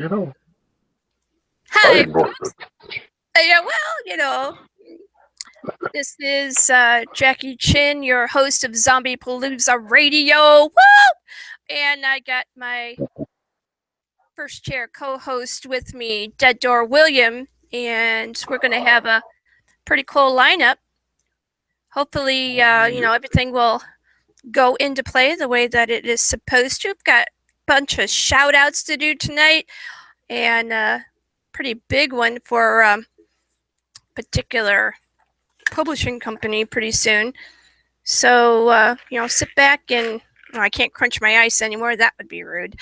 I Hi. ignored it. Yeah, well, this is Jackie Chin, your host of Zombiepalooza Radio. Woo! And I got my first chair co-host with me, Dead Door William, and we're going to have a pretty cool lineup. Hopefully, everything will go into play the way that it is supposed to. We've got a bunch of shout outs to do tonight, and a pretty big one for particular publishing company pretty soon. So, sit back and I can't crunch my ice anymore. That would be rude.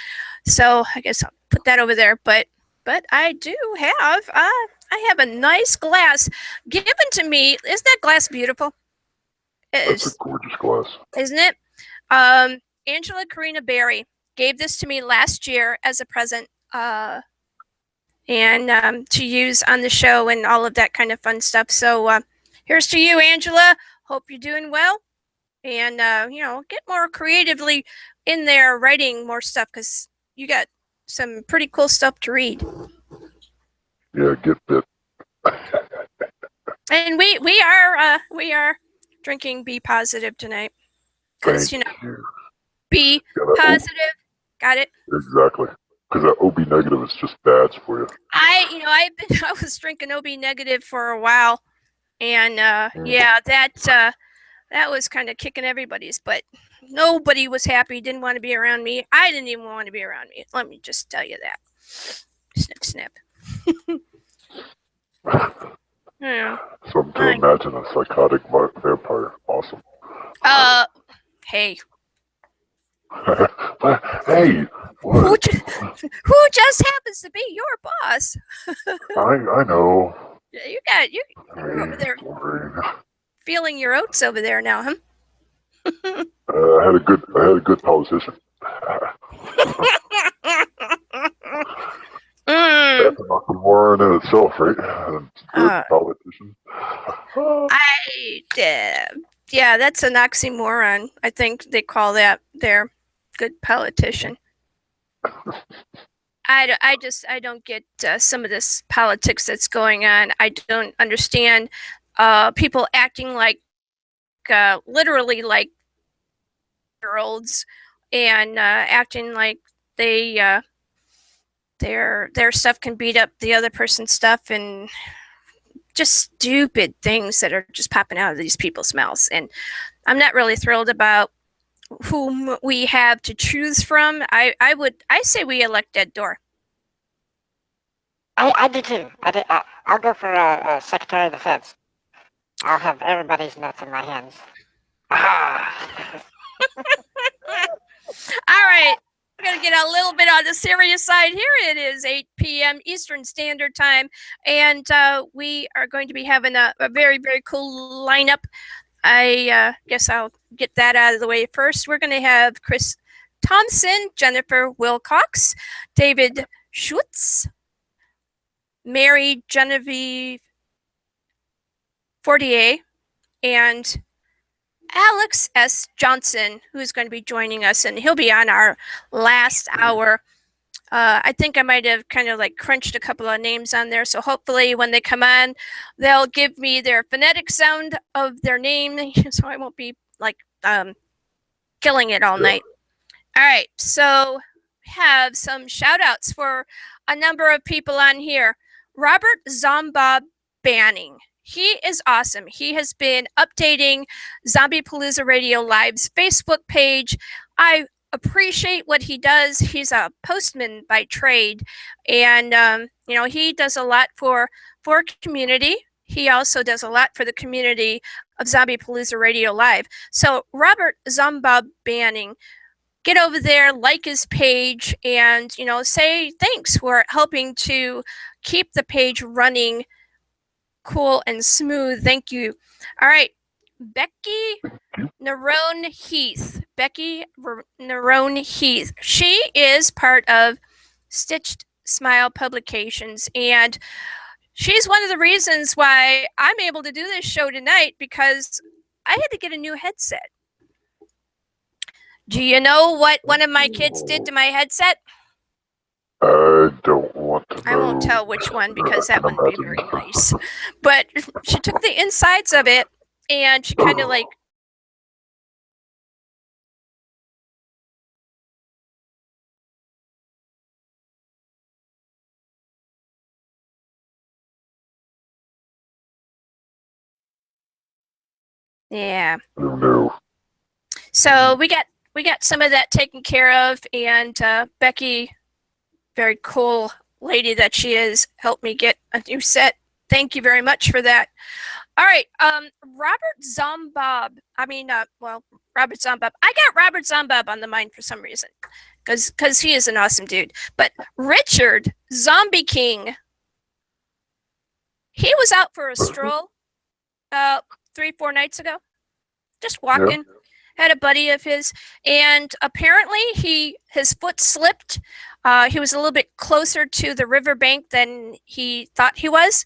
So I guess I'll put that over there. But I do have I have a nice glass given to me. Isn't that glass beautiful? It's a gorgeous glass, isn't it? Angela Karina Berry gave this to me last year as a present. And to use on the show and all of that kind of fun stuff. So here's to you, Angela. Hope you're doing well. And, get more creatively in there writing more stuff because you got some pretty cool stuff to read. Yeah, get bit. And we are drinking Be Positive tonight. Because, Be Positive. Got it? Exactly. Because that OB negative is just bad for you. I was drinking OB negative for a while. And, that was kind of kicking everybody's butt. Nobody was happy, didn't want to be around me. I didn't even want to be around me. Let me just tell you that. Snip, snip. Yeah. Something to imagine a psychotic vampire. Awesome. Hey. Hey. What? Who just happens to be your boss? I know. You're over there feeling your oats over there now, huh? I had a good politician. That's an oxymoron in itself, right? Good politician. Yeah, that's an oxymoron. I think they call that their good politician. I don't get some of this politics that's going on. I don't understand people acting like literally like year-olds and acting like their stuff can beat up the other person's stuff and just stupid things that are just popping out of these people's mouths. And I'm not really thrilled about whom we have to choose from. I say we elect Dead Door. I do too. I'll go for Secretary of Defense. I'll have everybody's nuts in my hands. All right. We're going to get a little bit on the serious side here. It is 8 p.m. Eastern Standard Time, and we are going to be having a very, very cool lineup. I guess I'll get that out of the way first. We're going to have Chris Thompson, Jennifer Wilcox, David Schütz, Mary Genevieve Fortier, and Alex S. Johnson, who's going to be joining us, and he'll be on our last hour. I think I might have kind of like crunched a couple of names on there, so hopefully when they come on, they'll give me their phonetic sound of their name, so I won't be like killing it all night. All right, so we have some shout outs for a number of people on here. Robert Zomba Banning. He is awesome. He has been updating Zombiepalooza Radio Live's Facebook page. I appreciate what he does. He's a postman by trade, and he does a lot for community. He also does a lot for the community of Zombiepalooza Radio Live. So Robert Zomba Banning, get over there, like his page, and say thanks for helping to keep the page running cool and smooth. Thank you. All right, Becky Nerone Heath. Becky Nerone Heath. She is part of Stitched Smile Publications, and she's one of the reasons why I'm able to do this show tonight, because I had to get a new headset. Do you know what one of my kids did to my headset? I don't want to know. I won't tell which one because that can wouldn't be very nice. But she took the insides of it and she kind of like yeah. Oh, no. So we got some of that taken care of, and Becky, very cool lady that she is, helped me get a new set. Thank you very much for that. All right, Robert Zombob. Robert Zombob. I got Robert Zombob on the mind for some reason, because he is an awesome dude. But Richard Zombie King, he was out for a stroll 3-4 nights ago, just walking. Yeah. Had a buddy of his, and apparently his foot slipped. He was a little bit closer to the riverbank than he thought he was.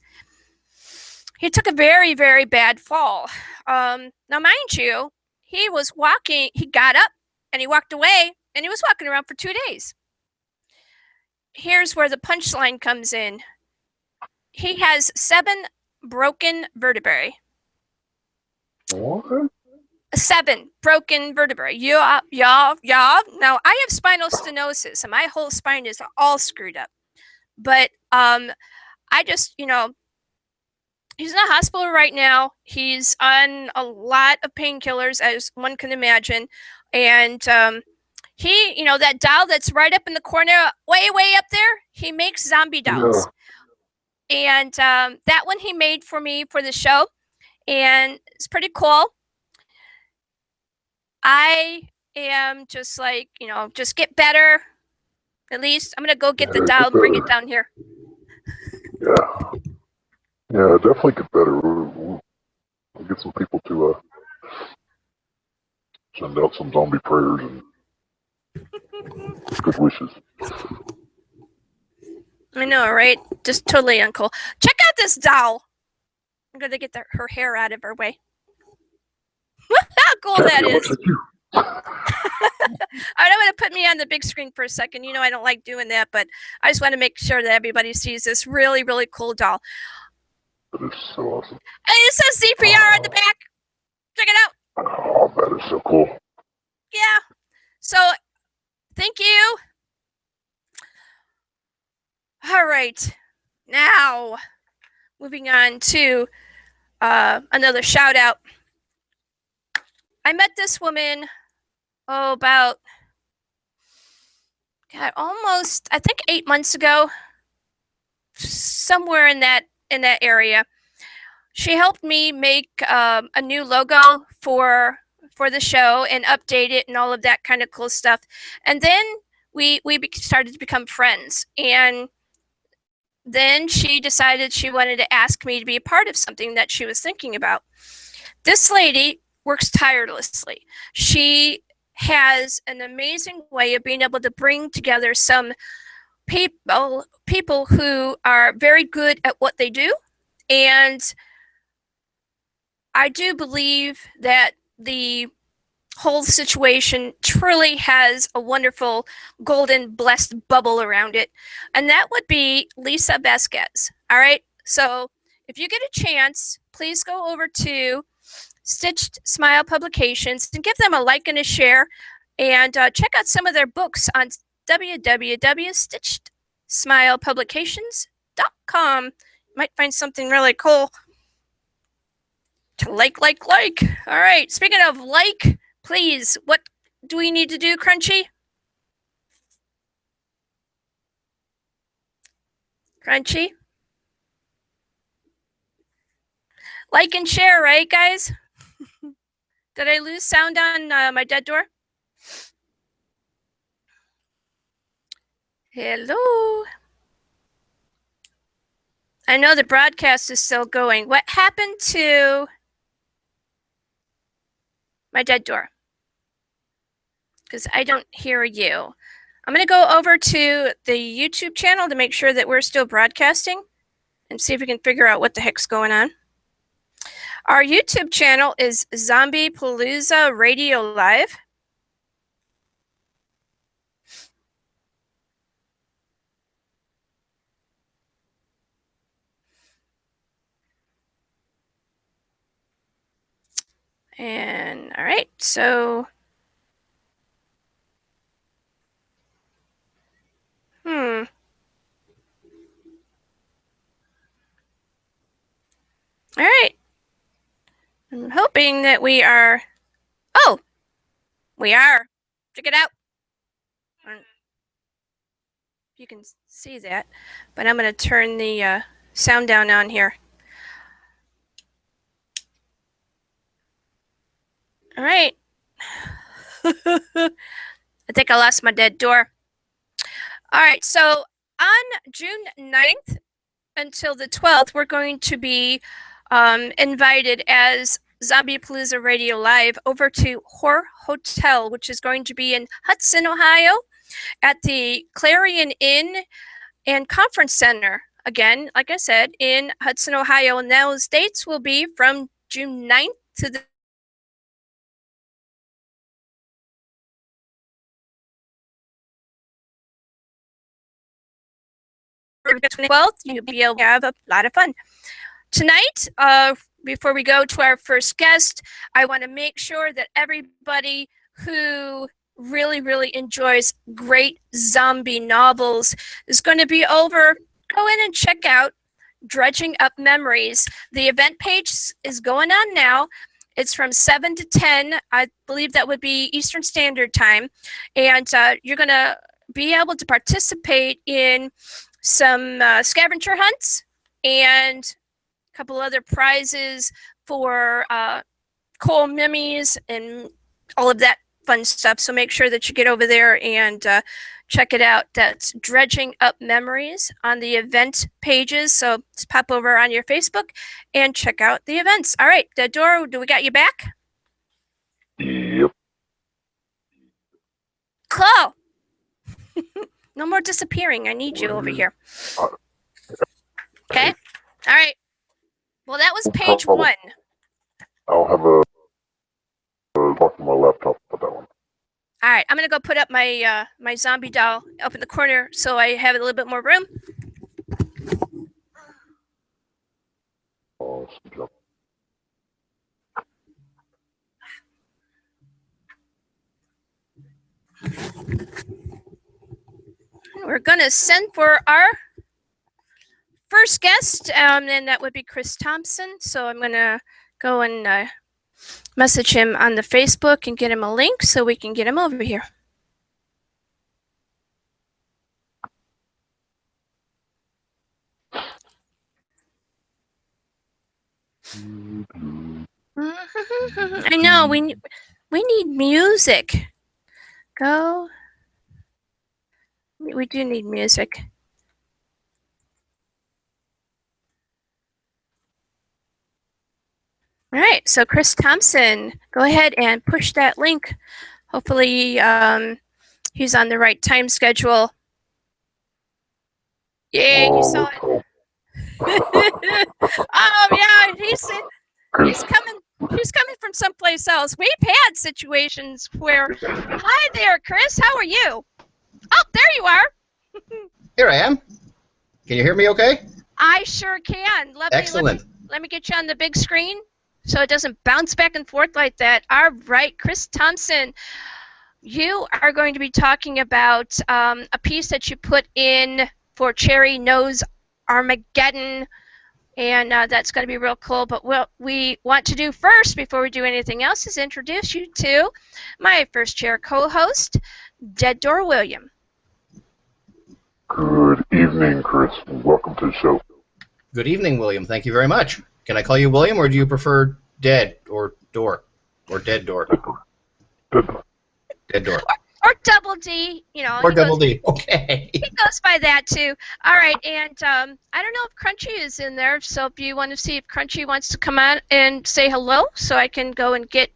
He took a very, very bad fall. Now, mind you, he was walking. He got up and he walked away, and he was walking around for 2 days. Here's where the punchline comes in. He has 7 broken vertebrae. What? 7 broken vertebrae. Yeah. Now I have spinal stenosis, and my whole spine is all screwed up. But I just, he's in the hospital right now. He's on a lot of painkillers, as one can imagine, and he, that doll that's right up in the corner, way up there, he makes zombie dolls, and that one he made for me for the show, and it's pretty cool. I am just like, just get better. At least I'm going to go get the doll and bring it down here. Yeah. Yeah, definitely get better. We'll get some people to send out some zombie prayers and good wishes. I know, right? Just totally uncool. Check out this doll. I'm going to get her hair out of her way. How cool that is. I'm going to put me on the big screen for a second. I don't like doing that, but I just want to make sure that everybody sees this really, really cool doll. That is so awesome. And it says CPR on the back. Check it out. Oh, that is so cool. Yeah. So, thank you. All right. Now, moving on to another shout out. I met this woman, about, almost, I think 8 months ago, somewhere in that area. She helped me make a new logo for the show and update it and all of that kind of cool stuff. And then we started to become friends. And then she decided she wanted to ask me to be a part of something that she was thinking about. This lady works tirelessly. She has an amazing way of being able to bring together some people who are very good at what they do. And I do believe that the whole situation truly has a wonderful golden blessed bubble around it. And that would be Lisa Vasquez. All right. So if you get a chance, please go over to Stitched Smile Publications and give them a like and a share, and check out some of their books on www.stitchedsmilepublications.com. You might find something really cool to like. All right. Speaking of like, please, what do we need to do, Crunchy? Crunchy? Like and share, right, guys? Did I lose sound on my dead door? Hello? I know the broadcast is still going. What happened to my dead door? Because I don't hear you. I'm going to go over to the YouTube channel to make sure that we're still broadcasting and see if we can figure out what the heck's going on. Our YouTube channel is Zombiepalooza Radio Live. And all right, so all right. I'm hoping that we are. Oh, we are. Check it out. I don't know if you can see that, but I'm going to turn the sound down on here. All right. I think I lost my dead door. All right, so on June 9th until the 12th, we're going to be invited as Zombiepalooza Radio Live over to Horror Hotel, which is going to be in Hudson, Ohio, at the Clarion Inn and Conference Center. Again, like I said, in Hudson, Ohio, and those dates will be from June 9th to the Well, you'll be able to have a lot of fun. Tonight, before we go to our first guest, I want to make sure that everybody who really enjoys great zombie novels is going to be over. Go in and check out Dredging Up Memories. The event page is going on now. It's from 7 to 10. I believe that would be Eastern Standard Time. And you're going to be able to participate in some scavenger hunts and a couple other prizes for coal mimis and all of that fun stuff. So make sure that you get over there and check it out. That's Dredging Up Memories on the event pages. So just pop over on your Facebook and check out the events. All right, Doro, do we got you back? Yep. Cool. No more disappearing. I need you over here. Okay. All right. Well, that was page 1. I'll have a talk to my laptop for that one. All right. I'm gonna go put up my my zombie doll up in the corner so I have a little bit more room. We're gonna send for our first guest, and that would be Chris Thompson. So I'm gonna go and message him on the Facebook and get him a link so we can get him over here. I know we need music. Go. We do need music. All right, so Chris Thompson, go ahead and push that link. Hopefully he's on the right time schedule. Yeah, you saw it. Oh yeah, he's coming from someplace else. We've had situations where, hi there, Chris, how are you? Oh, there you are. Here I am. Can you hear me okay? I sure can. Excellent. Let me get you on the big screen so it doesn't bounce back and forth like that. All right, Chris Thompson, you are going to be talking about a piece that you put in for Cherry Knows Armageddon, and that's going to be real cool. But what we want to do first, before we do anything else, is introduce you to my first chair co-host, Dead Door William. Good evening, Chris. Welcome to the show. Good evening, William. Thank you very much. Can I call you William, or do you prefer Dead or Door? Or Dead Door? Dead Door. Or Double D, you know. Or Double D, okay. He goes by that, too. All right, and I don't know if Crunchy is in there, so if you want to see if Crunchy wants to come on and say hello, so I can go and get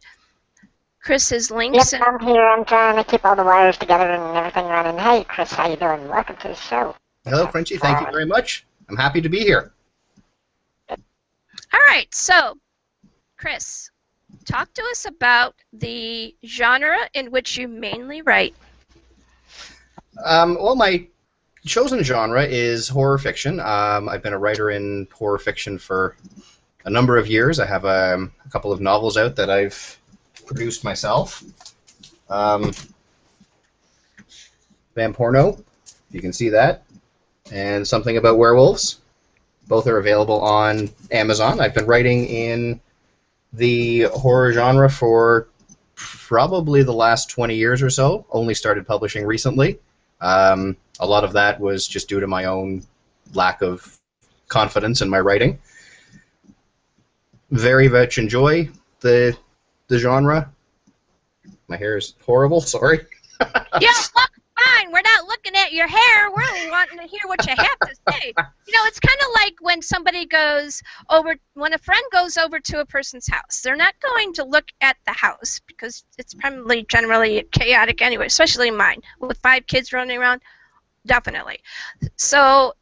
Chris's links. Yep, I'm here. I'm trying to keep all the wires together and everything running. Hey, Chris, how you doing? Welcome to the show. Hello, Crunchy. Thank you very much. I'm happy to be here. All right, so, Chris, talk to us about the genre in which you mainly write. Well, my chosen genre is horror fiction. I've been a writer in horror fiction for a number of years. I have a couple of novels out that I've produced myself. Vamporno, if you can see that, and something about werewolves. Both are available on Amazon. I've been writing in the horror genre for probably the last 20 years or so. Only started publishing recently. A lot of that was just due to my own lack of confidence in my writing. Very much enjoy the genre. My hair is horrible, sorry. Yeah, look fine. We're not looking at your hair. We're wanting to hear what you have to say. You know, it's kind of like when somebody goes over, when a friend goes over to a person's house. They're not going to look at the house because it's probably generally chaotic anyway, especially mine. With 5 kids running around, definitely. So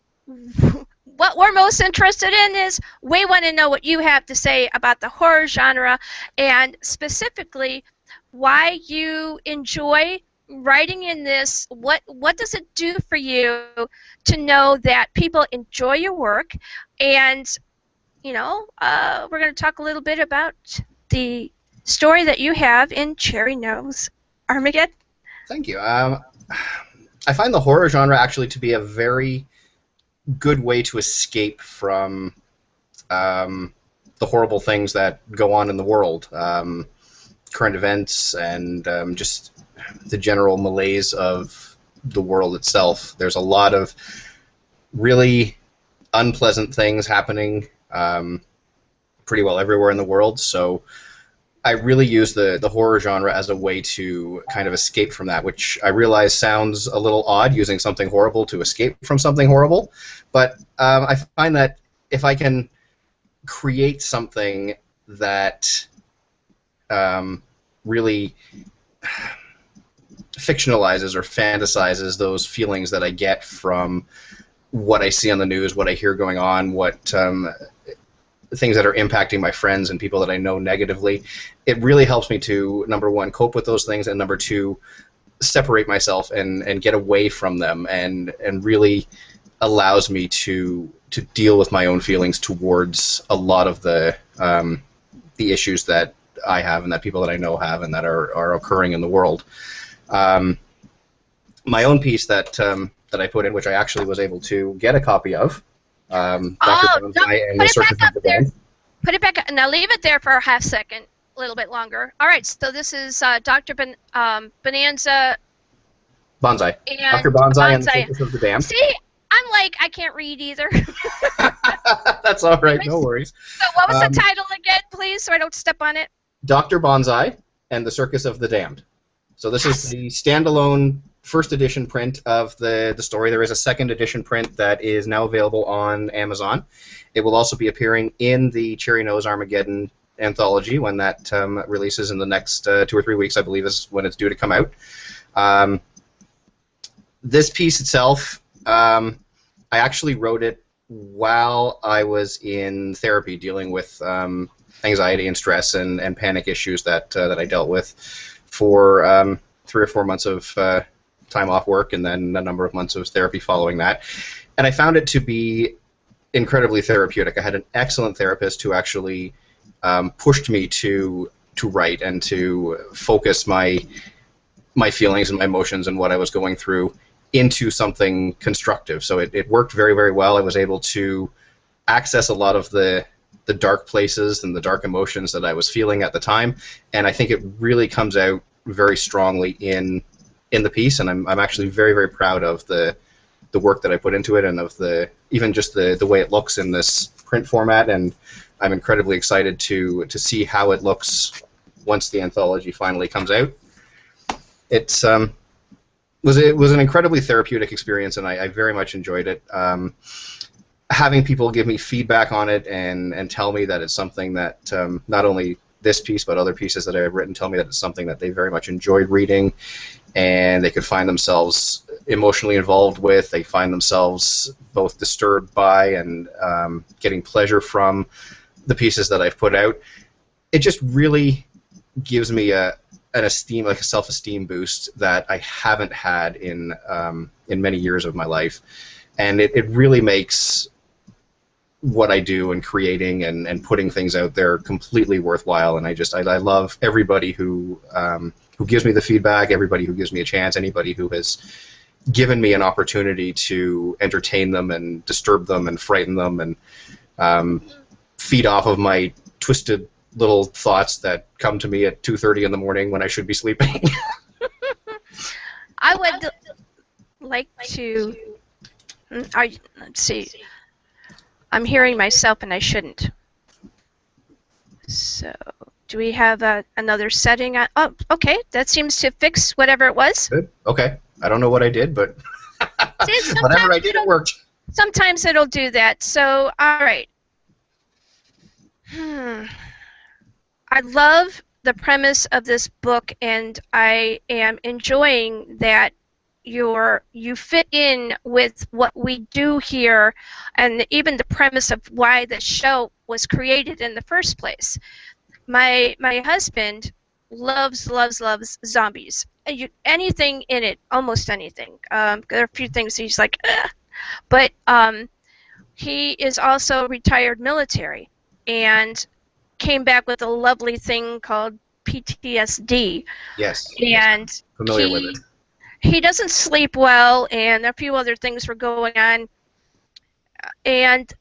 what we're most interested in is we want to know what you have to say about the horror genre and specifically why you enjoy writing in this. What does it do for you to know that people enjoy your work? And you know, we're going to talk a little bit about the story that you have in Cherry Nose Armageddon. Thank you. I find the horror genre actually to be a very good way to escape from the horrible things that go on in the world, current events, and just the general malaise of the world itself. There's a lot of really unpleasant things happening pretty well everywhere in the world, so I really use the horror genre as a way to kind of escape from that, which I realize sounds a little odd, using something horrible to escape from something horrible, but I find that if I can create something that really fictionalizes or fantasizes those feelings that I get from what I see on the news, what I hear going on, what things that are impacting my friends and people that I know negatively, it really helps me to, number one, cope with those things, and number two, separate myself and get away from them, and really allows me to deal with my own feelings towards a lot of the issues that I have and that people that I know have and that are occurring in the world. My own piece that I put in, which I actually was able to get a copy of, Dr. Bonsai and the Circus of the Damned. Put it back up. Now leave it there for a half second, a little bit longer. All right, so this is Dr. Bonanza. Bonsai. And Dr. Bonsai and the Circus of the Damned. See, I'm like, I can't read either. That's all right, no worries. So what was the title again, please, so I don't step on it? Dr. Bonsai and the Circus of the Damned. So this is the standalone first edition print of the story. There is a second edition print that is now available on Amazon. It will also be appearing in the Cherry Nose Armageddon anthology when that releases in the next 2 or 3 weeks, I believe, is when it's due to come out. This piece itself, I actually wrote it while I was in therapy dealing with anxiety and stress and panic issues that I dealt with for 3 or 4 months of time off work and then a number of months of therapy following that. And I found it to be incredibly therapeutic. I had an excellent therapist who actually pushed me to write and to focus my feelings and my emotions and what I was going through into something constructive. So it worked very, very well. I was able to access a lot of the dark places and the dark emotions that I was feeling at the time, and I think it really comes out very strongly in the piece, and I'm actually very, very proud of the work that I put into it and of even just the way it looks in this print format, and I'm incredibly excited to see how it looks once the anthology finally comes out. It was an incredibly therapeutic experience, and I very much enjoyed it. Having people give me feedback on it and tell me that it's something that not only this piece but other pieces that I've written tell me that it's something that they very much enjoyed reading and they could find themselves emotionally involved with. They find themselves both disturbed by and getting pleasure from the pieces that I've put out. It just really gives me an esteem, like a self-esteem boost that I haven't had in many years of my life, and it really makes what I do and creating and putting things out there completely worthwhile. And I love everybody who gives me the feedback, everybody who gives me a chance, anybody who has given me an opportunity to entertain them and disturb them and frighten them and feed off of my twisted little thoughts that come to me at 2:30 in the morning when I should be sleeping. I would like to. Let's see. I'm hearing myself, and I shouldn't. So, do we have another setting? Oh, okay. That seems to fix whatever it was. Good. Okay. I don't know what I did, but whatever I did, it worked. Sometimes it'll do that. So, all right. I love the premise of this book, and I am enjoying that you fit in with what we do here, and even the premise of why the show was created in the first place. My husband loves zombies. Anything in it, almost anything. There are a few things he's like, ugh. But he is also retired military and came back with a lovely thing called PTSD. Yes. And familiar with it. He doesn't sleep well, and a few other things were going on. And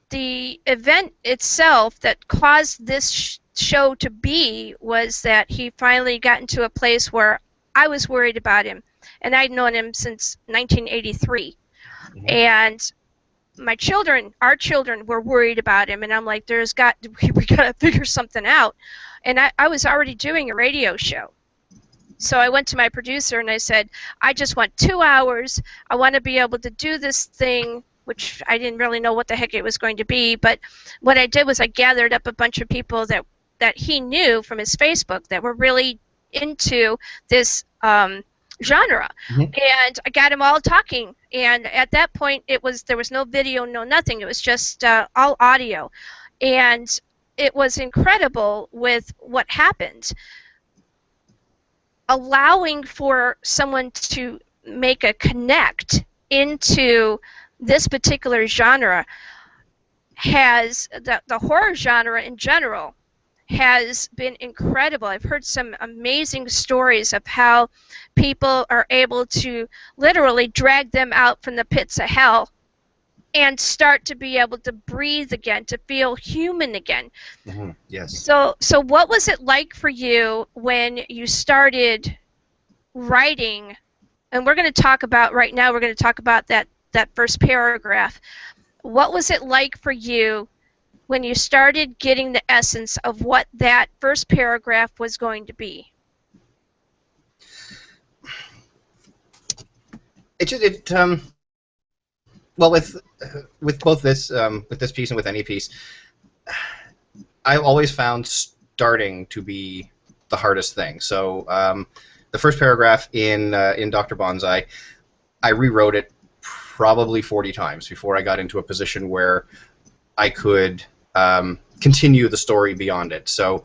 the event itself that caused this show to be was that he finally got into a place where I was worried about him. And I'd known him since 1983. Mm-hmm. And our children were worried about him. And I'm like, we got to figure something out. And I was already doing a radio show. So I went to my producer and I said, I just want 2 hours. I want to be able to do this thing, which I didn't really know what the heck it was going to be. But what I did was I gathered up a bunch of people that he knew from his Facebook that were really into this genre. Mm-hmm. And I got them all talking. And at that point, there was no video, no nothing. It was just all audio. And it was incredible with what happened. Allowing for someone to make a connect into this particular genre has, the horror genre in general, has been incredible. I've heard some amazing stories of how people are able to literally drag them out from the pits of hell and start to be able to breathe again, to feel human again. Mm-hmm. Yes. So what was it like for you when you started writing? And we're going to talk about that first paragraph. What was it like for you when you started getting the essence of what that first paragraph was going to be? Well, with both this with this piece and with any piece, I've always found starting to be the hardest thing. So the first paragraph in Dr. Bonsai, I rewrote it probably 40 times before I got into a position where I could continue the story beyond it. So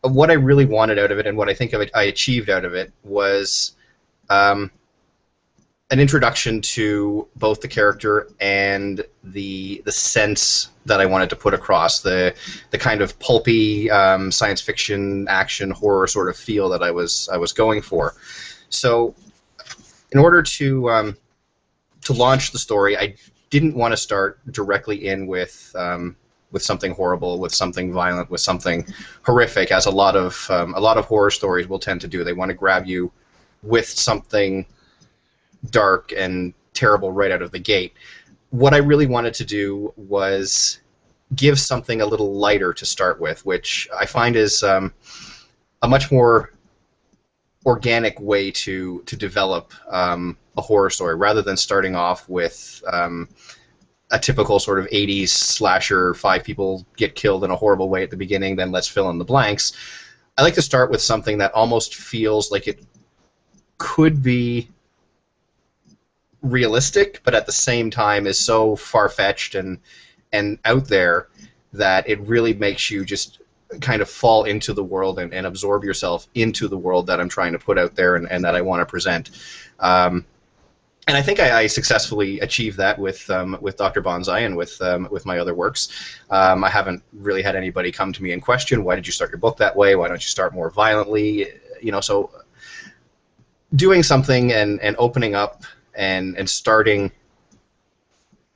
what I really wanted out of it, and what I think I achieved out of it, was an introduction to both the character and the sense that I wanted to put across, the kind of pulpy science fiction, action, horror sort of feel that I was going for. So, in order to launch the story, I didn't want to start directly in with something horrible, with something violent, with something horrific, as a lot of horror stories will tend to do. They want to grab you with something dark and terrible right out of the gate. What I really wanted to do was give something a little lighter to start with, which I find is a much more organic way to develop a horror story, rather than starting off with a typical sort of 80s slasher, 5 people get killed in a horrible way at the beginning, then let's fill in the blanks. I like to start with something that almost feels like it could be realistic, but at the same time is so far-fetched and out there that it really makes you just kind of fall into the world and absorb yourself into the world that I'm trying to put out there and that I want to present. And I think I successfully achieved that with Dr. Bonsai and with my other works. I haven't really had anybody come to me and question, why did you start your book that way? Why don't you start more violently? You know, so doing something and opening up and starting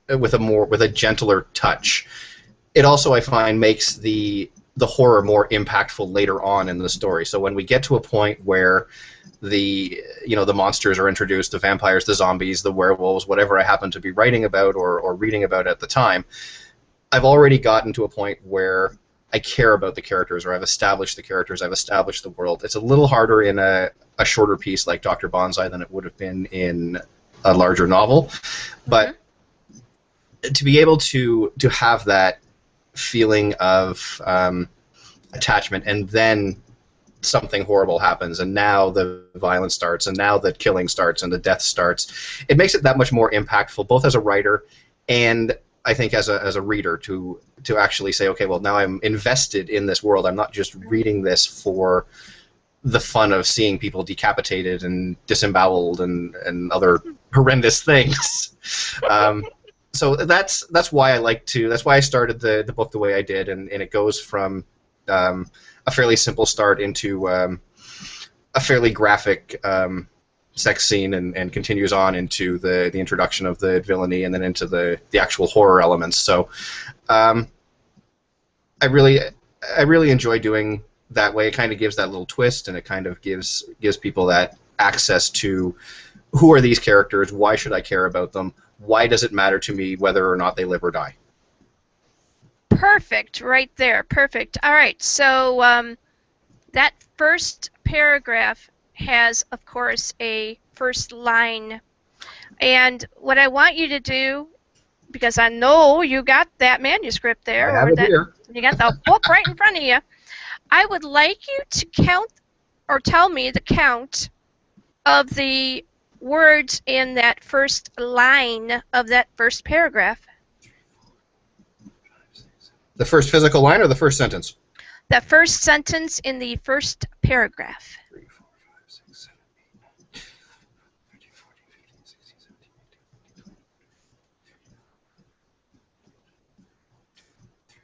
with a gentler touch. It also, I find, makes the horror more impactful later on in the story. So when we get to a point where the monsters are introduced, the vampires, the zombies, the werewolves, whatever I happen to be writing about or reading about at the time, I've already gotten to a point where I care about the characters, or I've established the characters, I've established the world. It's a little harder in a shorter piece like Dr. Bonsai than it would have been in a larger novel, but to be able to have that feeling of attachment, and then something horrible happens, and now the violence starts, and now the killing starts, and the death starts. It makes it that much more impactful, both as a writer and I think as a reader, to actually say, okay, well, now I'm invested in this world. I'm not just reading this for the fun of seeing people decapitated and disemboweled and other horrendous things. So that's why that's why I started the book the way I did, and it goes from a fairly simple start into a fairly graphic sex scene, and continues on into the introduction of the villainy, and then into the actual horror elements. So I really enjoy doing that way. It kind of gives that little twist, and it kind of gives people that access to who are these characters, why should I care about them, why does it matter to me whether or not they live or die. Perfect, right there. Perfect. All right, so that first paragraph has, of course, a first line. And what I want you to do, because I know you got that manuscript there, I have it here. You got the book right in front of you, I would like you to count, or tell me the count of the words in that first line of that first paragraph. The first physical line or the first sentence? The first sentence in the first paragraph. 3, 4, 5, 6, 7, 8, 9, 13, 14, 15, 16, 17, 18, 20,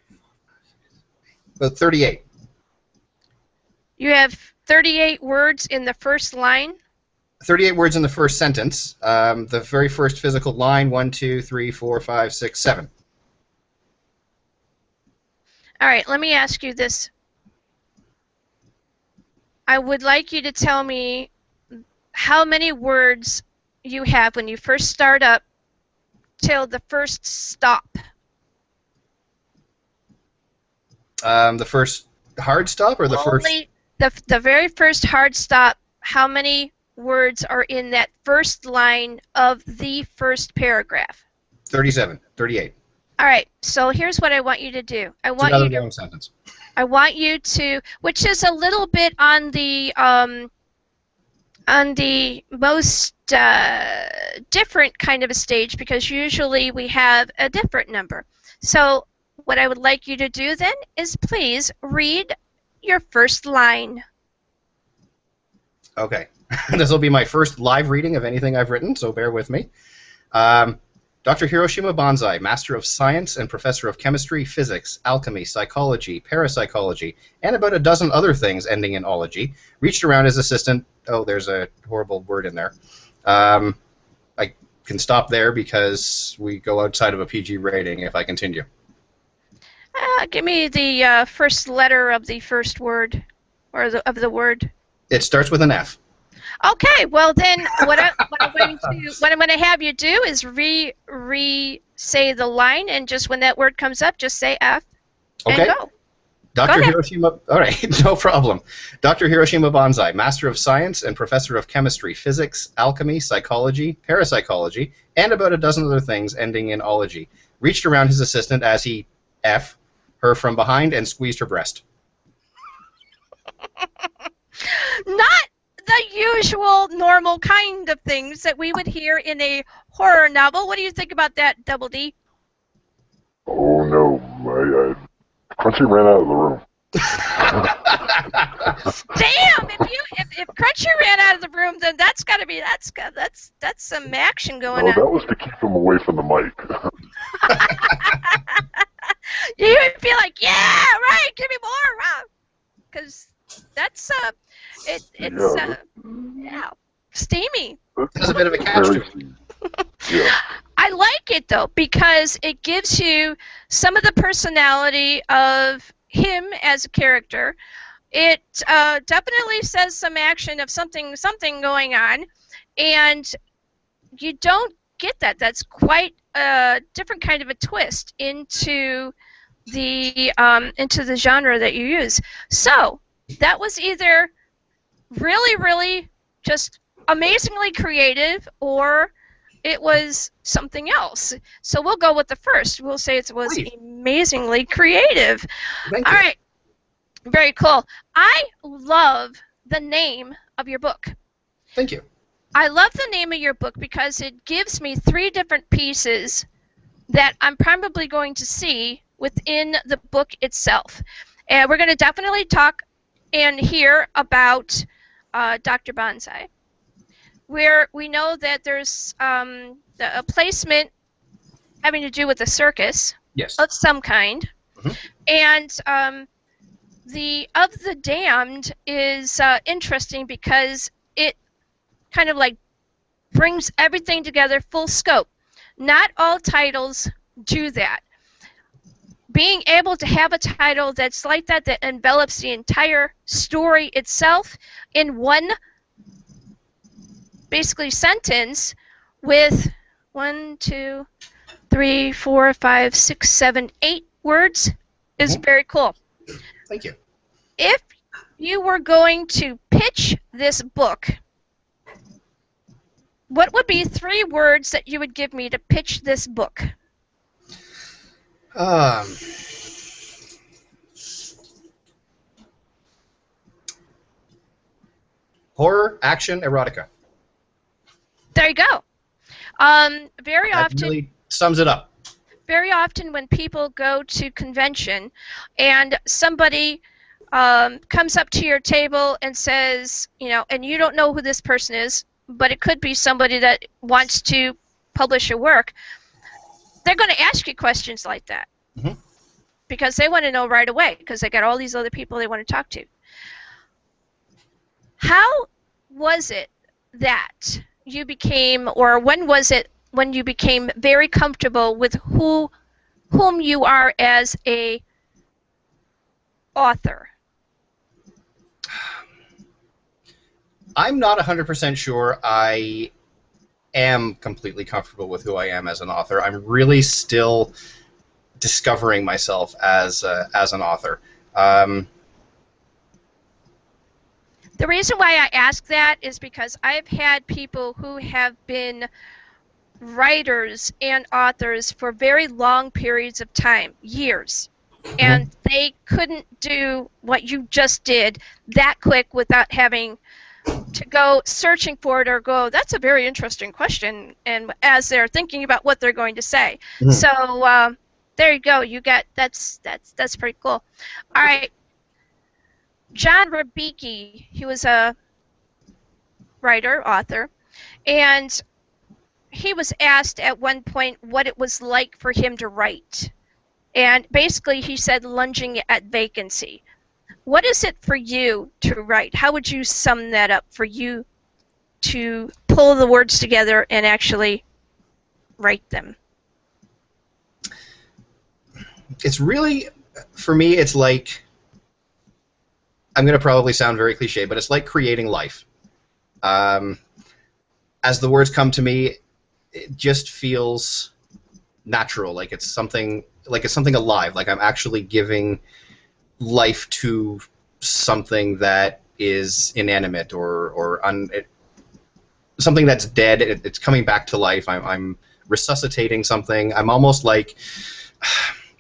21. About 38. You have 38 words in the first line? 38 words in the first sentence. The very first physical line, 1, 2, 3, 4, 5, 6, 7. All right, let me ask you this. I would like you to tell me how many words you have when you first start up till the first stop. The first hard stop, or the first? Only the very first hard stop. How many words are in that first line of the first paragraph? 37, 38. All right, so here's what I want you to do. I want Another you to long sentence. I want you to, which is a little bit on the most different kind of a stage, because usually we have a different number. So what I would like you to do then is please read your first line. Okay. This will be my first live reading of anything I've written, so bear with me. Dr. Hiroshima Bonsai, Master of Science and Professor of Chemistry, Physics, Alchemy, Psychology, Parapsychology, and about a dozen other things ending in ology, reached around his assistant. Oh, there's a horrible word in there. I can stop there because we go outside of a PG rating if I continue. Give me the first letter of the first word, or of the word. It starts with an F. Okay, well then, what I'm going to have you do is re-say the line, and just when that word comes up, just say F and Okay. go. Dr. Hiroshima, all right, no problem. Dr. Hiroshima Bonsai, Master of Science and Professor of Chemistry, Physics, Alchemy, Psychology, Parapsychology, and about a dozen other things ending in ology, reached around his assistant as he F her from behind and squeezed her breast. Not the usual, normal kind of things that we would hear in a horror novel. What do you think about that, Double D? Oh no, Crunchy ran out of the room. Damn! if Crunchy ran out of the room, then that's got to be that's some action going No, on. that was to keep him away from the mic. You would be like, yeah, right, give me more, because that's yeah, steamy. That's a bit of a catch to it. Yeah. I like it though because it gives you some of the personality of him as a character. It definitely says some action of something going on, and you don't get that. That's quite a different kind of a twist into the genre that you use. So that was either really just amazingly creative, or it was something else. So we'll go with the first. We'll say it was amazingly creative. Thank All you. right. Very cool. I love the name of your book. Thank you. I love the name of your book because it gives me 3 different pieces that I'm probably going to see within the book itself. And we're going to definitely talk and hear about Dr. Bonsai, where we know that there's a placement having to do with a circus Yes. of some kind. Mhm. And the Of the Damned is interesting because it kind of like brings everything together full scope. Not all titles do that. Being able to have a title that's like that envelops the entire story itself in one basically sentence with 1, 2, 3, 4, 5, 6, 7, 8 words is very cool. Thank you. If you were going to pitch this book, what would be 3 words that you would give me to pitch this book? Horror, action, erotica. There you go. Very That often, really sums it up. very often when people go to convention and somebody comes up to your table and says, and you don't know who this person is, but it could be somebody that wants to publish your work, they're going to ask you questions like that. Mhm. Because they want to know right away, because they got all these other people they want to talk to. How was it that you became, or when was it when you became very comfortable with whom you are as a author? I'm not 100% sure I am completely comfortable with who I am as an author. I'm really still discovering myself as an author. The reason why I ask that is because I've had people who have been writers and authors for very long periods of time, years, and they couldn't do what you just did that quick without having to go searching for it or go, that's a very interesting question, and as they're thinking about what they're going to say. Mhm. So there you go. You got that's pretty cool. All right. John Rabicki, he was a writer, author, and he was asked at one point what it was like for him to write. And basically he said lunging at vacancy. What is it for you to write? How would you sum that up for you to pull the words together and actually write them? It's really, for me, it's like, I'm going to probably sound very cliche, but it's like creating life. As the words come to me, it just feels natural, like it's something alive, like I'm actually giving life to something that is inanimate or something that's dead. It's coming back to life. I'm resuscitating something. I'm almost like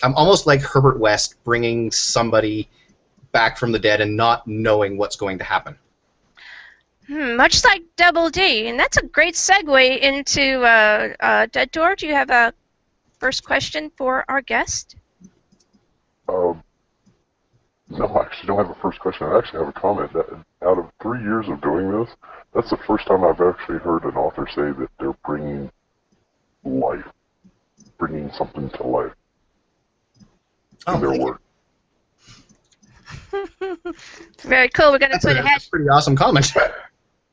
Herbert West bringing somebody back from the dead and not knowing what's going to happen. Much like Double D, and that's a great segue into Dead Door. Do you have a first question for our guest? No, I actually don't have a first question. I actually have a comment. Out of 3 years of doing this, that's the first time I've actually heard an author say that they're bringing life, bringing something to life in their thank work. Very cool. We're going to That's put a, a that's a pretty awesome comment.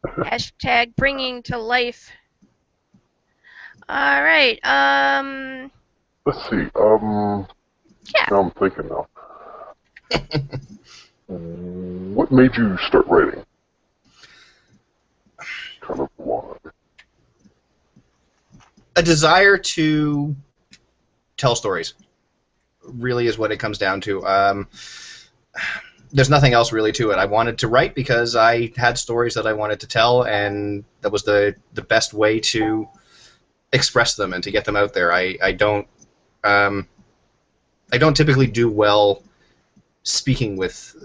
hashtag bringing to life. All right. Let's see. Yeah. Now I'm thinking now. What made you start writing? Kind of why? A desire to tell stories really is what it comes down to. There's nothing else really to it. I wanted to write because I had stories that I wanted to tell, and that was the best way to express them and to get them out there. I don't typically do well speaking with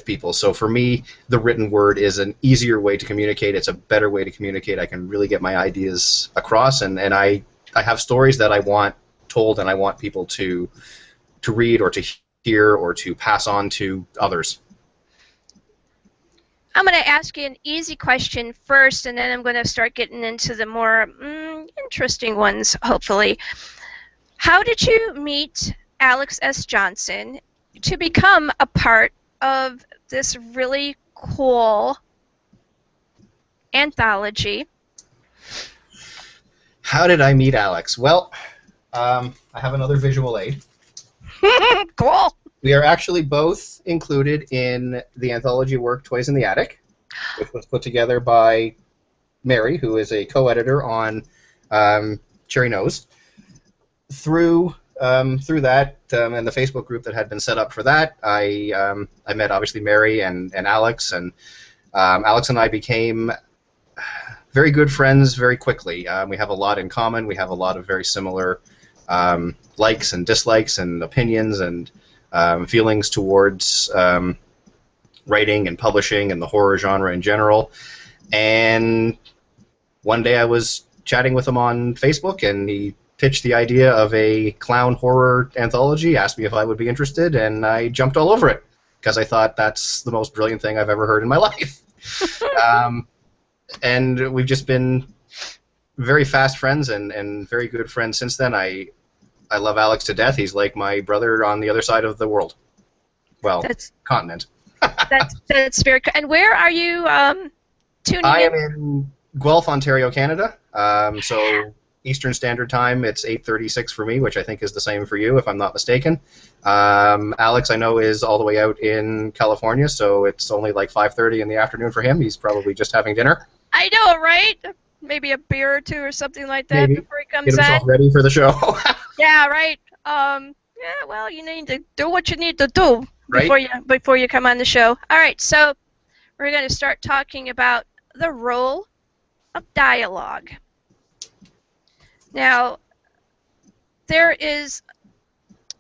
people. So for me, the written word is an easier way to communicate. It's a better way to communicate. I can really get my ideas across, and I have stories that I want told, and I want people to read or to hear or to pass on to others. I'm going to ask you an easy question first, and then I'm going to start getting into the more interesting ones, hopefully. How did you meet Alex S. Johnson to become a part of this really cool anthology? How did I meet Alex? Well, I have another visual aid. Cool. We are actually both included in the anthology work Toys in the Attic, which was put together by Mary, who is a co-editor on Cherry Nose. Through that and the Facebook group that had been set up for that, I met obviously Mary and Alex, and Alex and I became very good friends very quickly. We have a lot in common. We have a lot of very similar likes and dislikes and opinions and feelings towards writing and publishing and the horror genre in general. And one day I was chatting with him on Facebook, and he pitched the idea of a clown horror anthology, asked me if I would be interested, and I jumped all over it because I thought that's the most brilliant thing I've ever heard in my life. And we've just been very fast friends and very good friends since then. I love Alex to death. He's like my brother on the other side of the world. Well, continent. That's very cool. And where are you tuning in? I am in Guelph, Ontario, Canada. So Eastern Standard Time, it's 8:36 for me, which I think is the same for you, if I'm not mistaken. Alex, I know, is all the way out in California, so it's only like 5:30 in the afternoon for him. He's probably just having dinner. I know, right? Maybe a beer or two or something like that. Maybe. Before he comes Get himself on. ready for the show. Yeah, right. Yeah, well, you need to do what you need to do Right. before you come on the show. All right, so we're going to start talking about the role of dialogue. Now, there is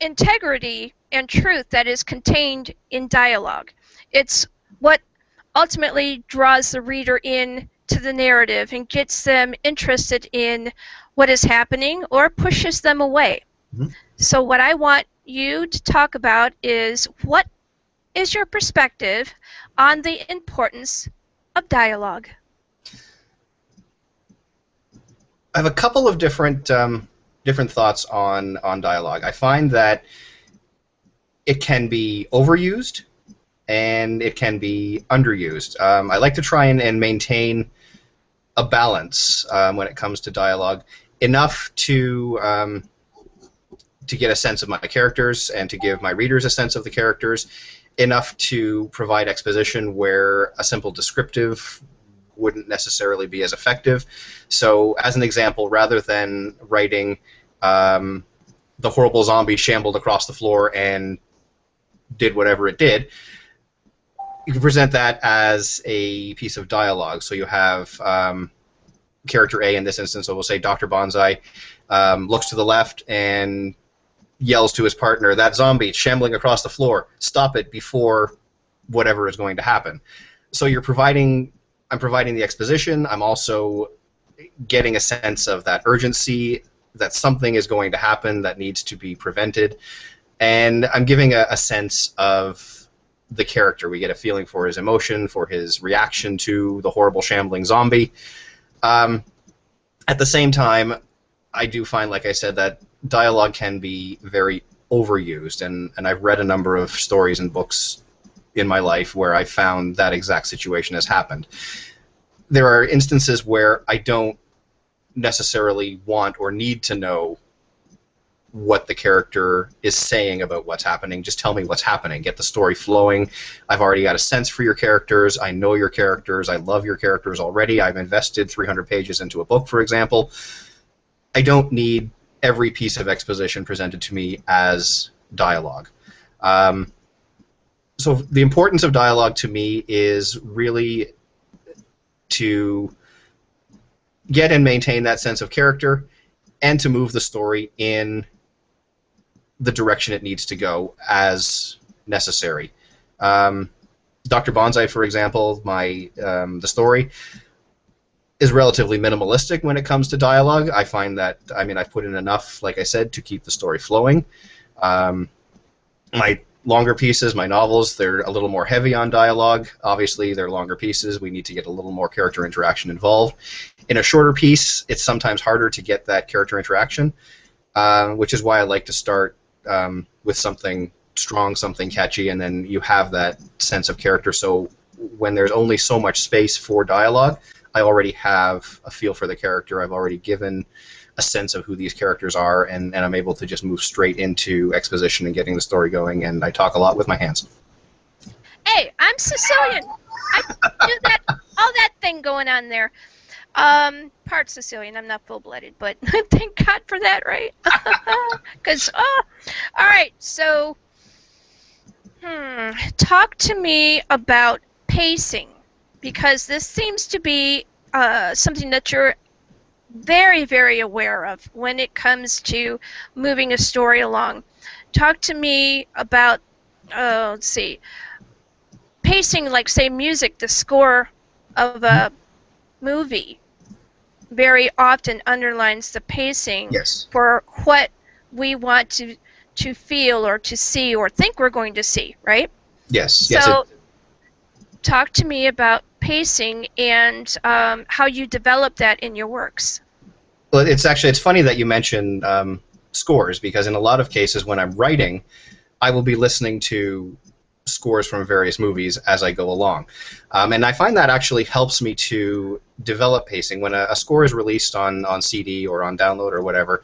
integrity and truth that is contained in dialogue. It's what ultimately draws the reader in to the narrative and gets them interested in what is happening or pushes them away. Mm-hmm. So what I want you to talk about is, what is your perspective on the importance of dialogue? I have a couple of different thoughts on dialogue. I find that it can be overused and it can be underused. I like to try and maintain a balance when it comes to dialogue, enough to get a sense of my characters and to give my readers a sense of the characters, enough to provide exposition where a simple descriptive wouldn't necessarily be as effective. So, as an example, rather than writing the horrible zombie shambled across the floor and did whatever it did, you can present that as a piece of dialogue. So you have character A, in this instance, so we'll say Dr. Bonsai, looks to the left and yells to his partner, "That zombie shambling across the floor, stop it before whatever is going to happen." So I'm providing the exposition. I'm also getting a sense of that urgency, that something is going to happen that needs to be prevented. And I'm giving a sense of the character. We get a feeling for his emotion, for his reaction to the horrible shambling zombie. At the same time, I do find, like I said, that dialogue can be very overused, and I've read a number of stories and books in my life where I found that exact situation has happened. There are instances where I don't necessarily want or need to know what the character is saying about what's happening. Just tell me what's happening. Get the story flowing. I've already got a sense for your characters. I know your characters. I love your characters already. I've invested 300 pages into a book, for example. I don't need every piece of exposition presented to me as dialogue. So the importance of dialogue to me is really to get and maintain that sense of character and to move the story in the direction it needs to go as necessary. Dr. Bonsai, for example, the story is relatively minimalistic when it comes to dialogue. I find that, I mean, I've put in enough, like I said, to keep the story flowing. My longer pieces, my novels, they're a little more heavy on dialogue. Obviously, they're longer pieces. We need to get a little more character interaction involved. In a shorter piece, it's sometimes harder to get that character interaction, which is why I like to start with something strong, something catchy, and then you have that sense of character. So when there's only so much space for dialogue, I already have a feel for the character. I've already given a sense of who these characters are, and I'm able to just move straight into exposition and getting the story going, and I talk a lot with my hands. Hey, I'm Sicilian. I do that, all that thing going on there. Part Sicilian. I'm not full-blooded, but thank God for that, right? Because, all right, so, talk to me about pacing, because this seems to be something that you're very, very aware of when it comes to moving a story along. Talk to me about, let's see, pacing, like, say, music, the score of a movie very often underlines the pacing for what we want to feel or to see or think we're going to see, right? Yes. So, talk to me about pacing and how you develop that in your works. Well, it's funny that you mention scores, because in a lot of cases when I'm writing, I will be listening to scores from various movies as I go along. And I find that actually helps me to develop pacing. When a score is released on CD or on download or whatever,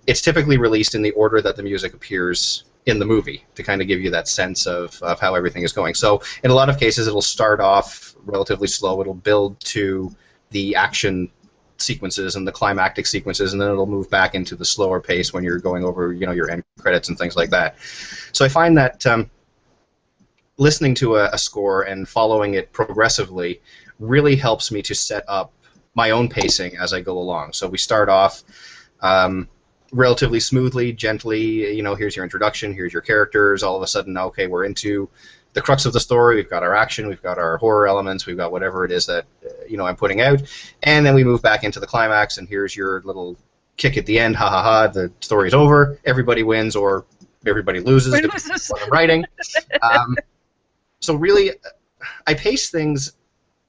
it's typically released in the order that the music appears in the movie to kind of give you that sense of how everything is going. So in a lot of cases, it'll start off relatively slow. It'll build to the action sequences and the climactic sequences, and then it'll move back into the slower pace when you're going over, your end credits and things like that. So I find that listening to a score and following it progressively really helps me to set up my own pacing as I go along. So we start off relatively smoothly, gently, here's your introduction, here's your characters. All of a sudden, okay, we're into the crux of the story. We've got our action, we've got our horror elements, we've got whatever it is that I'm putting out, and then we move back into the climax, and here's your little kick at the end, ha ha ha, the story's over, everybody wins or everybody loses, depending on what I'm writing. So really, I pace things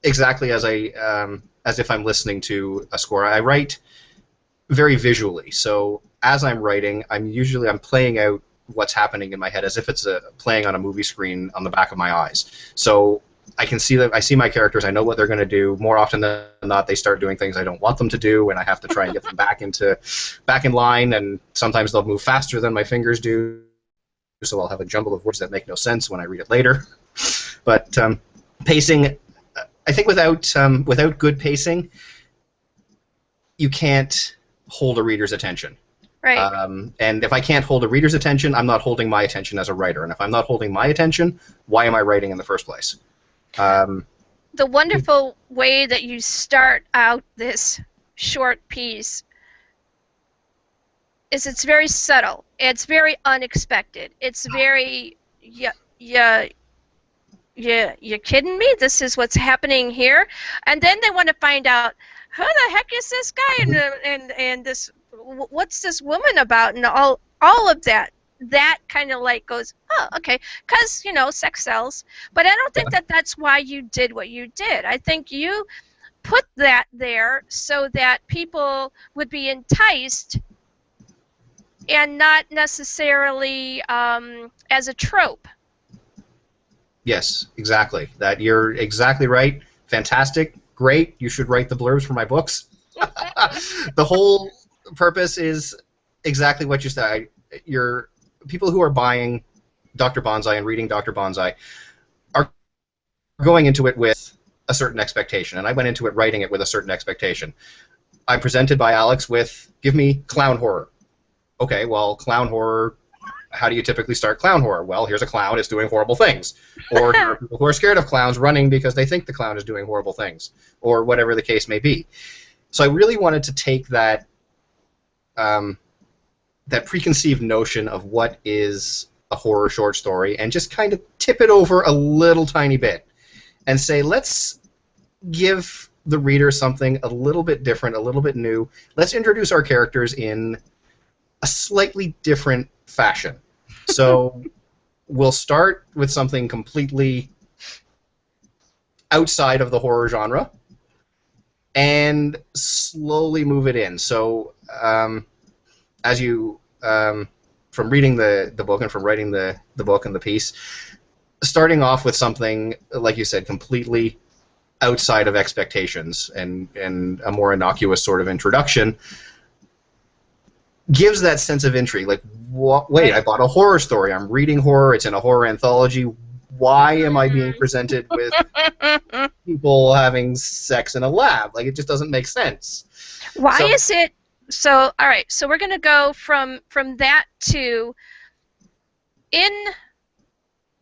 exactly as if I'm listening to a score. I write very visually, so as I'm writing, I'm playing out what's happening in my head as if it's playing on a movie screen on the back of my eyes. So I can see I see my characters, I know what they're going to do. More often than not, they start doing things I don't want them to do, and I have to try and get them back in line, and sometimes they'll move faster than my fingers do, so I'll have a jumble of words that make no sense when I read it later. But pacing, I think without good pacing, you can't hold a reader's attention. Right. And if I can't hold a reader's attention, I'm not holding my attention as a writer. And if I'm not holding my attention, why am I writing in the first place? The wonderful way that you start out this short piece is it's very subtle. It's very unexpected. It's very, you kidding me? This is what's happening here? And then they want to find out, who the heck is this guy and this, what's this woman about, and all of that. That kind of like goes, oh, okay, because sex sells. But I don't think that that's why you did what you did. I think you put that there so that people would be enticed and not necessarily as a trope. Yes, exactly. That you're exactly right. Fantastic. Great. You should write the blurbs for my books. The whole purpose is exactly what you said. Your people who are buying Dr. Bonsai and reading Dr. Bonsai are going into it with a certain expectation, and I went into it writing it with a certain expectation. I'm presented by Alex with, give me clown horror. Okay, well, clown horror, how do you typically start clown horror? Well, here's a clown, it's doing horrible things. Or there are people who are scared of clowns running because they think the clown is doing horrible things, or whatever the case may be. So I really wanted to take that that preconceived notion of what is a horror short story and just kind of tip it over a little tiny bit and say, let's give the reader something a little bit different, a little bit new. Let's introduce our characters in a slightly different fashion. So we'll start with something completely outside of the horror genre and slowly move it in. So as you, from reading the book and from writing the book and the piece, starting off with something, like you said, completely outside of expectations and a more innocuous sort of introduction gives that sense of intrigue. Like, wait, I bought a horror story. I'm reading horror. It's in a horror anthology. Why am I being presented with people having sex in a lab? Like, it just doesn't make sense. Why is it... So, all right, so we're going to go from that to, in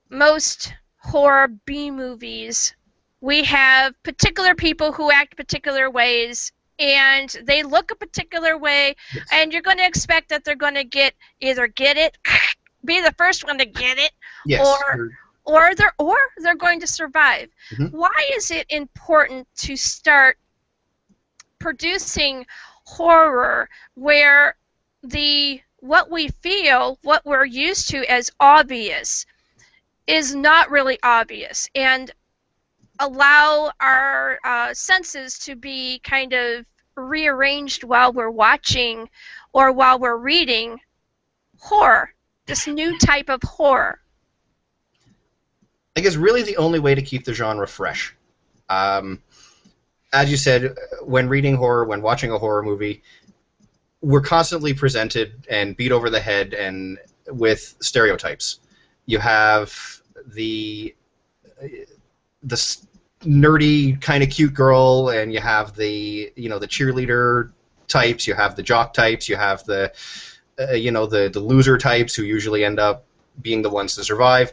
most horror B movies, we have particular people who act particular ways, and they look a particular way, yes. And you're going to expect that they're going to either get it, be the first one to get it, yes. or they're going to survive. Mm-hmm. Why is it important to start producing horror where what we feel, what we're used to as obvious, is not really obvious, and allow our senses to be kind of rearranged while we're watching or while we're reading horror, this new type of horror? I guess really the only way to keep the genre fresh. As you said, when reading horror, when watching a horror movie, we're constantly presented and beat over the head and with stereotypes. You have the nerdy kind of cute girl, and you have the the cheerleader types, you have the jock types, you have the the loser types who usually end up being the ones to survive,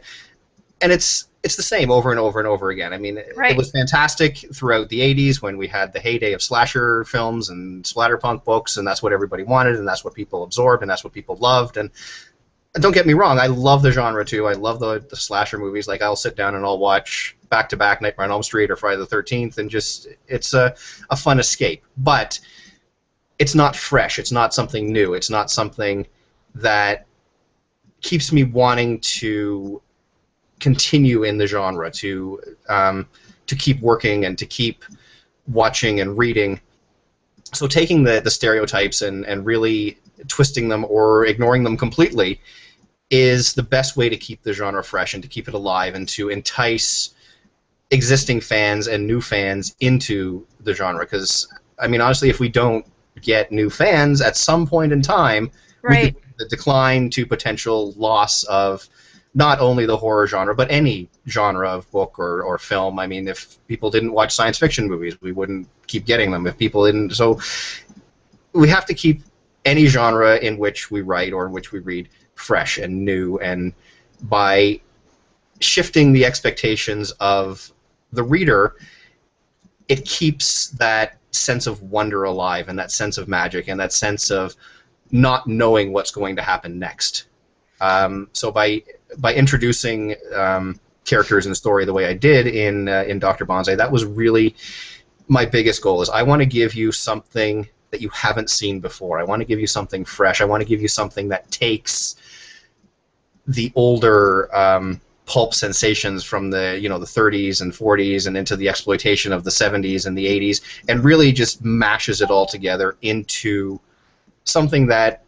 and it's the same over and over and over again. I mean, right. It was fantastic throughout the 80s when we had the heyday of slasher films and splatterpunk books, and that's what everybody wanted, and that's what people absorbed, and that's what people loved. And don't get me wrong, I love the genre too. I love the slasher movies. Like, I'll sit down and I'll watch back-to-back Nightmare on Elm Street or Friday the 13th, and just it's a fun escape. But it's not fresh. It's not something new. It's not something that keeps me wanting to continue in the genre, to keep working and to keep watching and reading. So taking the stereotypes and really twisting them or ignoring them completely is the best way to keep the genre fresh and to keep it alive and to entice existing fans and new fans into the genre. Because, I mean, honestly, if we don't get new fans at some point in time, right, the decline to potential loss of not only the horror genre, but any genre of book or film. I mean, if people didn't watch science fiction movies, we wouldn't keep getting them. If people didn't... So we have to keep any genre in which we write or in which we read fresh and new, and by shifting the expectations of the reader, it keeps that sense of wonder alive and that sense of magic and that sense of not knowing what's going to happen next. So by introducing characters in the story the way I did in Dr. Bonsai, that was really my biggest goal. Is I want to give you something that you haven't seen before. I want to give you something fresh. I want to give you something that takes the older pulp sensations from the the 30s and 40s and into the exploitation of the 70s and the 80s, and really just mashes it all together into something that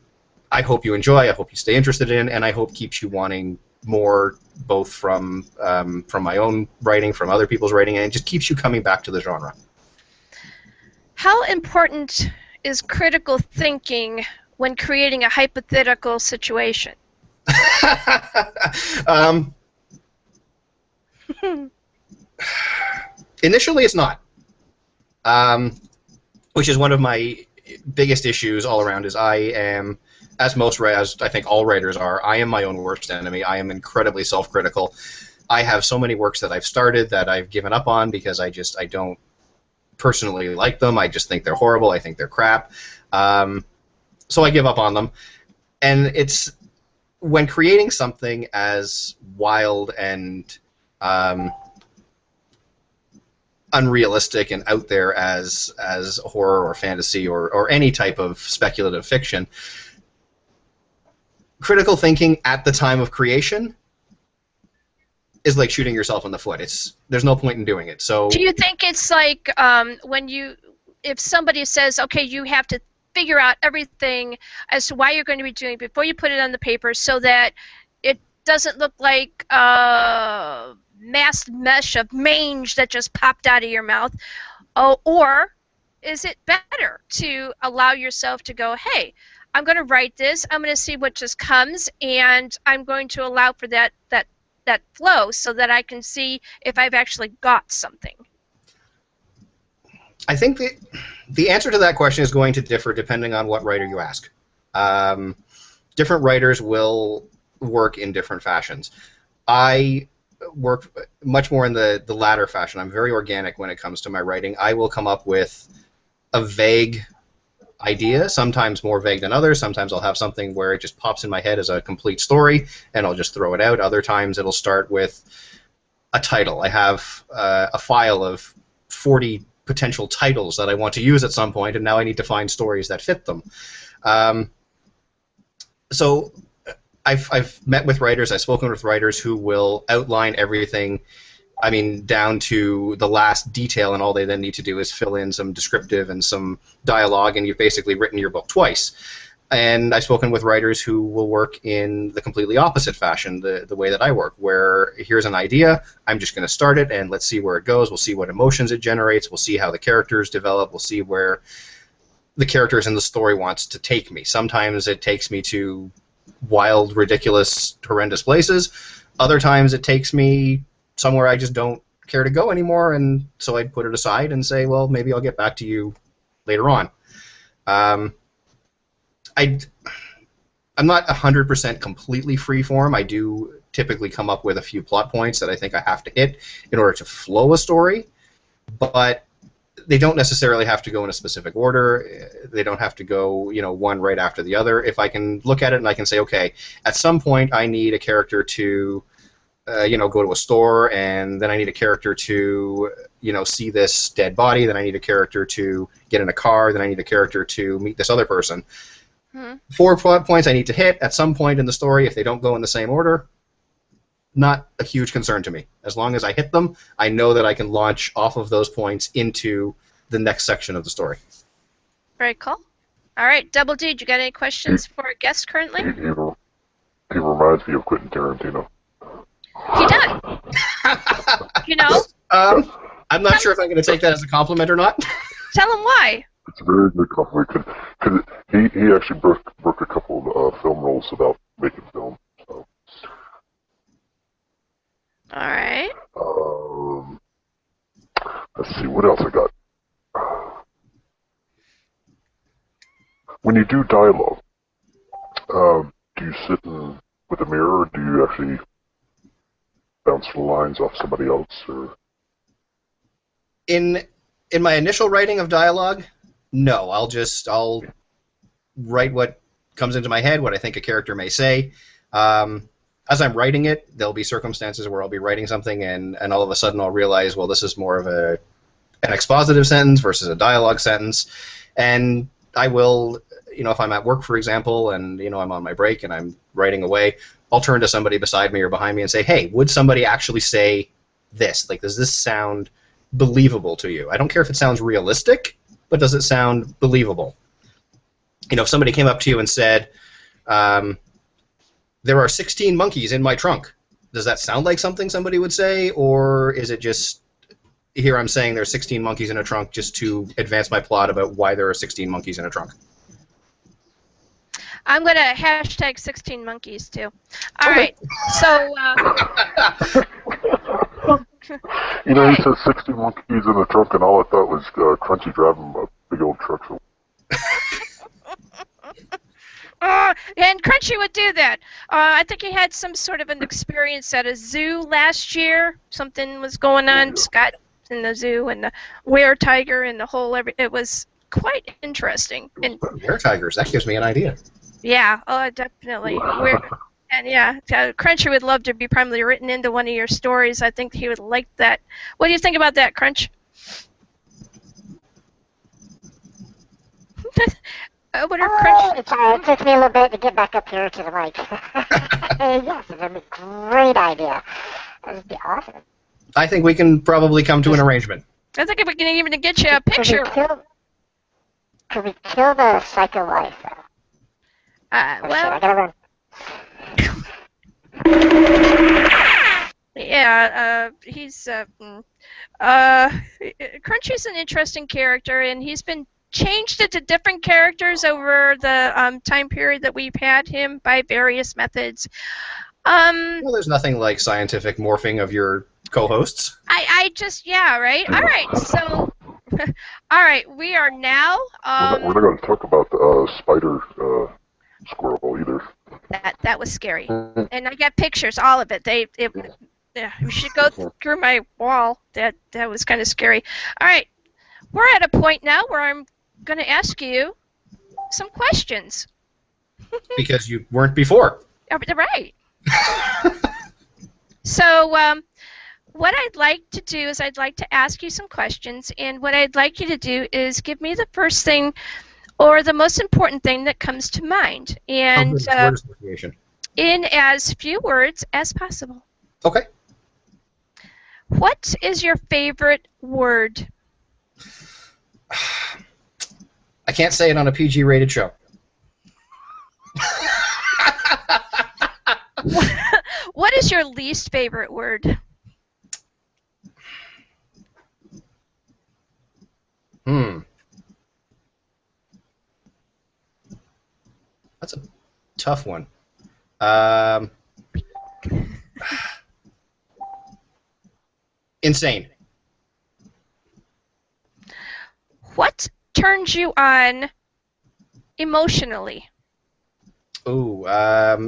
I hope you enjoy, I hope you stay interested in, and I hope keeps you wanting more, both from my own writing, from other people's writing, and it just keeps you coming back to the genre. How important is critical thinking when creating a hypothetical situation? Initially, it's not. Which is one of my biggest issues all around. Is I am, as I think all writers are, I am my own worst enemy. I am incredibly self-critical. I have so many works that I've started that I've given up on because I don't personally like them. I just think they're horrible. I think they're crap. So I give up on them. And it's when creating something as wild and unrealistic and out there as horror or fantasy or any type of speculative fiction, critical thinking at the time of creation is like shooting yourself in the foot. There's no point in doing it. So do you think it's like if somebody says, okay, you have to figure out everything as to why you're going to be doing it before you put it on the paper so that it doesn't look like a masked mesh of mange that just popped out of your mouth? Or is it better to allow yourself to go, hey, I'm going to write this, I'm going to see what just comes, and I'm going to allow for that flow so that I can see if I've actually got something? I think the answer to that question is going to differ depending on what writer you ask. Different writers will work in different fashions. I work much more in the latter fashion. I'm very organic when it comes to my writing. I will come up with a vague idea, sometimes more vague than others. Sometimes I'll have something where it just pops in my head as a complete story, and I'll just throw it out. Other times it'll start with a title. I have a file of 40 potential titles that I want to use at some point, and now I need to find stories that fit them. So I've met with writers, I've spoken with writers who will outline everything, I mean, down to the last detail, and all they then need to do is fill in some descriptive and some dialogue, and you've basically written your book twice. And I've spoken with writers who will work in the completely opposite fashion, the way that I work, where here's an idea, I'm just going to start it, and let's see where it goes. We'll see what emotions it generates. We'll see how the characters develop. We'll see where the characters in the story wants to take me. Sometimes it takes me to wild, ridiculous, horrendous places. Other times it takes me somewhere I just don't care to go anymore, and so I'd put it aside and say, well, maybe I'll get back to you later on. I'm not 100% completely freeform. I do typically come up with a few plot points that I think I have to hit in order to flow a story, but they don't necessarily have to go in a specific order. They don't have to go, one right after the other. If I can look at it and I can say, okay, at some point I need a character to, go to a store, and then I need a character to, see this dead body, then I need a character to get in a car, then I need a character to meet this other person. 4 plot points I need to hit at some point in the story. If they don't go in the same order, not a huge concern to me. As long as I hit them, I know that I can launch off of those points into the next section of the story. Very cool. All right, Double D, you got any questions for our guest currently? He reminds me of Quentin Tarantino. He does. I'm not sure if I'm going to take that as a compliment or not. Tell him why. It's a very good compliment, because he actually broke a couple of film roles about making film. So. All right. Let's see, what else I got? When you do dialogue, do you sit with a mirror, or do you actually bounce the lines off somebody else? Or in my initial writing of dialogue, no. I'll write what comes into my head, what I think a character may say. As I'm writing it, there'll be circumstances where I'll be writing something, and all of a sudden I'll realize, well, this is more of an expositive sentence versus a dialogue sentence. And I will, if I'm at work, for example, and I'm on my break and I'm writing away, I'll turn to somebody beside me or behind me and say, hey, would somebody actually say this? Like, does this sound believable to you? I don't care if it sounds realistic, but does it sound believable? You know, if somebody came up to you and said, there are 16 monkeys in my trunk, does that sound like something somebody would say, or is it just, here I'm saying there are 16 monkeys in a trunk just to advance my plot about why there are 16 monkeys in a trunk? I'm going to hashtag 16 monkeys, too. All right. So, You know, he says 60 monkeys in the trunk, and all I thought was Crunchy driving a big old truck. So. And Crunchy would do that. I think he had some sort of an experience at a zoo last year. Something was going on. Scott in the zoo and the were-tiger and the whole it was quite interesting. And Were-tigers, that gives me an idea. yeah, definitely. And yeah, Crunchy would love to be probably written into one of your stories. I think he would like that. What do you think about that, Crunch? What are Crunch? It took me a little bit to get back up here to the mic. Yes, it's a great idea. That would be awesome. I think we can probably come to an arrangement. I think if we can even get you a picture. Could we kill the psycho wife, though? Well, I gotta run. yeah, he's Crunchy's an interesting character, and he's been changed into different characters over the time period that we've had him by various methods. Well, there's nothing like scientific morphing of your co-hosts. Yeah, right? All right, so, all right, we are now... we're not going to talk about the spider squirrel either. That was scary. And I got pictures, all of it. Yeah, you should go through my wall. That was kind of scary. All right, we're at a point now where I'm going to ask you some questions. Because you weren't before. Right. So, what I'd like to do is I'd like to ask you some questions, and what I'd like you to do is give me the first thing or the most important thing that comes to mind, and in as few words as possible. Okay. What is your favorite word? I can't say it on a PG-rated show. What is your least favorite word? That's a tough one. Insane. What turns you on emotionally? Ooh,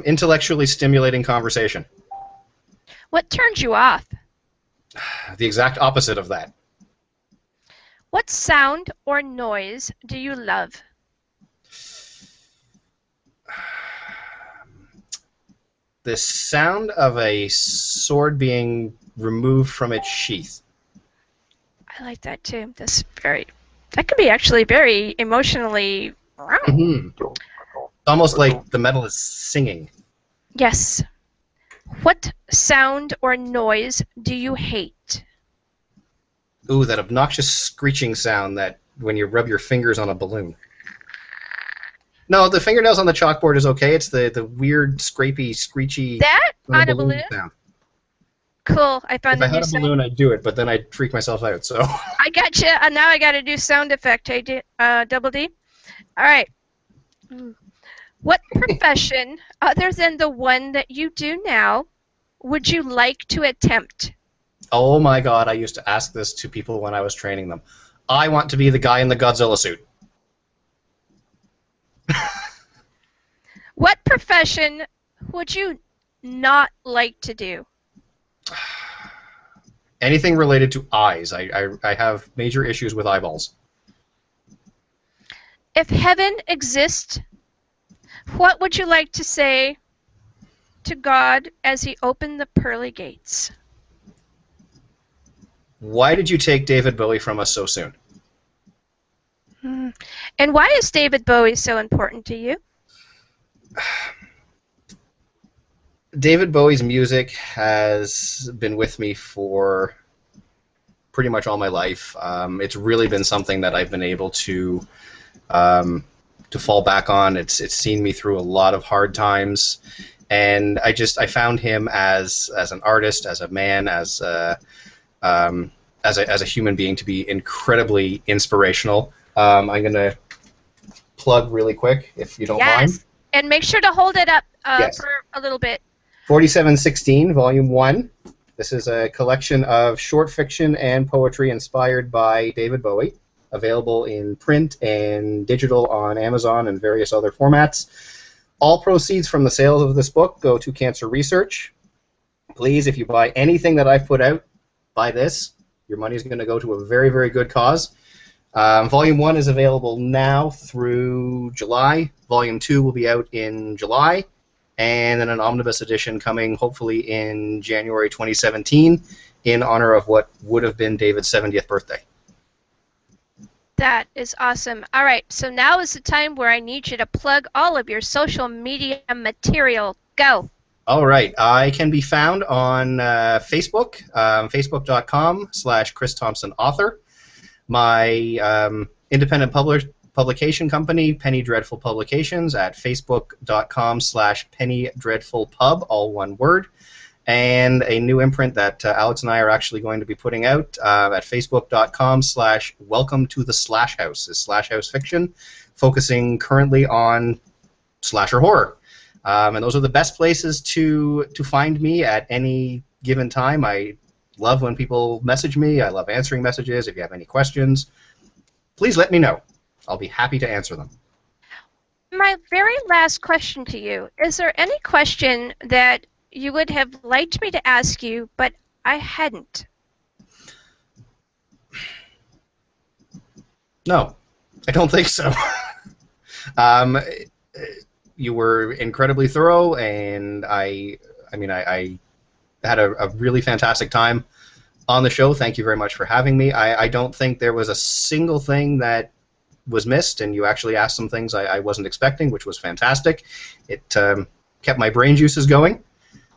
intellectually stimulating conversation. What turns you off? The exact opposite of that. What sound or noise do you love? The sound of a sword being removed from its sheath. I like that too. That could be actually very emotionally. Almost like the metal is singing. Yes. What sound or noise do you hate? Ooh, that obnoxious screeching sound that when you rub your fingers on a balloon. No, the fingernails on the chalkboard is okay. It's the weird, scrapey, screechy that on a balloon sound. Cool. I found if I had a balloon, I'd do it, but then I'd freak myself out. So. I got you. Now I got to do sound effect. Hey, Double D. All right. What profession, other than the one that you do now, would you like to attempt? Oh my God! I used to ask this to people when I was training them. I want to be the guy in the Godzilla suit. What profession would you not like to do? Anything related to eyes. I have major issues with eyeballs. If heaven exists, what would you like to say to God as he opened the pearly gates? Why did you take David Bowie from us so soon? And why is David Bowie so important to you? David Bowie's music has been with me for pretty much all my life. It's really been something that I've been able to fall back on. It's seen me through a lot of hard times, and I found him as an artist, as a man, as a human being to be incredibly inspirational. I'm gonna plug really quick, if you don't mind. Yes, and make sure to hold it up Yes. for a little bit. 4716, Volume 1. This is a collection of short fiction and poetry inspired by David Bowie, available in print and digital on Amazon and various other formats. All proceeds from the sales of this book go to cancer research. Please, if you buy anything that I've put out, buy this. Your money is going to go to a very, very good cause. Volume 1 is available now through July. Volume 2 will be out in July, and then an omnibus edition coming hopefully in January 2017 in honor of what would have been David's 70th birthday. That is awesome. All right, so now is the time where I need you to plug all of your social media material. Go. All right, I can be found on Facebook, facebook.com/Chris Thompson Author. My independent publication company, Penny Dreadful Publications, at facebook.com/Penny Dreadful Pub, all one word. And a new imprint that Alex and I are actually going to be putting out at facebook.com/Welcome to the Slash House. Is Slash House fiction, focusing currently on slasher horror. And those are the best places to find me at any given time. I love when people message me. I love answering messages. If you have any questions, please let me know. I'll be happy to answer them. My very last question to you, is there any question that you would have liked me to ask you, but I hadn't? No, I don't think so. You were incredibly thorough, and I had a really fantastic time on the show. Thank you very much for having me. I don't think there was a single thing that was missed, and you actually asked some things I wasn't expecting, which was fantastic. It kept my brain juices going,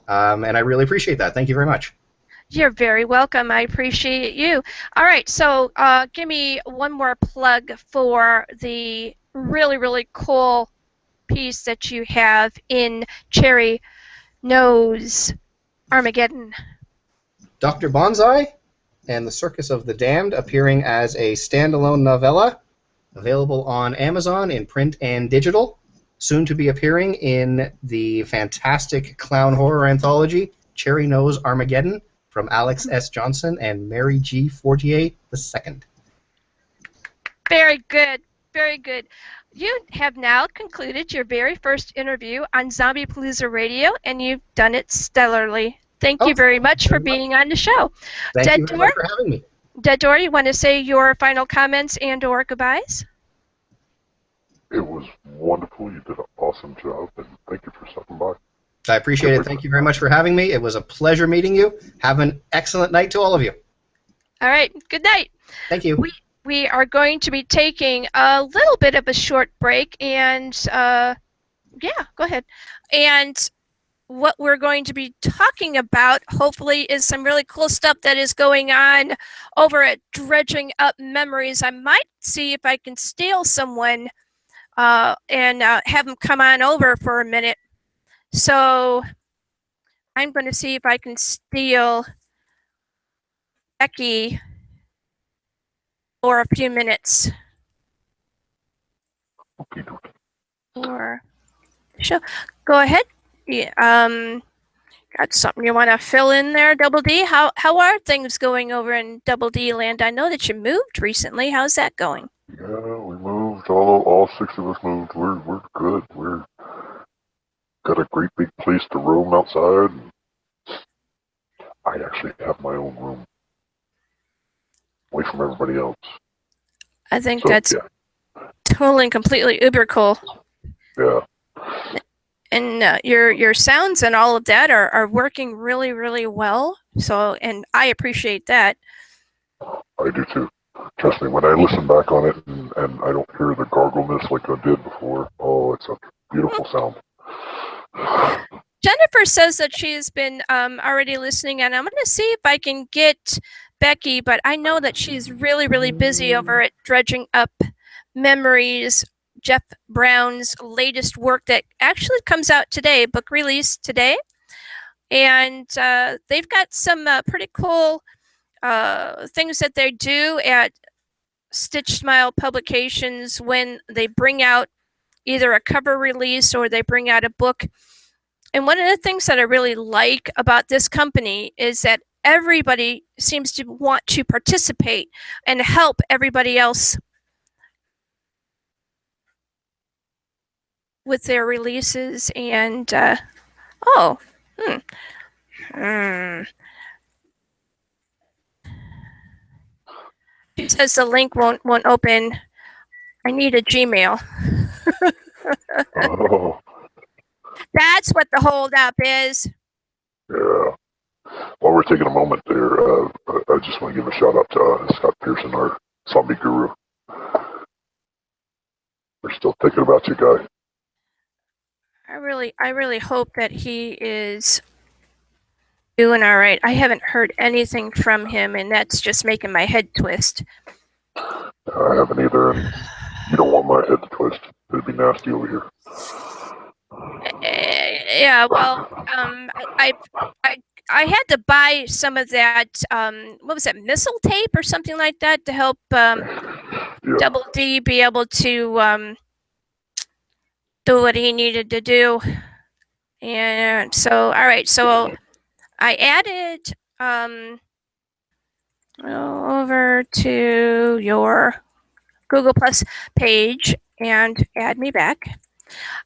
and I really appreciate that. Thank you very much. You're very welcome. I appreciate you. All right, so give me one more plug for the really, really cool piece that you have in Cherry Knows Armageddon. Dr. Bonsai and the Circus of the Damned, appearing as a standalone novella, available on Amazon in print and digital, soon to be appearing in the fantastic clown horror anthology Cherry Knows Armageddon from Alex S. Johnson and Mary G. Fortier II. Very good, very good. You have now concluded your very first interview on Zombiepalooza Radio, and you've done it stellarly. Thank you very much for being on the show. Thank you very much for having me. Dead Door, you want to say your final comments and or goodbyes? It was wonderful. You did an awesome job, and thank you for stopping by. I appreciate it. Thank you very much for having me. It was a pleasure meeting you. Have an excellent night to all of you. All right. Good night. Thank you. We are going to be taking a little bit of a short break, and yeah, go ahead. And what we're going to be talking about, hopefully, is some really cool stuff that is going on over at Dredging Up Memories. I might see if I can steal someone and have them come on over for a minute. So I'm going to see if I can steal Becky for a few minutes. Or sure, go ahead. Yeah, got something you want to fill in there, Double D? How are things going over in Double D land? I know that you moved recently. How's that going? Yeah, we moved. All 6 of us moved. We're good. We're got a great big place to roam outside. I actually have my own room, away from everybody else. I think that's totally and completely uber cool. Yeah. And your sounds and all of that are working really, really well. So, and I appreciate that. I do too. Trust me, when I listen back on it and I don't hear the gargleness like I did before, oh, it's a beautiful sound. Jennifer says that she's been already listening, and I'm going to see if I can get Becky, but I know that she's really, really busy over at Dredging Up Memories, Jeff Brown's latest work that actually comes out today, book release today. And they've got some pretty cool things that they do at Stitch Smile Publications when they bring out either a cover release or they bring out a book. And one of the things that I really like about this company is that everybody seems to want to participate and help everybody else with their releases. And she says the link won't open. I need a Gmail. Oh, That's what the holdup is. yeah. While we're taking a moment there, I just want to give a shout out to Scott Pearson, our zombie guru. We're still thinking about you, guy. I really hope that he is doing all right. I haven't heard anything from him, and that's just making my head twist. I haven't either, and you don't want my head to twist. It'd be nasty over here. Yeah, well, I had to buy some of that, what was that, missile tape or something like that to help Double D be able to do what he needed to do. And so, all right, so I added over to your Google Plus page and add me back.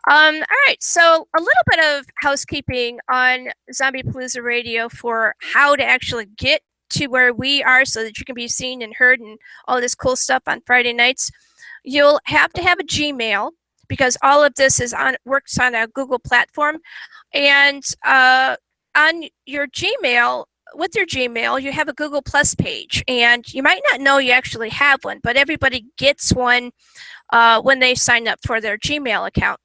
All right, so a little bit of housekeeping on Zombiepalooza Radio for how to actually get to where we are so that you can be seen and heard and all this cool stuff on Friday nights. You'll have to have a Gmail because all of this works on a Google platform. And on your Gmail, with your Gmail, you have a Google Plus page. And you might not know you actually have one, but everybody gets one when they sign up for their Gmail account.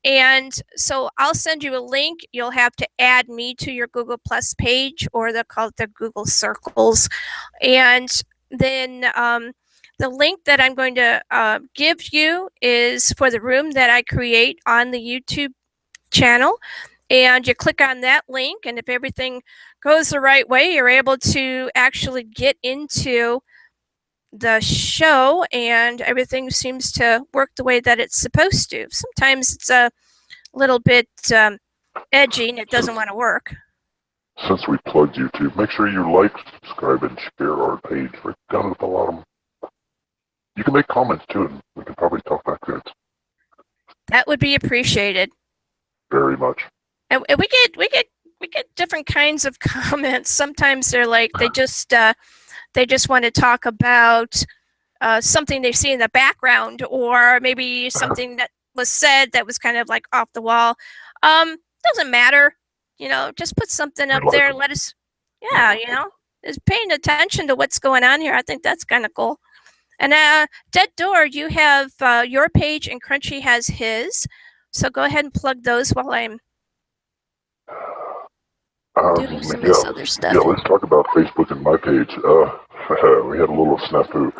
And so I'll send you a link. You'll have to add me to your Google Plus page, or they'll call it the Google Circles. And then the link that I'm going to give you is for the room that I create on the YouTube channel. And you click on that link, and if everything goes the right way, you're able to actually get into the show, and everything seems to work the way that it's supposed to. Sometimes it's a little bit edgy and it doesn't want to work. Since we plugged YouTube, make sure you like, subscribe, and share our page right down at the bottom. You can make comments too, and we can probably talk back there. That would be appreciated. Very much. And we get different kinds of comments. Sometimes they're like they just want to talk about something they see in the background, or maybe something that was said that was kind of like off the wall. Doesn't matter, just put something up there. Let us, is paying attention to what's going on here. I think that's kind of cool. And Dead Door, you have your page, and Crunchy has his. So go ahead and plug those while I'm doing some of this other stuff. Yeah, let's talk about Facebook and my page. We had a little snafu,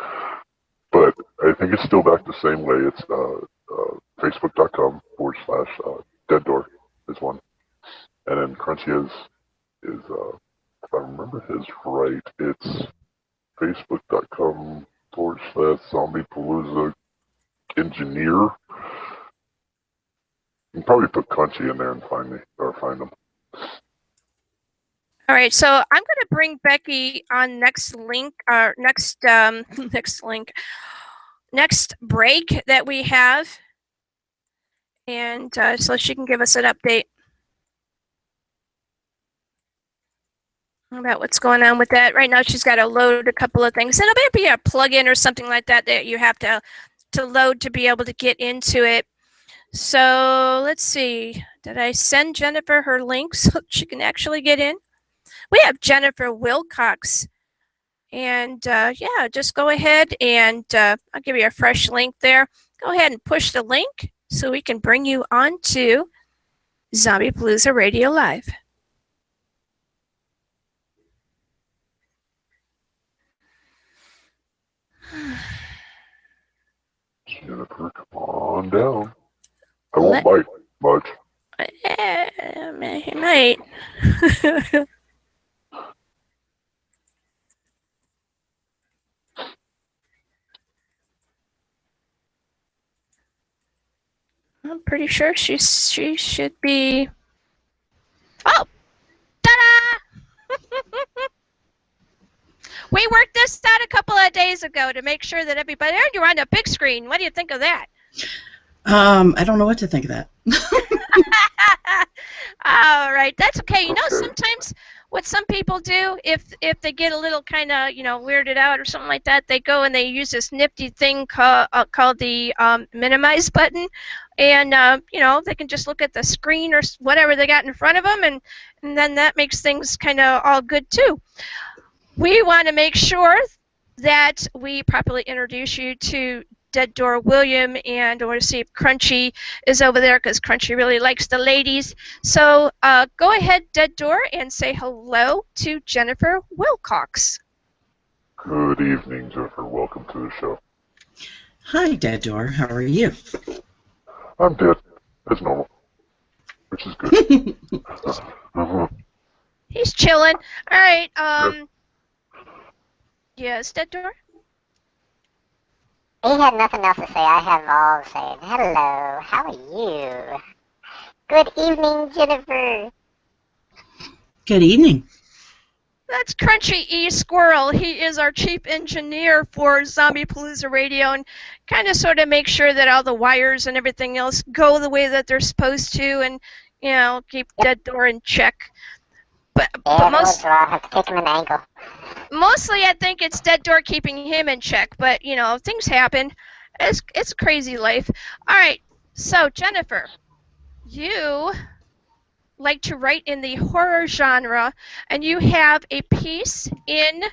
but I think it's still back the same way. It's facebook.com/Dead Door is one. And then Crunchy is if I remember his right, it's facebook.com/Zombiepalooza engineer. You can probably put Crunchy in there and find me, or find them. All right, so I'm going to bring Becky on next break that we have, and so she can give us an update about what's going on with that. Right now, she's got to load a couple of things. It'll be a plug-in or something like that that you have to load to be able to get into it. So let's see. Did I send Jennifer her link so she can actually get in? We have Jennifer Wilcox. And yeah, just go ahead and I'll give you a fresh link there. Go ahead and push the link so we can bring you onto Zombiepalooza Radio Live. Jennifer, come on down. I won't bite much. He might. I'm pretty sure she should be. Oh, ta-da! We worked this out a couple of days ago to make sure that everybody. Oh, you're on a big screen. What do you think of that? I don't know what to think of that. All right, that's okay. You know, sometimes what some people do, if they get a little kind of weirded out or something like that, they go and they use this nifty thing called the minimize button, and they can just look at the screen or whatever they got in front of them, and then that makes things kind of all good too. We want to make sure that we properly introduce you to Dead Door William, and I want to see if Crunchy is over there because Crunchy really likes the ladies. So go ahead, Dead Door, and say hello to Jennifer Wilcox. Good evening, Jennifer. Welcome to the show. Hi, Dead Door. How are you? I'm dead, as normal, which is good. He's chilling. All right. Yes, Dead Door? He had nothing else to say. I have all saying, hello, how are you? Good evening, Jennifer. Good evening. That's Crunchy E. Squirrel. He is our chief engineer for Zombiepalooza Radio, and kind of sort of make sure that all the wires and everything else go the way that they're supposed to, and keep Dead Door in check. But I have to take him an angle. Mostly, I think it's Dead Door keeping him in check. But things happen. It's crazy life. All right. So Jennifer, you like to write in the horror genre, and you have a piece in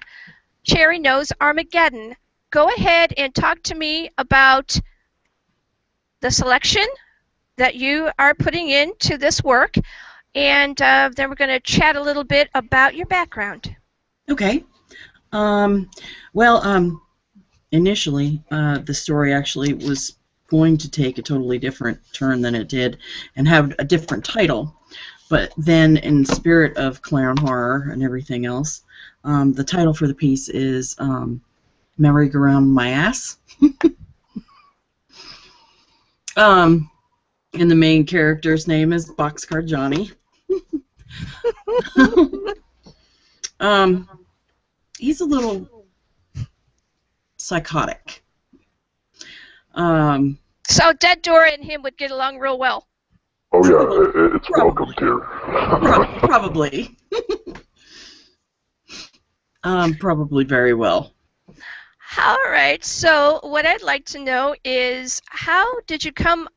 Cherry Nose Armageddon. Go ahead and talk to me about the selection that you are putting into this work, and then we're going to chat a little bit about your background. Okay. Initially, the story actually was going to take a totally different turn than it did and have a different title. But then, in the spirit of clown horror and everything else, the title for the piece is Merry-Go-Round My Ass. And the main character's name is Boxcar Johnny. He's a little psychotic. So Dead Door and him would get along real well. Oh yeah, it's welcomed here. Probably. Probably very well. All right, so what I'd like to know is, how did you come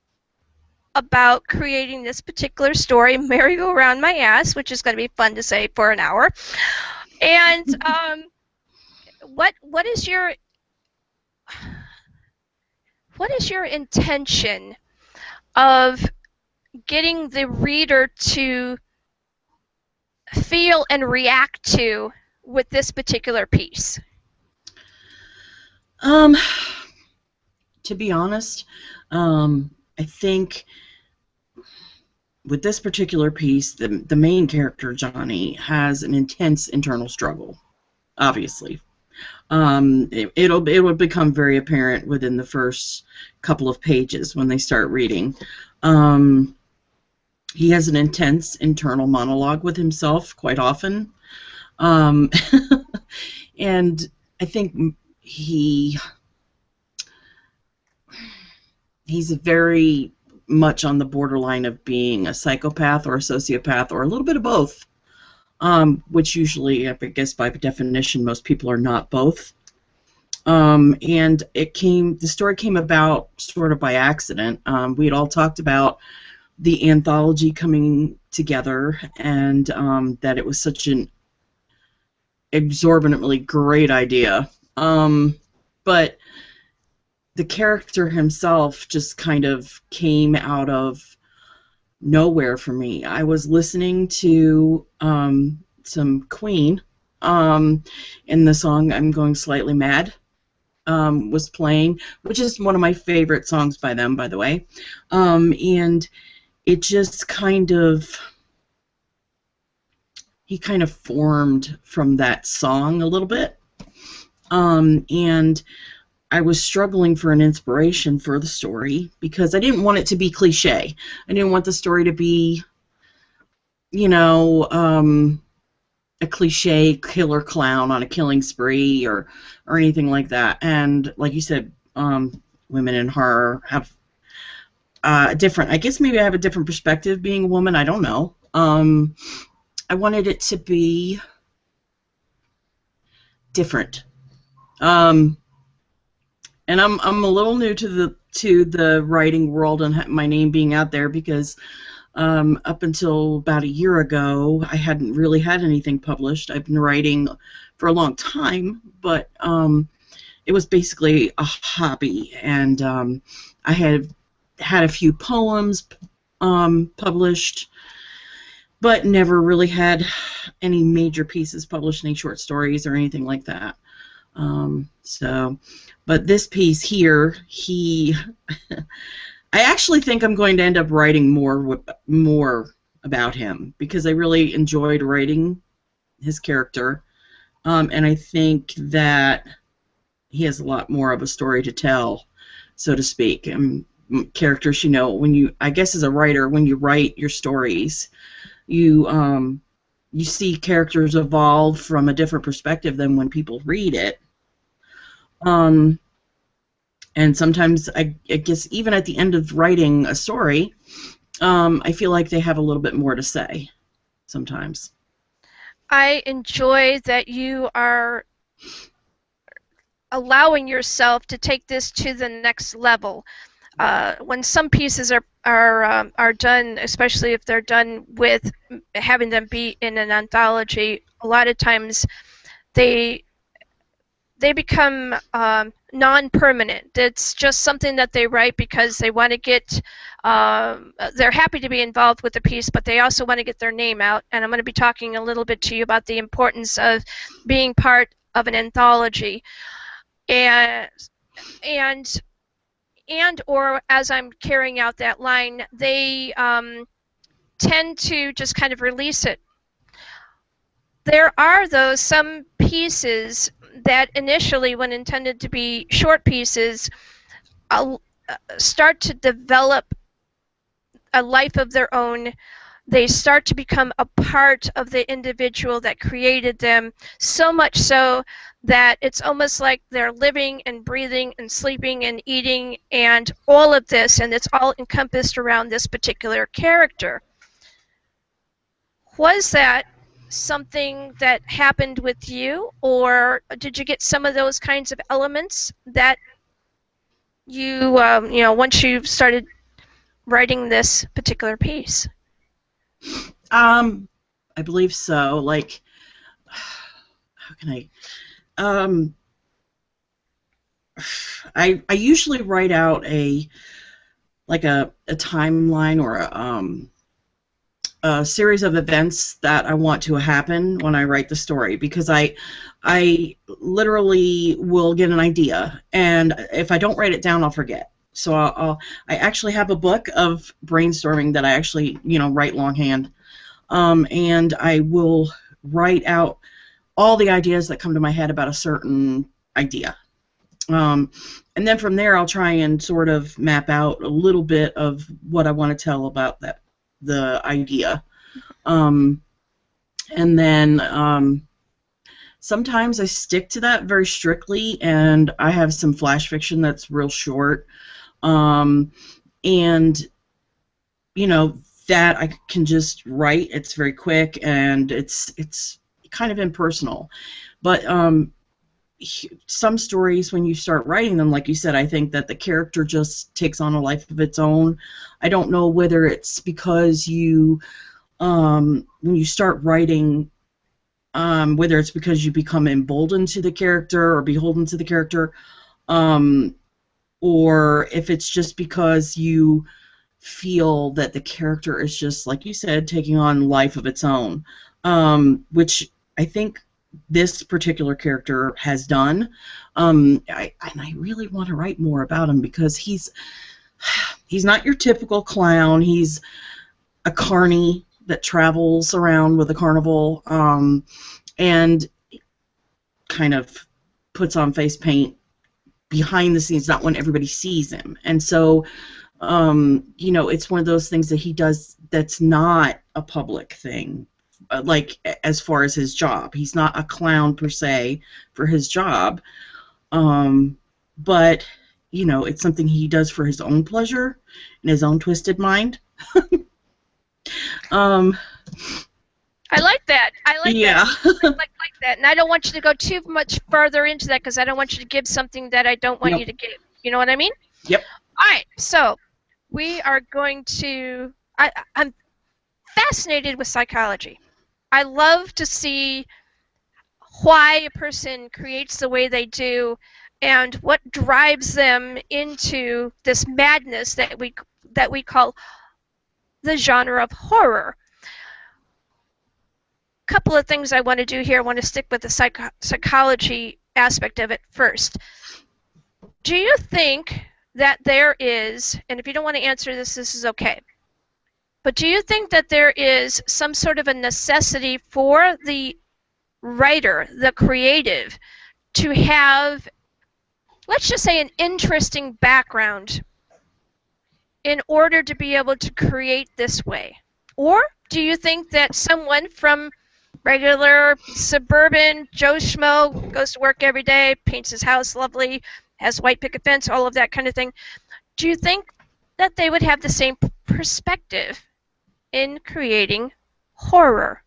about creating this particular story, Merry-Go-Round My Ass, which is going to be fun to say for an hour, and what is your intention of getting the reader to feel and react to with this particular piece? To be honest, I think with this particular piece, the main character, Johnny, has an intense internal struggle, obviously. It will become very apparent within the first couple of pages when they start reading. He has an intense internal monologue with himself quite often. And I think he's very much on the borderline of being a psychopath or a sociopath or a little bit of both, which usually, I guess by definition, most people are not both. And the story came about sort of by accident. We had all talked about the anthology coming together, and that it was such an exorbitantly great idea. But the character himself just kind of came out of nowhere for me. I was listening to some Queen, and the song "I'm Going Slightly Mad" was playing, which is one of my favorite songs by them, by the way. And it just he kind of formed from that song a little bit. And I was struggling for an inspiration for the story because I didn't want it to be cliche. I didn't want the story to be, a cliche killer clown on a killing spree or anything like that. And like you said, women in horror have different. I guess maybe I have a different perspective being a woman. I don't know. I wanted it to be different. And I'm a little new to the writing world and my name being out there because up until about a year ago, I hadn't really had anything published. I've been writing for a long time, but it was basically a hobby, and I had a few poems published, but never really had any major pieces published, any short stories or anything like that. But this piece here, I actually think I'm going to end up writing more about him because I really enjoyed writing his character, and I think that he has a lot more of a story to tell, so to speak. Characters, I guess as a writer, when you write your stories, you see characters evolve from a different perspective than when people read it. And sometimes, I guess, even at the end of writing a story, I feel like they have a little bit more to say sometimes. I enjoy that you are allowing yourself to take this to the next level. When some pieces are done, especially if they're done with having them be in an anthology, a lot of times they become non-permanent. It's just something that they write because they want to get, they're happy to be involved with the piece, but they also want to get their name out. And I'm going to be talking a little bit to you about the importance of being part of an anthology. And or as I'm carrying out that line, they tend to just kind of release it. There are, though, some pieces that initially, when intended to be short pieces, start to develop a life of their own. They start to become a part of the individual that created them, so much so that it's almost like they're living and breathing and sleeping and eating and all of this, and it's all encompassed around this particular character. Was that something that happened with you, or did you get some of those kinds of elements that you, once you started writing this particular piece? I believe so. Like, how can I usually write out a timeline or a series of events that I want to happen when I write the story, because I literally will get an idea, and if I don't write it down, I'll forget. So I actually have a book of brainstorming that I actually write longhand, and I will write out all the ideas that come to my head about a certain idea. And then from there, I'll try and sort of map out a little bit of what I want to tell about the idea. And then sometimes I stick to that very strictly, and I have some flash fiction that's real short. And that I can just write. It's very quick, and it's kind of impersonal. But some stories, when you start writing them, like you said, I think that the character just takes on a life of its own. I don't know whether it's because you, when you start writing, whether it's because you become emboldened to the character or beholden to the character, or if it's just because you feel that the character is just, like you said, taking on life of its own, which I think this particular character has done. And I really want to write more about him because he's not your typical clown. He's a carny that travels around with a carnival and kind of puts on face paint behind the scenes, not when everybody sees him. And so, you know, it's one of those things that he does that's not a public thing. Like, as far as his job, he's not a clown per se for his job, but you know, it's something he does for his own pleasure and his own twisted mind. I like that. I like Yeah. that. I like that. And I don't want you to go too much further into that because I don't want you to give something that I don't want Yep. you to give. You know what I mean? Yep. All right. So we are going to. I'm fascinated with psychology. I love to see why a person creates the way they do and what drives them into this madness that we call the genre of horror. Couple of things I want to do here. I want to stick with the psychology aspect of it first. Do you think that there is, and if you don't want to answer this, this is okay, but do you think that there is some sort of a necessity for the writer, the creative, to have, let's just say, an interesting background in order to be able to create this way? Or do you think that someone from regular suburban Joe Schmo goes to work every day, paints his house lovely, has white picket fence, all of that kind of thing, do you think that they would have the same perspective in creating horror?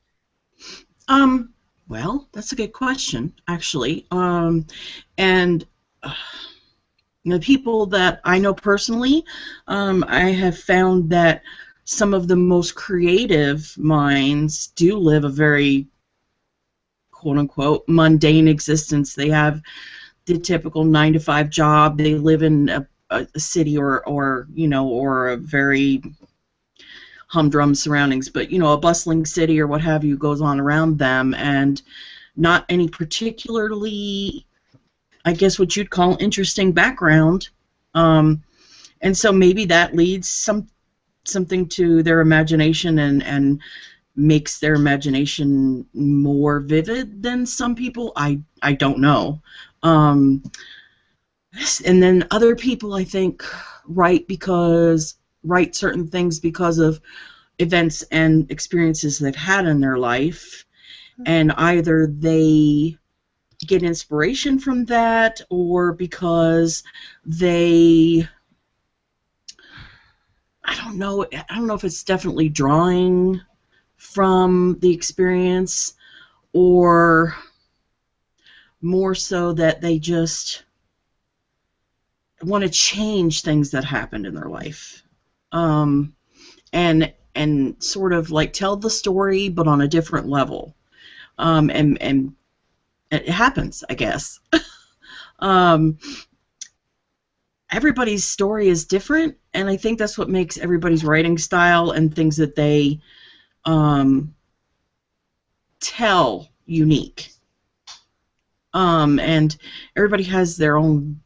Well, that's a good question, actually. And the people that I know personally, I have found that some of the most creative minds do live a very, quote-unquote, mundane existence. They have the typical 9-to-5 job. They live in a city or you know, or a very humdrum surroundings, but you know, a bustling city or what have you goes on around them, and not any particularly, I guess, what you'd call interesting background, and so maybe that leads something to their imagination and makes their imagination more vivid than some people. I don't know. And then other people, I think, write certain things because of events and experiences they've had in their life, and either they get inspiration from that or because they, I don't know if it's definitely drawing from the experience or more so that they just want to change things that happened in their life, and sort of like tell the story but on a different level, and it happens, I guess. Everybody's story is different, and I think that's what makes everybody's writing style and things that they tell unique. And everybody has their own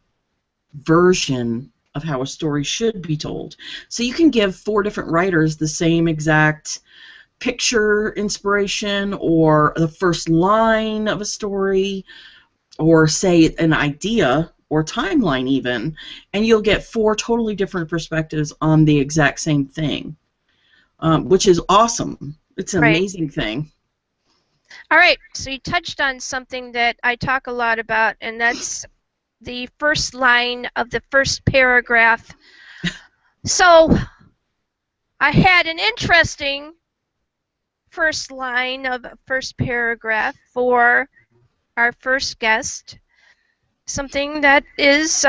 version of how a story should be told. So you can give 4 different writers the same exact picture inspiration or the first line of a story or say an idea or timeline even, and you'll get 4 totally different perspectives on the exact same thing, which is awesome. It's an amazing thing. All right, so you touched on something that I talk a lot about, and that's the first line of the first paragraph. So I had an interesting first line of a first paragraph for our first guest, something that is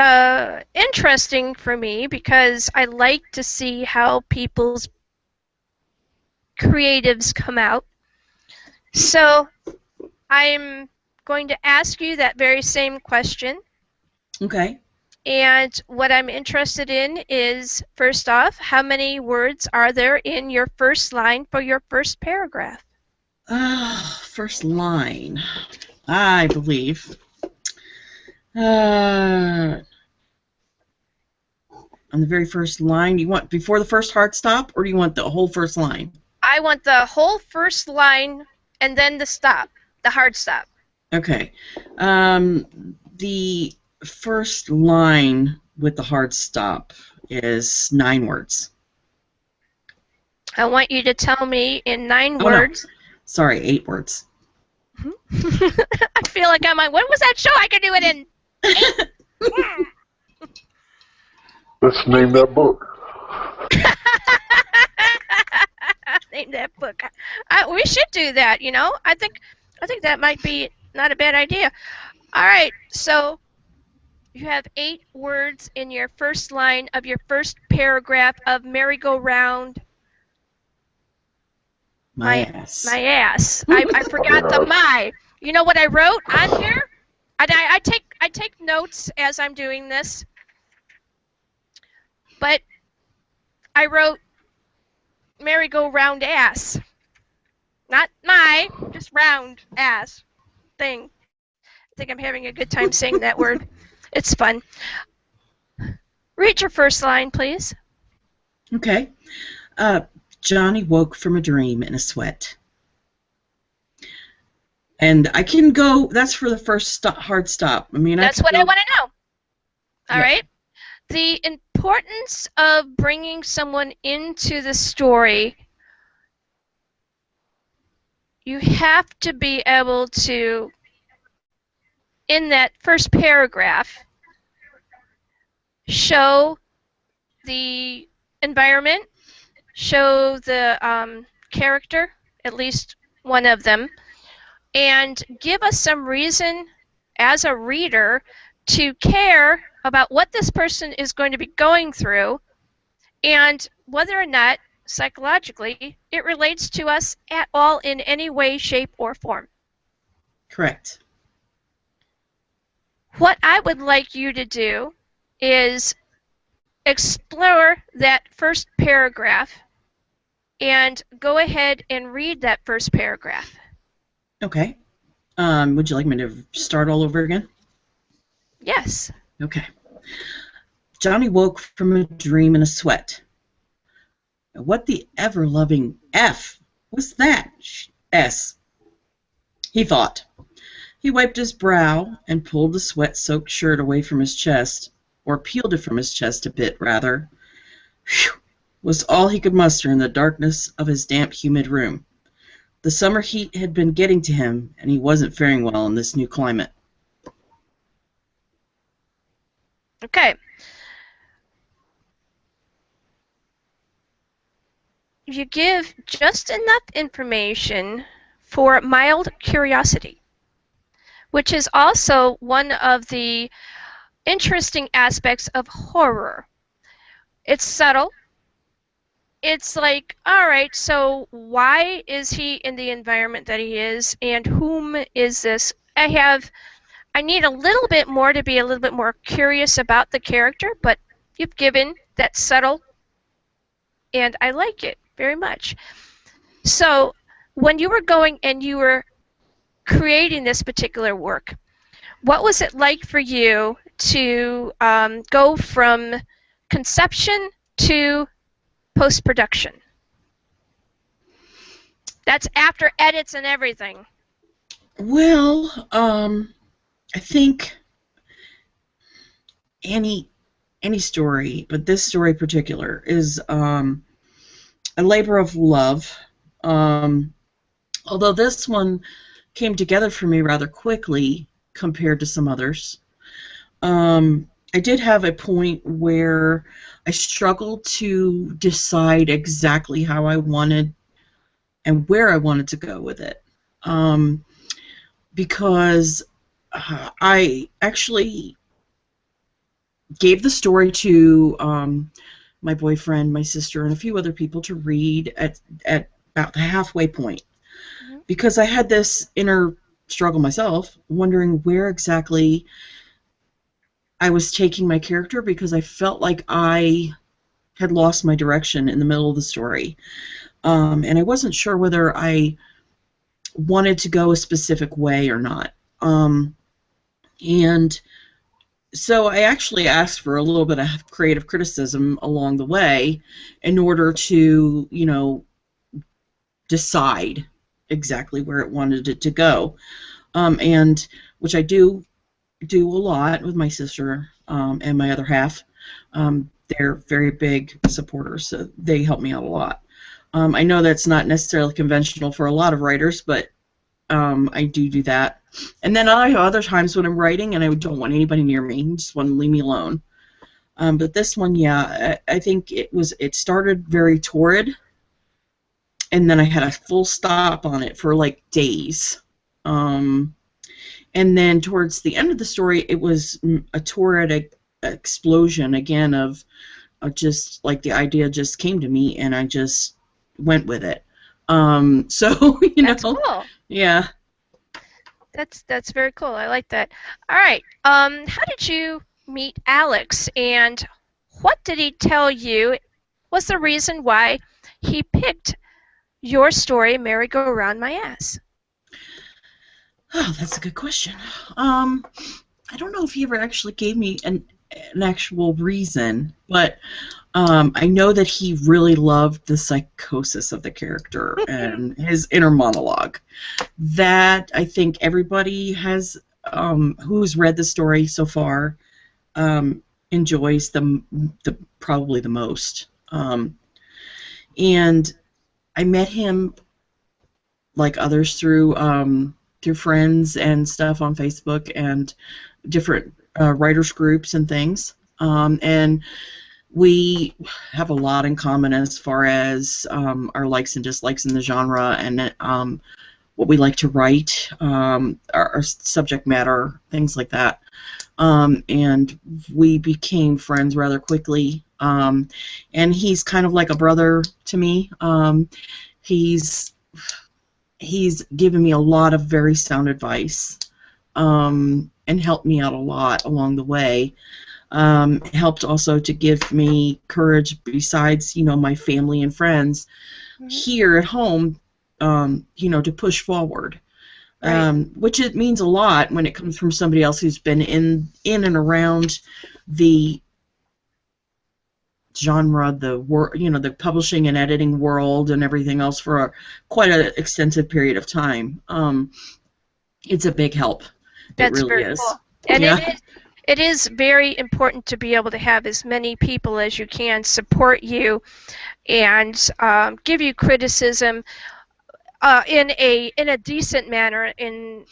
interesting for me because I like to see how people's creatives come out. So I'm going to ask you that very same question. Okay. And what I'm interested in is, first off, how many words are there in your first line for your first paragraph? First line, I believe. On the very first line, you want before the first hard stop, or do you want the whole first line? I want the whole first line and then the stop, the hard stop. Okay. The first line with the hard stop is 9 words. I want you to tell me in 9 Oh, words. no. Sorry, 8 words. I feel like I'm like, when was that show? I could do it in 8. Let's name that book. Name that book. We should do that, you know. I think that might be not a bad idea. All right, so you have 8 words in your first line of your first paragraph of merry-go-round. My ass. My ass. I forgot the my. You know what I wrote on here? I take notes as I'm doing this. But I wrote merry-go-round ass. Not my, just round ass thing. I think I'm having a good time saying that word. It's fun. Read your first line, please. Okay. Johnny woke from a dream in a sweat. And I can go, that's for the first hard stop. I mean, that's what I want to know. All Yeah. right. The importance of bringing someone into the story, you have to be able to, in that first paragraph, show the environment, show the character, at least one of them, and give us some reason as a reader to care about what this person is going to be going through and whether or not psychologically it relates to us at all in any way, shape, or form. Correct. What I would like you to do is explore that first paragraph and go ahead and read that first paragraph. Okay. Would you like me to start all over again? Yes. Okay. Johnny woke from a dream in a sweat. What the ever-loving F was that? S. He thought. He wiped his brow and pulled the sweat-soaked shirt away from his chest, or peeled it from his chest a bit, rather. Whew, was all he could muster in the darkness of his damp, humid room. The summer heat had been getting to him, and he wasn't faring well in this new climate. Okay. You give just enough information for mild curiosity, which is also one of the interesting aspects of horror. It's subtle. It's like, all right, so why is he in the environment that he is, and whom is this? I need a little bit more to be a little bit more curious about the character, but you've given that subtle, and I like it very much. So when you were going and you were creating this particular work, what was it like for you to go from conception to post-production? That's after edits and everything. Well, I think any story, but this story in particular, is a labor of love. Although this one came together for me rather quickly compared to some others. I did have a point where I struggled to decide exactly how I wanted and where I wanted to go with it. Because I actually gave the story to my boyfriend, my sister, and a few other people to read at about the halfway point. Mm-hmm. Because I had this inner struggle myself, wondering where exactly I was taking my character because I felt like I had lost my direction in the middle of the story. And I wasn't sure whether I wanted to go a specific way or not. And so I actually asked for a little bit of creative criticism along the way in order to, decide exactly where it wanted it to go. And which I do a lot with my sister and my other half. They're very big supporters, so they help me out a lot. I know that's not necessarily conventional for a lot of writers, but I do that. And then I have other times when I'm writing and I don't want anybody near me. I just want to leave me alone. But this one, yeah, I think it started very torrid, and then I had a full stop on it for like days. And then towards the end of the story, it was a torrid explosion again of just like the idea just came to me and I just went with it. So That's cool. Yeah. That's very cool. I like that. All right. How did you meet Alex, and what did he tell you was the reason why he picked your story, Merry Go Round My Ass? Oh, that's a good question. I don't know if he ever actually gave me an actual reason, but I know that he really loved the psychosis of the character and his inner monologue. That I think everybody has who's read the story so far enjoys the probably the most. And I met him, like others, through friends and stuff on Facebook and different writers groups and things. And we have a lot in common as far as our likes and dislikes in the genre and what we like to write, our subject matter, things like that. And we became friends rather quickly. And he's kind of like a brother to me. He's given me a lot of very sound advice and helped me out a lot along the way. Helped also to give me courage besides, my family and friends here at home, to push forward. Right. Which it means a lot when it comes from somebody else who's been in and around the genre, the the publishing and editing world and everything else for quite an extensive period of time. It's a big help. That's it really very is. Cool. And yeah. It is very important to be able to have as many people as you can support you and give you criticism in a decent manner and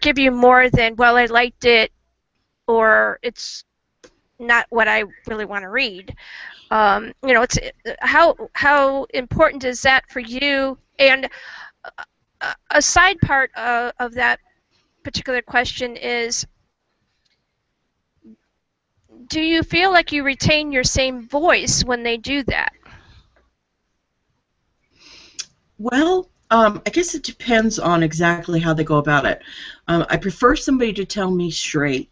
give you more than, well, I liked it or it's not what I really want to read. It's how important is that for you? And a side part of that particular question is, do you feel like you retain your same voice when they do that? Well, I guess it depends on exactly how they go about it. I prefer somebody to tell me straight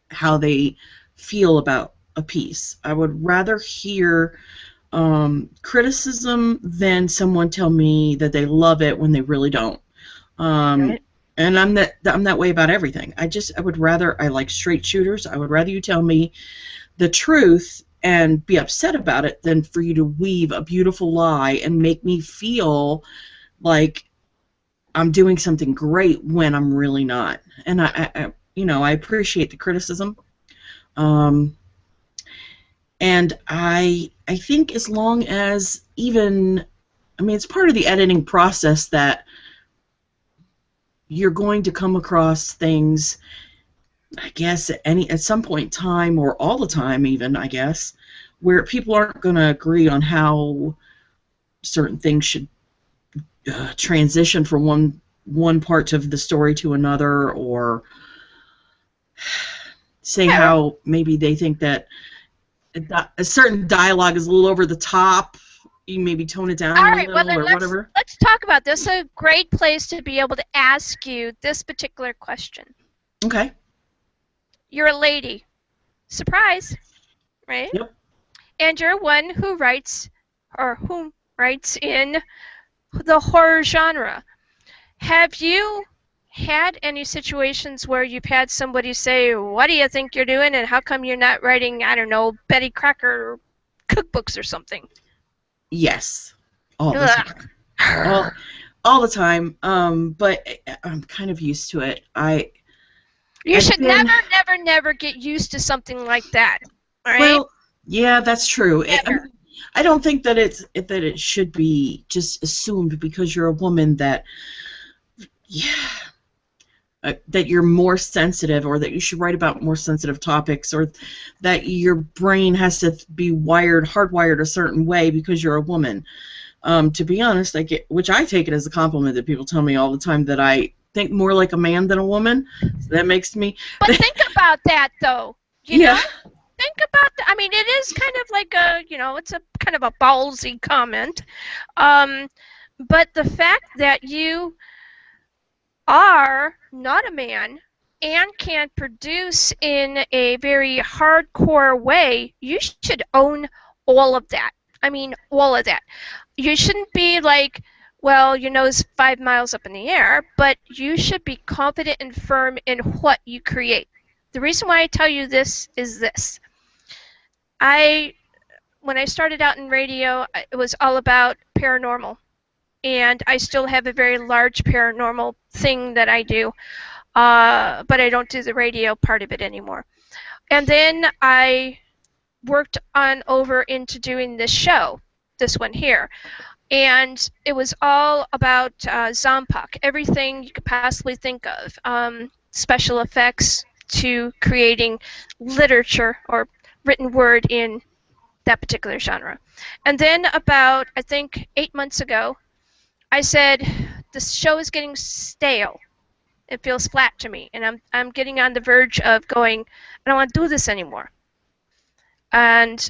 how they feel about a piece. I would rather hear criticism than someone tell me that they love it when they really don't. Right. And I'm that way about everything. I like straight shooters. I would rather you tell me the truth and be upset about it than for you to weave a beautiful lie and make me feel like I'm doing something great when I'm really not. And I appreciate the criticism. And I think as long as it's part of the editing process that you're going to come across things, I guess, at some point in time, or all the time even, I guess, where people aren't going to agree on how certain things should transition from one part of the story to another, or say how maybe they think that a certain dialogue is a little over the top. You maybe tone it down a little, or whatever. Let's talk about this. A great place to be able to ask you this particular question. Okay. you're a lady. Surprise, right? Yep. And you're one who writes, or whom writes in the horror genre. Have you had any situations where you've had somebody say, what do you think you're doing, and how come you're not writing, I don't know, Betty Crocker cookbooks or something? Yes. All the time. All the time. But I'm kind of used to it. You should never get used to something like that. All right? Well, yeah, that's true. I don't think that it should be just assumed because you're a woman that, that you're more sensitive, or that you should write about more sensitive topics, or that your brain has to be hardwired a certain way because you're a woman. To be honest, which I take it as a compliment that people tell me all the time that I think more like a man than a woman. So that makes me. But think about that, though. You know? Think about that. I mean, it is kind of like it's a kind of a ballsy comment. But the fact that you are not a man and can produce in a very hardcore way, you should own all of that. I mean, all of that. You shouldn't be like, well, your nose 5 miles up in the air, but you should be confident and firm in what you create. The reason why I tell you this is this. When I started out in radio, it was all about paranormal. And I still have a very large paranormal thing that I do, but I don't do the radio part of it anymore. And then I worked on over into doing this show, this one here. And it was all about Zompok, everything you could possibly think of, special effects to creating literature or written word in that particular genre. And then about, I think, 8 months ago, I said, the show is getting stale. It feels flat to me, and I'm getting on the verge of going, I don't want to do this anymore. And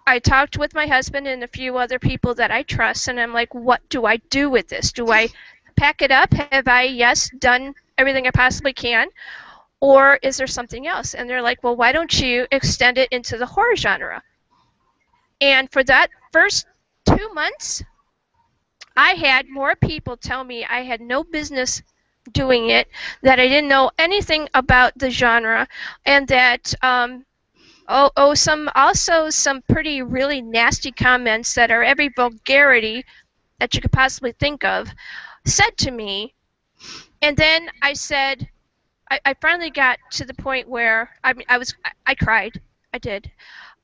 I talked with my husband and a few other people that I trust, and I'm like, what do I do with this? Do I pack it up? Have I, yes, done everything I possibly can? Or is there something else? And they're like, well, why don't you extend it into the horror genre? And for that first 2 months, I had more people tell me I had no business doing it, that I didn't know anything about the genre, and that some pretty really nasty comments that are every vulgarity that you could possibly think of said to me. And then I said, I finally got to the point where I cried. I did.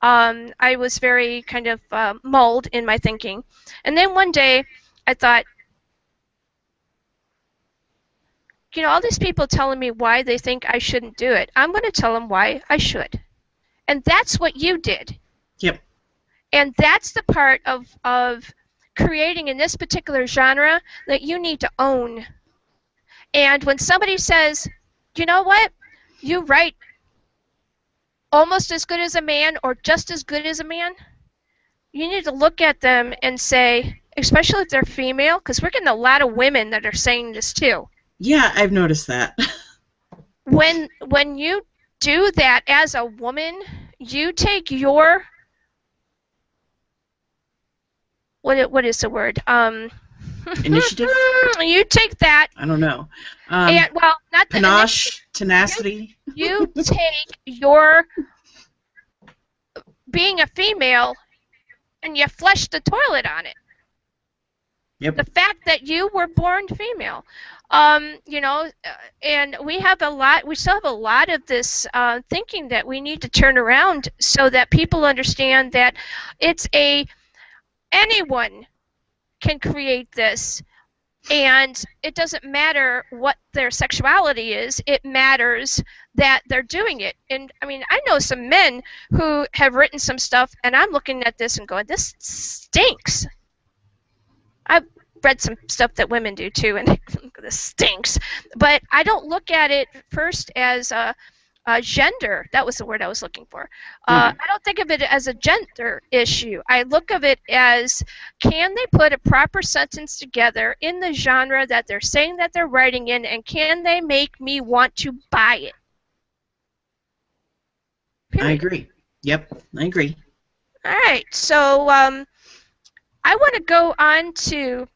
I was very kind of mulled in my thinking. And then one day I thought, all these people telling me why they think I shouldn't do it. I'm going to tell them why I should. And that's what you did. Yep. And that's the part of creating in this particular genre that you need to own. And when somebody says, you know what, you write almost as good as a man or just as good as a man, you need to look at them and say, especially if they're female, because we're getting a lot of women that are saying this too. Yeah, I've noticed that. When you do that as a woman, you take your what is the word? Initiative? You take that. I don't know. And not the panache, tenacity. You take your being a female and you flush the toilet on it. Yep. The fact that you were born female. And we still have a lot of this thinking that we need to turn around so that people understand that anyone can create this, and it doesn't matter what their sexuality is, it matters that they're doing it. And I mean, I know some men who have written some stuff, and I'm looking at this and going, this stinks. I've read some stuff that women do too, and this stinks. But I don't look at it first as a gender. That was the word I was looking for. I don't think of it as a gender issue. I look of it as, can they put a proper sentence together in the genre that they're saying that they're writing in, and can they make me want to buy it? Period. I agree. Yep, I agree. All right, so I want to go on to,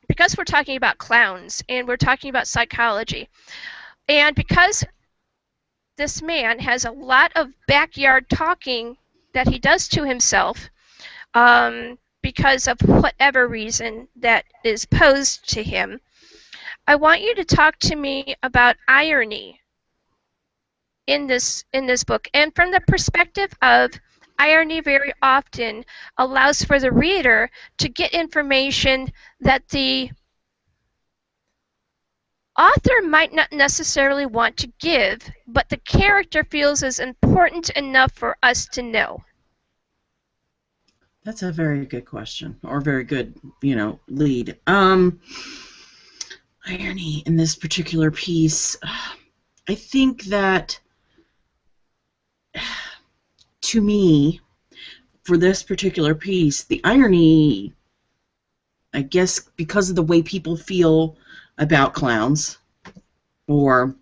because we're talking about clowns and we're talking about psychology, and because this man has a lot of backyard talking that he does to himself because of whatever reason that is posed to him, I want you to talk to me about irony in this book, and from the perspective of irony very often allows for the reader to get information that the author might not necessarily want to give, but the character feels is important enough for us to know. That's a very good question, or very good, lead. Irony in this particular piece, I think that, to me, for this particular piece, the irony, I guess, because of the way people feel about clowns, or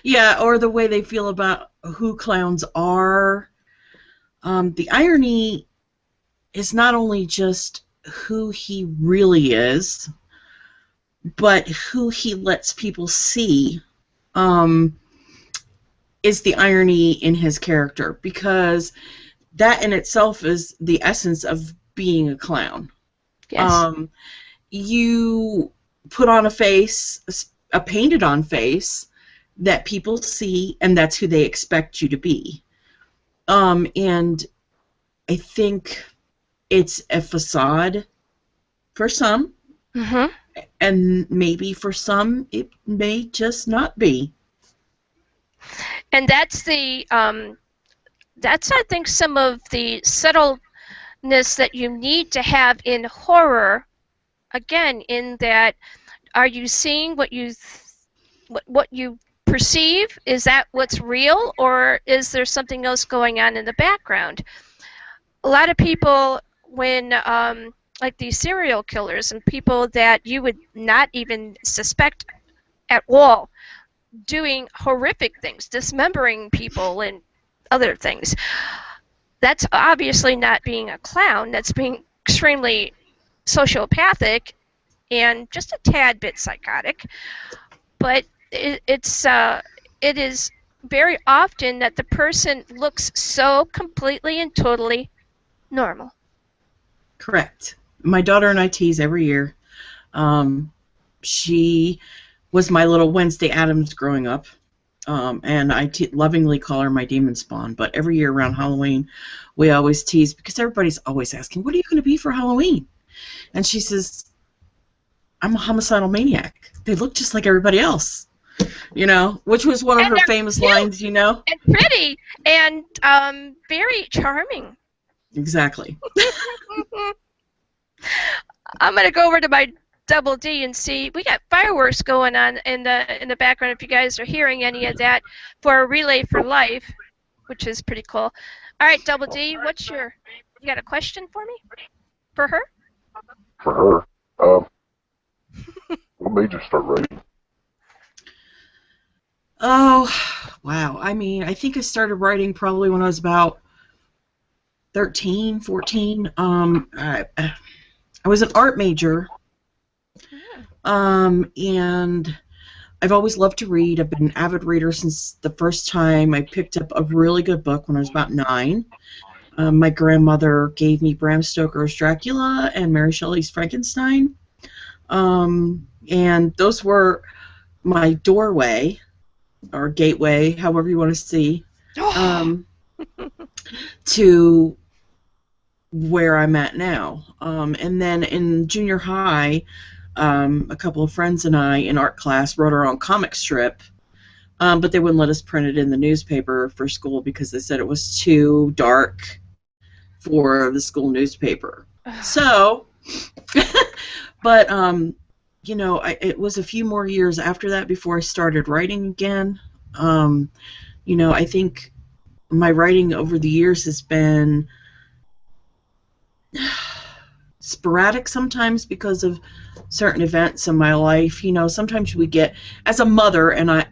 yeah, or the way they feel about who clowns are. The irony is not only just who he really is, but who he lets people see is the irony in his character, because that in itself is the essence of being a clown. Yes. You put on a face, a painted-on face that people see, and that's who they expect you to be. And I think it's a facade for some, and maybe for some it may just not be. And that's I think some of the subtleness that you need to have in horror. Again, in that, are you seeing what you perceive? Is that what's real, or is there something else going on in the background? A lot of people, when like these serial killers and people that you would not even suspect at all, doing horrific things, dismembering people and other things, that's obviously not being a clown. That's being extremely sociopathic and just a tad bit psychotic. But it is very often that the person looks so completely and totally normal. Correct. My daughter and I tease every year. She was my little Wednesday Addams growing up, and I lovingly call her my demon spawn. But every year around Halloween, we always tease, because everybody's always asking, what are you going to be for Halloween? And she says, I'm a homicidal maniac. They look just like everybody else, which was one of her famous lines, And pretty, and very charming. Exactly. I'm going to go over to my Double D and see. We got fireworks going on in the background, if you guys are hearing any of that, for a Relay for Life, which is pretty cool. All right, Double D, you got a question for me? For her? For her? What made you start writing? Oh, wow. I mean, I think I started writing probably when I was about 13, 14. I was an art major, and I've always loved to read. I've been an avid reader since the first time I picked up a really good book when I was about 9. My grandmother gave me Bram Stoker's Dracula and Mary Shelley's Frankenstein, and those were my doorway, or gateway, however you want to see, to where I'm at now. And then in junior high, a couple of friends and I in art class wrote our own comic strip, but they wouldn't let us print it in the newspaper for school because they said it was too dark for the school newspaper. So, but it was a few more years after that before I started writing again. I think my writing over the years has been sporadic sometimes because of certain events in my life. Sometimes we get, as a mother, and I,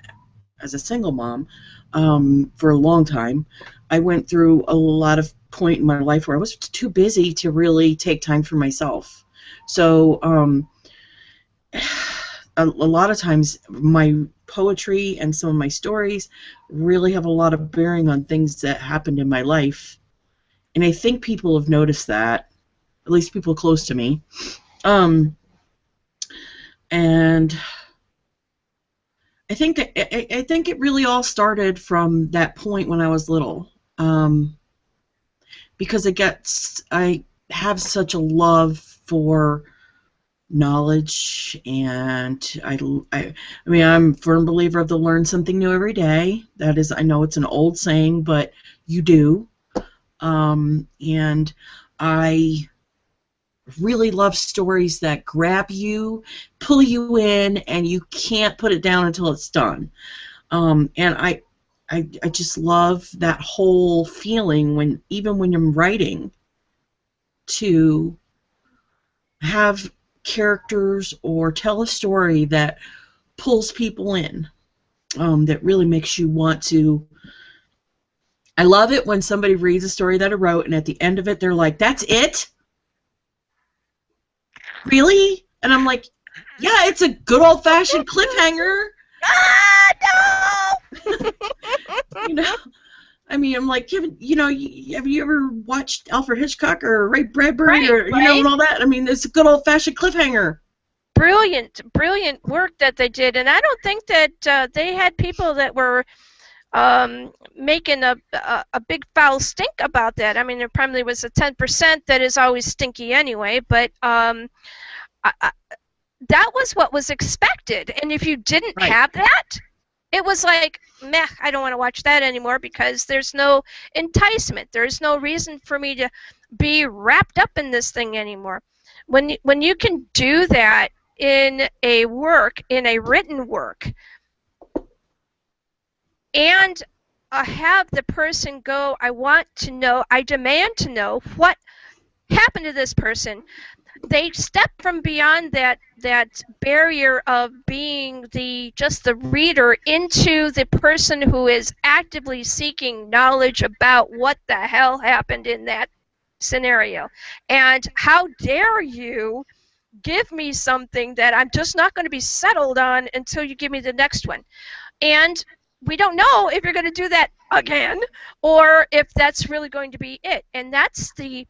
as a single mom, for a long time. I went through a lot of point in my life where I was too busy to really take time for myself. So a lot of times my poetry and some of my stories really have a lot of bearing on things that happened in my life. And I think people have noticed that, at least people close to me. And I think it really all started from that point when I was little, because I have such a love for knowledge, and I mean, I'm a firm believer of the learn something new every day. That is, I know it's an old saying, but you do. And I really love stories that grab you, pull you in, and you can't put it down until it's done. And I just love that whole feeling even when I'm writing, to have characters or tell a story that pulls people in, that really makes you want to. I love it when somebody reads a story that I wrote, and at the end of it, they're like, "That's it? Really?" And I'm like, "Yeah, it's a good old-fashioned cliffhanger." Ah, no! You know, I mean, I'm like, have you ever watched Alfred Hitchcock or Ray Bradbury, or and all that? I mean, it's a good old-fashioned cliffhanger. Brilliant work that they did, and I don't think that they had people that were making a big foul stink about that. I mean, there probably was a 10% that is always stinky anyway, but that was what was expected. And if you didn't have that, it was like, meh, I don't want to watch that anymore, because there's no enticement. There's no reason for me to be wrapped up in this thing anymore. When you can do that in a written work, and have the person go, I demand to know what happened to this person. They step from beyond that barrier of being just the reader into the person who is actively seeking knowledge about what the hell happened in that scenario. And how dare you give me something that I'm just not going to be settled on until you give me the next one. And we don't know if you're going to do that again, or if that's really going to be it. And that's the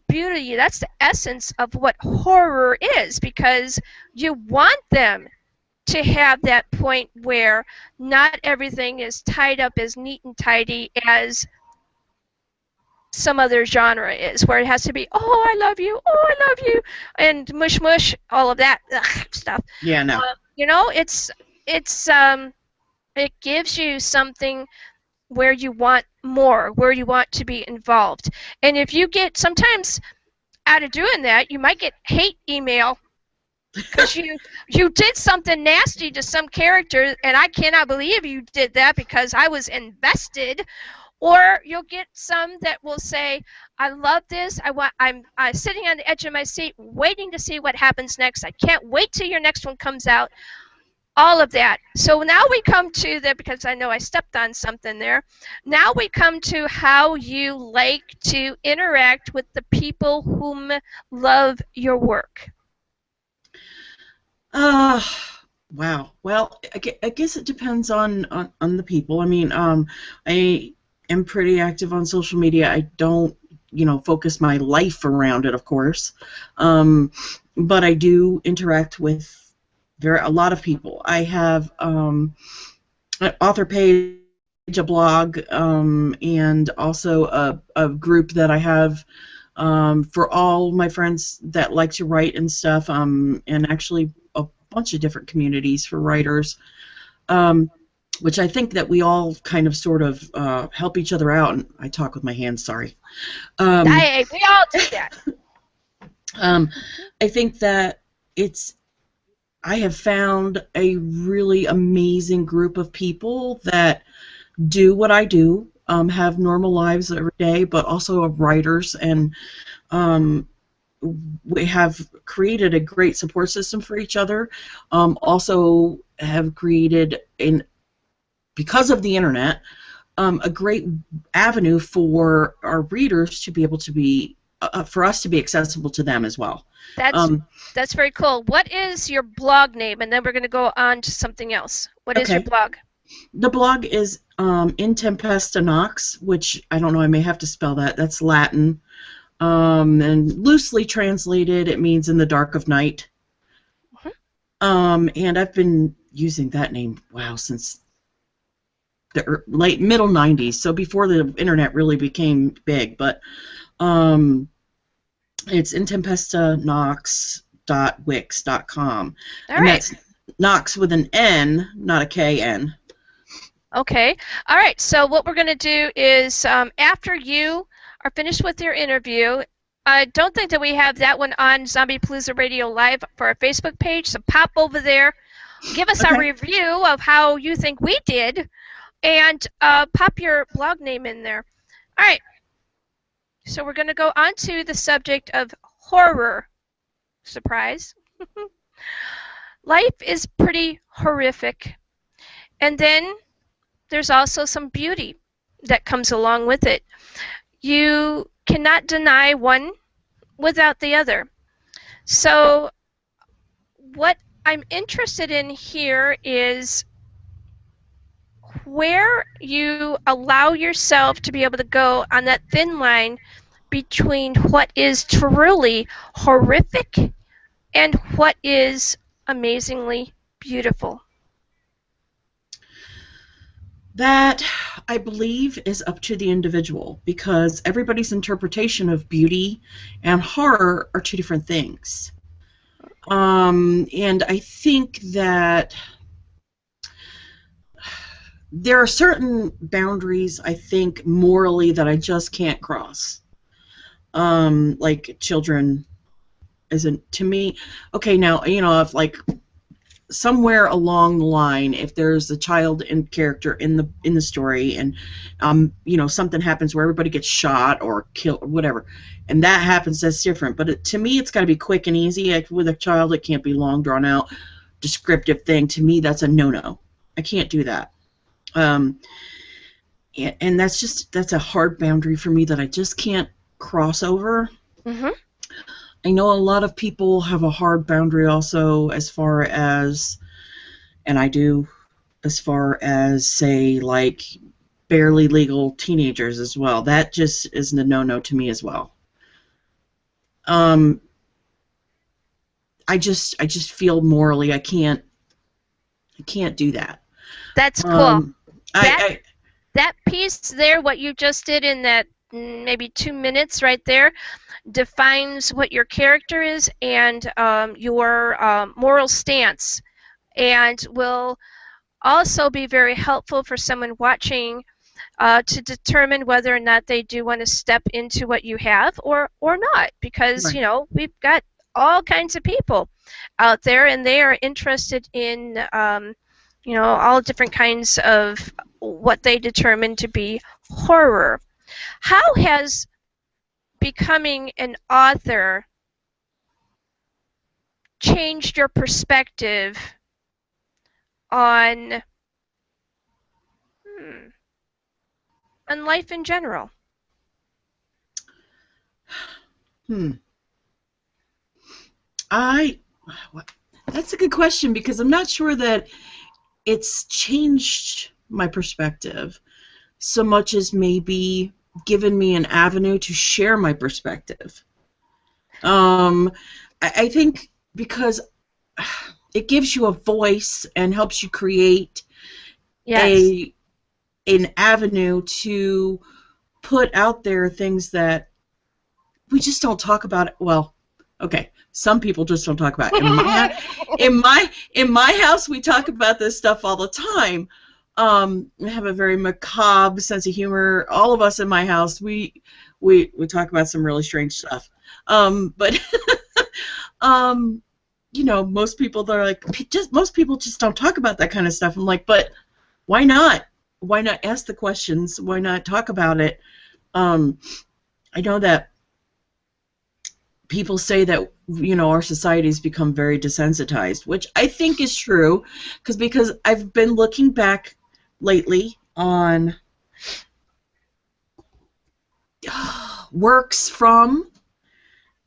beauty, that's the essence of what horror is, because you want them to have that point where not everything is tied up as neat and tidy as some other genre is, where it has to be, oh, I love you, and mush mush, all of that stuff. Yeah, no. It gives you something where you want more, where you want to be involved. And if you get, sometimes out of doing that, you might get hate email because you did something nasty to some character, and I cannot believe you did that because I was invested. Or you'll get some that will say, I love this, I'm sitting on the edge of my seat waiting to see what happens next. I can't wait till your next one comes out. All of that. So now we come to because I know I stepped on something there. Now we come to how you like to interact with the people whom love your work. Wow. Well, I guess it depends on the people. I mean, I am pretty active on social media. I don't, focus my life around it, of course. But I do interact with a lot of people. I have an author page, a blog, and also a group that I have for all my friends that like to write and stuff, and actually a bunch of different communities for writers, which I think that we all kind of sort of help each other out. And I talk with my hands, sorry. Hey, we all do that. I think that I have found a really amazing group of people that do what I do, have normal lives every day, but also are writers, and we have created a great support system for each other. Also have created because of the internet, a great avenue for our readers to be able to be, for us to be accessible to them as well. That's very cool. What is your blog name? And then we're going to go on to something else. What is your blog? The blog is In Tempesta Nox, which I don't know, I may have to spell that. That's Latin. And loosely translated, it means in the dark of night. And I've been using that name, since the late middle 90s, so before the internet really became big. But it's intempestanox.wix.com. All and right. that's Nox with an N, not a K-N. Okay. All right. So what we're going to do is after you are finished with your interview, I don't think that we have that one on Zombiepalooza Radio Live for our Facebook page, so pop over there, give us our review of how you think we did, and pop your blog name in there. All right. So we're going to go on to the subject of horror. Surprise. Life is pretty horrific. And then there's also some beauty that comes along with it. You cannot deny one without the other. So what I'm interested in here is where you allow yourself to be able to go on that thin line between what is truly horrific and what is amazingly beautiful. That, I believe, is up to the individual, because everybody's interpretation of beauty and horror are two different things. And I think that there are certain boundaries, I think, morally that I just can't cross. Like children isn't, to me, okay, now, if like somewhere along the line, if there's a child in character in the story, and something happens where everybody gets shot or killed or whatever, and that happens, that's different. But to me, it's got to be quick and easy. With a child, it can't be long drawn out descriptive thing. To me, that's a no-no. I can't do that. And that's a hard boundary for me that I just can't cross over. Mm-hmm. I know a lot of people have a hard boundary also as far as, and I do, as far as, say, like, barely legal teenagers as well. That just is a no-no to me as well. I just feel morally I can't do that. That's cool. That piece there, what you just did in that maybe 2 minutes right there, defines what your character is and your moral stance, and will also be very helpful for someone watching to determine whether or not they do want to step into what you have or not, because right. We've got all kinds of people out there, and they are interested in all different kinds of what they determine to be horror. How has becoming an author changed your perspective on life in general? That's a good question, because I'm not sure that it's changed my perspective so much as maybe given me an avenue to share my perspective. I think because it gives you a voice and helps you create an avenue to put out there things that we just don't talk about. Well, okay, some people just don't talk about it. In my house, we talk about this stuff all the time. We have a very macabre sense of humor. All of us in my house, we talk about some really strange stuff. But most people, they're like, most people just don't talk about that kind of stuff. I'm like, but why not? Why not ask the questions? Why not talk about it? I know that people say that our society's become very desensitized, which I think is true, because I've been looking back lately on works from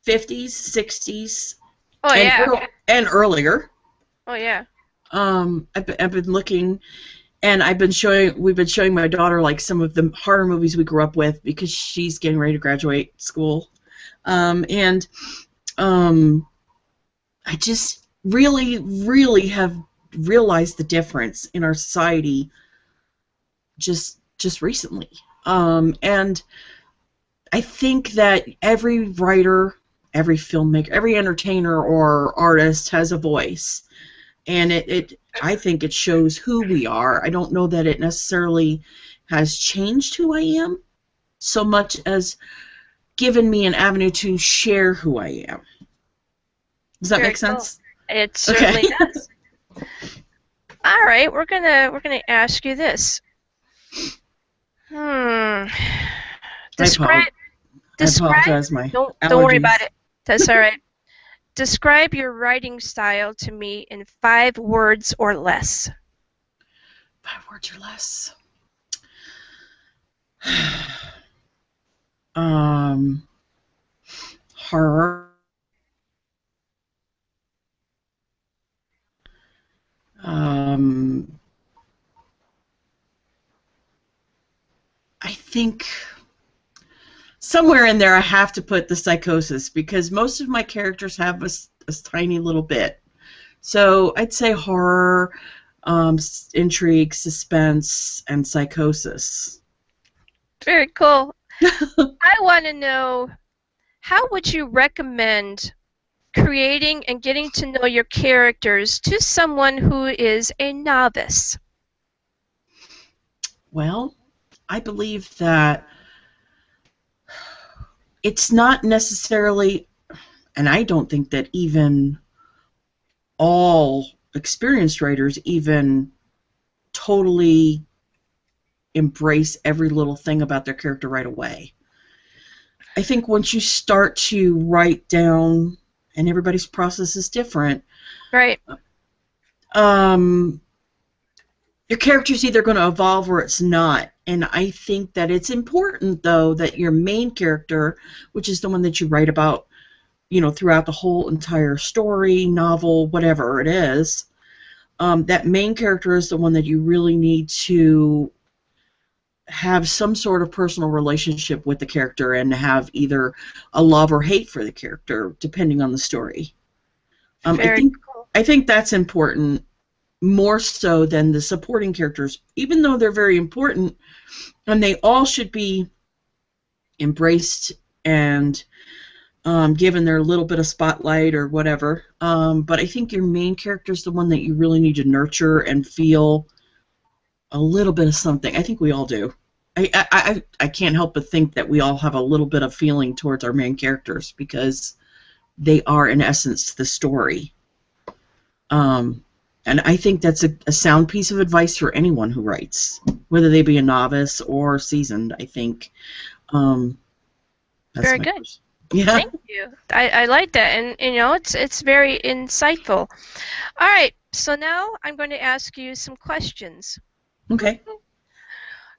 50s, 60s, Oh yeah. and earlier. Oh yeah. I've been looking, and we've been showing my daughter like some of the horror movies we grew up with because she's getting ready to graduate school, and I just really have realized the difference in our society just recently, and I think that every writer, every filmmaker, every entertainer or artist has a voice. And I think it shows who we are. I don't know that it necessarily has changed who I am so much as given me an avenue to share who I am. Does that Very make sense? Cool. It certainly Okay. does. All right, we're gonna ask you this. Describe. I apologize. My Don't allergies. worry about it. That's all right. Describe your writing style to me in 5 words or less. 5 words or less. Horror. I think somewhere in there I have to put the psychosis because most of my characters have a tiny little bit. So I'd say horror, intrigue, suspense, and psychosis. Very cool. I want to know, how would you recommend creating and getting to know your characters to someone who is a novice? Well, I believe that it's not necessarily, and I don't think that even all experienced writers even totally embrace every little thing about their character right away. I think once you start to write down, and everybody's process is different, Right. Your character's either going to evolve or it's not. And I think that it's important, though, that your main character, which is the one that you write about, throughout the whole entire story, novel, whatever it is, that main character is the one that you really need to have some sort of personal relationship with the character and have either a love or hate for the character, depending on the story. I think that's important, more so than the supporting characters, even though they're very important, and they all should be embraced and given their little bit of spotlight or whatever. But I think your main character is the one that you really need to nurture and feel a little bit of something. I think we all do. I can't help but think that we all have a little bit of feeling towards our main characters because they are, in essence, the story. And I think that's a sound piece of advice for anyone who writes, whether they be a novice or seasoned, I think. That's Very good. Question. Yeah. Thank you. I like that, and it's very insightful. All right, so now I'm going to ask you some questions. Okay.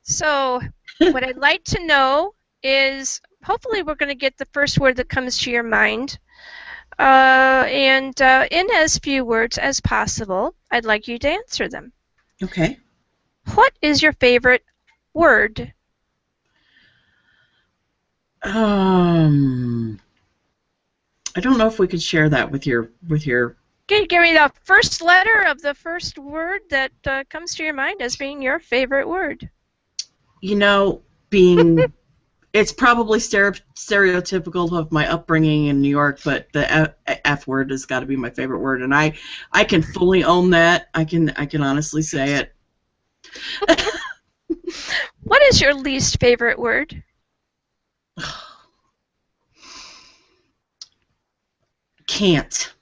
So what I'd like to know is, hopefully we're going to get the first word that comes to your mind. And in as few words as possible, I'd like you to answer them. Okay. What is your favorite word? I don't know if we could share that with your. Can you give me the first letter of the first word that comes to your mind as being your favorite word? Being. It's probably stereotypical of my upbringing in New York, but the F word has got to be my favorite word, and I can fully own that. I can honestly say it. What is your least favorite word? Can't.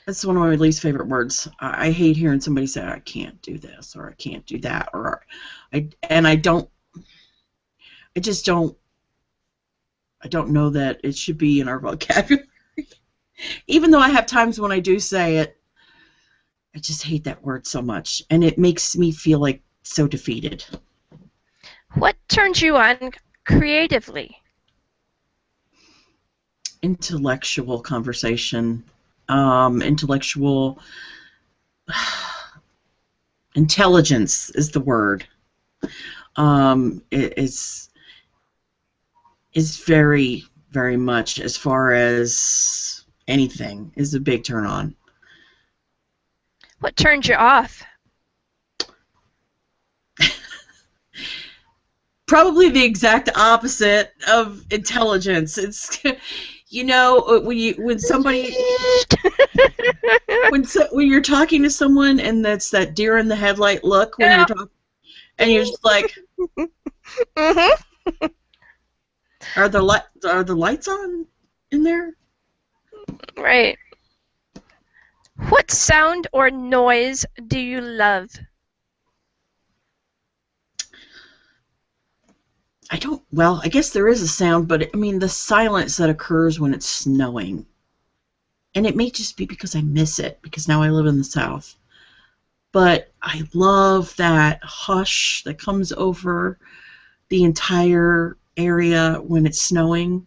That's one of my least favorite words. I hate hearing somebody say, I can't do this, or I can't do that, or I don't know that it should be in our vocabulary. Even though I have times when I do say it, I just hate that word so much, and it makes me feel like so defeated. What turns you on creatively? Intellectual conversation, intellectual intelligence is the word. It is very, very much, as far as anything, is a big turn on. What turns you off? Probably the exact opposite of intelligence. It's, you know, when somebody when you're talking to someone and that's that deer in the headlight look when you're talking, and you're just like, Mm-hmm. are the lights on in there? Right. What sound or noise do you love? Well, I guess there is a sound, but I mean the silence that occurs when it's snowing. And it may just be because I miss it, because now I live in the South. But I love that hush that comes over the entire area when it's snowing.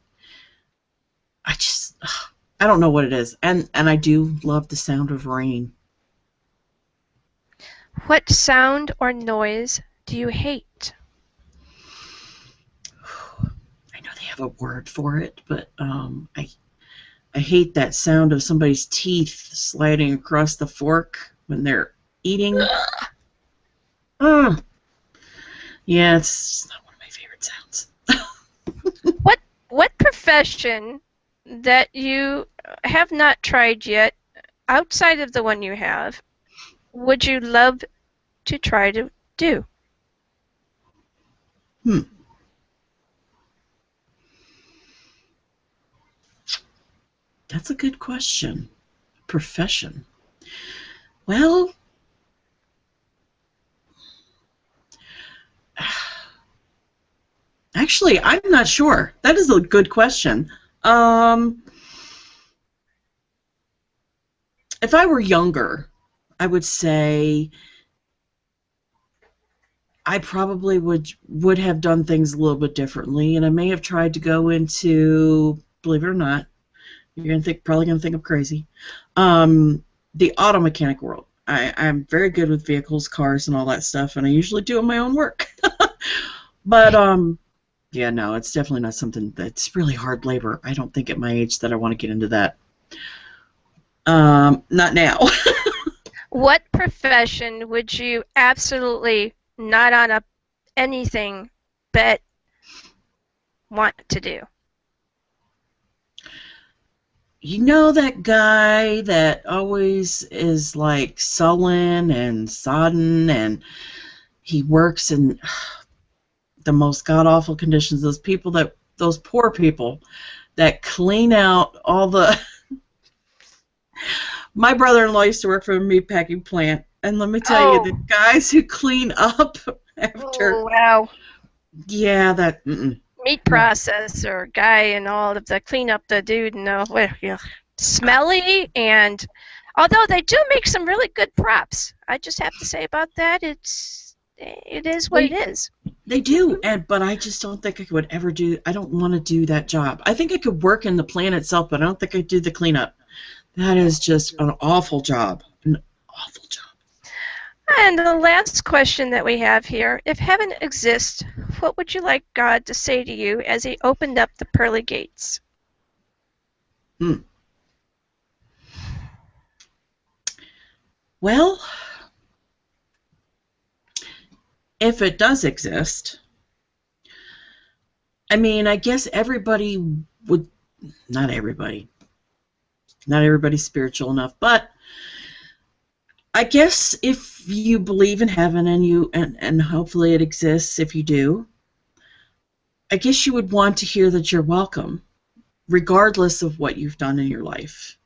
I don't know what it is. And I do love the sound of rain. What sound or noise do you hate? I know they have a word for it, but I hate that sound of somebody's teeth sliding across the fork when they're eating. Yeah, it's not one of my favorite sounds. What profession that you have not tried yet, outside of the one you have, would you love to try to do? That's a good question. Profession. Well, actually, I'm not sure. That is a good question. If I were younger, I would say I probably would have done things a little bit differently, and I may have tried to go into, believe it or not, you're probably gonna think I'm crazy, the auto mechanic world. I'm very good with vehicles, cars, and all that stuff, and I usually do my own work. But yeah, no, it's definitely not something that's really hard labor. I don't think at my age that I want to get into that. Not now. What profession would you absolutely not on anything but want to do? You know that guy that always is like sullen and sodden, and he works in the most god-awful conditions. Those poor people that clean out all the... My brother-in-law used to work for a meatpacking plant, and let me tell you, the guys who clean up after... Oh, wow. Yeah, that... Meat processor guy and all of the cleanup, the dude, and smelly, and although they do make some really good props, I just have to say about that, it is what it is. They do, but I just don't think I could ever do... I don't want to do that job. I think I could work in the plant itself, but I don't think I'd do the cleanup. That is just an awful job. An awful job. And the last question that we have here, if heaven exists, what would you like God to say to you as he opened up the pearly gates? Well, if it does exist, I mean, I guess everybody would... Not everybody. Not everybody's spiritual enough, but I guess if you believe in heaven and hopefully it exists, if you do, I guess you would want to hear that you're welcome, regardless of what you've done in your life.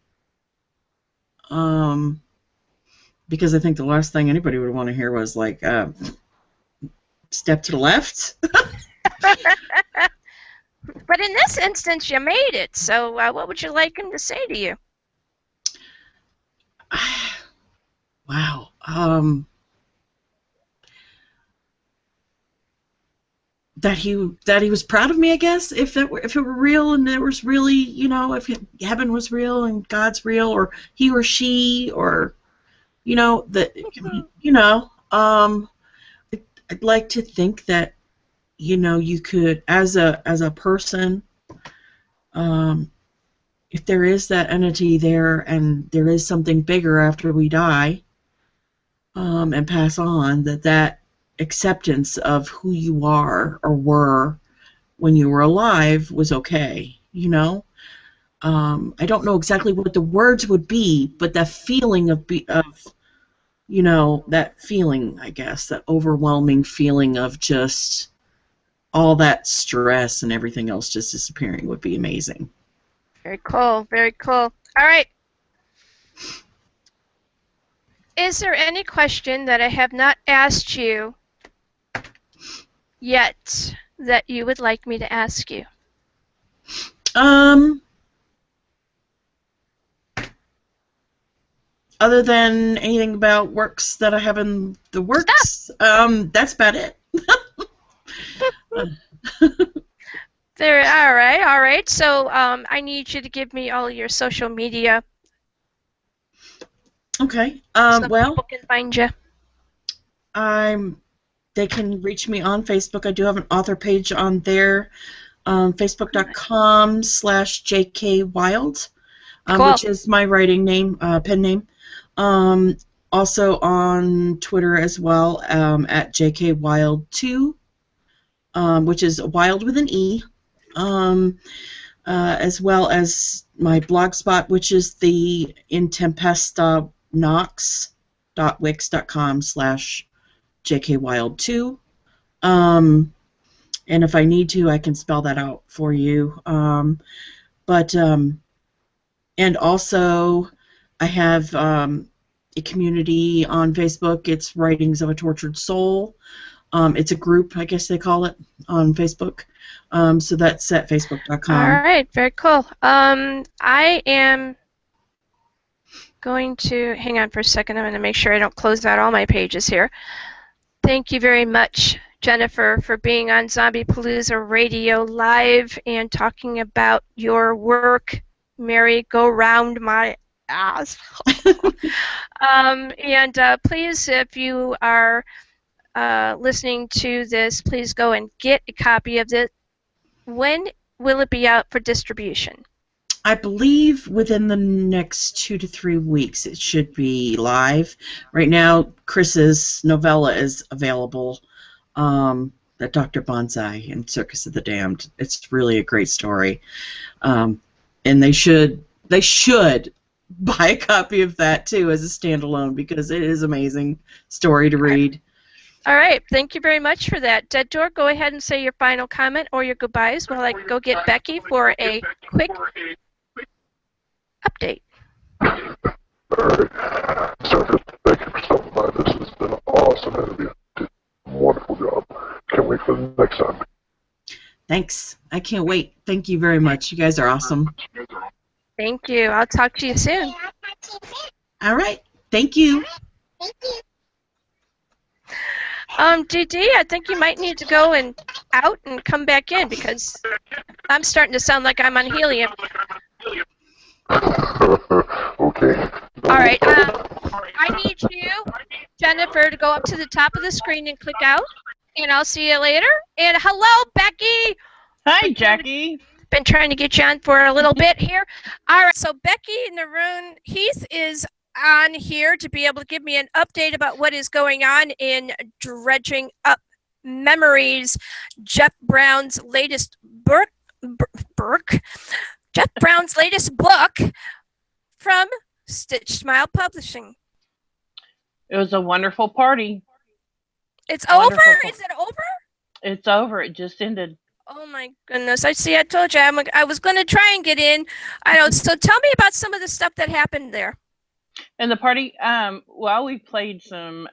Because I think the last thing anybody would want to hear was like, step to the left. But in this instance, you made it. So what would you like him to say to you? wow. That he was proud of me, I guess, if it were real and there was really, if heaven was real and God's real, or he or she, or that I'd like to think that you could, as a person, if there is that entity there and there is something bigger after we die, and pass on, that acceptance of who you are or were when you were alive was okay. I don't know exactly what the words would be, but that feeling of that feeling, I guess, that overwhelming feeling of just all that stress and everything else just disappearing would be amazing. Very cool. Very cool. All right. Is there any question that I have not asked you yet that you would like me to ask you? Other than anything about works that I have in the works, that's about it. There. All right. So I need you to give me all your social media. Okay. So Well, people can find you. They can reach me on Facebook. I do have an author page on there, facebook.com/jkwild, Cool. which is my writing name, pen name. Also on Twitter as well, at jkwild2, which is wild with an E, as well as my blogspot, which is the intempesta.wix.com/jkwild2. And if I need to, I can spell that out for you. And also I have a community on Facebook. It's Writings of a Tortured Soul. It's a group, I guess they call it, on Facebook. So that's at facebook.com. All right, very cool. I am going to hang on for a second. I'm going to make sure I don't close out all my pages here. Thank you very much, Jennifer, for being on Zombiepalooza Radio Live and talking about your work. Merry go round my ass. And please, if you are listening to this, please go and get a copy of it. When will it be out for distribution? I believe within the next 2 to 3 weeks it should be live. Right now, Chris's novella is available, that Dr. Bonsai and Circus of the Damned. It's really a great story, and they should buy a copy of that too as a standalone, because it is an amazing story to read. All right, thank you very much for that. Dead Door, go ahead and say your final comment or your goodbyes while I go get Becky for a quick update. All right. Circus, thank you for stopping by. This has been an awesome interview. Did a wonderful job. Can't wait for the next time. Thanks. I can't wait. Thank you very much. You guys are awesome. Thank you. I'll talk to you soon. All right. Thank you. DD, I think you might need to go out and come back in, because I'm starting to sound like I'm on helium. Okay. All right. I need you, Jennifer, to go up to the top of the screen and click out, and I'll see you later. And hello, Becky. Hi, Jackie. Been trying to get you on for a little bit here. All right. So Becky Naroon Heath is on here to be able to give me an update about what is going on in Dredging Up Memories, Jeff Brown's latest book from Stitch Smile Publishing. It was a wonderful party. It's over? Is it over? It's over. It just ended. Oh my goodness. I told you I was going to try and get in. I know. So tell me about some of the stuff that happened there. And the party, well, we played some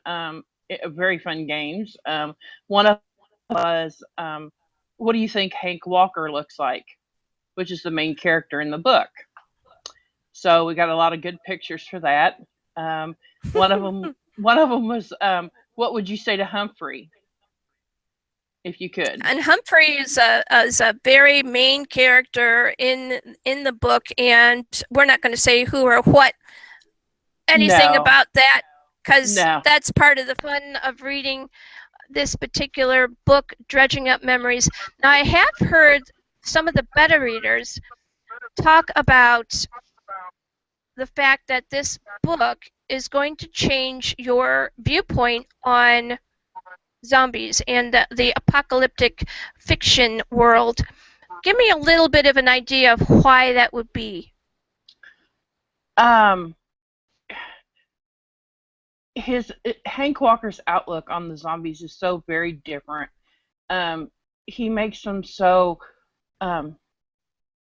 very fun games. One of them was, what do you think Hank Walker looks like? Which is the main character in the book. So we got a lot of good pictures for that. One of them was, what would you say to Humphrey, if you could? And Humphrey is a very main character in the book, and we're not going to say who or what anything No. about that, because No. that's part of the fun of reading this particular book, Dredging Up Memories. Now, I have heard some of the beta readers talk about the fact that this book is going to change your viewpoint on zombies and the apocalyptic fiction world. Give me a little bit of an idea of why that would be. Hank Walker's outlook on the zombies is so very different. He makes them so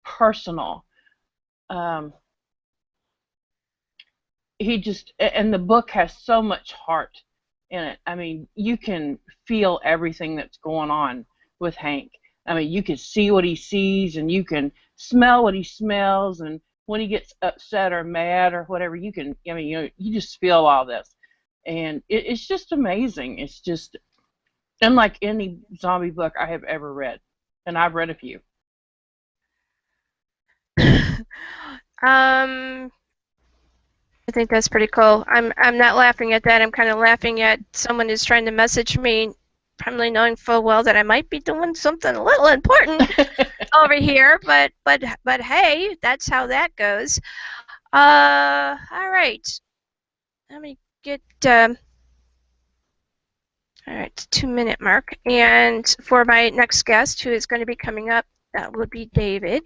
personal. And the book has so much heart in it. I mean, you can feel everything that's going on with Hank. I mean, you can see what he sees, and you can smell what he smells, and when he gets upset or mad or whatever, you just feel all this. And it's just amazing. It's just unlike any zombie book I have ever read, and I've read a few. I think that's pretty cool. I'm not laughing at that. I'm kind of laughing at someone who's trying to message me, probably knowing full well that I might be doing something a little important over here. But hey, that's how that goes. All right. Let me get. All right, 2-minute mark, and for my next guest, who is going to be coming up, that would be David.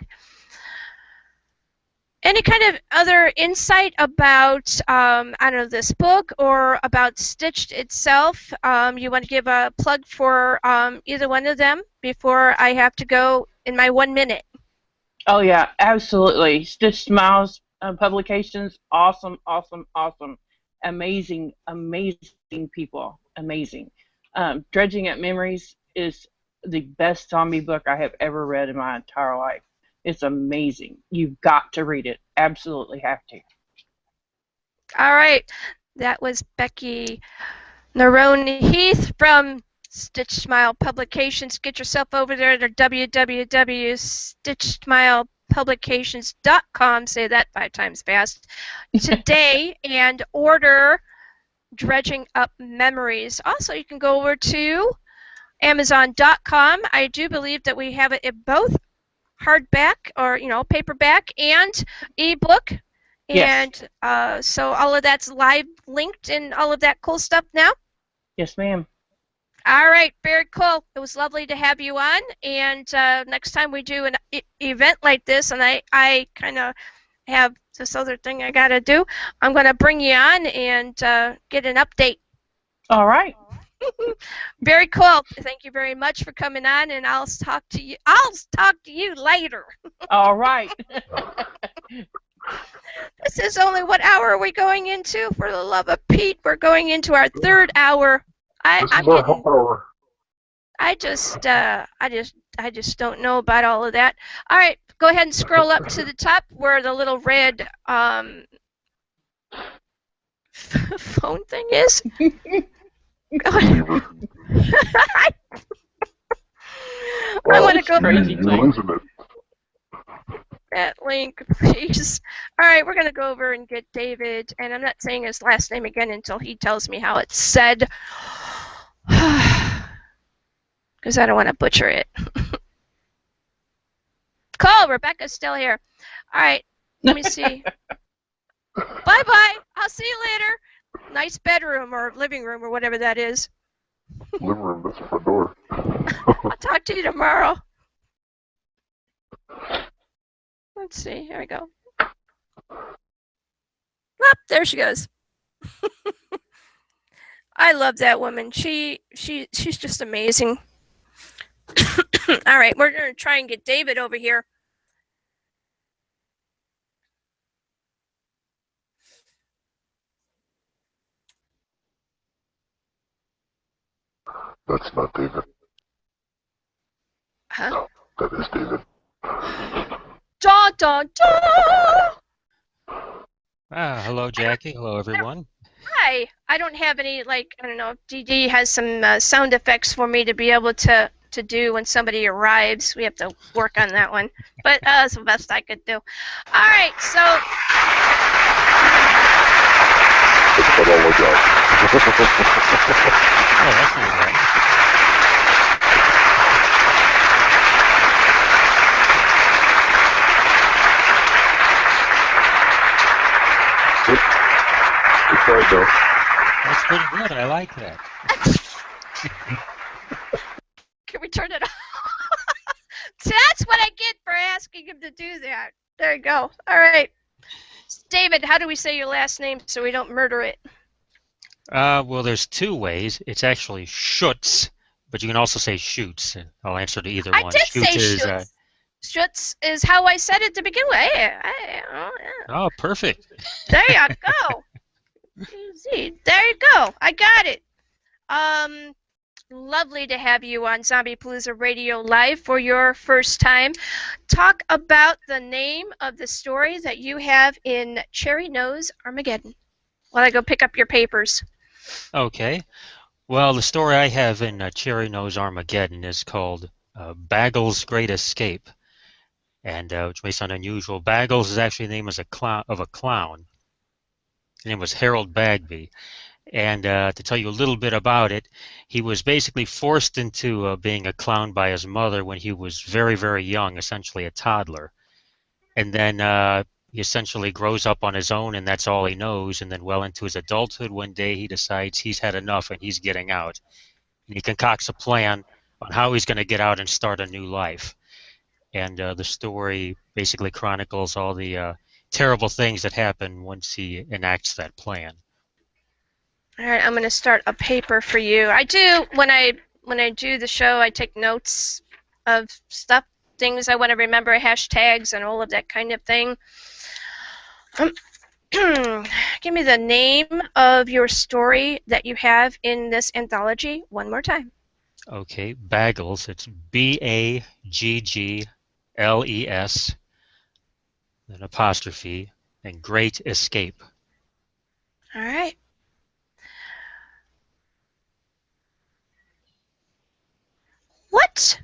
Any kind of other insight about, I don't know, this book or about Stitched itself? You want to give a plug for either one of them before I have to go in my 1 minute? Oh, yeah, absolutely. Stitched Smiles Publications, awesome, awesome, awesome. Amazing, amazing people. Amazing. Dredging Up Memories is the best zombie book I have ever read in my entire life. It's amazing. You've got to read it. Absolutely have to. All right. That was Becky Nerone Heath from Stitched Smile Publications. Get yourself over there to www.stitchedsmilepublications.com. Say that 5 times fast. Today and order Dredging Up Memories. Also, you can go over to Amazon.com. I do believe that we have it in both hardback or paperback and ebook. Yes. And so all of that's live linked and all of that cool stuff now. Yes, ma'am. All right, very cool. It was lovely to have you on. And next time we do an event like this, and I kind of have this other thing I got to do, I'm going to bring you on and get an update. All right. Very cool. Thank you very much for coming on, and I'll talk to you. I'll talk to you later. All right. This is only what hour are we going into? For the love of Pete, we're going into our 3rd hour. This is our half hour. I just don't know about all of that. All right, go ahead and scroll up to the top where the little red phone thing is. I want to go. Crazy You're thing. losing it. That link, please. All right, we're going to go over and get David, and I'm not saying his last name again until he tells me how it's said, because I don't want to butcher it. Cool, Rebecca's still here. All right, let me see. Bye-bye. I'll see you later. Nice bedroom or living room or whatever that is. Living room, that's the front door. I'll talk to you tomorrow. Let's see. Here we go. Ah, there she goes. I love that woman. She's just amazing. All right, we're going to try and get David over here. That's not David. Huh? No, that is David. Da da da! Hello, Jackie. Hello, everyone. Hi. I don't have any, like, I don't know, if DD has some sound effects for me to be able to do when somebody arrives. We have to work on that one. But that's the best I could do. All right, so That's about all I got. Oh, that's not bad. Good try, though. That's pretty good. I like that. can we turn it off? See, that's what I get for asking him to do that. There you go. All right. David, how do we say your last name so we don't murder it? Well, there's two ways. It's actually Schütz, but you can also say Schütz. I'll answer to either I one. did say is, Schütz. Schütz is how I said it to begin with. oh, perfect. There you go. Easy. There you go. I got it. Lovely to have you on Zombiepalooza Radio Live for your first time. Talk about the name of the story that you have in Cherry Nose Armageddon. While I go pick up your papers. Okay. Well, the story I have in Cherry Nose Armageddon is called Baggles' Great Escape, and which may sound unusual. Baggles is actually the name of a clown. His name was Harold Bagby. And to tell you a little bit about it, he was basically forced into being a clown by his mother when he was very, very young, essentially a toddler. And then he essentially grows up on his own, and that's all he knows. And then well into his adulthood, one day he decides he's had enough and he's getting out. And he concocts a plan on how he's going to get out and start a new life. And the story basically chronicles all the terrible things that happen once he enacts that plan. All right, I'm going to start a paper for you. I do when I do the show, I take notes of stuff, things I want to remember, hashtags and all of that kind of thing. Give me the name of your story that you have in this anthology one more time. Okay, Baggles. It's Baggles, an apostrophe, and Great Escape. All right. What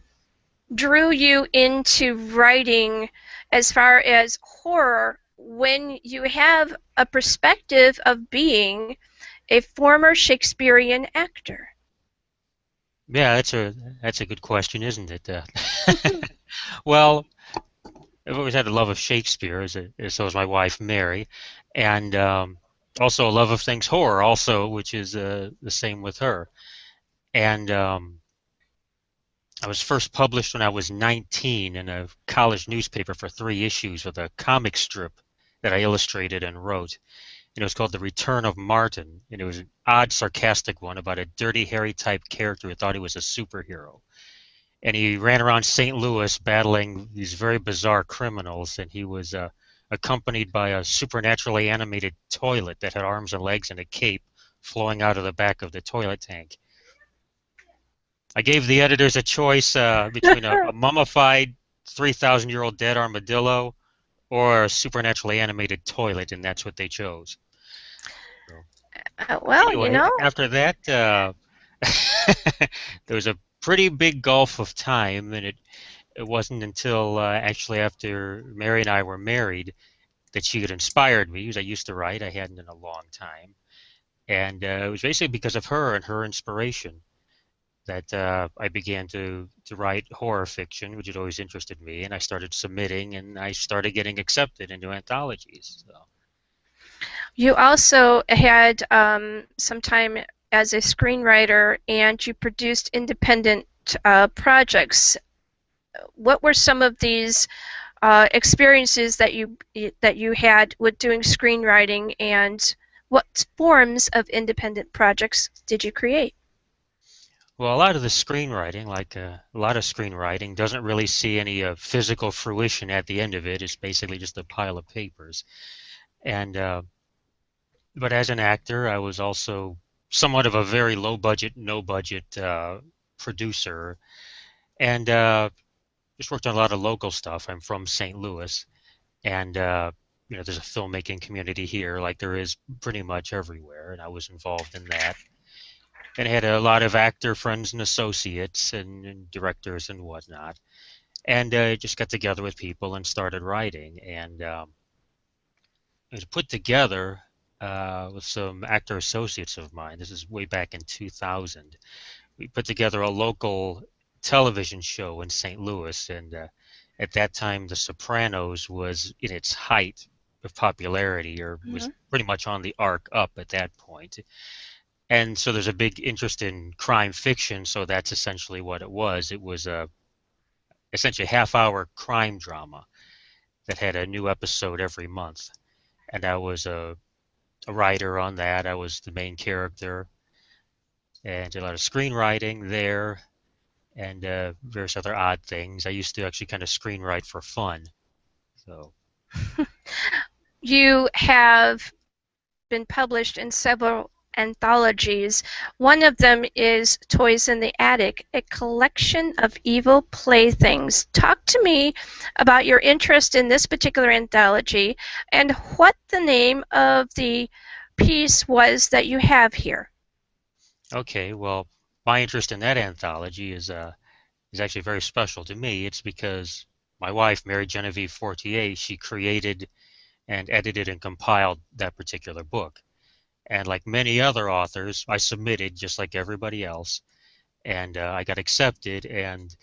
drew you into writing as far as horror when you have a perspective of being a former Shakespearean actor? Yeah, that's a good question, isn't it? Well, I've always had a love of Shakespeare, so is my wife Mary, and also a love of things horror, also, which is the same with her. And I was first published when I was 19 in a college newspaper for 3 issues with a comic strip that I illustrated and wrote. And it was called The Return of Martin, and it was an odd, sarcastic one about a Dirty Harry type character who thought he was a superhero. And he ran around St. Louis battling these very bizarre criminals, and he was accompanied by a supernaturally animated toilet that had arms and legs and a cape flowing out of the back of the toilet tank. I gave the editors a choice between a mummified 3,000-year-old dead armadillo or a supernaturally animated toilet, and that's what they chose. Well, anyway, you know. After that, there was a pretty big gulf of time, and it wasn't until actually after Mary and I were married that she had inspired me, because I used to write. I hadn't in a long time. And it was basically because of her and her inspiration that I began to write horror fiction, which had always interested me, and I started submitting, and I started getting accepted into anthologies. So. You also had some time as a screenwriter, and you produced independent projects. What were some of these experiences that you had with doing screenwriting, and what forms of independent projects did you create? Well, a lot of the screenwriting, like a lot of screenwriting, doesn't really see any physical fruition at the end of it. It's basically just a pile of papers. And but as an actor, I was also somewhat of a very low budget, no budget producer, and just worked on a lot of local stuff. I'm from St. Louis, and there's a filmmaking community here, like there is pretty much everywhere, and I was involved in that. And I had a lot of actor friends and associates and directors and whatnot. And just got together with people and started writing. And it was put together with some actor associates of mine. This is way back in 2000. We put together a local television show in St. Louis, and at that time, The Sopranos was in its height of popularity, or was pretty much on the arc up at that point. And so there's a big interest in crime fiction, so that's essentially what it was. It was essentially a half-hour crime drama that had a new episode every month. And I was a writer on that. I was the main character, and did a lot of screenwriting there, and various other odd things. I used to actually kind of screenwrite for fun. So You have been published in several anthologies. One of them is Toys in the Attic, a collection of evil playthings. Talk to me about your interest in this particular anthology and what the name of the piece was that you have here. okay, well, my interest in that anthology is actually very special to me. It's because my wife, Mary Genevieve Fortier, she created and edited and compiled that particular book. And like many other authors, I submitted just like everybody else, and I got accepted. And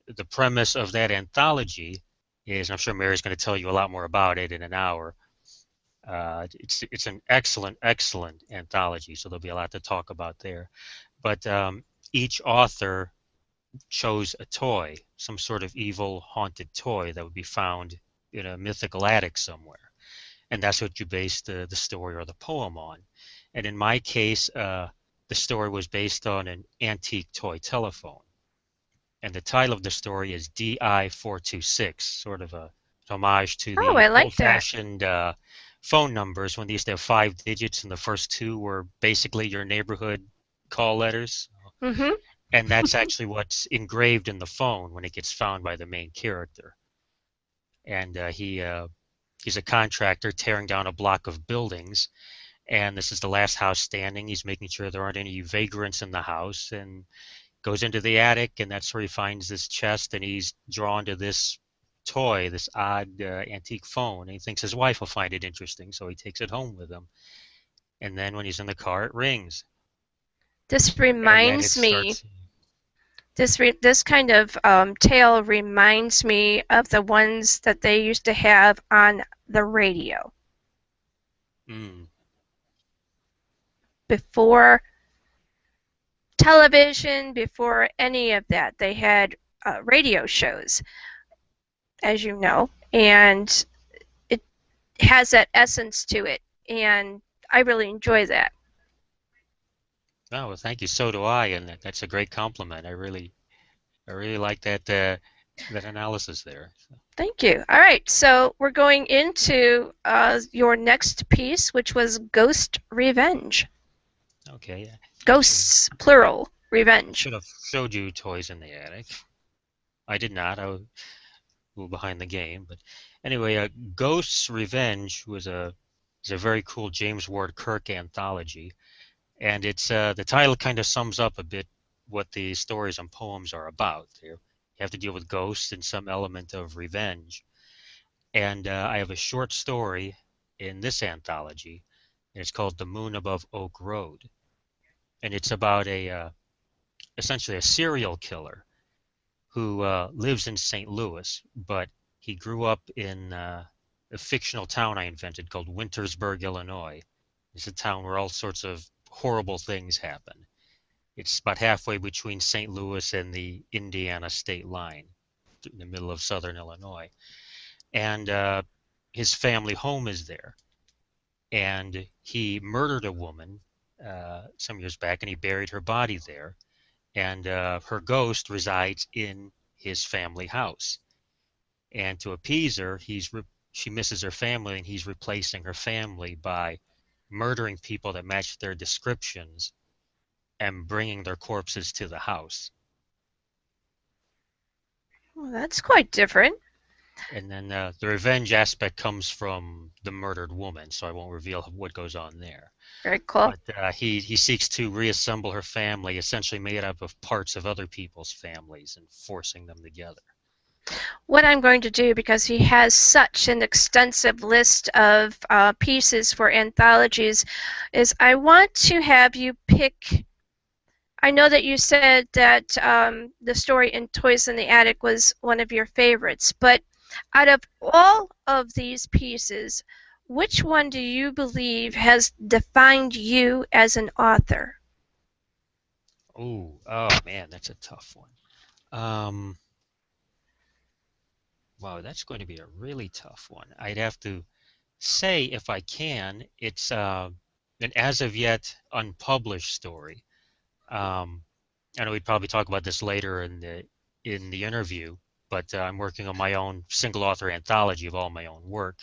the premise of that anthology is, and I'm sure Mary's going to tell you a lot more about it in an hour. It's an excellent, excellent anthology, so there'll be a lot to talk about there. But each author chose a toy, some sort of evil, haunted toy that would be found in a mythical attic somewhere. And that's what you base the story or the poem on. And in my case, the story was based on an antique toy telephone. And the title of the story is DI-426, sort of a homage to Oh, the I like that. old-fashioned phone numbers when they used to have 5 digits and the first 2 were basically your neighborhood call letters. Mm-hmm. And that's actually what's engraved in the phone when it gets found by the main character. And he's a contractor tearing down a block of buildings, and this is the last house standing. He's making sure there aren't any vagrants in the house, and goes into the attic, and that's where he finds this chest, and he's drawn to this toy, this odd antique phone, and he thinks his wife will find it interesting, so he takes it home with him. And then when he's in the car, it rings. This And then it reminds me, starts. this kind of tale reminds me of the ones that they used to have on the radio Mm, before television, before any of that. They had radio shows, as you know, and it has that essence to it, and I really enjoy that. oh, well, thank you. So do I, and that's a great compliment. I really like that analysis there. Thank you. All right, so we're going into your next piece, which was Ghost Revenge. Okay, Ghosts, plural, revenge. should have showed you Toys in the Attic. I did not. I was a little behind the game, but anyway, Ghost's Revenge is a very cool James Ward Kirk anthology, and it's the title kind of sums up a bit what the stories and poems are about. You have to deal with ghosts and some element of revenge. And I have a short story in this anthology, and it's called The Moon Above Oak Road. And it's about essentially a serial killer who lives in St. Louis, but he grew up in a fictional town I invented called Wintersburg, Illinois. It's a town where all sorts of horrible things happen. It's about halfway between St. Louis and the Indiana state line, in the middle of southern Illinois. And his family home is there. And he murdered a woman some years back, and he buried her body there. And her ghost resides in his family house. And to appease her, she misses her family, and he's replacing her family by murdering people that match their descriptions and bringing their corpses to the house. Well, that's quite different. And then the revenge aspect comes from the murdered woman, so I won't reveal what goes on there. Very cool. But he seeks to reassemble her family, essentially made up of parts of other people's families, and forcing them together. What I'm going to do, because he has such an extensive list of pieces for anthologies, is I want to have you pick. I know that you said that the story in Toys in the Attic was one of your favorites, but out of all of these pieces, which one do you believe has defined you as an author? Oh man, that's a tough one. Wow, that's going to be a really tough one. I'd have to say, if I can, it's an as of yet unpublished story. Um, I know we'd probably talk about this later in the interview, but I'm working on my own single author anthology of all my own work,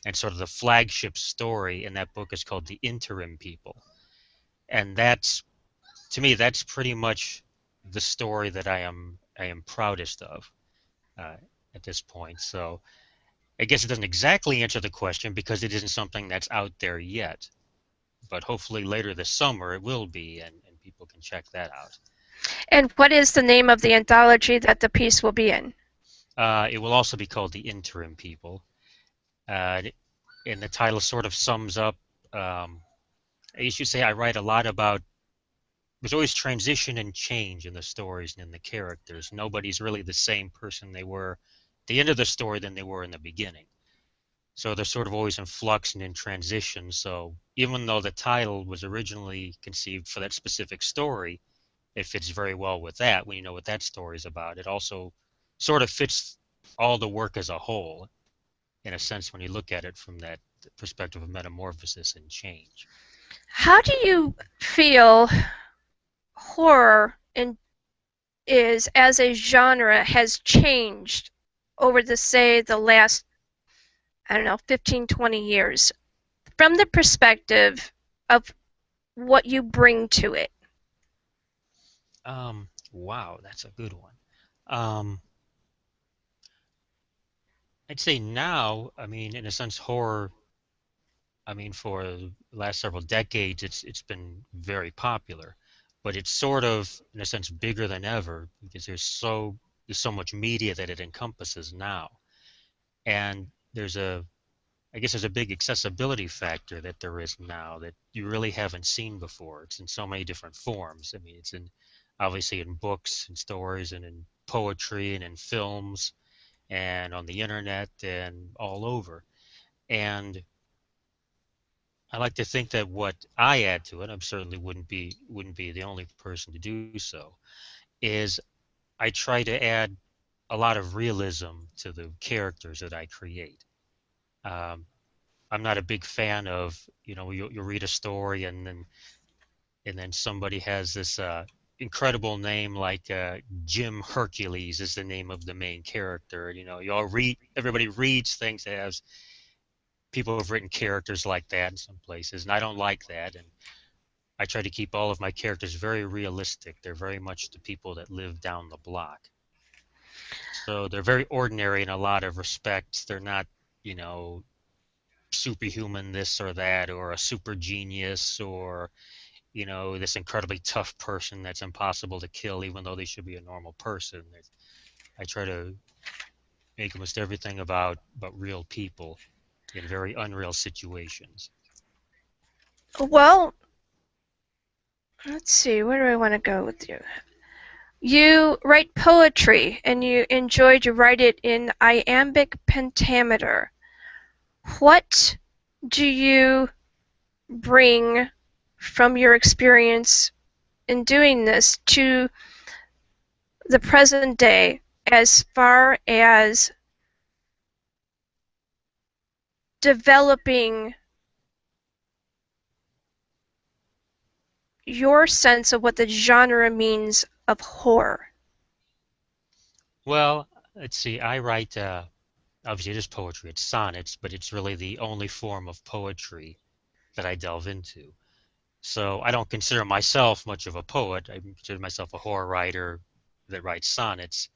and sort of the flagship story in that book is called The Interim People, and that's to me that's pretty much the story that I am proudest of uh, at this point. So I guess it doesn't exactly answer the question because it isn't something that's out there yet, but hopefully later this summer it will be, and people can check that out. And what is the name of the anthology that the piece will be in? It will also be called The Interim People, uh, and the title sort of sums up. I should say I write a lot about. There's always transition and change in the stories and in the characters. Nobody's really the same person they were at the end of the story than they were in the beginning. So they're sort of always in flux and in transition. So even though the title was originally conceived for that specific story, it fits very well with that when you know what that story is about. It also sort of fits all the work as a whole, in a sense, when you look at it from that perspective of metamorphosis and change. How do you feel horror is as a genre has changed over the last, I don't know, 15, 20 years from the perspective of what you bring to it? Wow, that's a good one. Um, I'd say now, I mean, in a sense, horror, I mean, for the last several decades, it's been very popular, but it's sort of, in a sense, bigger than ever because there's so much media that it encompasses now, and I guess there's a big accessibility factor that there is now that you really haven't seen before. It's in so many different forms. I mean, it's in obviously in books and stories and in poetry and in films and on the internet and all over. And I like to think that what I add to it, I certainly wouldn't be the only person to do so, is I try to add a lot of realism to the characters that I create. Um, I'm not a big fan of, you'll read a story and then somebody has this incredible name like Jim Hercules is the name of the main character. Everybody reads things that has people have written characters like that in some places, and I don't like that. And I try to keep all of my characters very realistic. They're very much the people that live down the block. So they're very ordinary in a lot of respects. They're not, you know, superhuman this or that, or a super genius, or this incredibly tough person that's impossible to kill, even though they should be a normal person. I try to make almost everything about real people in very unreal situations. Well, let's see, where do I want to go with you? You write poetry, and you enjoy to write it in iambic pentameter. What do you bring from your experience in doing this to the present day as far as developing your sense of what the genre means of horror? Well, let's see. I write, obviously, it is poetry. It's sonnets, but it's really the only form of poetry that I delve into. So I don't consider myself much of a poet. I consider myself a horror writer that writes sonnets.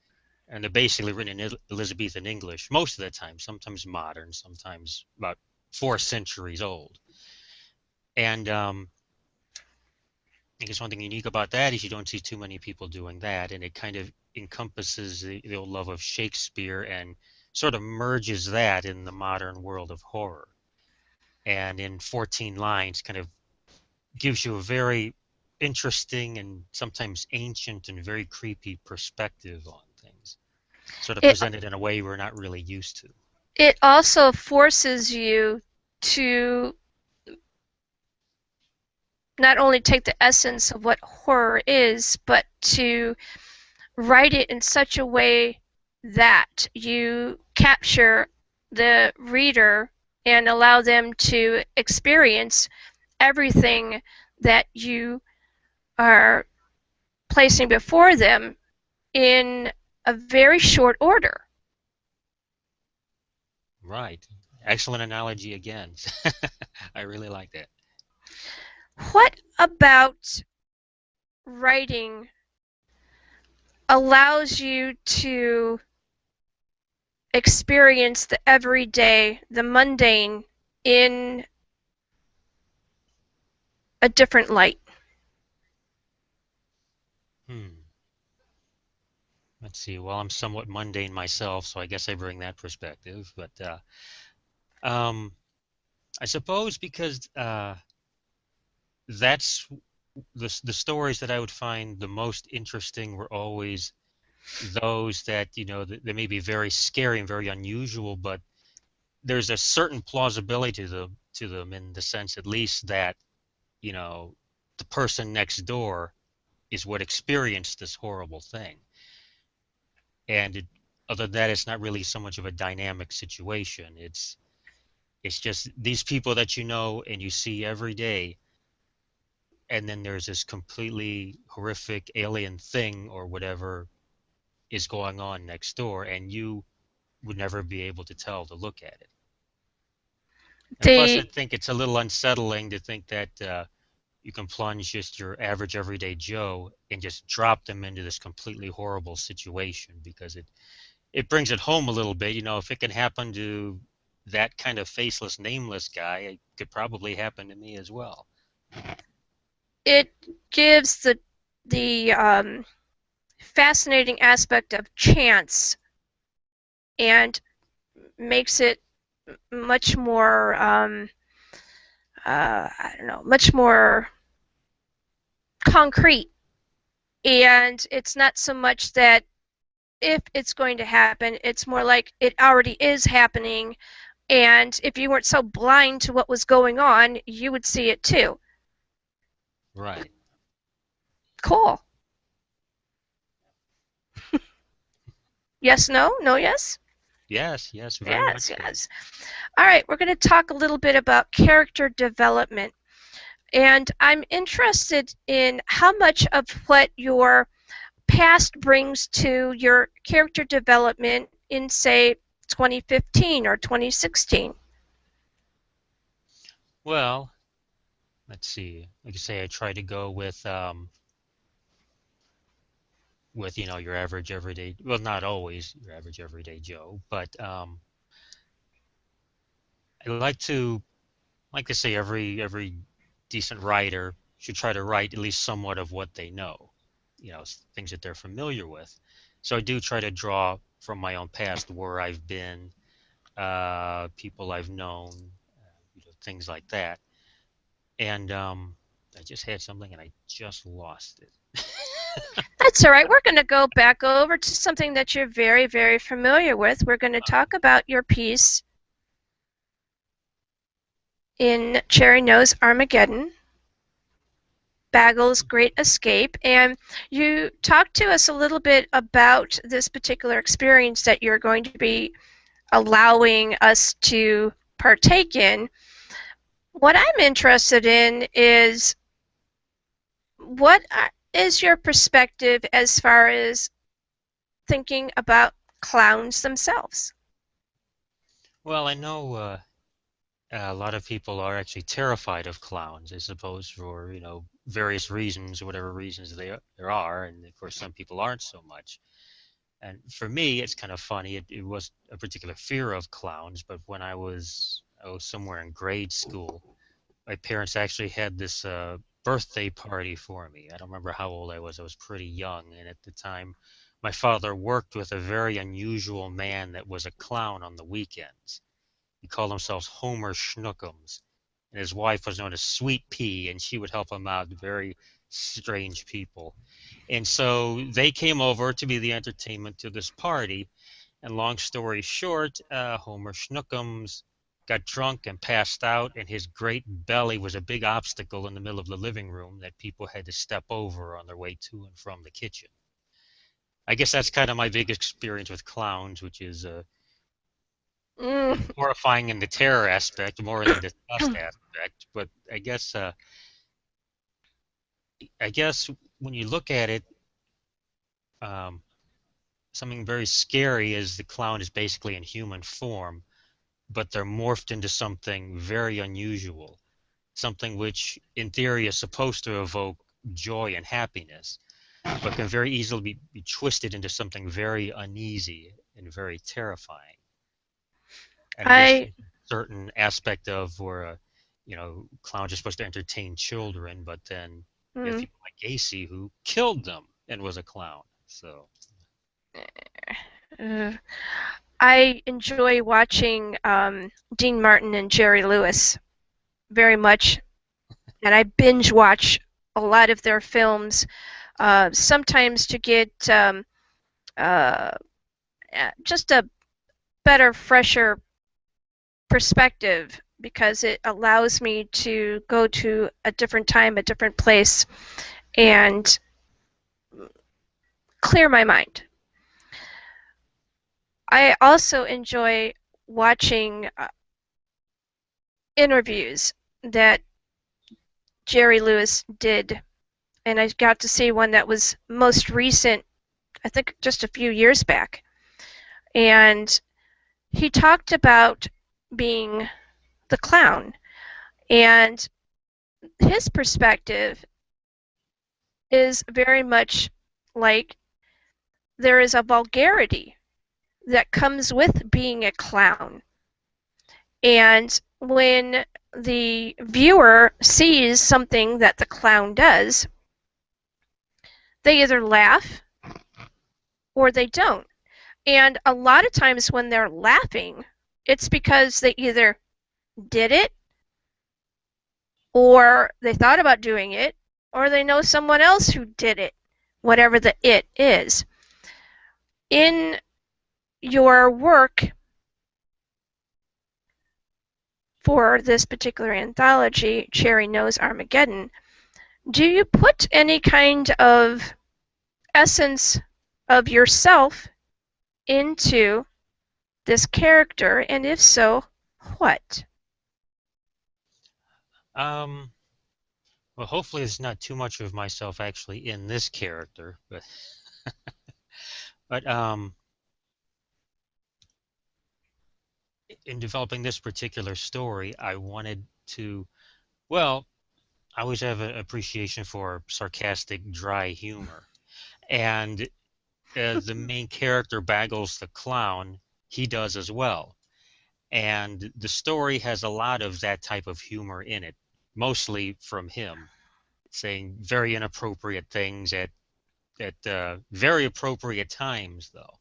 and they're basically written in Elizabethan English most of the time, sometimes modern, sometimes about 4 centuries old. And I guess one thing unique about that is you don't see too many people doing that, and it kind of encompasses the old love of Shakespeare and sort of merges that in the modern world of horror. And in 14 lines kind of gives you a very interesting and sometimes ancient and very creepy perspective on things, sort of It presented in a way we're not really used to. it also forces you to not only take the essence of what horror is, but to write it in such a way that you capture the reader and allow them to experience everything that you are placing before them in a very short order. Right. Excellent analogy again. I really like that. What about writing allows you to experience the everyday, the mundane, in a different light? Let's see. Well, I'm somewhat mundane myself, so I guess I bring that perspective. But I suppose because that's the stories that I would find the most interesting were always those that, you know, they may be very scary and very unusual, but there's a certain plausibility to them in the sense, at least, that, you know, the person next door is what experienced this horrible thing. And other than that, it's not really so much of a dynamic situation. It's just these people that you know and you see every day, and then there's this completely horrific alien thing or whatever is going on next door, and you would never be able to tell to look at it. And plus, I think it's a little unsettling to think that you can plunge just your average everyday Joe and just drop them into this completely horrible situation, because it brings it home a little bit. You know, if it can happen to that kind of faceless, nameless guy, it could probably happen to me as well. It gives the fascinating aspect of chance and makes it much more I don't know, much more concrete. And it's not so much that if it's going to happen, it's more like it already is happening, and if you weren't so blind to what was going on, you would see it too. Right. Cool. Yes, no, no, yes? Yes, very much. Yes. All right, we're going to talk a little bit about character development. And I'm interested in how much of what your past brings to your character development in, say, 2015 or 2016. Well, let's see. Like I say, I try to go with you know, your average everyday. Well, not always your average everyday Joe, but I like to say every decent writer should try to write at least somewhat of what they know, you know, things that they're familiar with. So I do try to draw from my own past, where I've been, people I've known, you know, things like that. And I just had something and I just lost it. That's all right. We're going to go back over to something that you're very, very familiar with. We're going to talk about your piece in Cherry Nose Armageddon, Baggle's Great Escape. And you talked to us a little bit about this particular experience that you're going to be allowing us to partake in. What I'm interested in is, what is your perspective as far as thinking about clowns themselves? Well, I know a lot of people are actually terrified of clowns, I suppose, for, you know, various reasons, whatever reasons there are, and of course some people aren't so much. And for me, it's kind of funny. It was a particular fear of clowns, but when I was somewhere in grade school, my parents actually had this birthday party for me. I don't remember how old I was. I was pretty young, and at the time, my father worked with a very unusual man that was a clown on the weekends. He called himself Homer Schnookums, and his wife was known as Sweet Pea, and she would help him out. Very strange people. And so they came over to be the entertainment to this party. And long story short, Homer Schnookums got drunk and passed out, and his great belly was a big obstacle in the middle of the living room that people had to step over on their way to and from the kitchen. I guess that's kind of my big experience with clowns, which is horrifying in the terror aspect, more in the disgust aspect. But I guess when you look at it, something very scary is the clown is basically in human form, but they're morphed into something very unusual, something which in theory is supposed to evoke joy and happiness, but can very easily be twisted into something very uneasy and very terrifying. And I guess there's a certain aspect of where clowns are supposed to entertain children, but then you have people like Gacy who killed them and was a clown. So I enjoy watching Dean Martin and Jerry Lewis very much, and I binge watch a lot of their films, sometimes to get just a better, fresher perspective, because it allows me to go to a different time, a different place, and clear my mind. I also enjoy watching interviews that Jerry Lewis did, and I got to see one that was most recent, I think just a few years back, and he talked about being the clown, and his perspective is very much like there is a vulgarity that comes with being a clown. And when the viewer sees something that the clown does, they either laugh or they don't. And a lot of times when they're laughing, it's because they either did it, or they thought about doing it, or they know someone else who did it, whatever the it is. In your work for this particular anthology, Cherry Knows Armageddon, do you put any kind of essence of yourself into this character, and if so, what? Well, hopefully there's not too much of myself actually in this character, but but in developing this particular story, I wanted to, well, I always have an appreciation for sarcastic, dry humor, and the main character, Baggles the Clown, he does as well. And the story has a lot of that type of humor in it, mostly from him, saying very inappropriate things at very appropriate times, though.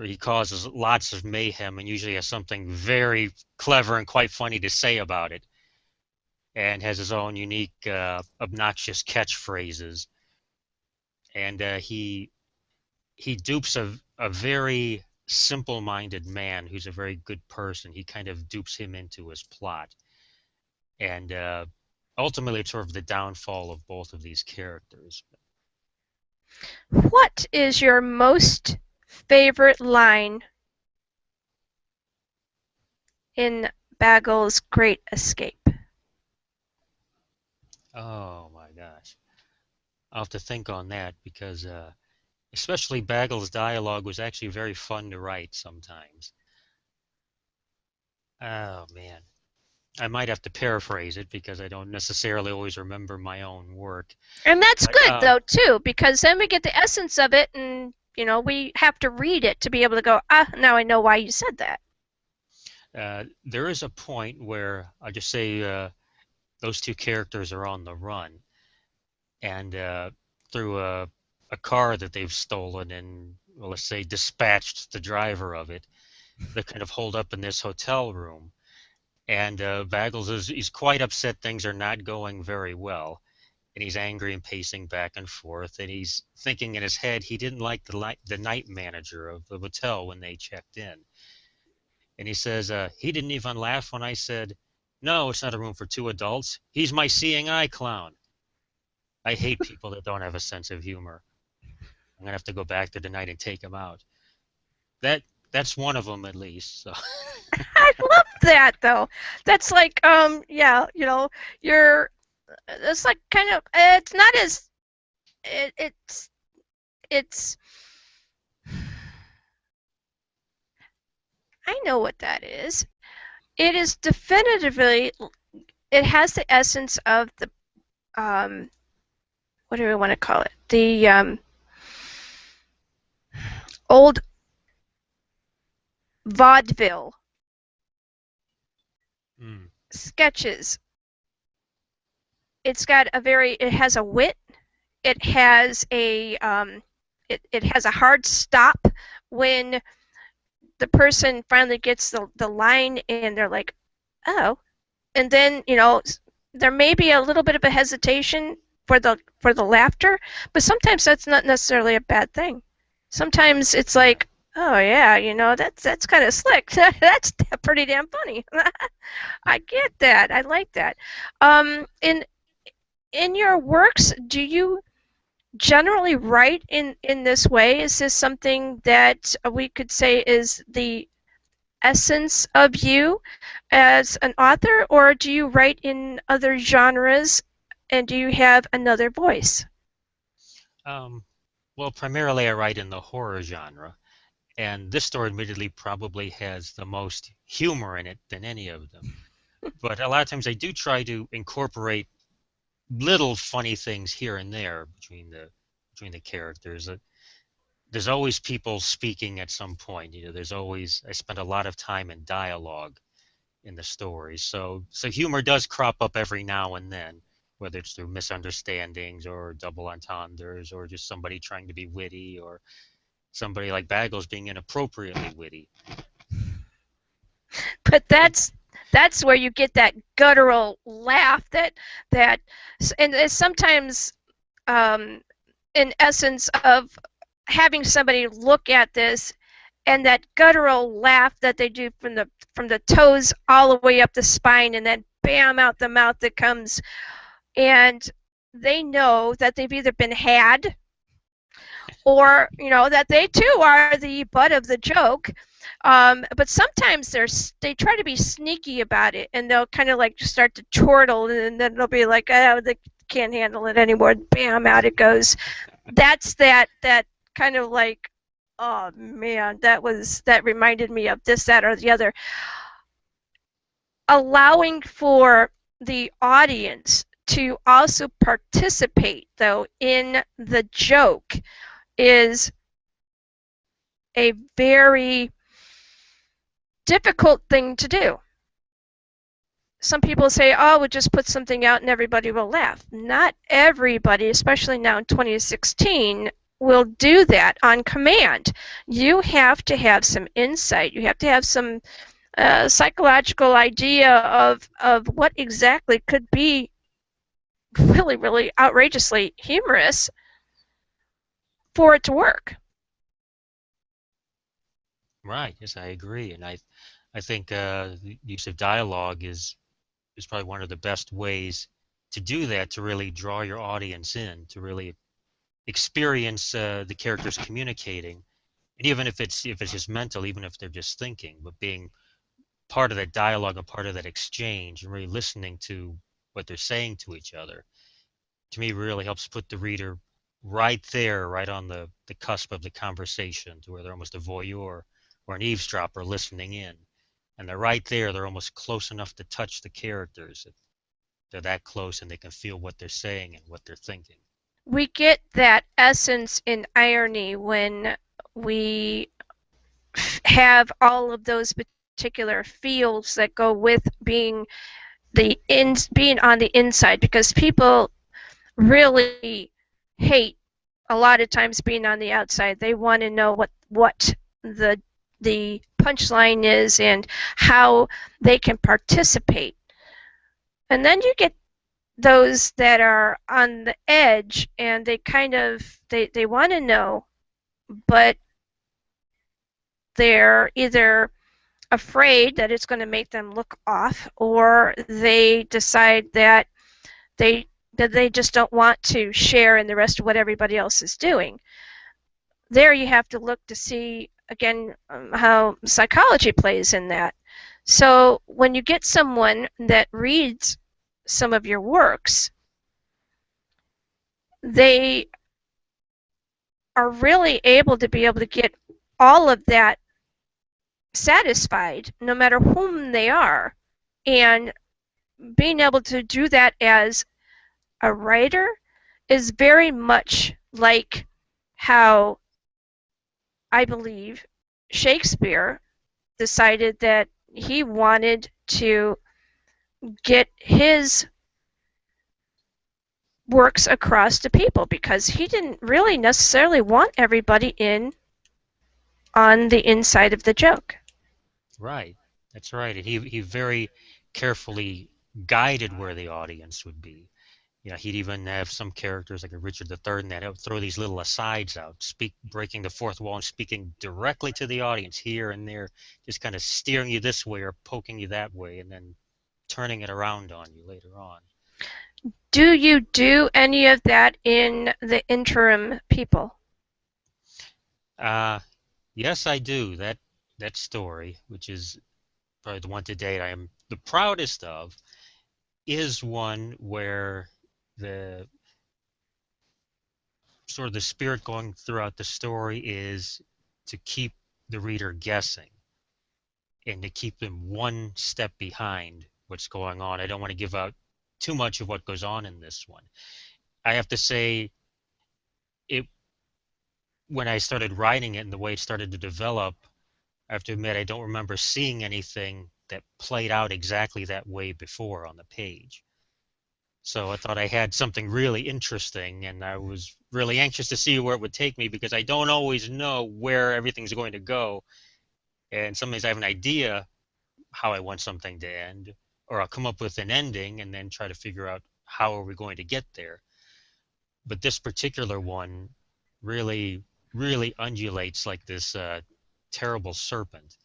He causes lots of mayhem and usually has something very clever and quite funny to say about it, and has his own unique, obnoxious catchphrases. And he dupes a very simple-minded man who's a very good person. He kind of dupes him into his plot. And ultimately, it's sort of the downfall of both of these characters. What is your most favorite line in Baggles' Great Escape? Oh my gosh. I'll have to think on that, because especially Baggles' dialogue was actually very fun to write sometimes. Oh man. I might have to paraphrase it because I don't necessarily always remember my own work. And that's But, good, though, too, because then we get the essence of it, and we have to read it to be able to go, now I know why you said that. There is a point where I'll just say those two characters are on the run, and through a car that they've stolen and, well, let's say, dispatched the driver of it, they're kind of holed up in this hotel room. And Baggles he's quite upset things are not going very well. And he's angry and pacing back and forth. And he's thinking in his head he didn't like the night manager of the hotel when they checked in. And he says, he didn't even laugh when I said, no, it's not a room for two adults. He's my seeing eye clown. I hate people that don't have a sense of humor. I'm going to have to go back to the night and take him out. That's one of them at least. So. I love that though. That's like, yeah, it's like kind of, it's not as, it's, I know what that is. It is definitively, it has the essence of the, what do we want to call it? The old vaudeville sketches. It's got it has a wit. It has a it has a hard stop when the person finally gets the line and they're like, oh, and then there may be a little bit of a hesitation for the laughter, but sometimes that's not necessarily a bad thing. Sometimes it's like, oh yeah, that's kind of slick. That's pretty damn funny. I get that. I like that. In your works, do you generally write in this way? Is this something that we could say is the essence of you as an author, or do you write in other genres, and do you have another voice? Well, primarily I write in the horror genre, and this story admittedly probably has the most humor in it than any of them. But a lot of times I do try to incorporate little funny things here and there between the characters. There's always people speaking at some point. I spend a lot of time in dialogue in the story. So humor does crop up every now and then, whether it's through misunderstandings or double entendres or just somebody trying to be witty or somebody like Baggles being inappropriately witty. But that's where you get that guttural laugh and it's sometimes in essence of having somebody look at this and that guttural laugh that they do from the toes all the way up the spine, and then bam, out the mouth that comes, and they know that they've either been had or that they too are the butt of the joke. But sometimes they try to be sneaky about it, and they'll kind of like start to chortle, and then they'll be like, oh, they can't handle it anymore. Bam, out it goes. That's that kind of like, oh man, that reminded me of this, that, or the other. Allowing for the audience to also participate, though, in the joke is a very difficult thing to do. Some people say, oh, we'll just put something out and everybody will laugh. Not everybody, especially now in 2016, will do that on command. You have to have some insight. You have to have some psychological idea of what exactly could be really, really outrageously humorous for it to work. Right. Yes, I agree, and I think the use of dialogue is probably one of the best ways to do that, to really draw your audience in, to really experience the characters communicating, and even if it's just mental, even if they're just thinking, but being part of that dialogue and part of that exchange and really listening to what they're saying to each other, to me really helps put the reader right there, right on the cusp of the conversation, to where they're almost a voyeur or an eavesdropper listening in. And they're right there, they're almost close enough to touch the characters. They're that close and they can feel what they're saying and what they're thinking. we get that essence in irony when we have all of those particular feels that go with being being on the inside, because people really hate a lot of times being on the outside. They want to know what the punchline is and how they can participate. And then you get those that are on the edge, and they kind of they want to know, but they're either afraid that it's going to make them look off, or they decide that they they just don't want to share in the rest of what everybody else is doing. There you have to look to see again how psychology plays in that. So when you get someone that reads some of your works, they are really able to get all of that satisfied, no matter whom they are. And being able to do that as a writer is very much like how I believe Shakespeare decided that he wanted to get his works across to people, because he didn't really necessarily want everybody in on the inside of the joke. Right. That's right. And he very carefully guided where the audience would be. You know, he'd even have some characters like a Richard III that would throw these little asides out, breaking the fourth wall and speaking directly to the audience here and there, just kind of steering you this way or poking you that way, and then turning it around on you later on. Do you do any of that in the interim people? Yes, I do. That story, which is probably the one to date I am the proudest of, is one where the sort of the spirit going throughout the story is to keep the reader guessing and to keep them one step behind what's going on. I don't want to give out too much of what goes on in this one. I have to say, when I started writing it and the way it started to develop, I have to admit I don't remember seeing anything that played out exactly that way before on the page. So I thought I had something really interesting, and I was really anxious to see where it would take me, because I don't always know where everything's going to go. And sometimes I have an idea how I want something to end, or I'll come up with an ending and then try to figure out how are we going to get there. But this particular one really, really undulates like this terrible serpent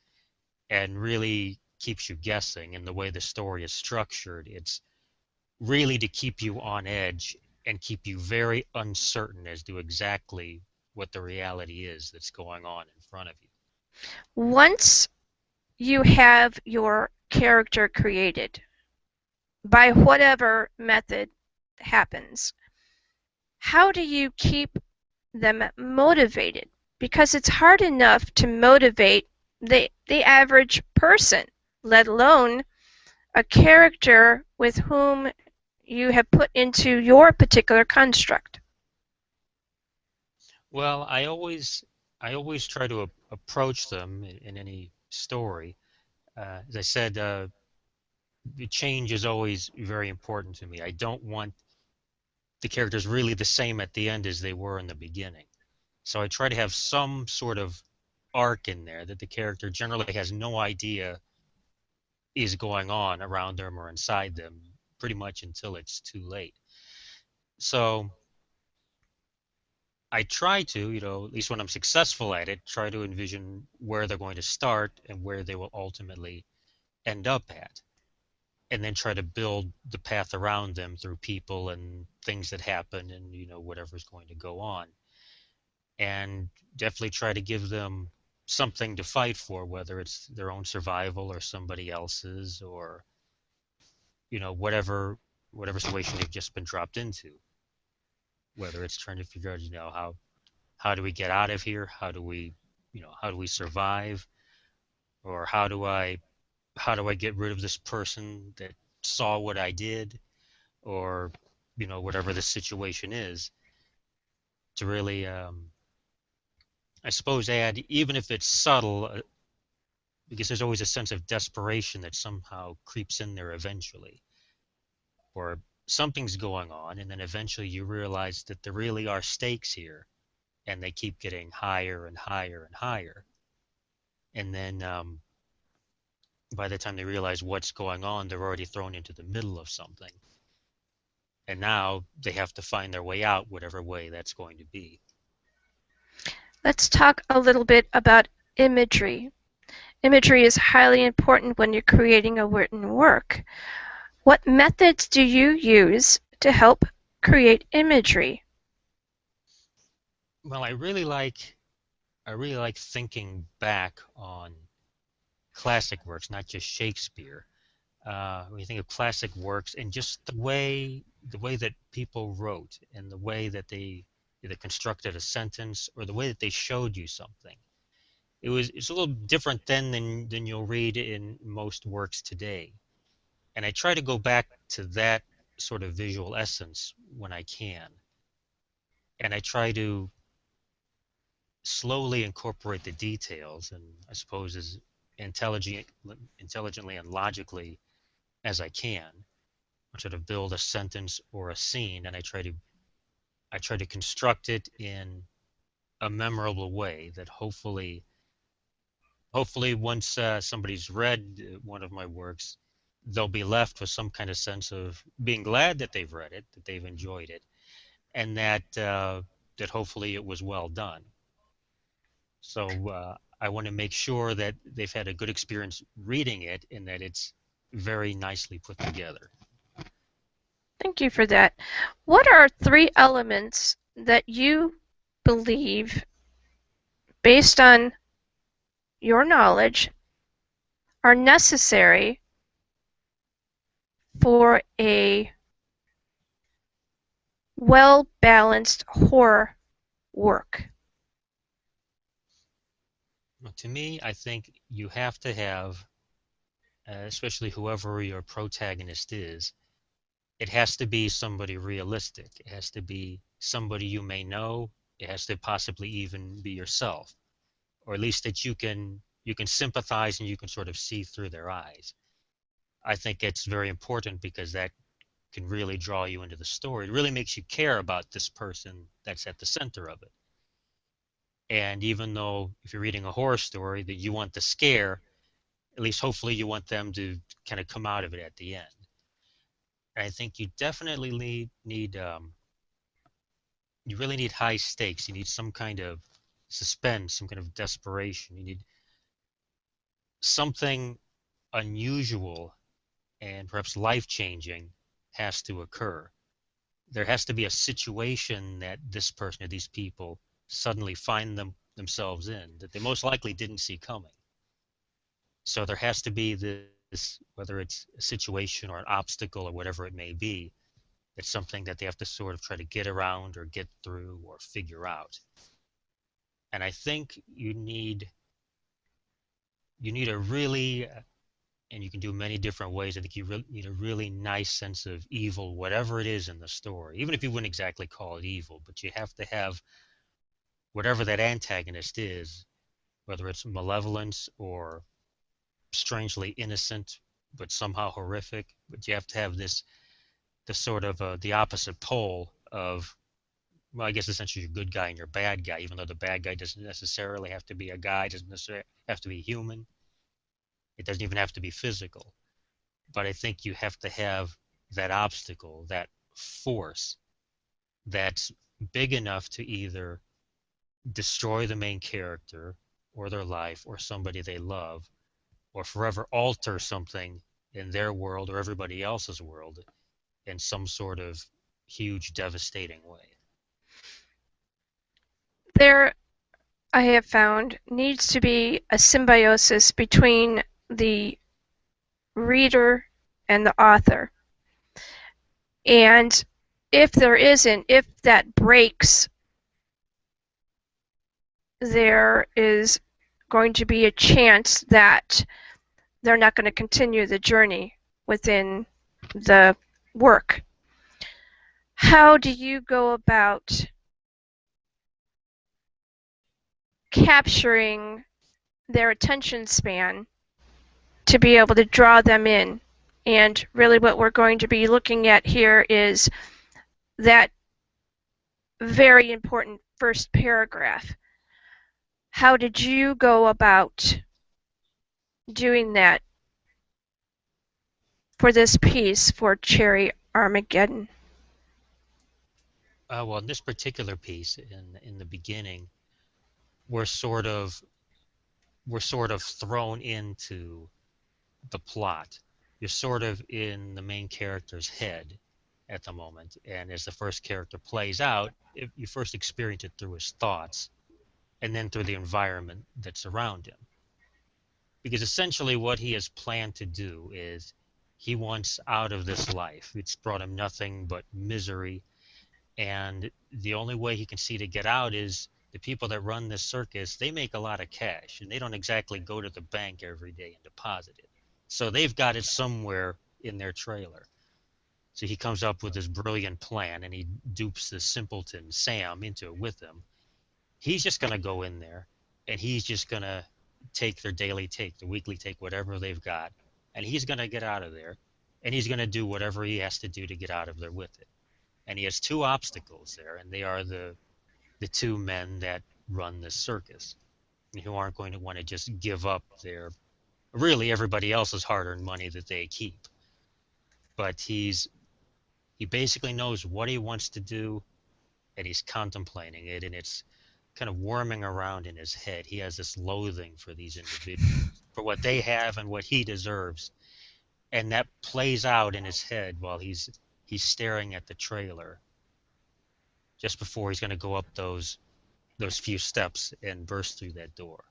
and really keeps you guessing. And the way the story is structured, it's really to keep you on edge and keep you very uncertain as to exactly what the reality is that's going on in front of you. Once you have your character created, by whatever method happens, how do you keep them motivated? Because it's hard enough to motivate the average person, let alone a character with whom you have put into your particular construct. Well, I always try to approach them in any story. As I said, the change is always very important to me. I don't want the characters really the same at the end as they were in the beginning. So I try to have some sort of arc in there that the character generally has no idea is going on around them or inside them, pretty much until it's too late. So I try to, at least when I'm successful at it, try to envision where they're going to start and where they will ultimately end up at. And then try to build the path around them through people and things that happen and, whatever's going to go on. And definitely try to give them something to fight for, whether it's their own survival or somebody else's, or, whatever situation they've just been dropped into. Whether it's trying to figure out, how do we get out of here? How do we survive? Or how do I get rid of this person that saw what I did? Or, whatever the situation is. really, I suppose, add, even if it's subtle, because there's always a sense of desperation that somehow creeps in there eventually, or something's going on, and then eventually you realize that there really are stakes here, and they keep getting higher and higher and higher. And then by the time they realize what's going on, they're already thrown into the middle of something. And now they have to find their way out, whatever way that's going to be. Let's talk a little bit about imagery. Imagery is highly important when you're creating a written work. What methods do you use to help create imagery? Well, I really like thinking back on classic works, not just Shakespeare. When you think of classic works and just the way that people wrote and the way that they either constructed a sentence or the way that they showed you something. It's a little different then than you'll read in most works today. And I try to go back to that sort of visual essence when I can. And I try to slowly incorporate the details, and I suppose as intelligently and logically as I can, sort of build a sentence or a scene, and I try to construct it in a memorable way that hopefully once somebody's read one of my works, they'll be left with some kind of sense of being glad that they've read it, that they've enjoyed it, and that hopefully it was well done. So I want to make sure that they've had a good experience reading it and that it's very nicely put together. Thank you for that. What are 3 elements that you believe, based on your knowledge, are necessary for a well-balanced horror work? Well, to me, I think you have to have, especially whoever your protagonist is, it has to be somebody realistic. It has to be somebody you may know. It has to possibly even be yourself, or at least that you can sympathize and you can sort of see through their eyes. I think it's very important because that can really draw you into the story. It really makes you care about this person that's at the center of it. And even though if you're reading a horror story that you want the scare, at least hopefully you want them to kind of come out of it at the end. And I think you definitely need you really need high stakes. You need some kind of suspense, some kind of desperation. You need something unusual and perhaps life-changing has to occur. There has to be a situation that this person or these people suddenly find themselves in that they most likely didn't see coming. So there has to be this, whether it's a situation or an obstacle or whatever it may be, it's something that they have to sort of try to get around or get through or figure out. And I think you need a really, and you can do many different ways, I think you need a really nice sense of evil, whatever it is in the story, even if you wouldn't exactly call it evil, but you have to have whatever that antagonist is, whether it's malevolence or strangely innocent but somehow horrific, but you have to have the sort of the opposite pole of, well, I guess essentially your good guy and your bad guy, even though the bad guy doesn't necessarily have to be a guy, doesn't necessarily have to be human. It doesn't even have to be physical. But I think you have to have that obstacle, that force that's big enough to either destroy the main character or their life or somebody they love, or forever alter something in their world or everybody else's world in some sort of huge, devastating way. There, I have found, needs to be a symbiosis between the reader and the author. And if there isn't, if that breaks, there is going to be a chance that they're not going to continue the journey within the work. How do you go about capturing their attention span to be able to draw them in. And really what we're going to be looking at here is that very important first paragraph. How did you go about doing that for this piece for Cherry Armageddon? Well, in this particular piece, in the beginning, we're sort of thrown into the plot. You're sort of in the main character's head at the moment, and as the first character plays out, you first experience it through his thoughts, and then through the environment that's around him. Because essentially what he has planned to do is he wants out of this life. It's brought him nothing but misery, and the only way he can see to get out is the people that run this circus, they make a lot of cash, and they don't exactly go to the bank every day and deposit it. So they've got it somewhere in their trailer. So he comes up with this brilliant plan, and he dupes the simpleton Sam into it with him. He's just going to go in there, and he's just going to take their daily take, the weekly take, whatever they've got, and he's going to get out of there, and he's going to do whatever he has to do to get out of there with it. And he has two obstacles there, and they are the two men that run this circus, who aren't going to want to just give up their, really everybody else's hard-earned money that they keep. But he basically knows what he wants to do, and he's contemplating it, and it's kind of worming around in his head. He has this loathing for these individuals, for what they have and what he deserves, and that plays out in his head while he's staring at the trailer just before he's going to go up those few steps and burst through that door.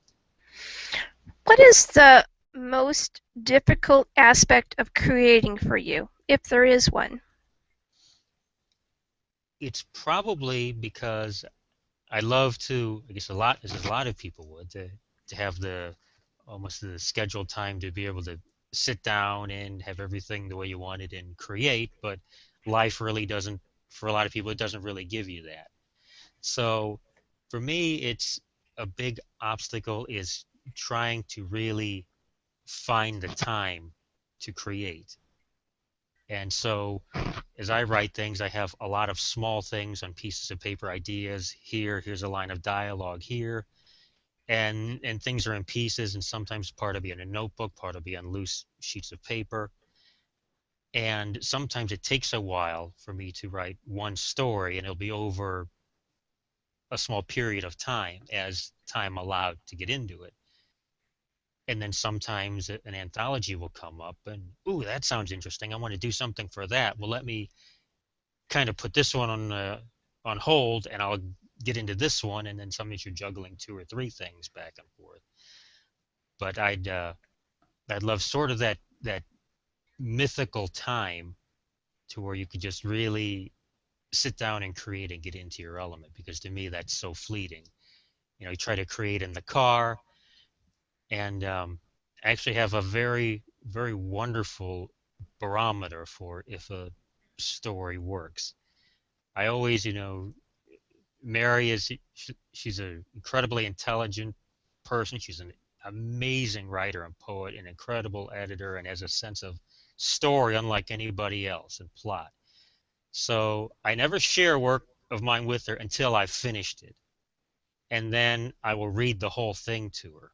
What is the most difficult aspect of creating for you, if there is one? It's probably because I love to, I guess as a lot of people would, to have almost the scheduled time to be able to sit down and have everything the way you want it and create, but life really doesn't, for a lot of people, it doesn't really give you that. So for me, it's a big obstacle is trying to really find the time to create. And so as I write things, I have a lot of small things on pieces of paper, ideas here, here's a line of dialogue here, and things are in pieces, and sometimes part will be in a notebook, part will be on loose sheets of paper. And sometimes it takes a while for me to write one story, and it'll be over a small period of time as time allowed to get into it. And then sometimes an anthology will come up, and, ooh, that sounds interesting. I want to do something for that. Well, let me kind of put this one on hold, and I'll get into this one, and then sometimes you're juggling two or three things back and forth. But I'd love sort of that mythical time to where you could just really sit down and create and get into your element, because to me that's so fleeting. You try to create in the car, and I actually have a very, very wonderful barometer for if a story works. I always, Mary she's an incredibly intelligent person. She's an amazing writer and poet, an incredible editor, and has a sense of story unlike anybody else, and plot. So I never share work of mine with her until I've finished it, and then I will read the whole thing to her.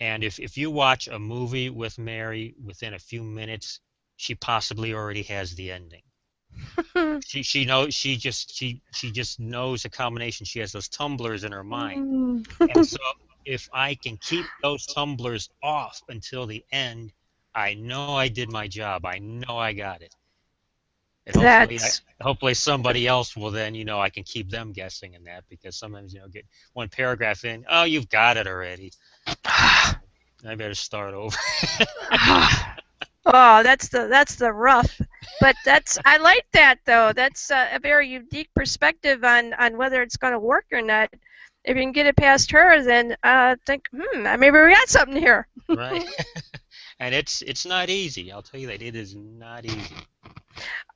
And if you watch a movie with Mary, within a few minutes she possibly already has the ending. she knows, she just knows a combination. She has those tumblers in her mind. And so if I can keep those tumblers off until the end, I know I did my job. I know I got it. And hopefully somebody else will then, I can keep them guessing in that, because sometimes, get one paragraph in, oh, you've got it already. I better start over. Oh, that's the rough. But I like that, though. That's a very unique perspective on whether it's going to work or not. If you can get it past her, then think, maybe we got something here. Right. And it's not easy. I'll tell you that. It is not easy.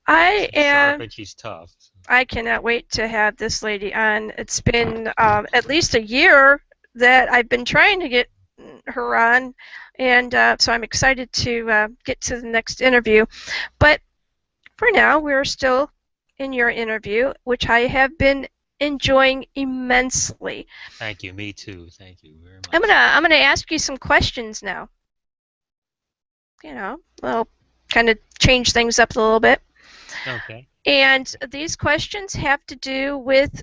Sharp, and she's tough. I cannot wait to have this lady on. It's been at least a year that I've been trying to get her on, and so I'm excited to get to the next interview. But for now, we're still in your interview, which I have been enjoying immensely. Thank you. Me too. Thank you very much. I'm gonna ask you some questions now. You know, well, kind of change things up a little bit. Okay. And these questions have to do with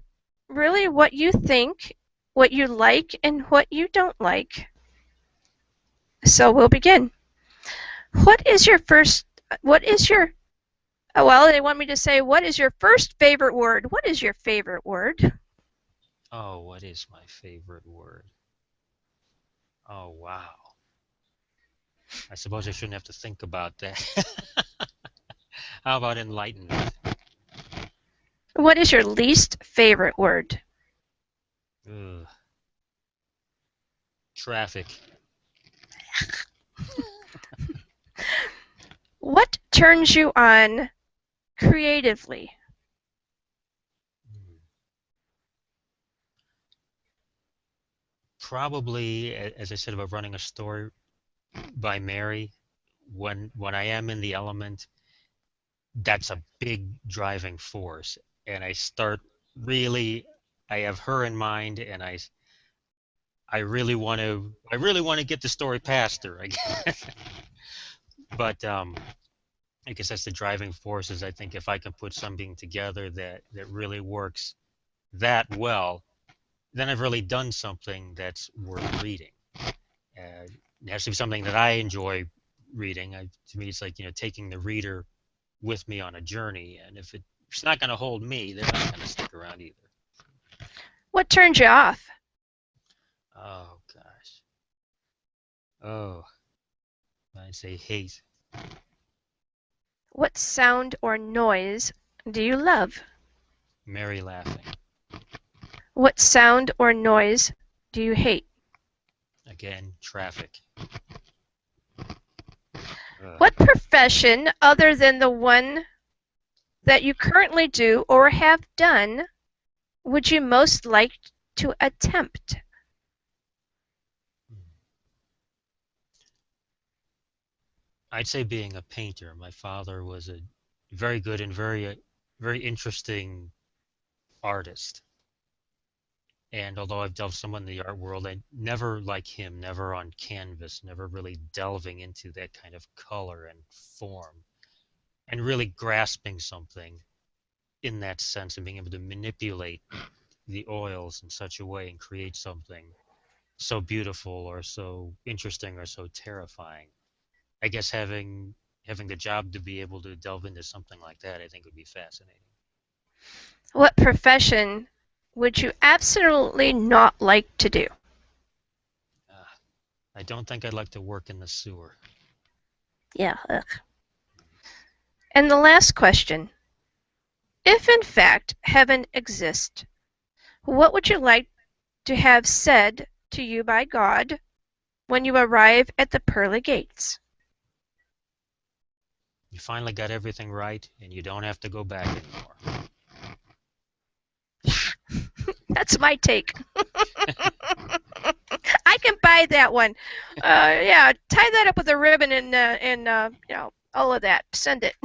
really what you think, what you like, and what you don't like. So we'll begin. Well, they want me to say, what is your first favorite word? What is your favorite word? Oh, what is my favorite word? Oh, wow. I suppose I shouldn't have to think about that. How about enlightenment? What is your least favorite word? Ugh. Traffic. What turns you on creatively? Probably, as I said about running a story by Mary, when I am in the element, that's a big driving force, and I start really, I have her in mind, and I really want to get the story past her, I guess. But I guess that's the driving force. Is I think if I can put something together that really works that well, then I've really done something that's worth reading. It has to be something that I enjoy reading. To me, it's like, taking the reader with me on a journey, and if it's not going to hold me, they're not going to stick around either. What turns you off? Oh, gosh. Oh, I'd say hate. What sound or noise do you love? Mary laughing. What sound or noise do you hate? Again, traffic. What profession, other than the one that you currently do or have done, would you most like to attempt? I'd say being a painter. My father was a very good and very interesting artist. And although I've delved somewhat in the art world, I never like him, never on canvas, never really delving into that kind of color and form, and really grasping something in that sense and being able to manipulate the oils in such a way and create something so beautiful or so interesting or so terrifying. I guess having the job to be able to delve into something like that, I think would be fascinating. What profession would you absolutely not like to do? I don't think I'd like to work in the sewer. Yeah. Ugh. And the last question. If in fact heaven exists, what would you like to have said to you by God when you arrive at the pearly gates? You finally got everything right, and you don't have to go back anymore. That's my take. I can buy that one. Yeah, tie that up with a ribbon and all of that. Send it.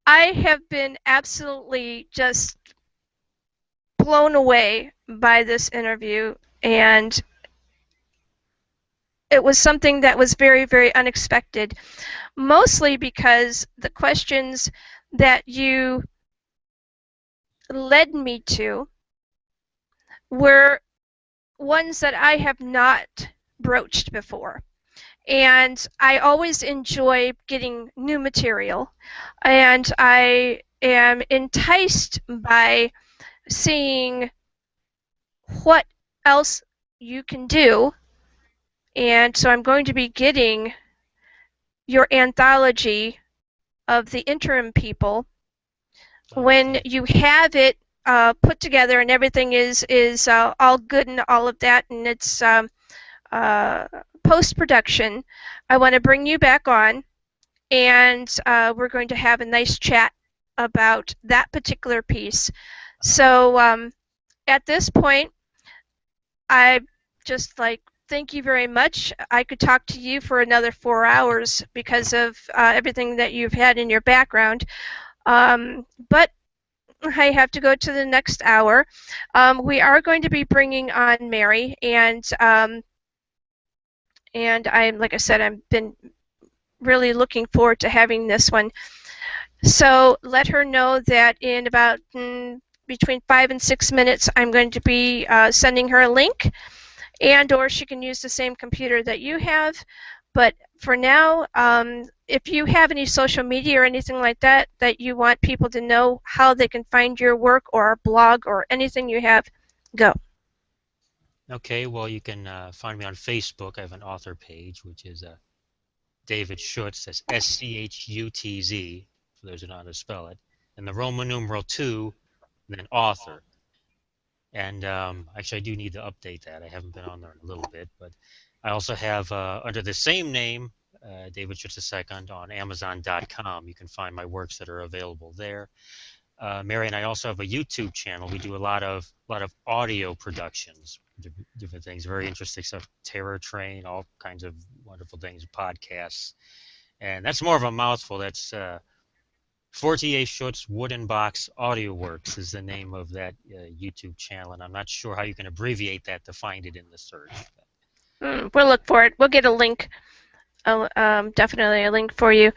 I have been absolutely just blown away by this interview, and it was something that was very, very unexpected, mostly because the questions that you led me to were ones that I have not broached before. And I always enjoy getting new material, and I am enticed by seeing what else you can do. And so I'm going to be getting your anthology of the interim people. When you have it put together and everything is all good and all of that, and it's post-production, I want to bring you back on, and we're going to have a nice chat about that particular piece. So at this point, I just thank you very much. I could talk to you for another 4 hours because of everything that you've had in your background. But I have to go to the next hour. We are going to be bringing on Mary, and like I said, I've been really looking forward to having this one. So let her know that in about between 5 and 6 minutes, I'm going to be sending her a link, or she can use the same computer that you have. But for now, if you have any social media or anything like that you want people to know how they can find your work or a blog or anything you have, go. Okay, well, you can find me on Facebook. I have an author page, which is David Schütz. That's S-C-H-U-T-Z, for those who know how to spell it. And the Roman numeral 2, and then author. And actually, I do need to update that. I haven't been on there in a little bit. But I also have, under the same name, David Schütz II, on Amazon.com. You can find my works that are available there. Mary and I also have a YouTube channel. We do a lot of audio productions, different things, very interesting stuff. Terror Train, all kinds of wonderful things, podcasts, and that's more of a mouthful. That's Fortier-Schütz Wooden Box Audio Works is the name of that YouTube channel, and I'm not sure how you can abbreviate that to find it in the search. We'll look for it. We'll get a link. Definitely a link for you.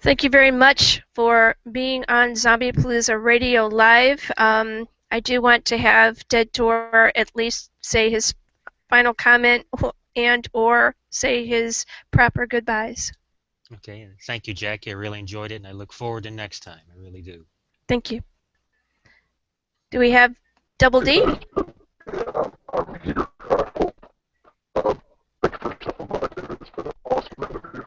Thank you very much for being on Zombiepalooza Radio Live. I do want to have Dead Door at least say his final comment or say his proper goodbyes. Okay, and thank you, Jackie. I really enjoyed it, and I look forward to next time. I really do. Thank you. Do we have Double D? I'm here. Thank you for stopping by, David. It's been an awesome interview.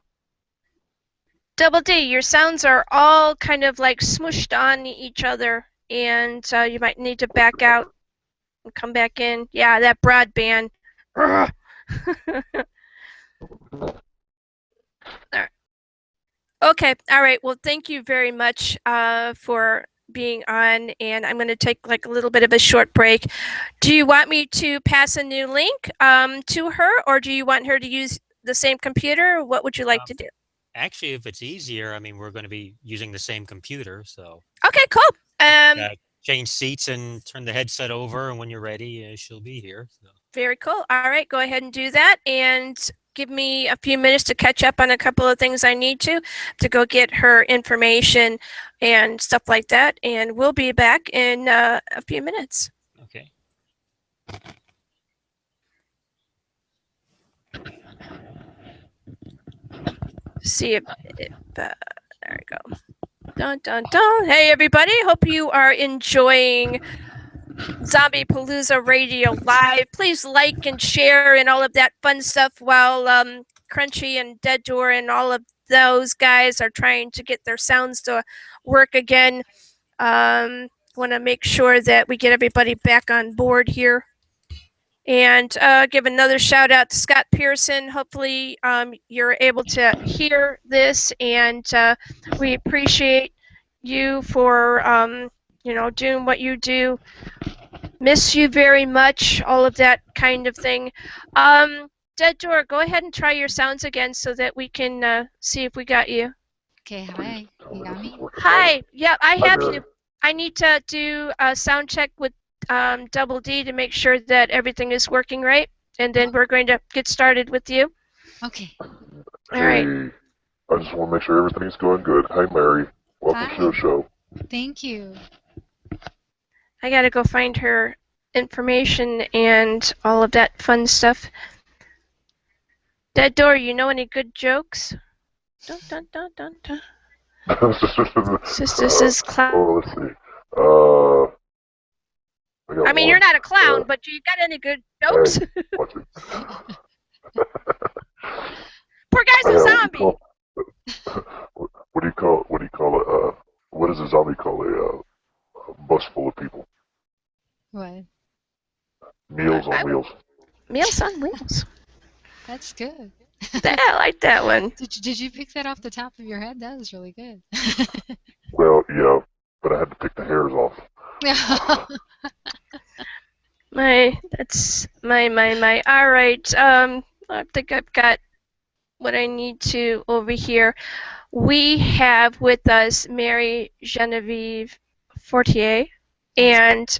Double D, your sounds are all kind of smooshed on each other, and you might need to back out and come back in. Yeah, that broadband. All right. Okay, all right. Well, thank you very much for being on, and I'm going to take a little bit of a short break. Do you want me to pass a new link to her, or do you want her to use the same computer? What would you like to do? Actually, if it's easier, I mean, we're going to be using the same computer, so. Okay, cool. Change seats and turn the headset over, and when you're ready, she'll be here. So. Very cool. All right, go ahead and do that, and give me a few minutes to catch up on a couple of things I need to go get her information and stuff like that, and we'll be back in a few minutes. Okay. See if there we go. Dun dun dun. Hey everybody, hope you are enjoying Zombiepalooza Radio Live. Please like and share and all of that fun stuff while Crunchy and Dead Door and all of those guys are trying to get their sounds to work again. Want to make sure that we get everybody back on board here. And give another shout out to Scott Pearson. Hopefully you're able to hear this, and we appreciate you for doing what you do. Miss you very much, all of that kind of thing. Dead Door, go ahead and try your sounds again so that we can see if we got you. Okay, hi. You got me? Hi. Yeah, I have you. I need to do a sound check with Double D to make sure that everything is working right, and then we're going to get started with you. Okay. All right. Hey, I just want to make sure everything's going good. Hi, Mary. Welcome Hi. to the show. Thank you. I gotta go find her information and all of that fun stuff. Dead Door, you know any good jokes? Dun dun dun dun dun. This is clown. Oh, let's see. I mean, you're not a clown, but you got any good jokes? Hey, watch it. Poor guy's a zombie. What does a zombie call a bus full of people? What? Meals on wheels. Meals on wheels. That's good. I like that one. Did you pick that off the top of your head? That was really good. Well, yeah, but I had to pick the hairs off. My My. All right. I think I've got what I need to over here. We have with us Mary Genevieve Fortier, and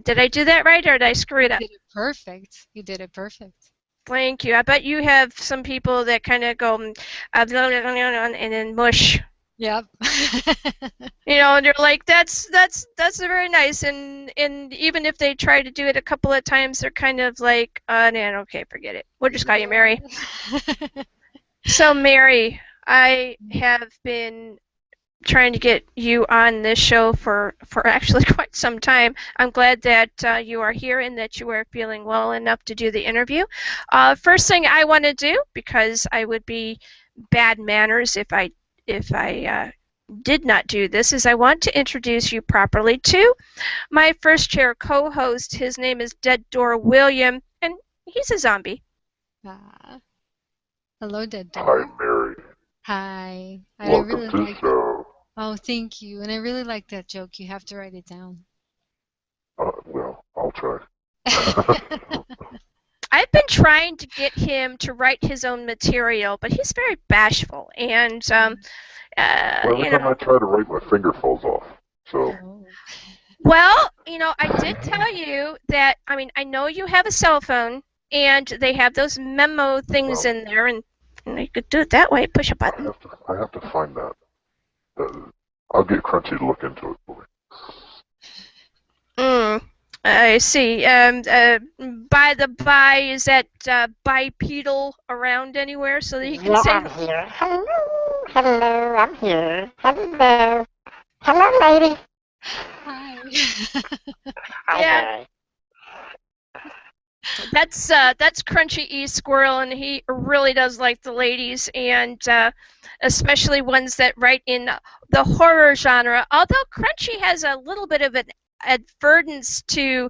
did I do that right or did I screw it You up? did it perfect. You did it perfect. Thank you. I bet you have some people that kind of go and then mush. Yep. You know, and they're like, that's very nice, and even if they try to do it a couple of times, they're kind of like, no, okay, forget it. We'll just call you Mary. So Mary, I have been trying to get you on this show for actually quite some time. I'm glad that you are here and that you are feeling well enough to do the interview. First thing I want to do, because I would be bad manners if I did not do this, is I want to introduce you properly to my first chair co-host. His name is Dead Door William, and he's a zombie. Hello, Dead Hi, Door. Mary. Hi. I Welcome really to the like. show. Oh, thank you. And I really like that joke. You have to write it down. Well, I'll try. I've been trying to get him to write his own material, but he's very bashful, and Well, every you time know. I try to write, my finger falls off. So, Oh. Well, you know, I did tell you that. I mean, I know you have a cell phone, and they have those memo things Well. in there, and you could do it that way. Push a button. I have to find that. I'll get Crunchy to look into it for me. I see. By the by, is that bipedal around anywhere so that he can Yeah, say? I'm here. Hello, I'm here. Hello, lady. Hi. Hi, Yeah. Mary. That's Crunchy E Squirrel, and he really does like the ladies, and especially ones that write in the horror genre. Although Crunchy has a little bit of an advertence to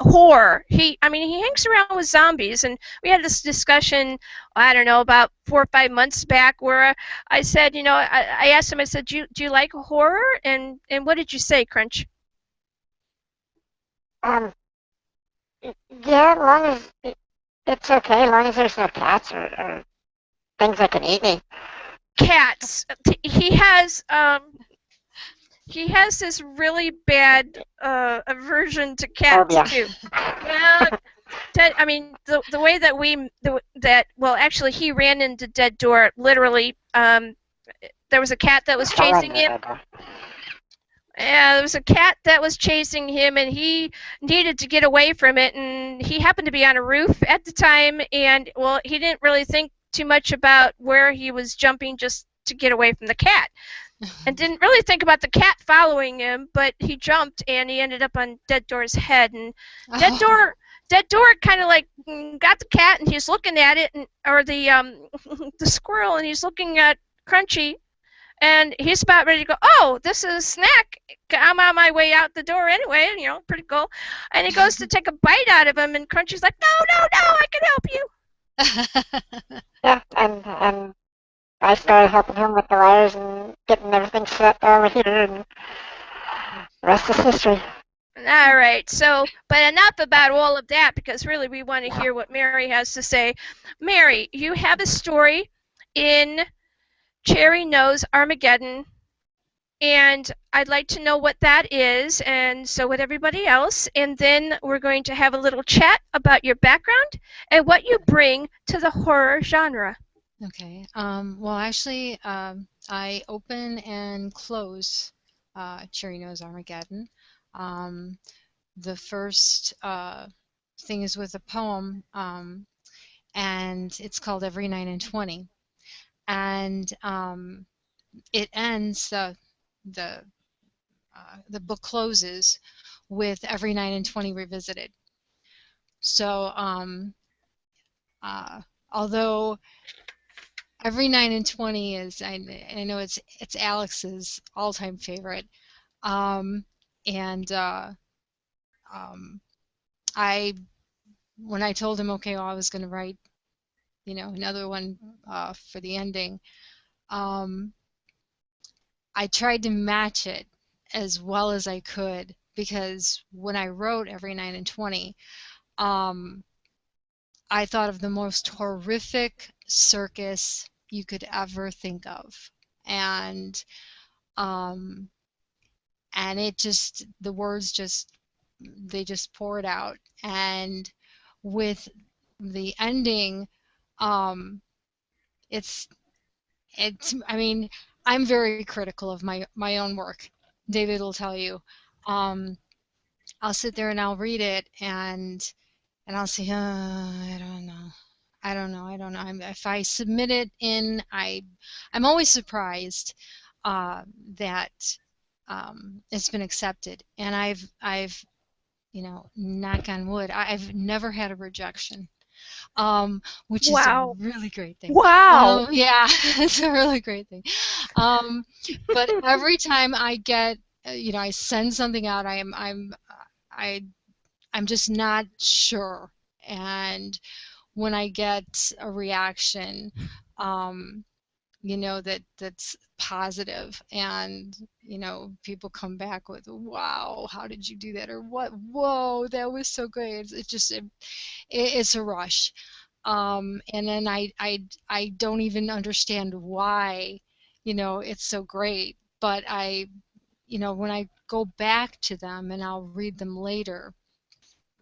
horror. He hangs around with zombies, and we had this discussion, I don't know, about 4 or 5 months back, where I said, you know, I asked him, I said, do you like horror? And what did you say, Crunch? Yeah, as long as it's okay, as long as there's no cats or things that can eat me. Cats. He has this really bad aversion to cats too. I mean, the way that actually he ran into Dead Door literally. There was a cat that was chasing him. Yeah, there was a cat that was chasing him, and he needed to get away from it, and he happened to be on a roof at the time, and, well, he didn't really think too much about where he was jumping just to get away from the cat, and didn't really think about the cat following him, but he jumped, and he ended up on Dead Door's head, and Dead Door kind of like got the cat, and he's looking at it, or the squirrel, and he's looking at Crunchy, and he's about ready to go, oh, this is a snack. I'm on my way out the door anyway, you know, pretty cool. And he goes to take a bite out of him, and Crunchy's like, no, I can help you. Yeah, and I started helping him with the wires and getting everything set over here, and the rest is history. All right, so, but enough about all of that, because really we want to hear what Mary has to say. Mary, you have a story in Cherry Knows Armageddon, and I'd like to know what that is, and so would everybody else, and then we're going to have a little chat about your background and what you bring to the horror genre. Okay. Well, actually, I open and close Cherry Knows Armageddon. The first thing is with a poem, and it's called Every 9 and 20. And it ends, the book closes with Every 9 and 20 revisited. So although Every 9 and 20 is, I know it's Alex's all-time favorite, and when I told him, okay, well, I was going to write, you know, another one for the ending, I tried to match it as well as I could, because when I wrote Every 9 and 20, I thought of the most horrific circus you could ever think of, and it just, the words just, they just poured out. And with the ending, it's I mean, I'm very critical of my own work. David will tell you. I'll sit there and I'll read it, and I'll say, I don't know. If I submit it in, I'm always surprised that it's been accepted, and I've knock on wood, I've never had a rejection, which is a Wow. really great thing. Wow. Yeah, it's a really great thing. But every time I get, I send something out, I'm just not sure, and when I get a reaction, that's positive, and people come back with, wow, how did you do that, or what, whoa, that was so great. It's a rush, and then I don't even understand why it's so great, but when I go back to them and I'll read them later,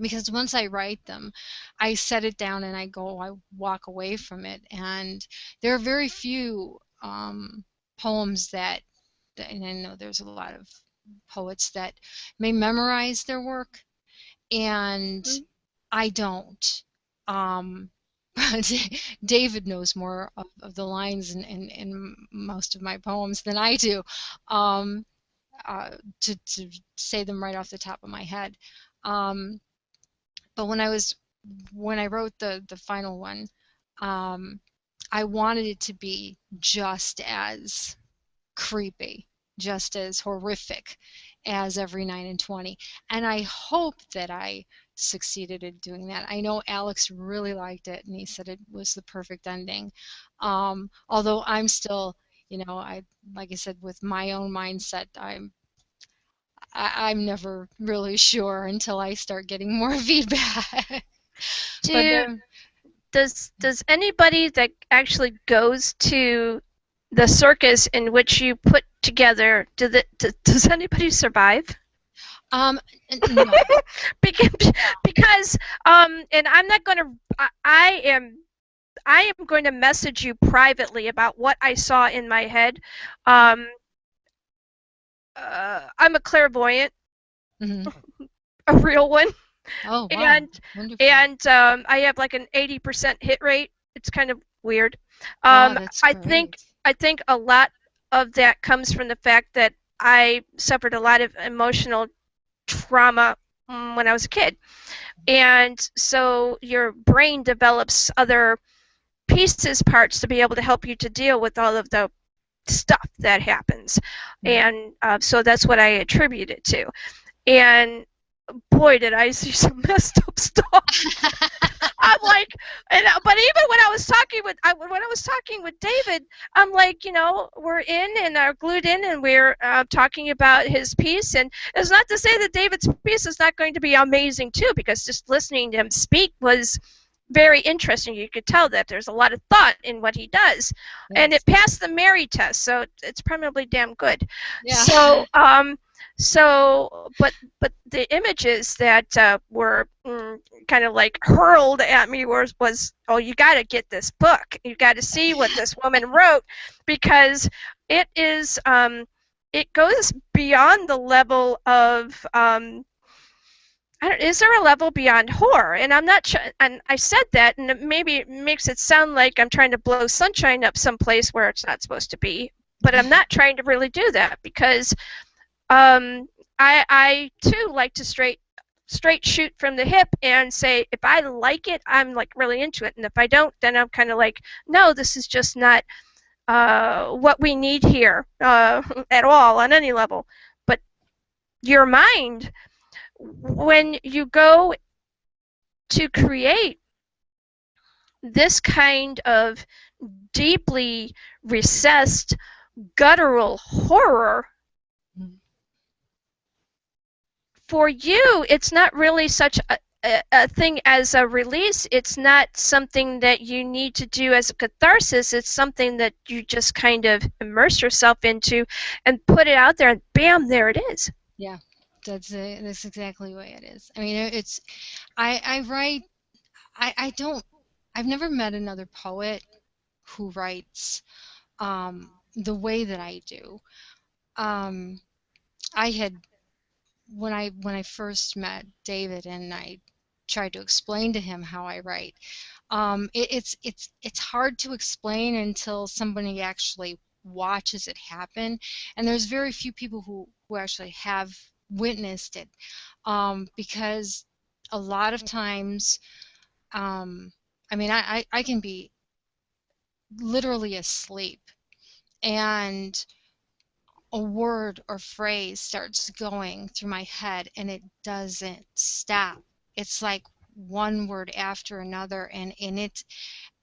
because once I write them, I set it down and I walk away from it, and there are very few poems that, and I know there's a lot of poets that may memorize their work, and I don't. David knows more of the lines in most of my poems than I do, to say them right off the top of my head. But when I wrote the final one, I wanted it to be just as creepy, just as horrific as Every 9 and 20, and I hope that I succeeded in doing that. I know Alex really liked it, and he said it was the perfect ending. Although I'm still, like I said, with my own mindset, I'm never really sure until I start getting more feedback. Does anybody that actually goes to the circus in which you put together, does anybody survive? No. because and I'm not going to, I am going to message you privately about what I saw in my head. I'm a clairvoyant, a real one. Oh, wow. Wonderful. And I have like an 80% hit rate. It's kind of weird. That's I great. think a lot of that comes from the fact that I suffered a lot of emotional trauma when I was a kid, and so your brain develops other parts to be able to help you to deal with all of the stuff that happens, and so that's what I attribute it to. And boy, did I see some messed up stuff. I'm like, but even when I was talking with David, I'm like, we're in and are glued in, and we're talking about his piece, and it's not to say that David's piece is not going to be amazing too, because just listening to him speak was very interesting. You could tell that there's a lot of thought in what he does, and it passed the Mary test, so it's probably damn good. Yeah. But the images that were kind of like hurled at me was oh, you got to get this book. You got to see what this woman wrote, because it is it goes beyond the level of is there a level beyond horror? And I'm not sure, and I said that, and maybe it makes it sound like I'm trying to blow sunshine up someplace where it's not supposed to be, but I'm not trying to really do that, because I too like to straight shoot from the hip and say, if I like it, I'm like really into it, and if I don't, then I'm kind of like, no, this is just not what we need here at all on any level. But your mind, when you go to create this kind of deeply recessed, guttural horror, for you, it's not really such a thing as a release. It's not something that you need to do as a catharsis. It's something that you just kind of immerse yourself into and put it out there, and bam, there it is. Yeah, that's exactly the way it is. I mean, it's I write. I don't. I've never met another poet who writes the way that I do. I had when I first met David and I tried to explain to him how I write. It's hard to explain until somebody actually watches it happen, and there's very few people who actually have witnessed it, because a lot of times, I mean, I can be literally asleep, and a word or phrase starts going through my head and it doesn't stop. It's like one word after another, and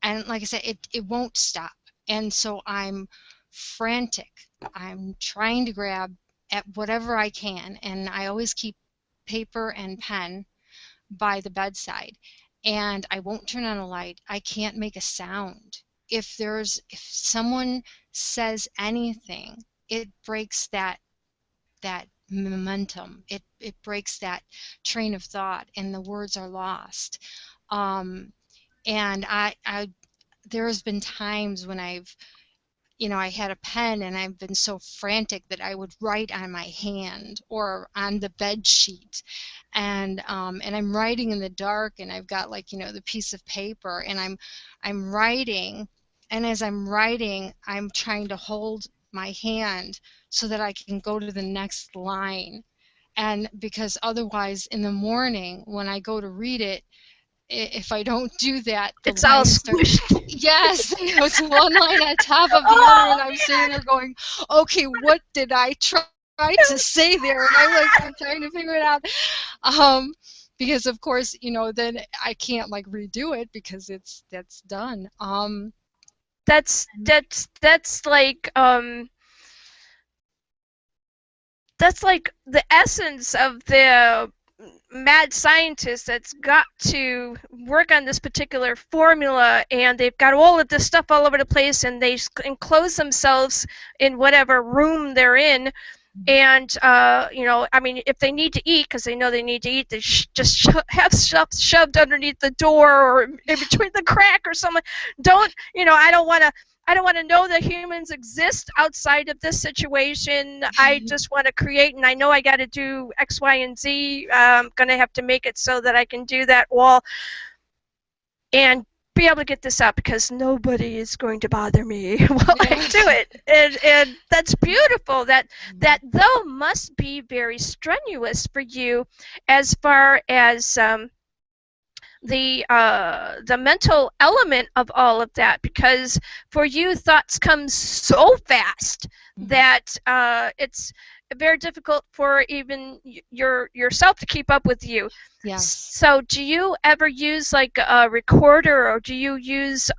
like I said, it won't stop. And so I'm frantic. I'm trying to grab at whatever I can, and I always keep paper and pen by the bedside, and I won't turn on a light. I can't make a sound. If someone says anything, it breaks that momentum. It breaks that train of thought, and the words are lost. And there's been times when I had a pen and I've been so frantic that I would write on my hand or on the bed sheet, and I'm writing in the dark, and I've got the piece of paper, and I'm writing, and as I'm writing, I'm trying to hold my hand so that I can go to the next line, and because otherwise in the morning when I go to read it, if I don't do that, it's all squished. Yes, it's one line on top of the other, and I'm sitting there going, okay, what did I try to say there? And I'm trying to figure it out. Because of course, then I can't redo it because that's done. That's like the essence of the mad scientist that's got to work on this particular formula, and they've got all of this stuff all over the place, and they enclose themselves in whatever room they're in, and I mean, if they need to eat, because they know they need to eat, they just have stuff shoved underneath the door or in between the crack or something. I don't want to know that humans exist outside of this situation. I just want to create, and I know I got to do X, Y, and Z. I'm going to have to make it so that I can do that all and be able to get this out, because nobody is going to bother me while I do it. And that's beautiful. That though must be very strenuous for you as far as the mental element of all of that, because for you thoughts come so fast that it's very difficult for even yourself to keep up with you. Yeah. So do you ever use a recorder, or do you use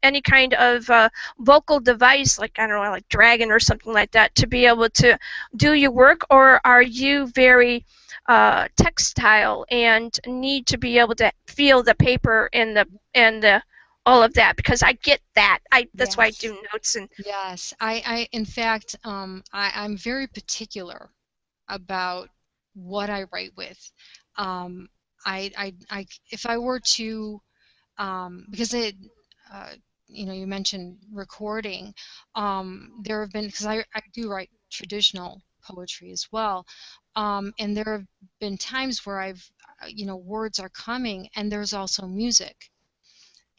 any kind of vocal device, I don't know, like Dragon or something like that, to be able to do your work, or are you very textile and need to be able to feel the paper and the all of that? Because I get that. That's why I do notes. And yes, I in fact, I'm very particular about what I write with. If I were to, because you mentioned recording. There have been, because I do write traditional poetry as well, and there have been times where I've, words are coming and there's also music,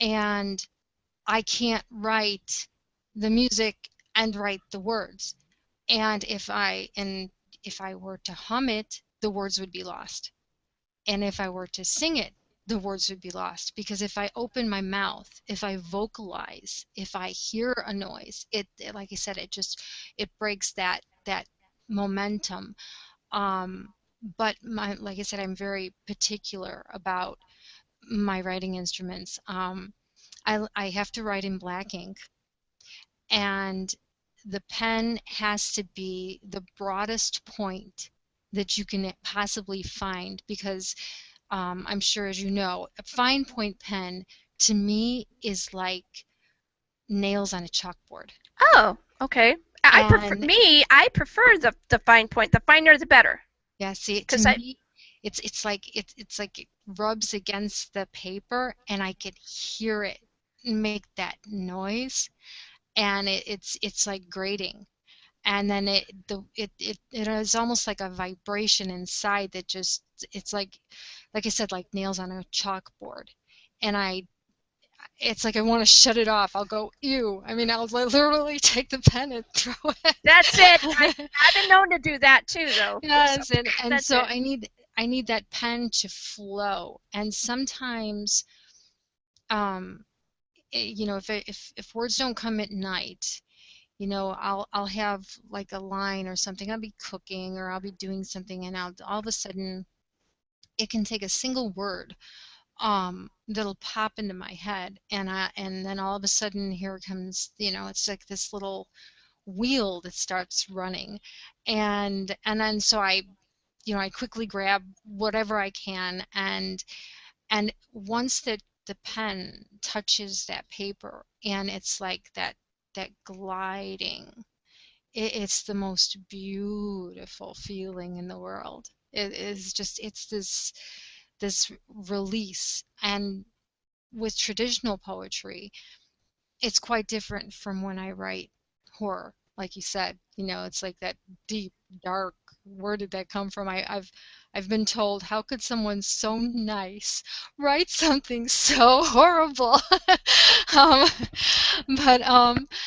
and I can't write the music and write the words, and if I were to hum it, the words would be lost, and if I were to sing it, the words would be lost, because if I open my mouth, if I vocalize, if I hear a noise, it like I said, it breaks that momentum. But like I said, I'm very particular about my writing instruments. I have to write in black ink, and the pen has to be the broadest point that you can possibly find, because I'm sure, as you know, a fine point pen to me is like nails on a chalkboard. Oh, okay. I prefer And I prefer the fine point. The finer the better. yeah, see, to 'Cause I me, it's like it rubs against the paper, and I could hear it make that noise, and it's like grating. And then it is almost like a vibration inside that just, it's like I said, like nails on a chalkboard. And it's like I want to shut it off. I'll go, ew. I mean, I'll literally take the pen and throw it. That's it. I've been known to do that too, though. Yes, So, and that's so it. I need that pen to flow. And sometimes, you know, if words don't come at night, you know, I'll have like a line or something. I'll be cooking or I'll be doing something, and all of a sudden it can take a single word that'll pop into my head, and then all of a sudden here comes, you know, it's like this little wheel that starts running, and then so you know, I quickly grab whatever I can, and once the pen touches that paper, and it's like that gliding, it's the most beautiful feeling in the world. It is just, it's this release. And with traditional poetry, it's quite different from when I write horror. Like you said, you know, it's like that deep, dark. Where did that come from? I've been told, how could someone so nice write something so horrible? um, but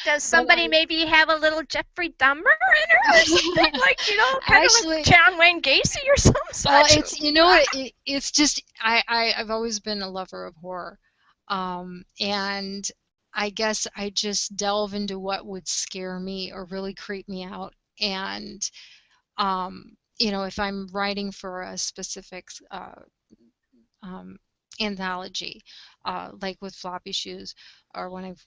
Does somebody maybe have a little Jeffrey Dahmer in her or something? Like, you know, kind of like John Wayne Gacy or something such? Well, it's, you know, it's just, I've always been a lover of horror. And I guess I just delve into what would scare me or really creep me out. And, you know, if I'm writing for a specific anthology, like with Floppy Shoes, or and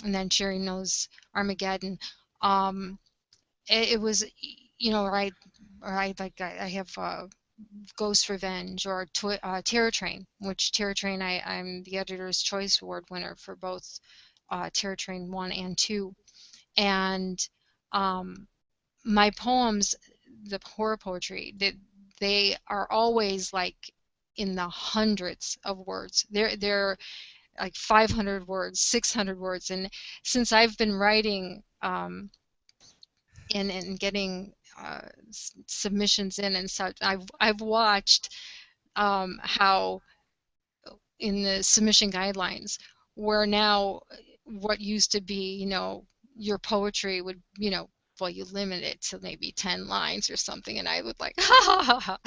then Sherry knows Armageddon, it was, you know, I have Ghost Revenge, or Terror Train, which Terror Train, I'm the Editor's Choice Award winner for both Terror Train 1 and 2. And my poems, the horror poetry, they are always like in the hundreds of words. They're like 500 words, 600 words. And since I've been writing and getting submissions in and such, I've watched how in the submission guidelines, where now what used to be, you know, your poetry would, you know, well, you limit it to maybe 10 lines or something, and I would like, ha ha ha.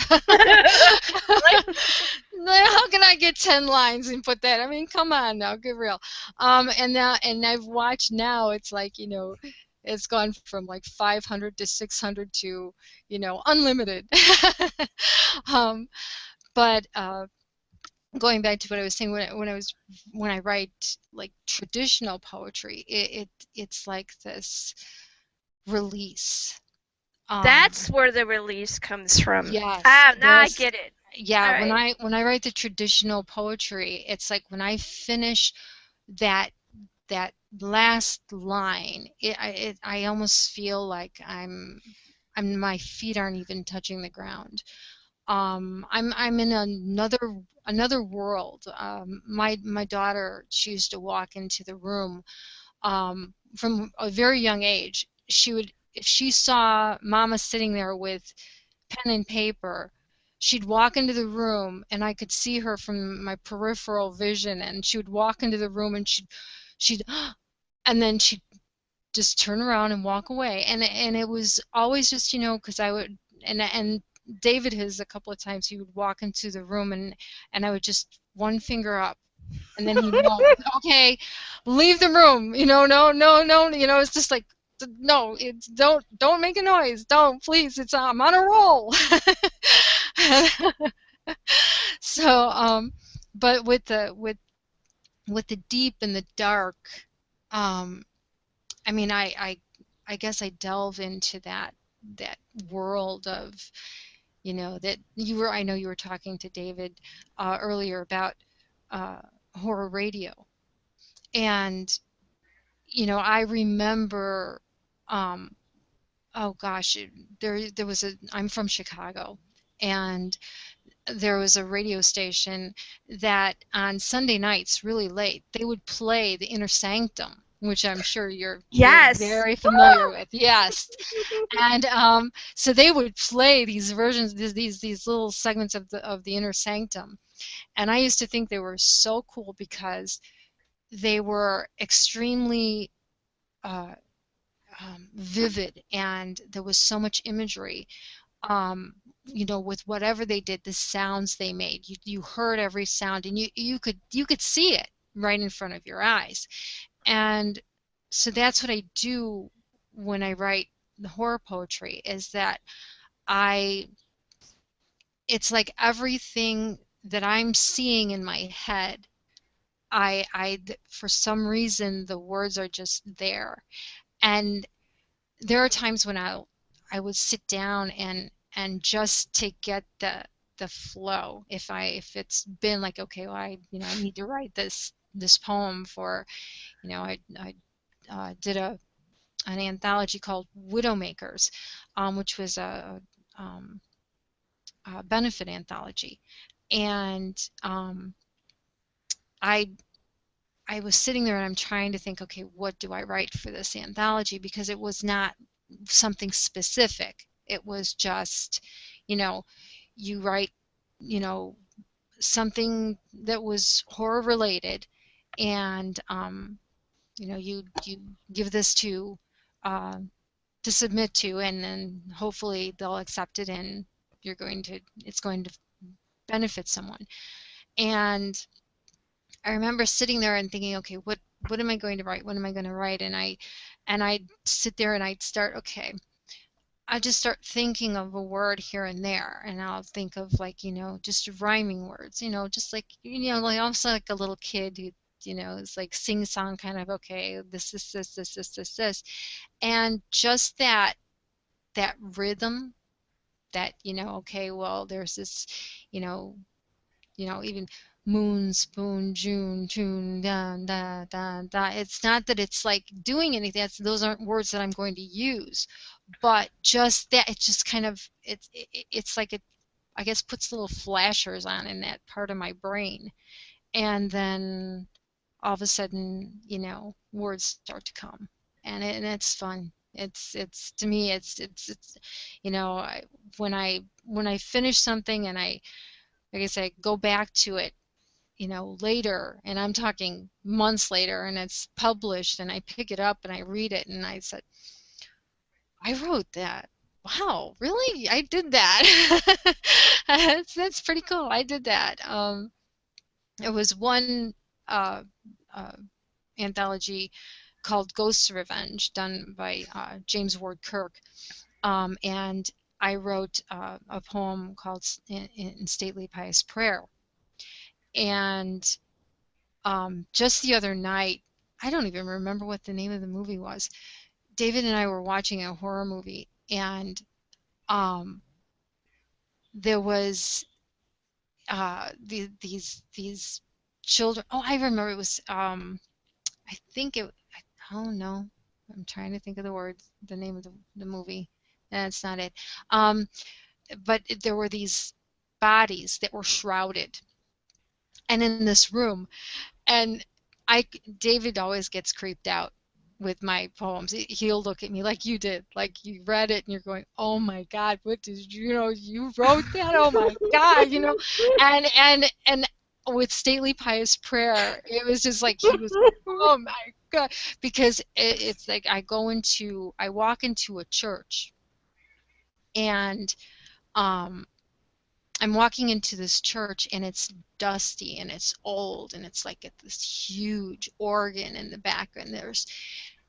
How can I get 10 lines and put that? I mean, come on now, get real. And I've watched now, it's like, you know, it's gone from like 500 to 600 to, you know, unlimited. But going back to what I was saying, when I write like traditional poetry, it's like this release. That's where the release comes from. Yes. Now I get it. Yeah. Right. When I write the traditional poetry, it's like when I finish that last line, I almost feel like my feet aren't even touching the ground. I'm in another world. My daughter, she used to walk into the room from a very young age. She would, if she saw Mama sitting there with pen and paper, she'd walk into the room, and I could see her from my peripheral vision, and she would walk into the room, and she'd and then she'd just turn around and walk away. And it was always just, you know, because I would, and David has a couple of times, he would walk into the room, and I would just one finger up, and then he'd know, okay, leave the room, you know, no, you know, it's just like, no, it's don't make a noise, don't, please, I'm on a roll. So but with the deep and the dark, I mean, I guess I delve into that world of, that I know you were talking to David earlier about horror radio. And, I remember, oh gosh, there was I'm from Chicago, and there was a radio station that on Sunday nights, really late, they would play the Inner Sanctum, which I'm sure you're Yes. very familiar with. Yes. And so they would play these versions, these little segments of the Inner Sanctum. And I used to think they were so cool because they were extremely vivid, and there was so much imagery. With whatever they did, the sounds they made, you heard every sound, and you could see it right in front of your eyes. And so that's what I do when I write the horror poetry, is that it's like everything that I'm seeing in my head, for some reason the words are just there. And there are times when I would sit down and just to get the flow, if it's been like, okay, well, I need to write this poem for, I did an anthology called Widowmakers, which was a benefit anthology. And I was sitting there and I'm trying to think, okay, what do I write for this anthology? Because it was not something specific. It was just, you write, something that was horror related, and you give this to submit to, and then hopefully they'll accept it, and it's going to benefit someone. And I remember sitting there and thinking, okay, what am I going to write? What am I going to write? And I'd sit there and I'd start, okay, I just start thinking of a word here and there, and I'll think of, like, just rhyming words, just like, like also like a little kid who, is like sing song kind of, okay, this, and just that rhythm, that, okay, well, there's this, even moon, spoon, June, tune, da, da, da, da. It's not that it's like doing anything. Those aren't words that I'm going to use, but just that, it's just kind of, it's like it, I guess, puts little flashers on in that part of my brain, and then all of a sudden, words start to come, and it's fun. It's to me, it's when I finish something and like I say, go back to it, later, and I'm talking months later, and it's published, and I pick it up and I read it, and I said, I wrote that. Wow, really? I did that. That's pretty cool. I did that. It was one anthology called Ghosts of Revenge, done by James Ward Kirk, and I wrote a poem called In Stately Pious Prayer. And just the other night, I don't even remember what the name of the movie was. David and I were watching a horror movie, and there was these children. Oh, I remember, it was I think it. Oh no, I'm trying to think of the name of the movie. That's not it. But there were these bodies that were shrouded, and in this room, and David always gets creeped out with my poems. He'll look at me like you did, like you read it and you're going, oh my God, what did you wrote that? Oh my God, and with Stately Pious Prayer, it was just like he was, oh my God, because it's like I walk into a church, and I'm walking into this church, and it's dusty and it's old, and it's like this huge organ in the background.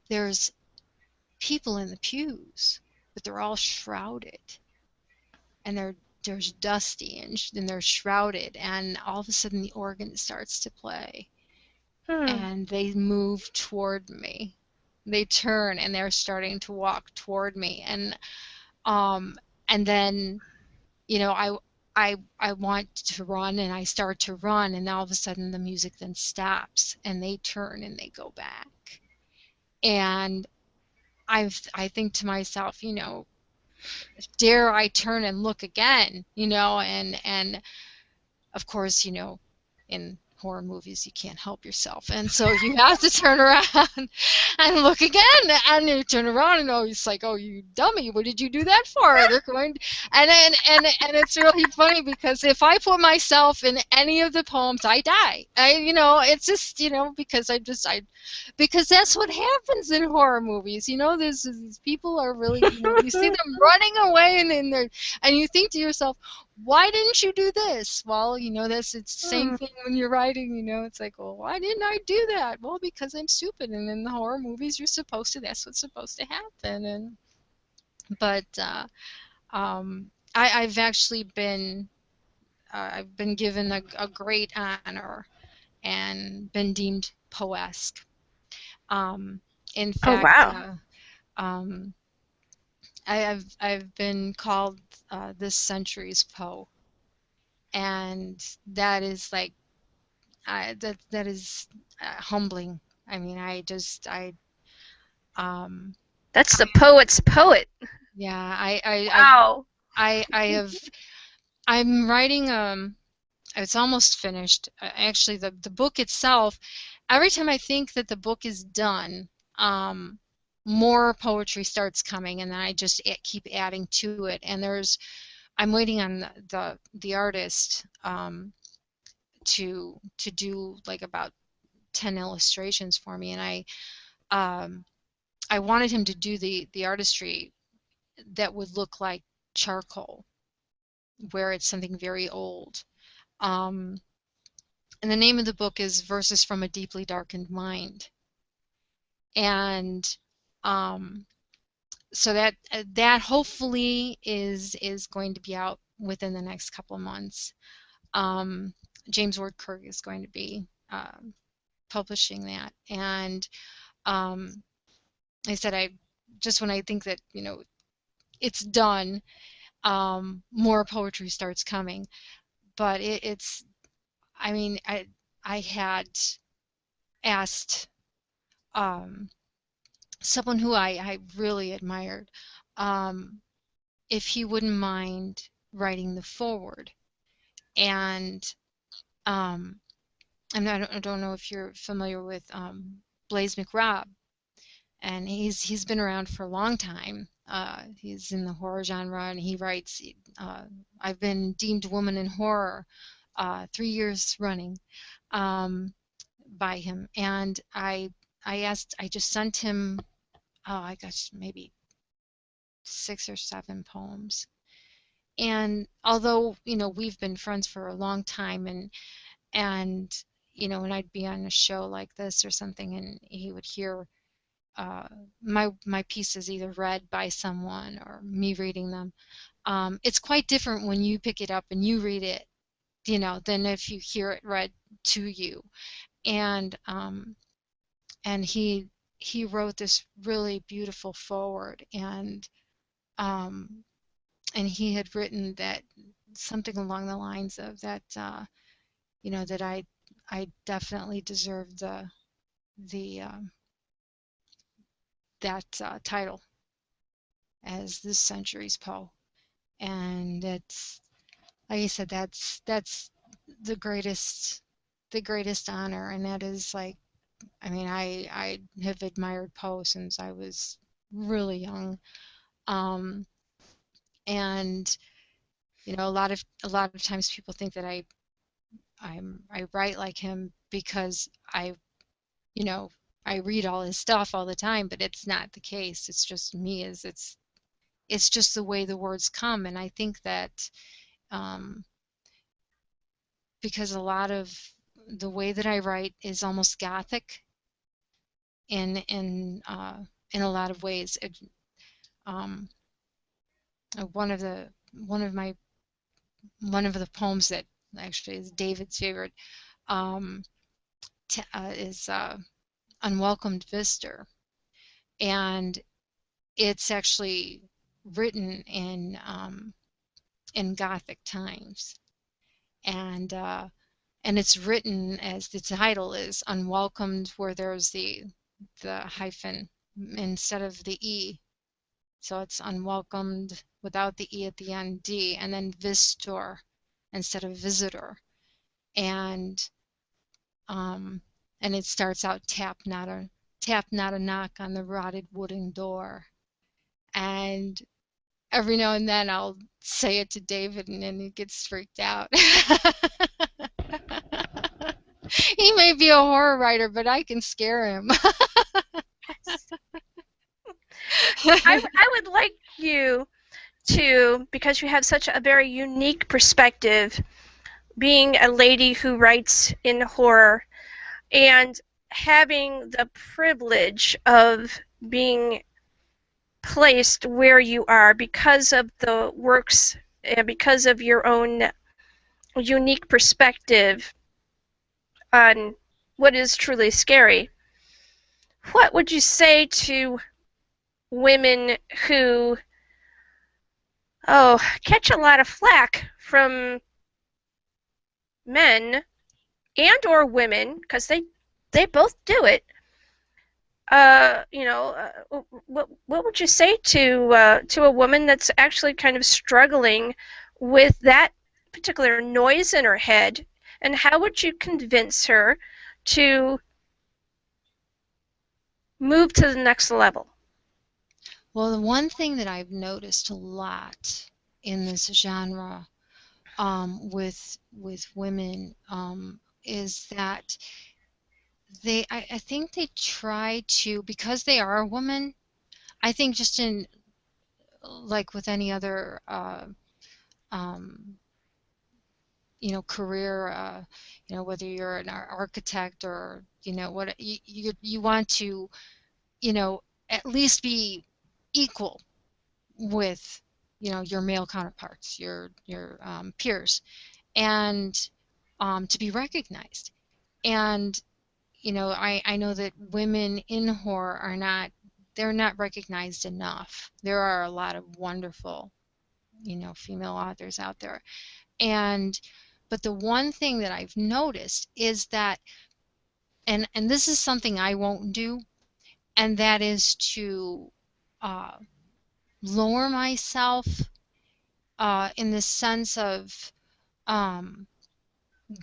There's people in the pews, but they're all shrouded, and there's dusty, and they're shrouded, and all of a sudden the organ starts to play, and they move toward me. They turn and they're starting to walk toward me, and And then, you know, I want to run, and I start to run, and all of a sudden the music then stops, and they turn and they go back. And I think to myself, you know, dare I turn and look again, you know, and of course, you know, in horror movies you can't help yourself, and so you have to turn around and look again, and you turn around and it's like, oh, you dummy, what did you do that for? They're going, and it's really funny, because if I put myself in any of the poems, I die. You know, it's just, you know, because because that's what happens in horror movies. You know, these people are really, you know, you see them running away, and you think to yourself, why didn't you do this? Well, you know, it's the same thing when you're writing, you know, it's like, well, why didn't I do that? Well, because I'm stupid, and in the horror movies, that's what's supposed to happen. But I've actually been, I've been given a great honor and been deemed poesque. In Oh, fact, wow. I've been called this century's Poe, and that is like, that is humbling. I mean, That's the poet's poet. yeah, Wow. I'm writing, it's almost finished. Actually, the book itself, every time I think that the book is done, more poetry starts coming, and then I just keep adding to it. And I'm waiting on the artist to do like about 10 illustrations for me, and I wanted him to do the artistry that would look like charcoal, where it's something very old. And the name of the book is Verses from a Deeply Darkened Mind. And so that hopefully is going to be out within the next couple of months. James Wordkirk is going to be publishing that. And I said, just when I think that, you know, it's done, more poetry starts coming. But it's, I mean, I had asked someone who I really admired if he wouldn't mind writing the foreword. And I don't know if you're familiar with Blaise McRobb, and he's been around for a long time. He's in the horror genre, and he writes, I've been deemed woman in horror 3 years running by him. And I just sent him, I guess maybe 6 or 7 poems. And although, you know, we've been friends for a long time, and you know, when I'd be on a show like this or something, and he would hear my pieces either read by someone or me reading them, it's quite different when you pick it up and you read it, you know, than if you hear it read to you. And he wrote this really beautiful foreword, and he had written that something along the lines of that, you know, that I definitely deserved that title as this century's Poe. And it's, like I said, that's the greatest honor, and that is like, I mean, I have admired Poe since I was really young, and you know, a lot of times people think that I write like him because you know, I read all his stuff all the time, but it's not the case. It's just me. It's just the way the words come, and I think that because a lot of the way that I write is almost gothic in a lot of ways. One of the poems that actually is David's favorite is Unwelcomed Visitor, and it's actually written in Gothic times, and it's written as the title is Unwelcomed, where there's the hyphen instead of the E. So it's Unwelcomed without the E at the end, D, and then Visitor instead of Visitor. And it starts out tap not a knock on the rotted wooden door. And every now and then I'll say it to David, and then he gets freaked out. He may be a horror writer, but I can scare him. I would like you to, because you have such a very unique perspective, being a lady who writes in horror and having the privilege of being placed where you are because of the works and because of your own unique perspective on what is truly scary. What would you say to women who catch a lot of flack from men and or women, because they both do it? What would you say to a woman that's actually kind of struggling with that particular noise in her head, and how would you convince her to move to the next level? Well, the one thing that I've noticed a lot in this genre with women is that I think they try to, because they are a woman, I think just in, like with any other career, whether you're an architect or what, you want to at least be equal with your male counterparts, your peers, and to be recognized. And I know that women in horror they're not recognized enough. There are a lot of wonderful female authors out there, but the one thing that I've noticed is that, and this is something I won't do, and that is to lower myself in the sense of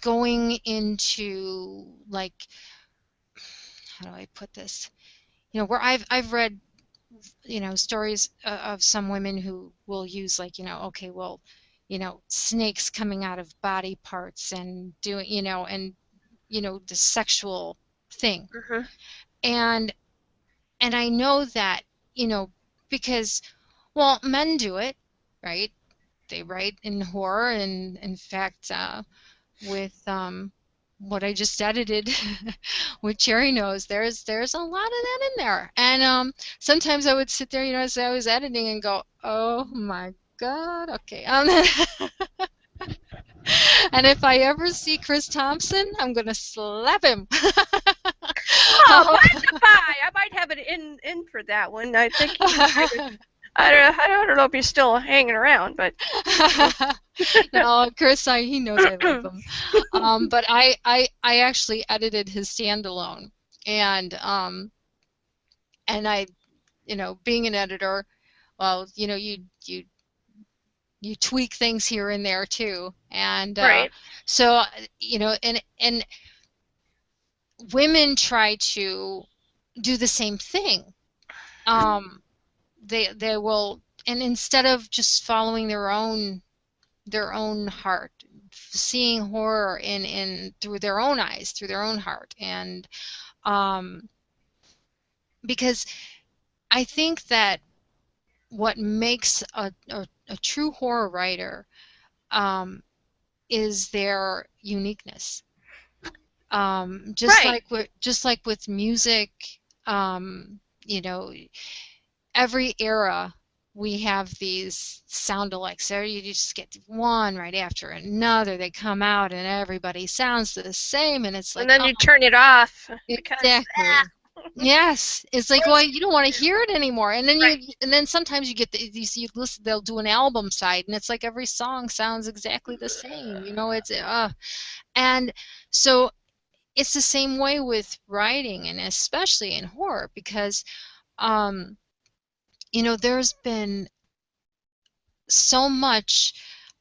going into, like, how do I put this? Where I've read stories of some women who will use, like, okay, well, snakes coming out of body parts and doing and the sexual thing. Mm-hmm. And I know that because, well, men do it, right? They write in horror, and in fact with what I just edited with Cherry Nose, there's a lot of that in there. And sometimes I would sit there, as I was editing, and go, oh my God, okay. And if I ever see Chris Thompson, I'm gonna slap him. Oh, I might have it in for that one. I think I don't know if he's still hanging around, but no, Chris, he knows I love him. But I actually edited his standalone, and I, being an editor, well, you tweak things here and there too, and right. So and women try to do the same thing. They will, and instead of just following their own heart, seeing horror in through their own eyes, through their own heart, and because I think that what makes a true horror writer is their uniqueness. Just right. like with music, every era we have these sound-alikes. So you just get one right after another. They come out and everybody sounds the same, and it's like, and then you turn it off. Exactly. Yes, it's like, well, you don't want to hear it anymore, and then and then sometimes you get you listen. They'll do an album side, and it's like every song sounds exactly the same. It's and so it's the same way with writing, and especially in horror, because um, there's been so much.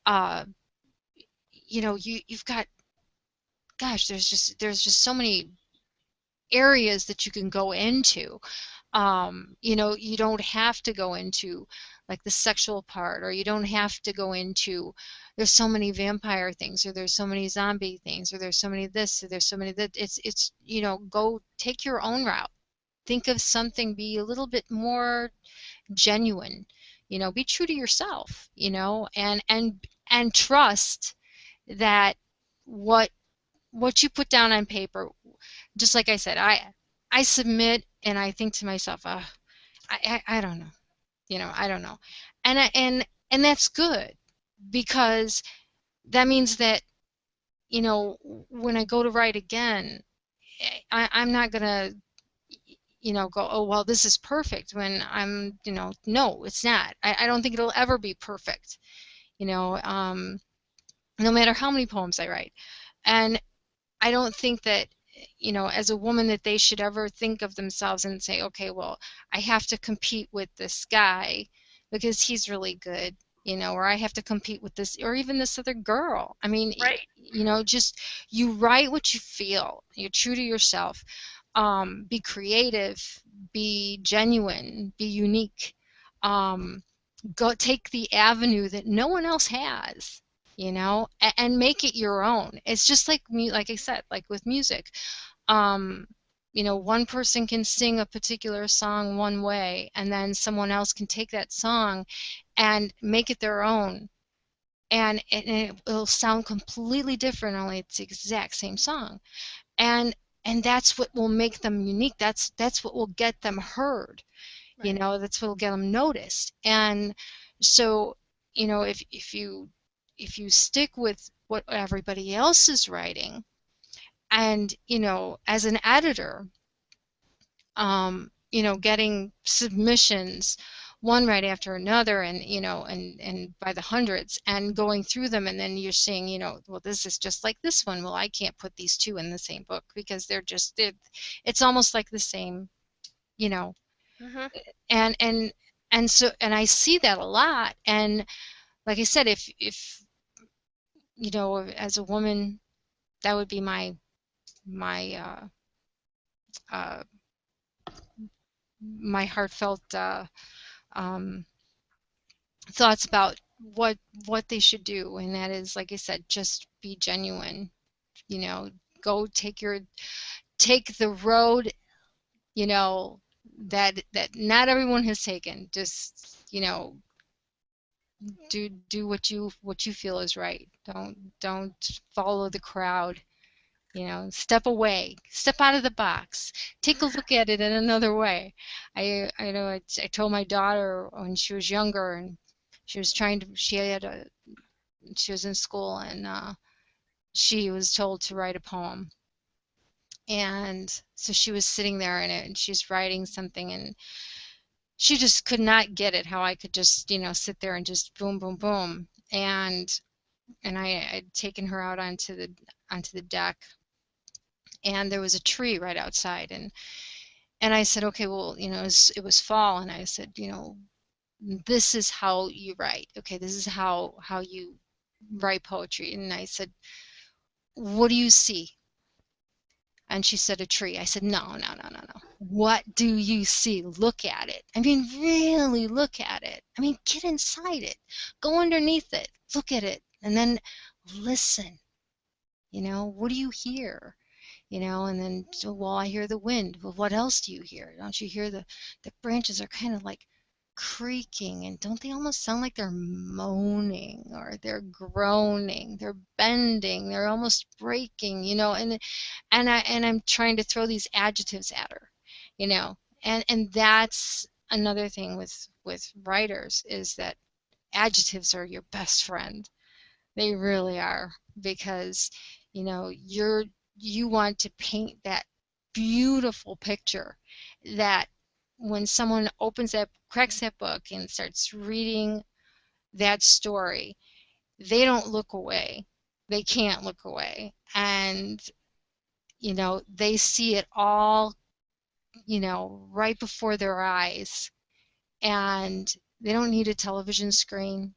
Uh, you've got, gosh, there's just so many areas that you can go into. You don't have to go into like the sexual part, or you don't have to go into, there's so many vampire things, or there's so many zombie things, or there's so many this, or there's so many that. It's go take your own route. Think of something, be a little bit more genuine. Be true to yourself. And trust that what you put down on paper, just like I said, I submit and I think to myself, I don't know, I don't know, and that's good, because that means that when I go to write again, I'm not gonna go, oh well, this is perfect, when I'm no, it's not. I don't think it'll ever be perfect, no matter how many poems I write. And I don't think that, as a woman, that they should ever think of themselves and say, okay, well, I have to compete with this guy because he's really good, or I have to compete with this, or even this other girl. I mean, Right. Just you write what you feel. You're true to yourself. Be creative, be genuine, be unique. Go take the avenue that no one else has, and make it your own. It's just like me, like I said, like with music. One person can sing a particular song one way, and then someone else can take that song and make it their own, and it'll sound completely different, only it's the exact same song. And that's what will make them unique. That's what will get them heard. Right. That's what will get them noticed. And so, if you stick with what everybody else is writing, and as an editor, getting submissions one right after another, and and by the hundreds, and going through them, and then you're saying, well, this is just like this one. Well, I can't put these two in the same book because it's almost like the same, Mhm. and I see that a lot. And like I said, if as a woman, that would be my uh, my heartfelt um, thoughts about what they should do, and that is, like I said, just be genuine. Go take the road, that not everyone has taken. Just do what you feel is right. Don't follow the crowd. Step away, step out of the box, take a look at it in another way. I know I told my daughter when she was younger, and she was she was in school, and she was told to write a poem. And so she was sitting there, and she's writing something, and she just could not get it, how I could just sit there and just boom boom boom. And I'd taken her out onto the deck, and there was a tree right outside, and I said, okay, well, it was fall, and I said, this is how you write. Okay, this is how you write poetry. And I said, what do you see? And she said, a tree. I said, no. What do you see? Look at it. I mean, really look at it. I mean, get inside it. Go underneath it. Look at it. And then listen. What do you hear? And then, so, well, I hear the wind. Well, what else do you hear? Don't you hear the branches are kind of like creaking, and don't they almost sound like they're moaning, or they're groaning, they're bending, they're almost breaking, and I'm trying to throw these adjectives at her, and that's another thing with writers, is that adjectives are your best friend. They really are, because you want to paint that beautiful picture that when someone cracks that book and starts reading that story, they don't look away. They can't look away. And, they see it all, right before their eyes. And they don't need a television screen.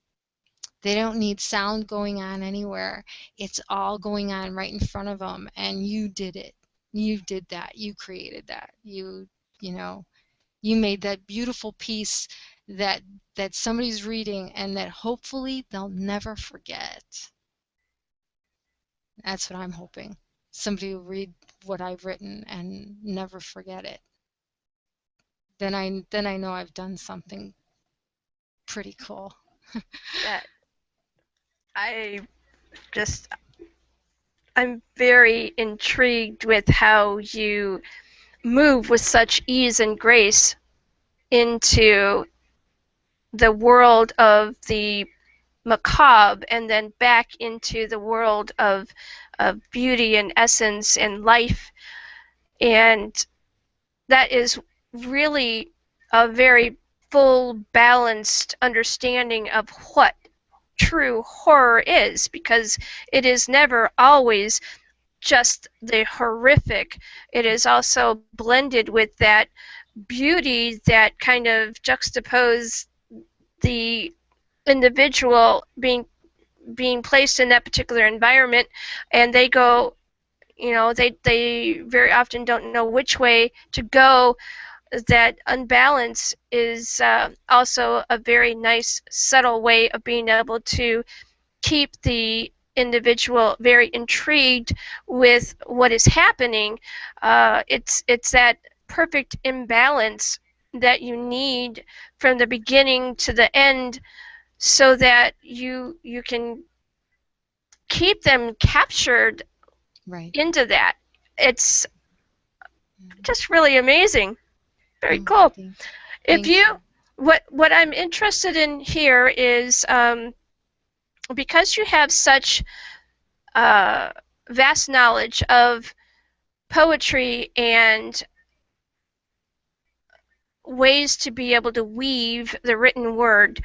They don't need sound going on anywhere. It's all going on right in front of them, and you did it. You did that. You created that. You made that beautiful piece that somebody's reading and that hopefully they'll never forget. That's what I'm hoping. Somebody will read what I've written and never forget it. Then I know I've done something pretty cool. That I'm very intrigued with how you move with such ease and grace into the world of the macabre and then back into the world of beauty and essence and life. And that is really a very full, balanced understanding of what true horror is, because it is never always just the horrific. It is also blended with that beauty that kind of juxtapose the individual being placed in that particular environment, and they go, they very often don't know which way to go. That unbalance is also a very nice, subtle way of being able to keep the individual very intrigued with what is happening. It's that perfect imbalance that you need from the beginning to the end, so that you can keep them captured Right. into that. It's just really amazing. Very cool. Thank you. What I'm interested in here is, because you have such vast knowledge of poetry and ways to be able to weave the written word,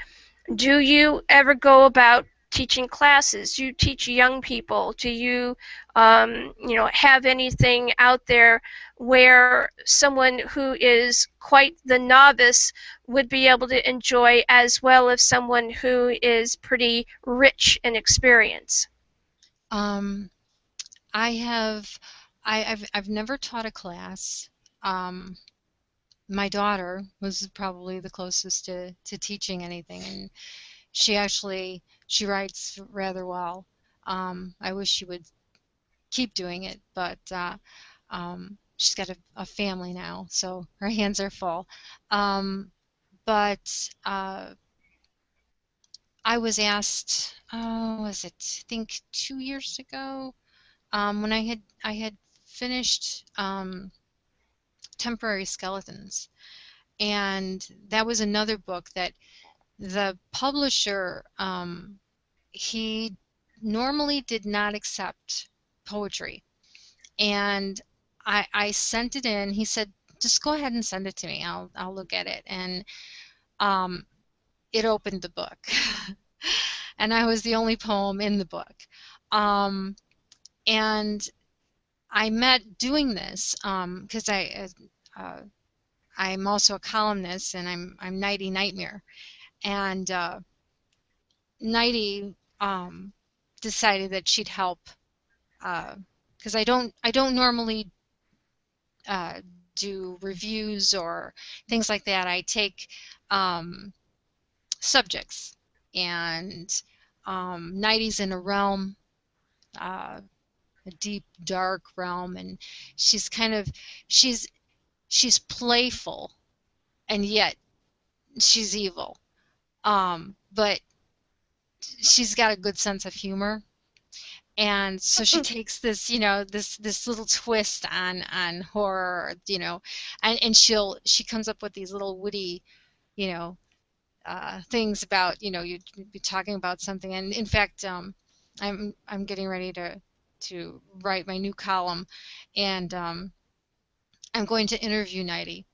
do you ever go about teaching classes? Do you teach young people? Do you, have anything out there where someone who is quite the novice would be able to enjoy, as well as someone who is pretty rich in experience? I've never taught a class. My daughter was probably the closest to teaching anything, and she writes rather well. I wish she would keep doing it, but she's got a family now, so her hands are full. But I was asked, was it, I think 2 years ago, when I had finished Temporary Skeletons, and that was another book that the publisher, he normally did not accept poetry, and I sent it in. He said, just go ahead and send it to me. I'll look at it. And it opened the book. And I was the only poem in the book. And I met doing this because I'm also a columnist, and I'm Nighty Nightmare. And Nighty decided that she'd help, because I don't normally do reviews or things like that. I take subjects, and Nighty's in a realm, a deep, dark realm, and she's she's playful, and yet she's evil. But she's got a good sense of humor, and so she takes this, this little twist on horror, and she comes up with these little witty, things about, you'd be talking about something. And in fact, I'm getting ready to write my new column, and I'm going to interview Nighty,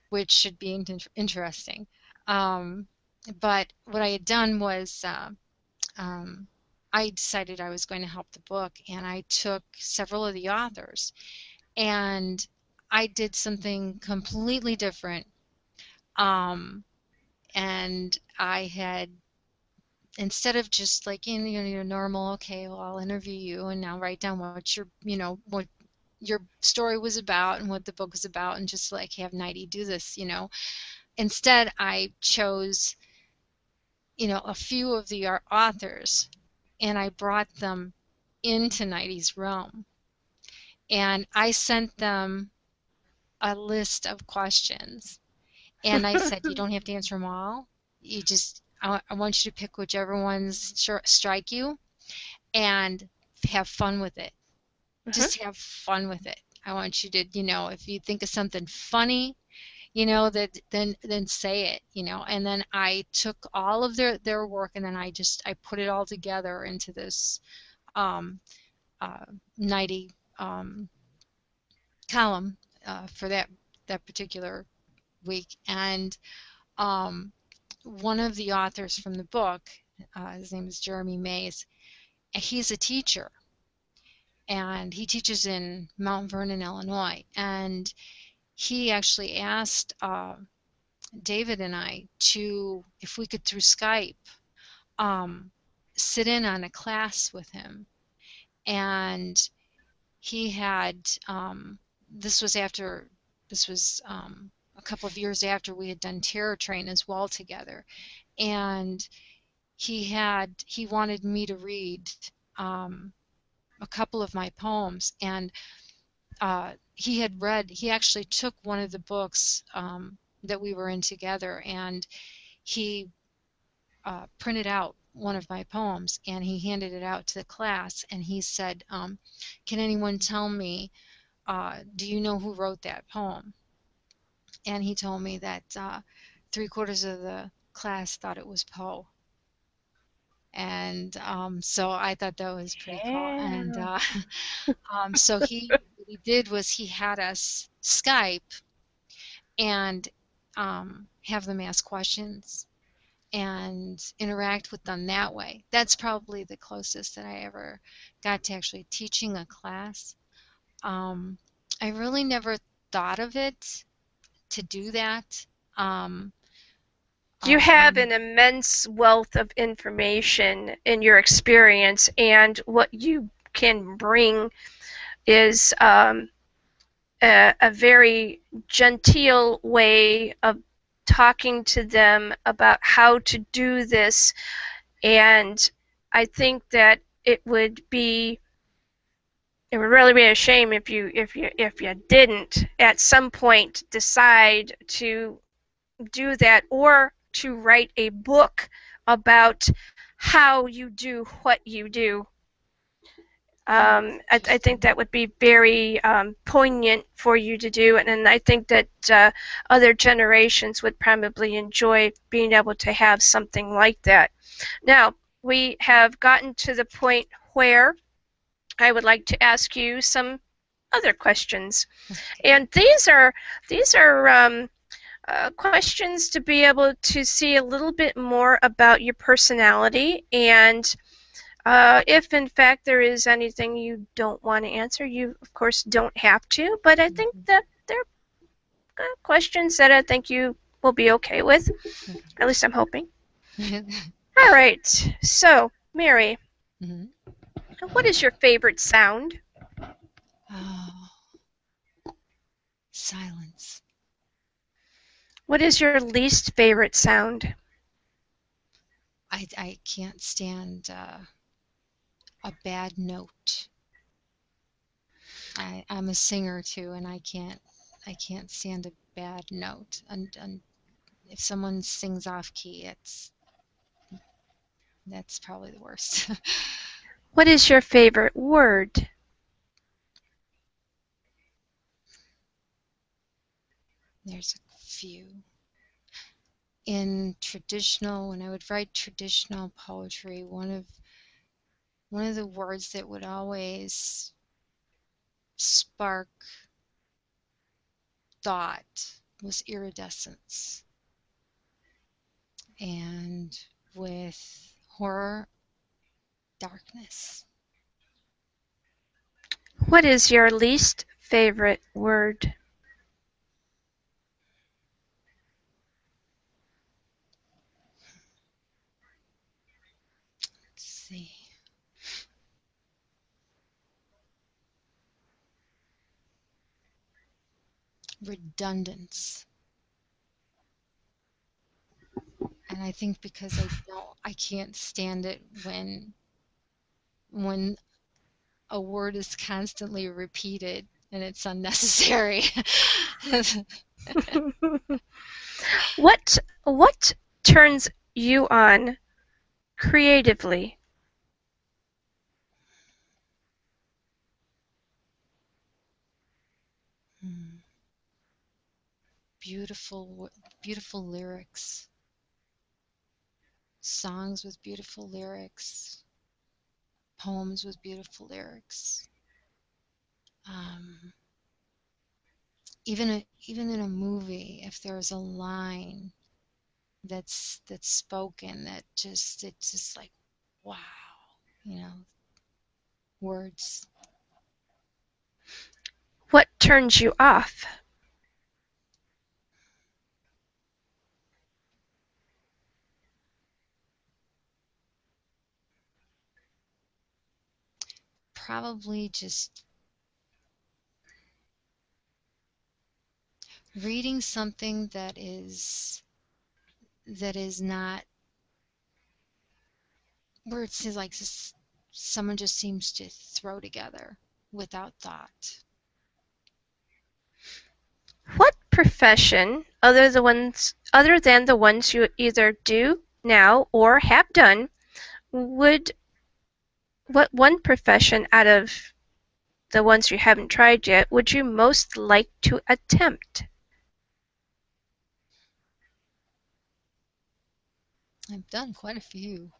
which should be interesting. But what I had done was I decided I was going to help the book, and I took several of the authors, and I did something completely different. And I had, instead of just like in your normal, okay, well, I'll interview you and now write down what your, what your story was about and what the book was about, and just like have Nighty do this, Instead, I chose, a few of the authors, and I brought them into Nighty's realm, and I sent them a list of questions, and I said, you don't have to answer them all. You just, I want you to pick whichever ones strike you, and have fun with it. Just have fun with it. I want you to, if you think of something funny, that then say it, and then I took all of their work, and then I put it all together into this Nighty column for that particular week. And one of the authors from the book, his name is Jeremy Mays, he's a teacher, and he teaches in Mount Vernon, Illinois, and he actually asked David and I if we could, through Skype, sit in on a class with him. And he had, this was a couple of years after we had done Terror Train as well together, and he wanted me to read a couple of my poems, and he actually took one of the books that we were in together, and he printed out one of my poems, and he handed it out to the class, and he said, can anyone tell me, do you know who wrote that poem? And he told me that 3/4 of the class thought it was Poe. And so I thought that was pretty cool. And so what he did was he had us Skype and have them ask questions and interact with them that way. That's probably the closest that I ever got to actually teaching a class. I really never thought of it to do that. You have an immense wealth of information in your experience, and what you can bring is a very genteel way of talking to them about how to do this. And I think that it would really be a shame if you didn't at some point decide to do that, or to write a book about how you do what you do. I think that would be very poignant for you to do, and I think that other generations would probably enjoy being able to have something like that. Now, we have gotten to the point where I would like to ask you some other questions, and these are questions to be able to see a little bit more about your personality, and if in fact there is anything you don't want to answer, you of course don't have to, but I think that they're questions that I think you will be okay with. At least I'm hoping. All right, so Mary, what is your favorite sound? Oh, silence. What is your least favorite sound? I can't stand a bad note. I'm a singer too, and I can't stand a bad note. And if someone sings off key, that's probably the worst. What is your favorite word? There's a few. In traditional, when I would write traditional poetry, one of the words that would always spark thought was iridescence. And with horror, darkness. What is your least favorite word? Let's see. Redundance. And I think because I can't stand it when a word is constantly repeated and it's unnecessary. What turns you on creatively? Beautiful lyrics. Songs with beautiful lyrics. Poems with beautiful lyrics. Even in a movie, if there's a line that's spoken it's just like, wow, words. What turns you off? Probably just reading something that is not, where it's like someone just seems to throw together without thought. What profession, other than the ones you either do now or have done, what one profession out of the ones you haven't tried yet would you most like to attempt? I've done quite a few.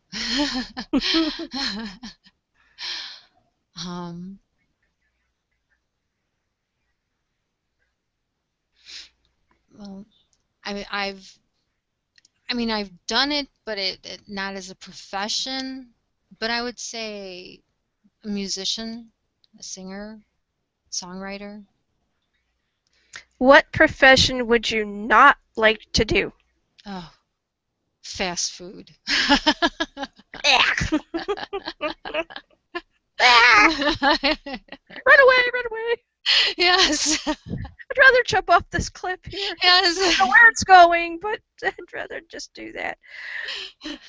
Well, I've done it, but it not as a profession. But I would say a musician, a singer, songwriter. What profession would you not like to do? Oh, fast food. Run away! Yes. I'd rather jump off this cliff here. Yes. I don't know where it's going, but I'd rather just do that.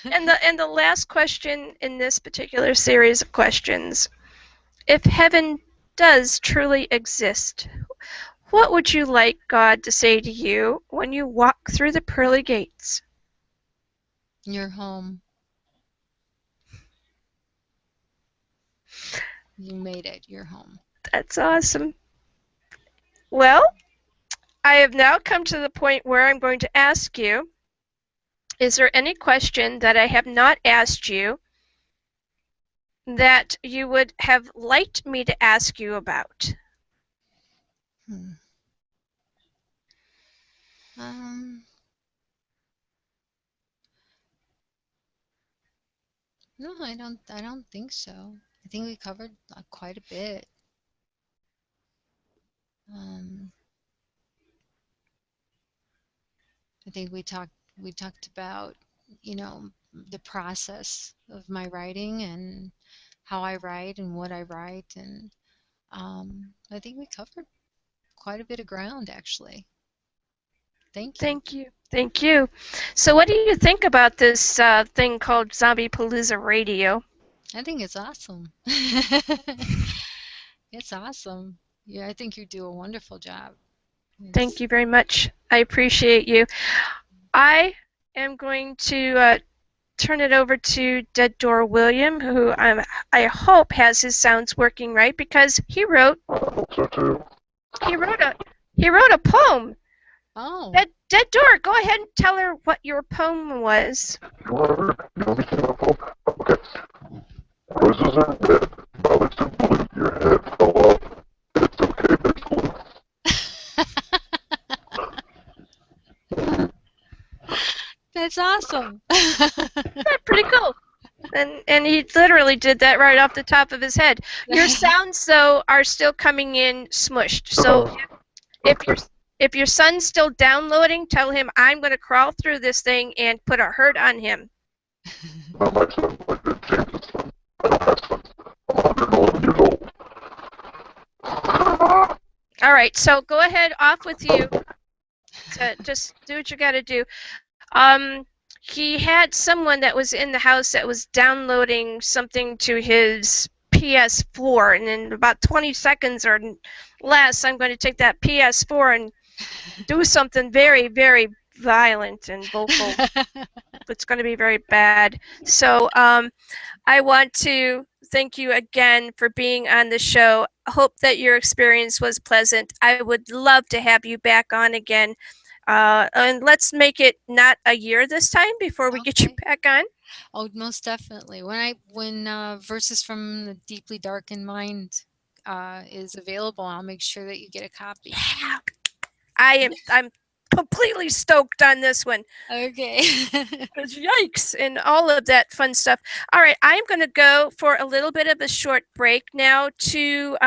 And the last question in this particular series of questions: if heaven does truly exist, what would you like God to say to you when you walk through the pearly gates? You're home. You made it. You're home. That's awesome. Well, I have now come to the point where I'm going to ask you, is there any question that I have not asked you that you would have liked me to ask you about? No, I don't think so. I think we covered quite a bit. I think we talked about, the process of my writing and how I write and what I write, and I think we covered quite a bit of ground, actually. Thank you. Thank you. Thank you. So what do you think about this thing called Zombiepalooza Radio? I think it's awesome. It's awesome. Yeah, I think you do a wonderful job. Thank you very much. I appreciate you. I am going to turn it over to Dead Door William, who I hope has his sounds working right, because he wrote. I hope so too. He wrote a poem. Oh. Dead Door, go ahead and tell her what your poem was. You want me to sing my poem? Okay. Roses are red, violets are blue, your head fell off. It's okay, there's glue. That's awesome. That's pretty cool. And he literally did that right off the top of his head. Your sounds though are still coming in smushed. So if your son's still downloading, tell him I'm going to crawl through this thing and put a hurt on him. Not my son, like the James' son. I don't have sons. I'm 111 years old. All right, so go ahead, off with you. Just do what you got to do. He had someone that was in the house that was downloading something to his PS4, and in about 20 seconds or less, I'm going to take that PS4 and do something very, very violent and vocal. It's going to be very bad. So I want to thank you again for being on the show. I hope that your experience was pleasant. I would love to have you back on again. And let's make it not a year this time before we get you back on. Oh, most definitely. When Verses from the Deeply Darkened Mind is available, I'll make sure that you get a copy. Yeah. I'm completely stoked on this one. Okay. Yikes, and all of that fun stuff. All right, I'm going to go for a little bit of a short break now to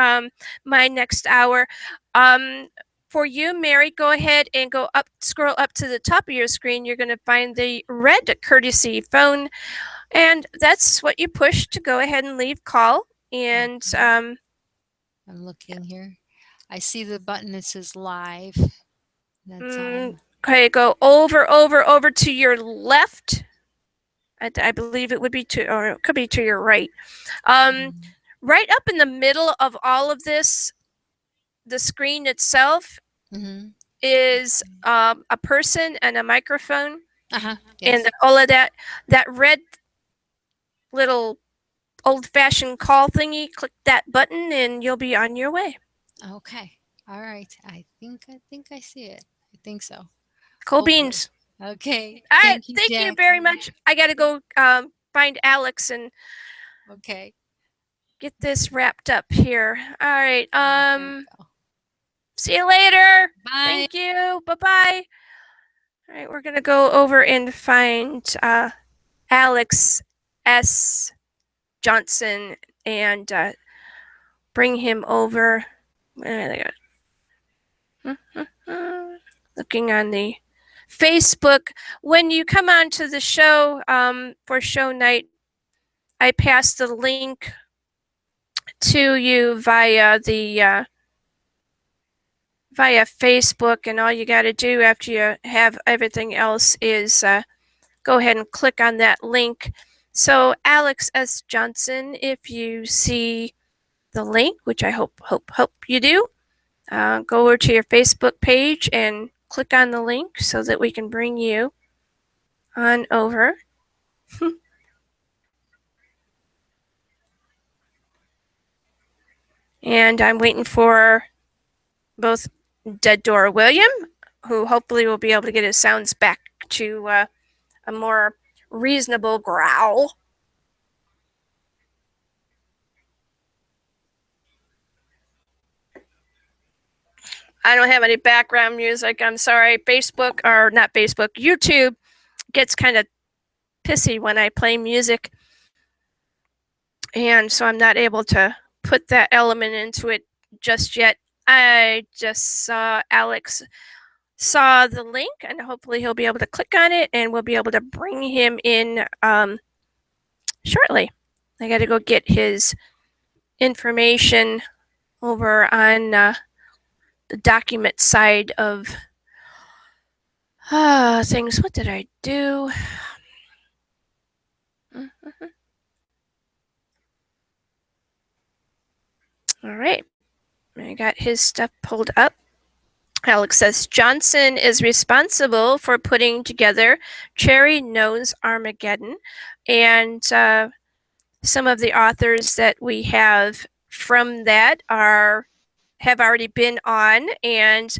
my next hour. For you, Mary, go ahead and scroll up to the top of your screen. You're going to find the red courtesy phone, and that's what you push to go ahead and leave call. And I'm looking here. I see the button that says live. That's on. Okay, go over to your left. I believe it would be or it could be to your right. Right up in the middle of all of this, the screen itself is a person and a microphone, Yes. and all of that red little old-fashioned call thingy. Click that button, and you'll be on your way. Okay. All right. I think I see it. I think so. Cool beans. Okay. All right. Thank you very much. I got to go find Alex and get this wrapped up here. All right. See you later. Bye. Thank you. Bye-bye. All right. We're going to go over and find Alex S. Johnson and bring him over. Looking on the Facebook. When you come on to the show for show night, I pass the link to you via Facebook, and all you got to do after you have everything else is go ahead and click on that link. So Alex S. Johnson, if you see the link, which I hope you do, go over to your Facebook page and click on the link so that we can bring you on over. And I'm waiting for both Dead Door William, who hopefully will be able to get his sounds back to a more reasonable growl. I don't have any background music. I'm sorry. YouTube gets kind of pissy when I play music. And so I'm not able to put that element into it just yet. I just saw Alex saw the link, and hopefully he'll be able to click on it, and we'll be able to bring him in shortly. I got to go get his information over on the document side of things. What did I do? All right. I got his stuff pulled up. Alex says Johnson is responsible for putting together Cherry Knows Armageddon, and some of the authors that we have from that have already been on, and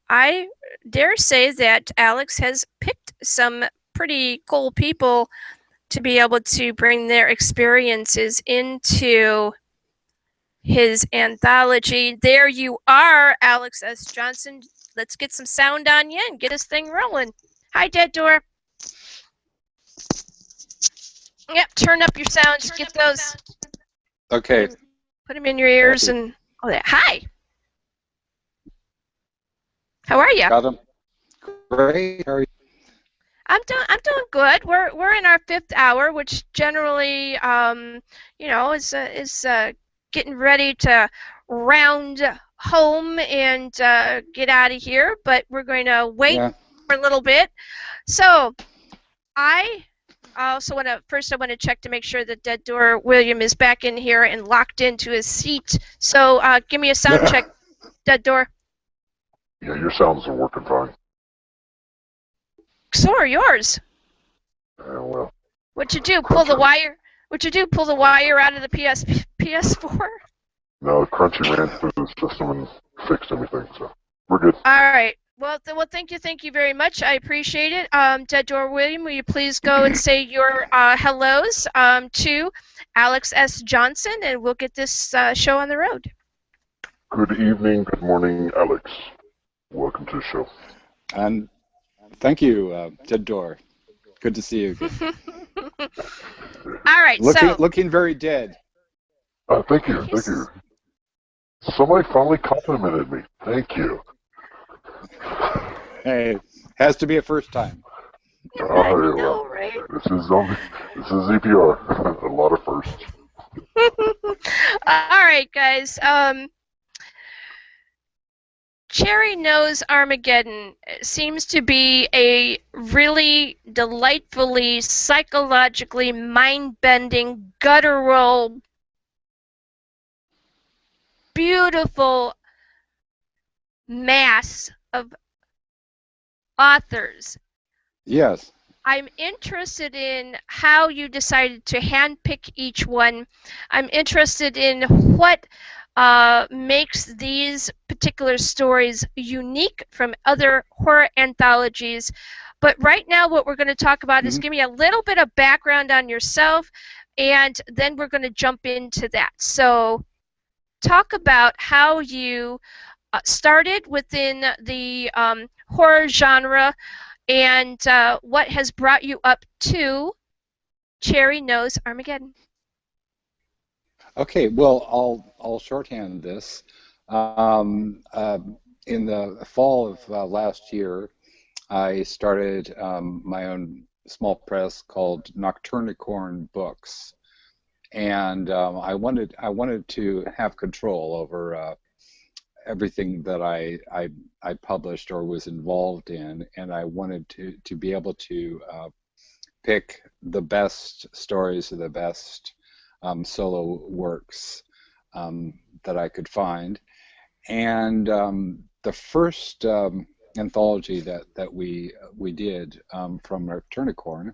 I dare say that Alex has picked some pretty cool people to be able to bring their experiences into his anthology. There you are, Alex S. Johnson. Let's get some sound on you and get this thing rolling. Hi, Dead Door. Yep, turn up your sound. Just get those. Okay. Put them in your ears Hey. and all that. Hi. How are you? Got them. Great. How are you? I'm doing good. We're in our 5th hour, which generally, you know, is getting ready to round home and get out of here. But we're going to wait for a little bit. So I also want to I want to check to make sure that Dead Door William is back in here and locked into his seat. So give me a sound check, Dead Door. Yeah, your sounds are working fine. So are yours. Yeah, well. What'd you do? Pull the wire? What'd you do? Pull the wire out of the PS4? No, Crunchy ran through the system and fixed everything, so we're good. All right. Well, thank you very much. I appreciate it. Dead Door William, will you please go and say your hellos to Alex S. Johnson, and we'll get this show on the road. Good evening, good morning, Alex. Welcome to the show. And thank you, Dead Door. Good to see you again. All right, looking very dead. Thank you, thank you. Somebody finally complimented me. Thank you. Hey, has to be a first time. I know, right? This is EPR. A lot of firsts. All right, guys. Cherry Nose Armageddon seems to be a really delightfully, psychologically mind-bending, guttural, beautiful mass of authors. Yes. I'm interested in how you decided to handpick each one. I'm interested in what makes these particular stories unique from other horror anthologies. But right now what we're going to talk about is give me a little bit of background on yourself, and then we're going to jump into that. So talk about how you started within the horror genre, and what has brought you up to Cherry Nose Armageddon. Okay, well, I'll shorthand this. In the fall of last year, I started my own small press called Nocturnicorn Books, and I wanted to have control over everything that I published or was involved in, and I wanted to be able to pick the best stories or the best solo works that I could find. And the first anthology that we did from Nocturnicorn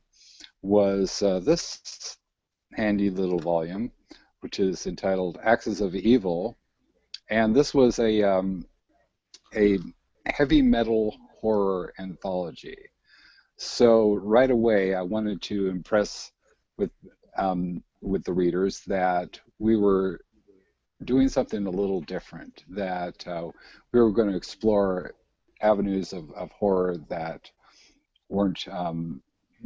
was this handy little volume, which is entitled Axes of Evil, and this was a heavy metal horror anthology. So right away, I wanted to impress with the readers that we were doing something a little different, that we were going to explore avenues of horror that weren't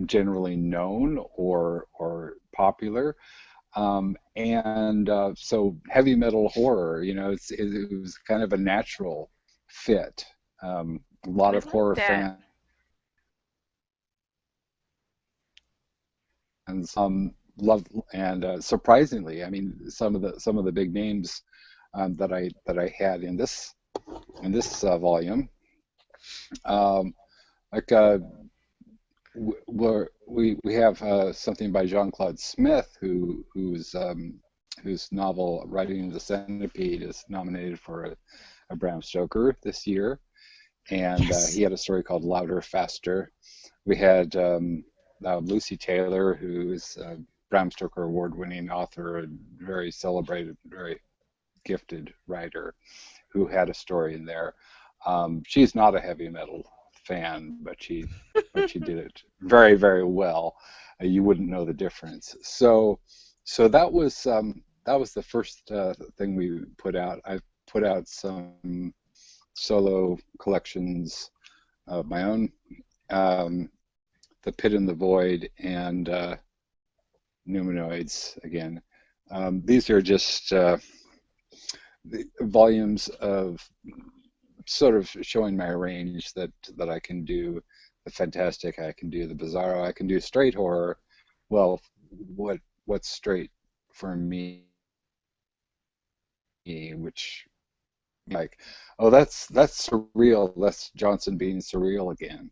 generally known or popular. So heavy metal horror, you know, it was kind of a natural fit. A lot of horror fans. And some love, and surprisingly, I mean, some of the big names that I had in this volume, like we have something by Jean-Claude Smith, whose novel Riding the Centipede is nominated for a Bram Stoker this year, and he had a story called Louder, Faster. We had Lucy Taylor, who is a Bram Stoker award-winning author, a very celebrated, very gifted writer, who had a story in there. She's not a heavy metal fan, but she did it very, very well. You wouldn't know the difference. So that was the first thing we put out. I've put out some solo collections of my own. The Pit and the Void, and pneumanoids again. These are just the volumes of sort of showing my range that I can do the fantastic, I can do the bizarro, I can do straight horror. Well, what's straight for me, which like, oh, that's surreal. That's Johnson being surreal again.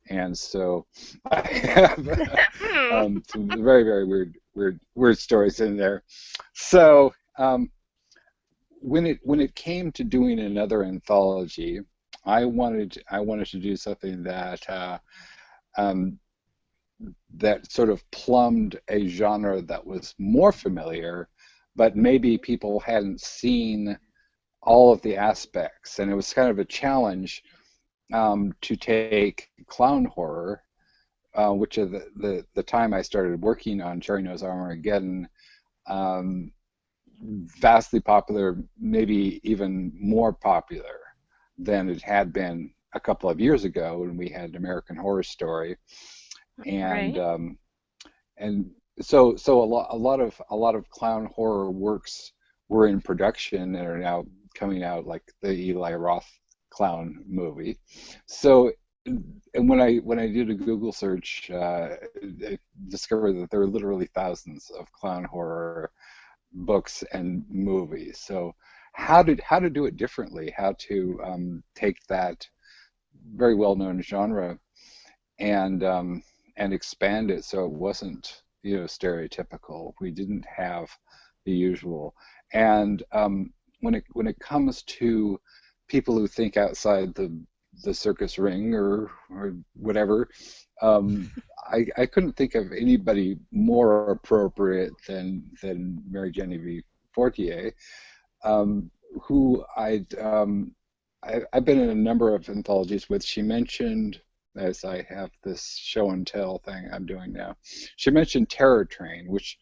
And so I have some very, very weird stories in there. So when it came to doing another anthology, I wanted to do something that that sort of plumbed a genre that was more familiar, but maybe people hadn't seen all of the aspects, and it was kind of a challenge to take clown horror, which is the time I started working on Cherry Nose Armageddon, vastly popular, maybe even more popular than it had been a couple of years ago when we had American Horror Story, and Right. And so a lot of clown horror works were in production and are now coming out, like the Eli Roth clown movie. So, and when I did a Google search, I discovered that there were literally thousands of clown horror books and movies. So how to do it differently? How to take that very well-known genre and expand it so it wasn't, stereotypical. We didn't have the usual. And when it comes to people who think outside the circus ring or whatever, I couldn't think of anybody more appropriate than Mary Genevieve Fortier, who I've been in a number of anthologies with. She mentioned, as I have this show and tell thing I'm doing now, she mentioned Terror Train, which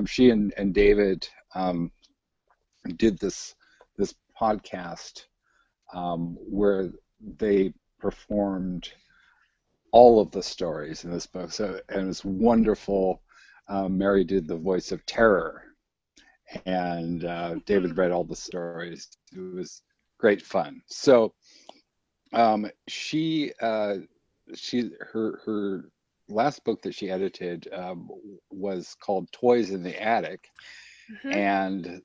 she and David did this podcast where they performed all of the stories in this book. So, and it's wonderful. Mary did the voice of Terror, and David read all the stories. It was great fun. So her last book that she edited was called Toys in the Attic, and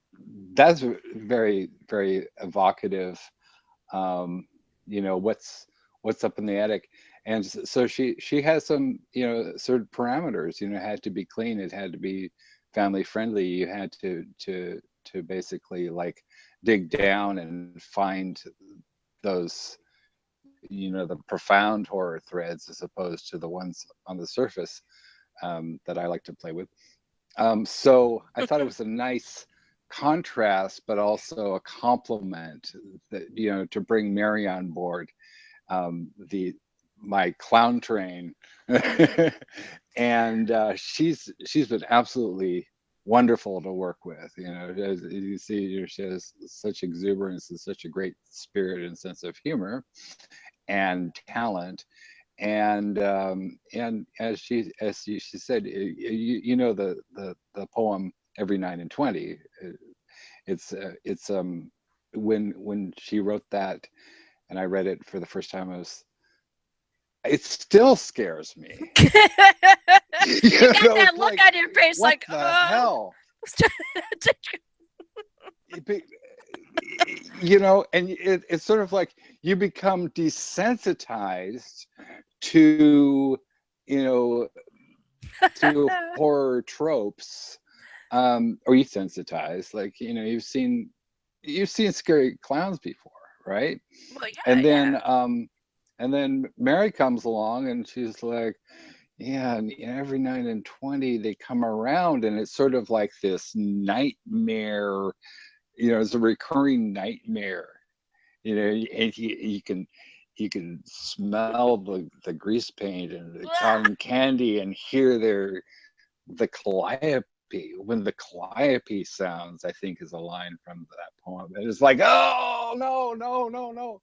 that's very, very evocative. What's up in the attic, and so she has some sort of parameters. It had to be clean, it had to be family friendly, you had to basically like dig down and find those the profound horror threads as opposed to the ones on the surface that I like to play with. So I thought it was a nice contrast, but also a compliment that to bring Mary on board, my clown train, and she's been absolutely wonderful to work with. As you see, she has such exuberance and such a great spirit and sense of humor and talent. And as she said, the poem Every 9 and 20. It's when she wrote that, and I read it for the first time, it still scares me. You got that look on your face, what like, the hell? And it's sort of like you become desensitized to to horror tropes, or you sensitized, like you've seen scary clowns before, right? Well, yeah, and then Mary comes along and she's like, yeah, and every 9 and 20 they come around, and it's sort of like this nightmare. It's a recurring nightmare. And you can smell the grease paint and the cotton candy and hear the calliope. When the calliope sounds, I think, is a line from that poem. And it's like, oh no.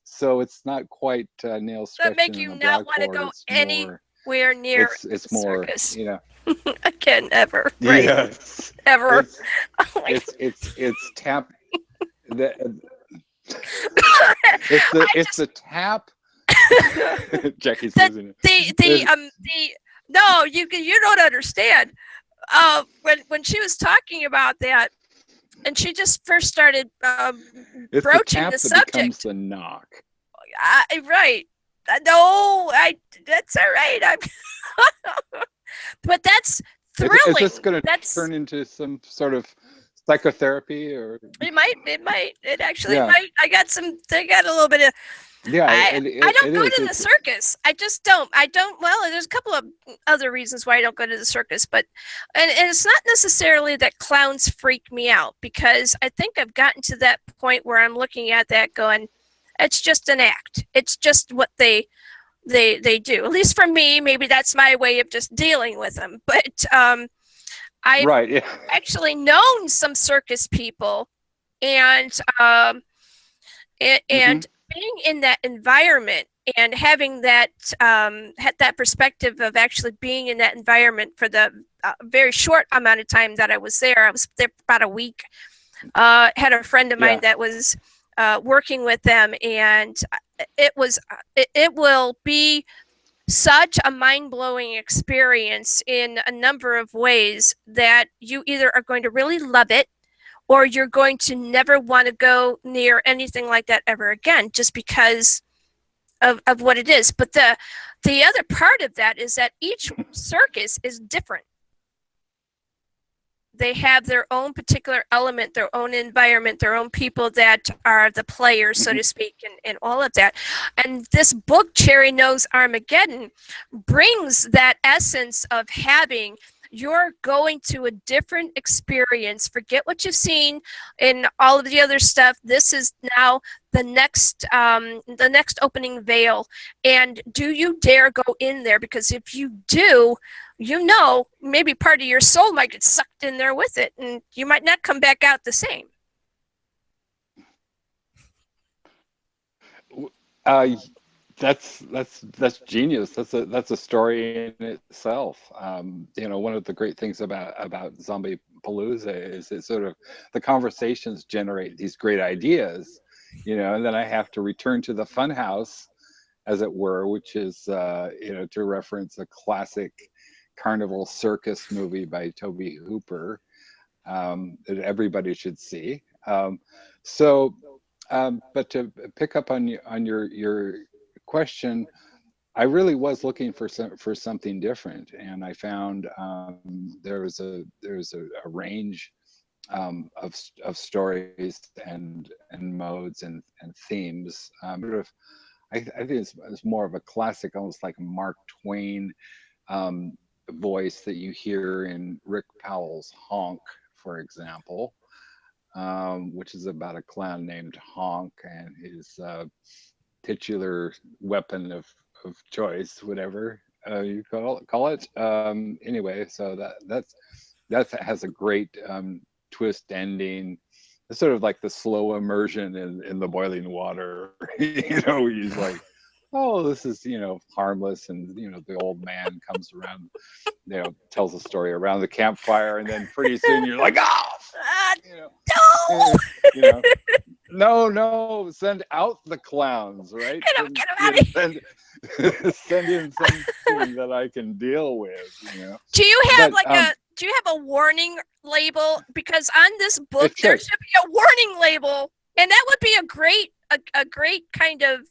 So it's not quite nail scratching. That make you not want to go any nowhere near it's a more, circus. you know. Again, ever. Right. Yes. Ever. It's Oh my it's tap. The, I it's the tap. Jackie's that losing it. the no, you don't understand. When she was talking about that, and she just first started It's the broaching tap the that becomes subject. the knock. Right. No, that's all right. But that's thrilling. Is this going to That's turn into some sort of psychotherapy, or? it might. It actually Yeah. might. I got a little bit of. Yeah, I don't it go is. to the circus. I just don't. Well, there's a couple of other reasons why I don't go to the circus, but and it's not necessarily that clowns freak me out, because I think I've gotten to that point where I'm looking at that going, it's just an act. It's just what they do. At least for me, maybe that's my way of just dealing with them. But I've Right. Yeah. actually known some circus people, and being in that environment and having that had that perspective of actually being in that environment for the very short amount of time that I was there. I was there for about a week. Had a friend of mine that was working with them, and it will be such a mind-blowing experience in a number of ways that you either are going to really love it, or you're going to never want to go near anything like that ever again, just because of what it is. But the other part of that is that each circus is different. They have their own particular element, their own environment, their own people that are the players, so to speak, and all of that. And this book, Cherry Knows Armageddon, brings that essence of having, you're going to a different experience. Forget what you've seen in all of the other stuff. This is now the next opening veil. And do you dare go in there? Because if you do, you know, maybe part of your soul might get sucked in there with it, and you might not come back out the same. That's genius. That's a story in itself. You know, one of the great things about Zombiepalooza is that sort of the conversations generate these great ideas, you know, and then I have to return to the fun house, as it were, which is you know, to reference a classic carnival circus movie by Tobe Hooper that everybody should see. But to pick up on your question, I really was looking for something different, and I found there's a range of stories and modes and themes. I think it's more of a classic, almost like a Mark Twain voice that you hear in Rick Powell's Honk, for example, which is about a clown named Honk and his titular weapon of choice, whatever you call it. Anyway, so that has a great twist ending. It's sort of like the slow immersion in the boiling water. You know, he's like, oh, this is, you know, harmless, and, you know, the old man comes around, you know, tells a story around the campfire, and then pretty soon you're like, oh, you know, you know, no, send out the clowns, right? Get 'em out of here. Send in something that I can deal with, you know. Do you have do you have a warning label? Because on this book there should be a warning label, and that would be a great kind of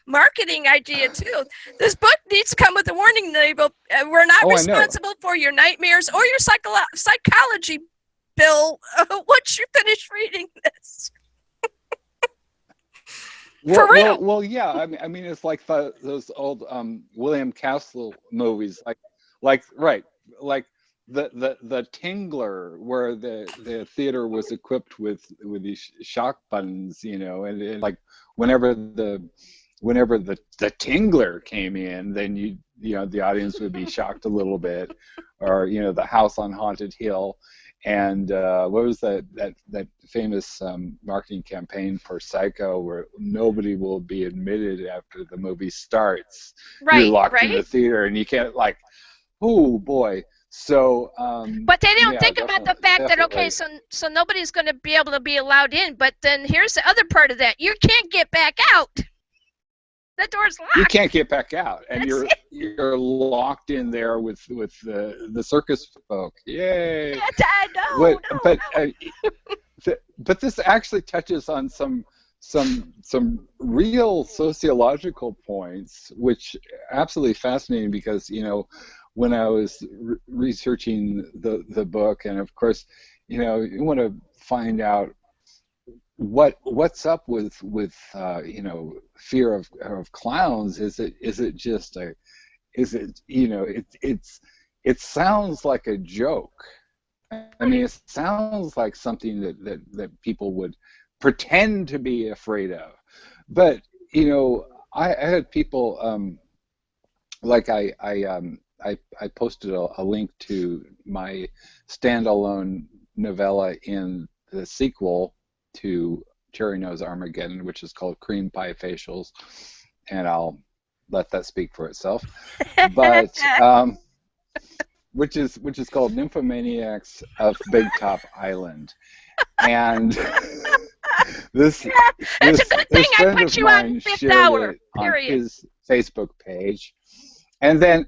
marketing idea too. This book needs to come with a warning label. We're not responsible for your nightmares or your psychology, Bill. Once you finish reading this. For real. Well, yeah. I mean, it's like those old William Castle movies, like the Tingler, where the theater was equipped with these shock buttons, you know, and like whenever the Tingler came in, then you know the audience would be shocked a little bit, or, you know, the House on Haunted Hill, And what was that famous marketing campaign for Psycho, where nobody will be admitted after the movie starts? Right, You're locked right. in the theater, and you can't, like, oh boy. So. But they don't yeah, think about the fact that, okay, so nobody's going to be able to be allowed in. But then here's the other part of that: you can't get back out. The door's locked. You can't get back out, and That's you're locked in there with the circus folk. Yay! No, But this actually touches on some real sociological points, which are absolutely fascinating, because when I was researching the book, and of course you want to find out what's up with fear of clowns. Is it just it sounds like a joke. I mean, it sounds like something that people would pretend to be afraid of. But I had people like I posted a link to my standalone novella in the sequel to Cherry Nose Armageddon, which is called Cream Pie Facials, and I'll let that speak for itself. But which is called Nymphomaniacs of Big Top Island, and this that's a good thing I put you on Fifth Hour. On his Facebook page, and then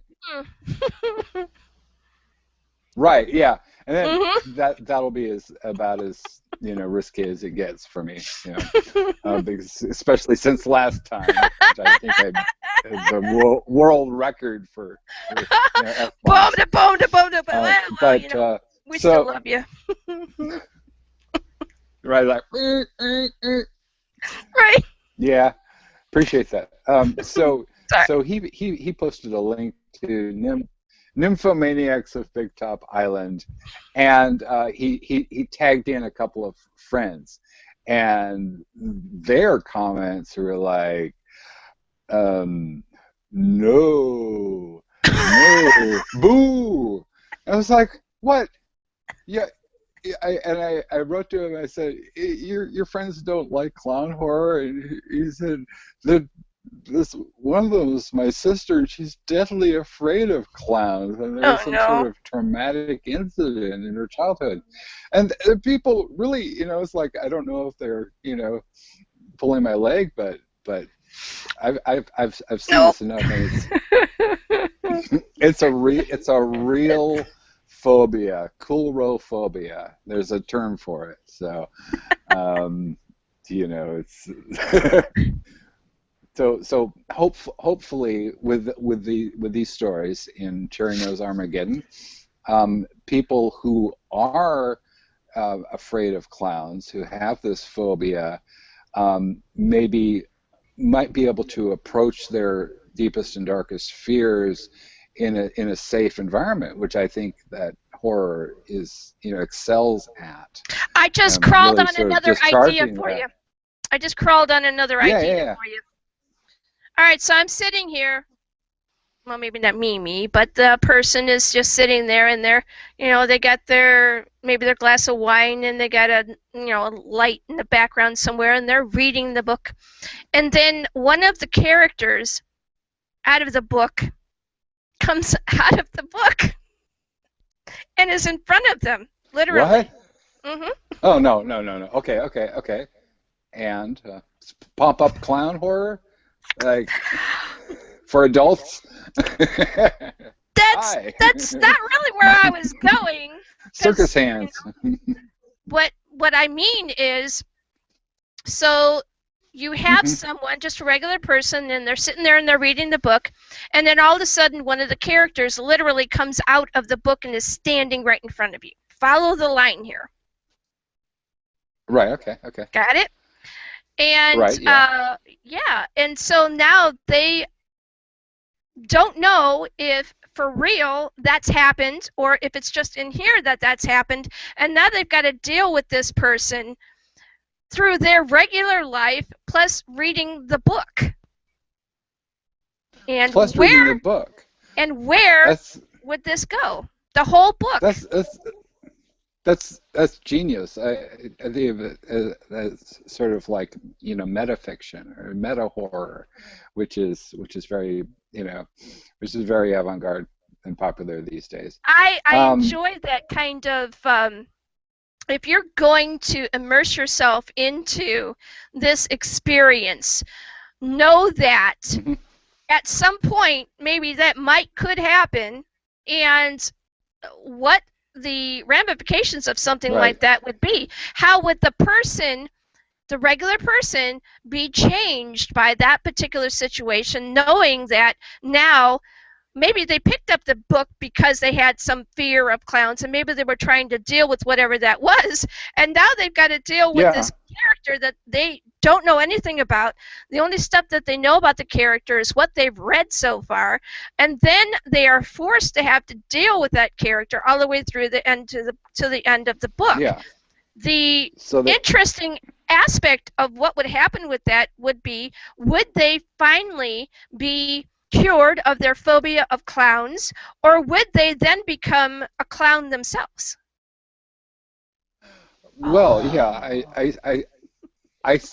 right, yeah. And then that'll be about as risky as it gets for me, because especially since last time, which I think I had the world record for F-bombs. But we still love you. Right, like right. Yeah, appreciate that. So he posted a link to Nymphomaniacs of Big Top Island, and he tagged in a couple of friends, and their comments were like, no, boo. I was like, what? Yeah. I wrote to him. I said, your friends don't like clown horror, and he said that. One of them is my sister, and she's deathly afraid of clowns, and there's some sort of traumatic incident in her childhood. And people really, it's like, I don't know if they're, pulling my leg, but I've seen this enough, and it's a real phobia, coulrophobia. There's a term for it. So, it's. So hopefully with these stories in Cherry Nose Armageddon, people who are afraid of clowns, who have this phobia, might be able to approach their deepest and darkest fears in a safe environment, which I think that horror excels at. I just crawled on another idea for you. I just crawled on another idea for you. All right, so I'm sitting here. Well, maybe not me, but the person is just sitting there, and they got maybe their glass of wine, and they got a light in the background somewhere, and they're reading the book. And then one of the characters out of the book comes out of the book and is in front of them, literally. What? Oh, no. Okay. And pop-up clown horror? Like, for adults? That's not really where I was going. Circus hands. What I mean is, so you have someone, just a regular person, and they're sitting there and they're reading the book, and then all of a sudden one of the characters literally comes out of the book and is standing right in front of you. Follow the line here. Right, okay. Got it? And right, yeah, and so now they don't know if for real that's happened or if it's just in here that's happened, and now they've got to deal with this person through their regular life plus reading the book. And reading the book. And where would this go? The whole book. That's genius. I think of it as sort of like, metafiction or meta horror, which is very, which is very avant-garde and popular these days. I enjoy that kind of. If you're going to immerse yourself into this experience, know that at some point maybe that could happen, and what the ramifications of something like that would be. How would the regular person, be changed by that particular situation, knowing that now maybe they picked up the book because they had some fear of clowns, and maybe they were trying to deal with whatever that was, and now they've got to deal with this character that they don't know anything about. The only stuff that they know about the character is what they've read so far, and then they are forced to have to deal with that character all the way through the end to the end of the book. Yeah. The interesting aspect of what would happen with that would be, would they finally be cured of their phobia of clowns, or would they then become a clown themselves? Well, yeah, I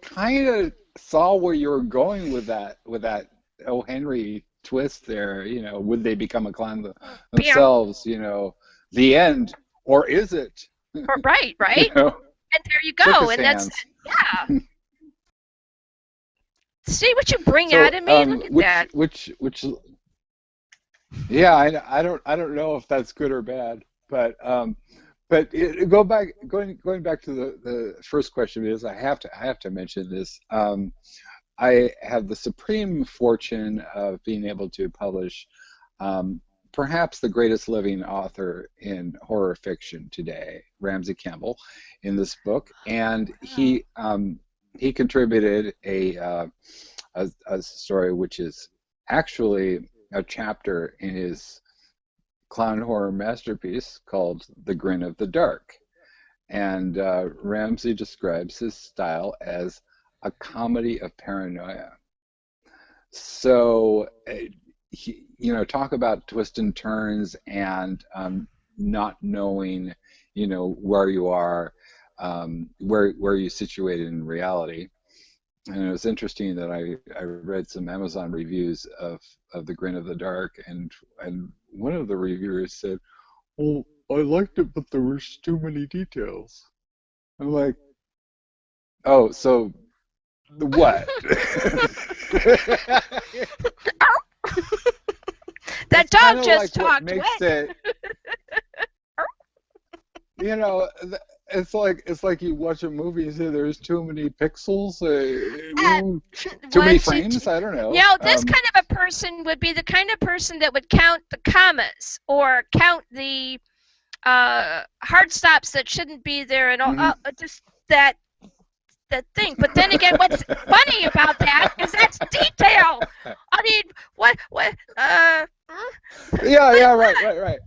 kind of saw where you were going with that O. Henry twist there. Would they become a clown themselves? The end, or is it? Right. And there you go, and that's See what you bring out of me. Look at that. Which, yeah, I don't know if that's good or bad, but going back to the first question, because I have to mention this. I have the supreme fortune of being able to publish perhaps the greatest living author in horror fiction today, Ramsey Campbell, in this book, and he contributed a story which is actually a chapter in his clown horror masterpiece called The Grin of the Dark. And Ramsey describes his style as a comedy of paranoia. So, talk about twists and turns and not knowing, where you are, where you're situated in reality. And it was interesting that I read some Amazon reviews of The Grin of the Dark, and one of the reviewers said, "Well, I liked it, but there were too many details." I'm like, "Oh, so what?" That dog just talked. It's like you watch a movie and say there's too many pixels, too many frames. I don't know. This kind of a person would be the kind of person that would count the commas or count the hard stops that shouldn't be there, and all, just that thing. But then again, what's funny about that is that's detail. I mean, what? Yeah, right.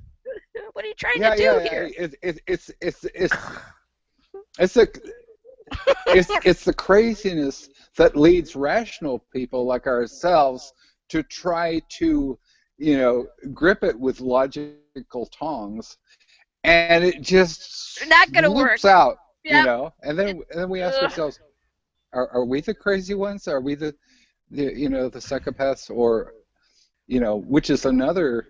What are you trying to do here? It's the craziness that leads rational people like ourselves to try to, grip it with logical tongs, and it just not gonna work out, and then we ask ourselves, are we the crazy ones? Are we the psychopaths, or which is another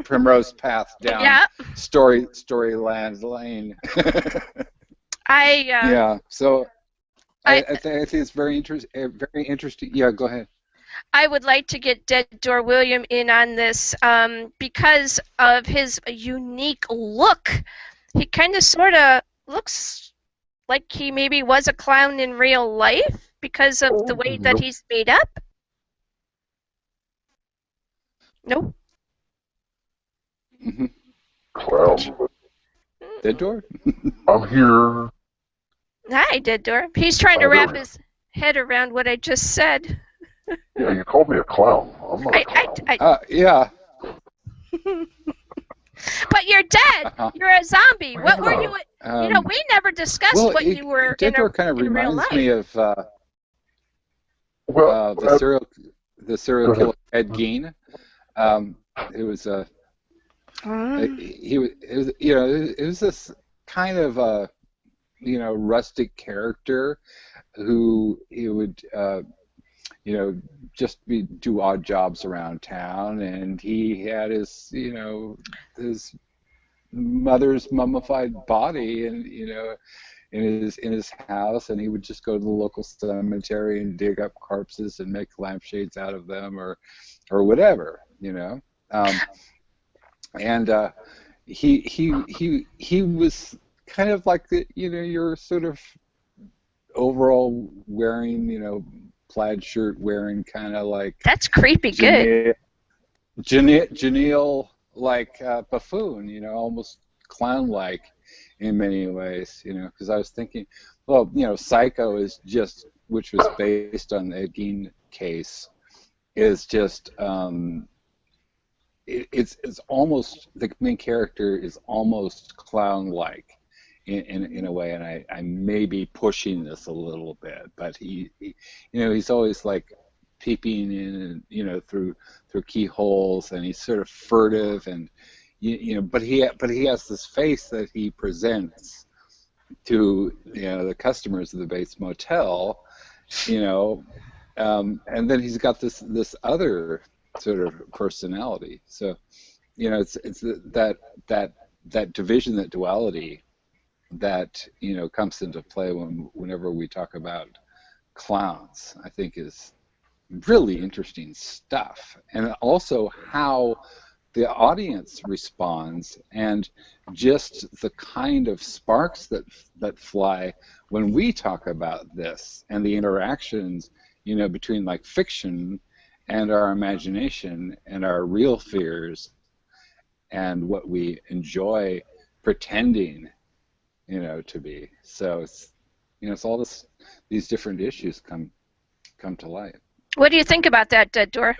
primrose path down storyland lane. So I think it's very interesting. Yeah, go ahead. I would like to get Dead Door William in on this because of his unique look. He kind of sort of looks like he maybe was a clown in real life because of the way that he's made up. No. Clown. Dead Door? I'm here. Hi, Dead Door. He's trying to wrap his head around what I just said. Yeah, you called me a clown. I'm not a clown. Yeah. But you're dead. You're a zombie. What were you? We never discussed what you were Dead Door kind of reminds me of the serial killer Ed Gein. It was He was, it was this kind of a, rustic character who he would, just do odd jobs around town, and he had his, his mother's mummified body, and in his house, and he would just go to the local cemetery and dig up corpses and make lampshades out of them, or whatever, and he was kind of like the, your sort of overall wearing, plaid shirt wearing, kind of like That's creepy good. genial like buffoon, almost clown-like in many ways, because I was thinking, well, Psycho is just, which was based on the Ed Gein case, is just it's almost, the main character is almost clown-like in a way, and I may be pushing this a little bit, but he's always like peeping in, through keyholes, and he's sort of furtive, and but he has this face that he presents to the customers of the Bates Motel, and then he's got this other sort of personality. So it's that division, that duality, that comes into play whenever we talk about clowns, I think is really interesting stuff, and also how the audience responds, and just the kind of sparks that fly when we talk about this, and the interactions between like fiction and our imagination and our real fears and what we enjoy pretending to be. So it's all these different issues come to light. What do you think about that, Dora?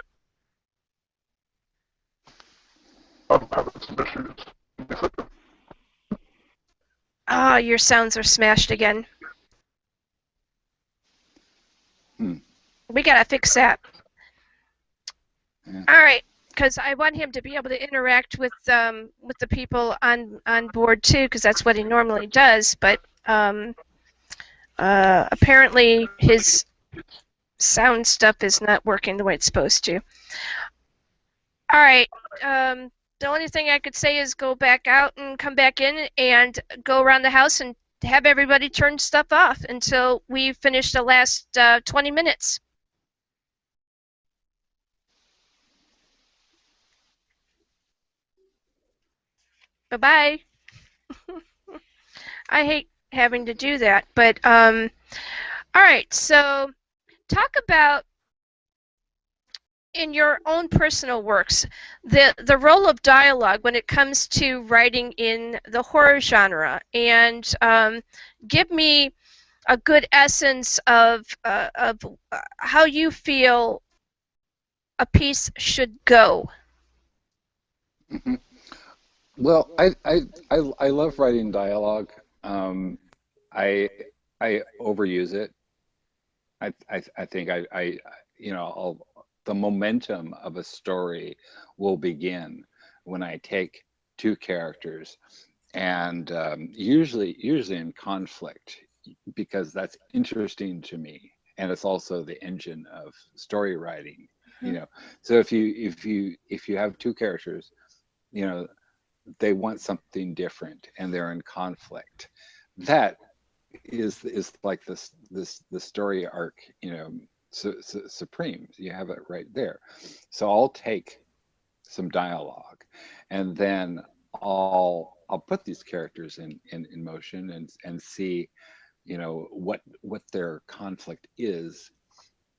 I'm having some issues. Oh, your sounds are smashed again. We gotta fix that. Yeah. All right, because I want him to be able to interact with the people on board too, because that's what he normally does. But apparently his sound stuff is not working the way it's supposed to. All right. The only thing I could say is go back out and come back in and go around the house and have everybody turn stuff off until we finish the last 20 minutes. Bye-bye. I hate having to do that, but all right, so talk about, in your own personal works, the role of dialogue when it comes to writing in the horror genre, and give me a good essence of how you feel a piece should go. Mm-hmm. Well, I love writing dialogue. I overuse it. I think the momentum of a story will begin when I take two characters, and usually in conflict, because that's interesting to me, and it's also the engine of story writing. So if you have two characters, they want something different, and they're in conflict. That is like the story arc, supreme. You have it right there. So I'll take some dialogue, and then I'll put these characters in motion and see, what their conflict is,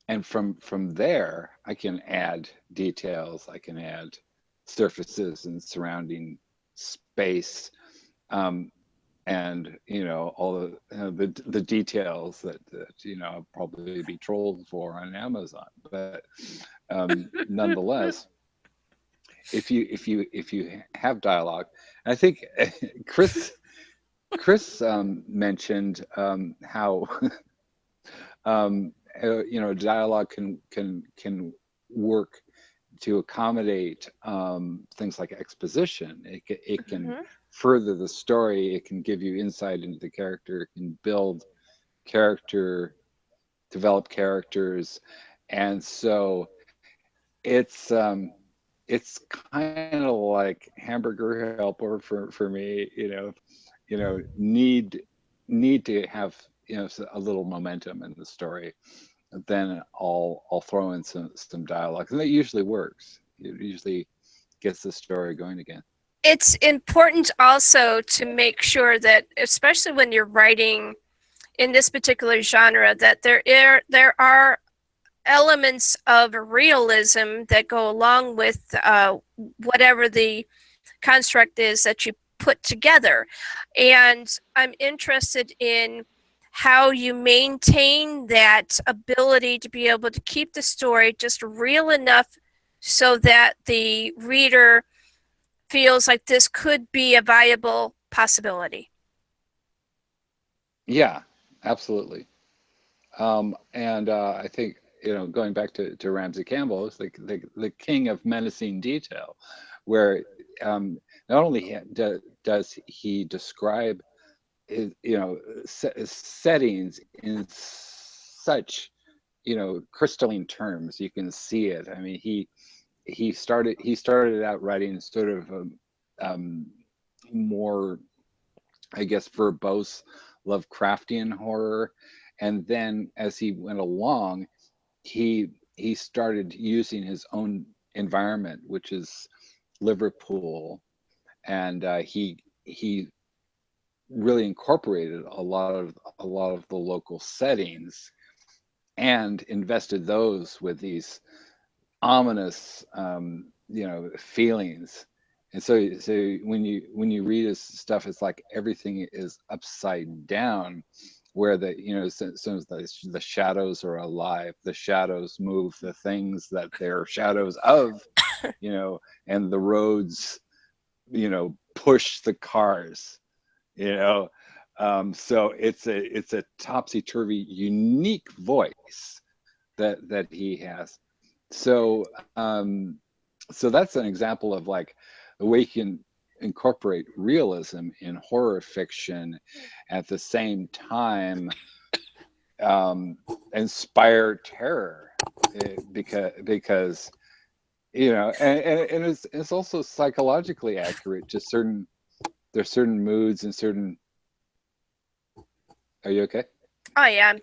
and from there I can add details. I can add surfaces and surrounding space, and all the details that I'll probably be trolled for on Amazon, but nonetheless, if you have dialogue, I think Chris mentioned how dialogue can work to accommodate things like exposition. It can Mm-hmm. further the story. It can give you insight into the character. It can build character, develop characters, and so it's kind of like hamburger helper for me. Need to have a little momentum in the story. Then I'll throw in some dialogue, and that usually works. It usually gets the story going again. It's important also to make sure that, especially when you're writing in this particular genre, that there are elements of realism that go along with whatever the construct is that you put together. And I'm interested in how you maintain that ability to be able to keep the story just real enough so that the reader feels like this could be a viable possibility. Yeah, absolutely. And I think, going back to Ramsey Campbell, is the king of menacing detail, where not only does he describe his, settings in such, crystalline terms, you can see it. I mean, he started out writing sort of more, I guess, verbose Lovecraftian horror, and then as he went along, he started using his own environment, which is Liverpool, and he really incorporated a lot of the local settings and invested those with these ominous feelings. And so when you read his stuff, it's like everything is upside down, where the shadows are alive, the shadows move the things that they're shadows of, and the roads push the cars, so it's a topsy-turvy unique voice that he has. So that's an example of like the way you can incorporate realism in horror fiction, at the same time inspire terror, because and it's also psychologically accurate to there's certain moods and certain. Are you okay? Oh yeah, I'm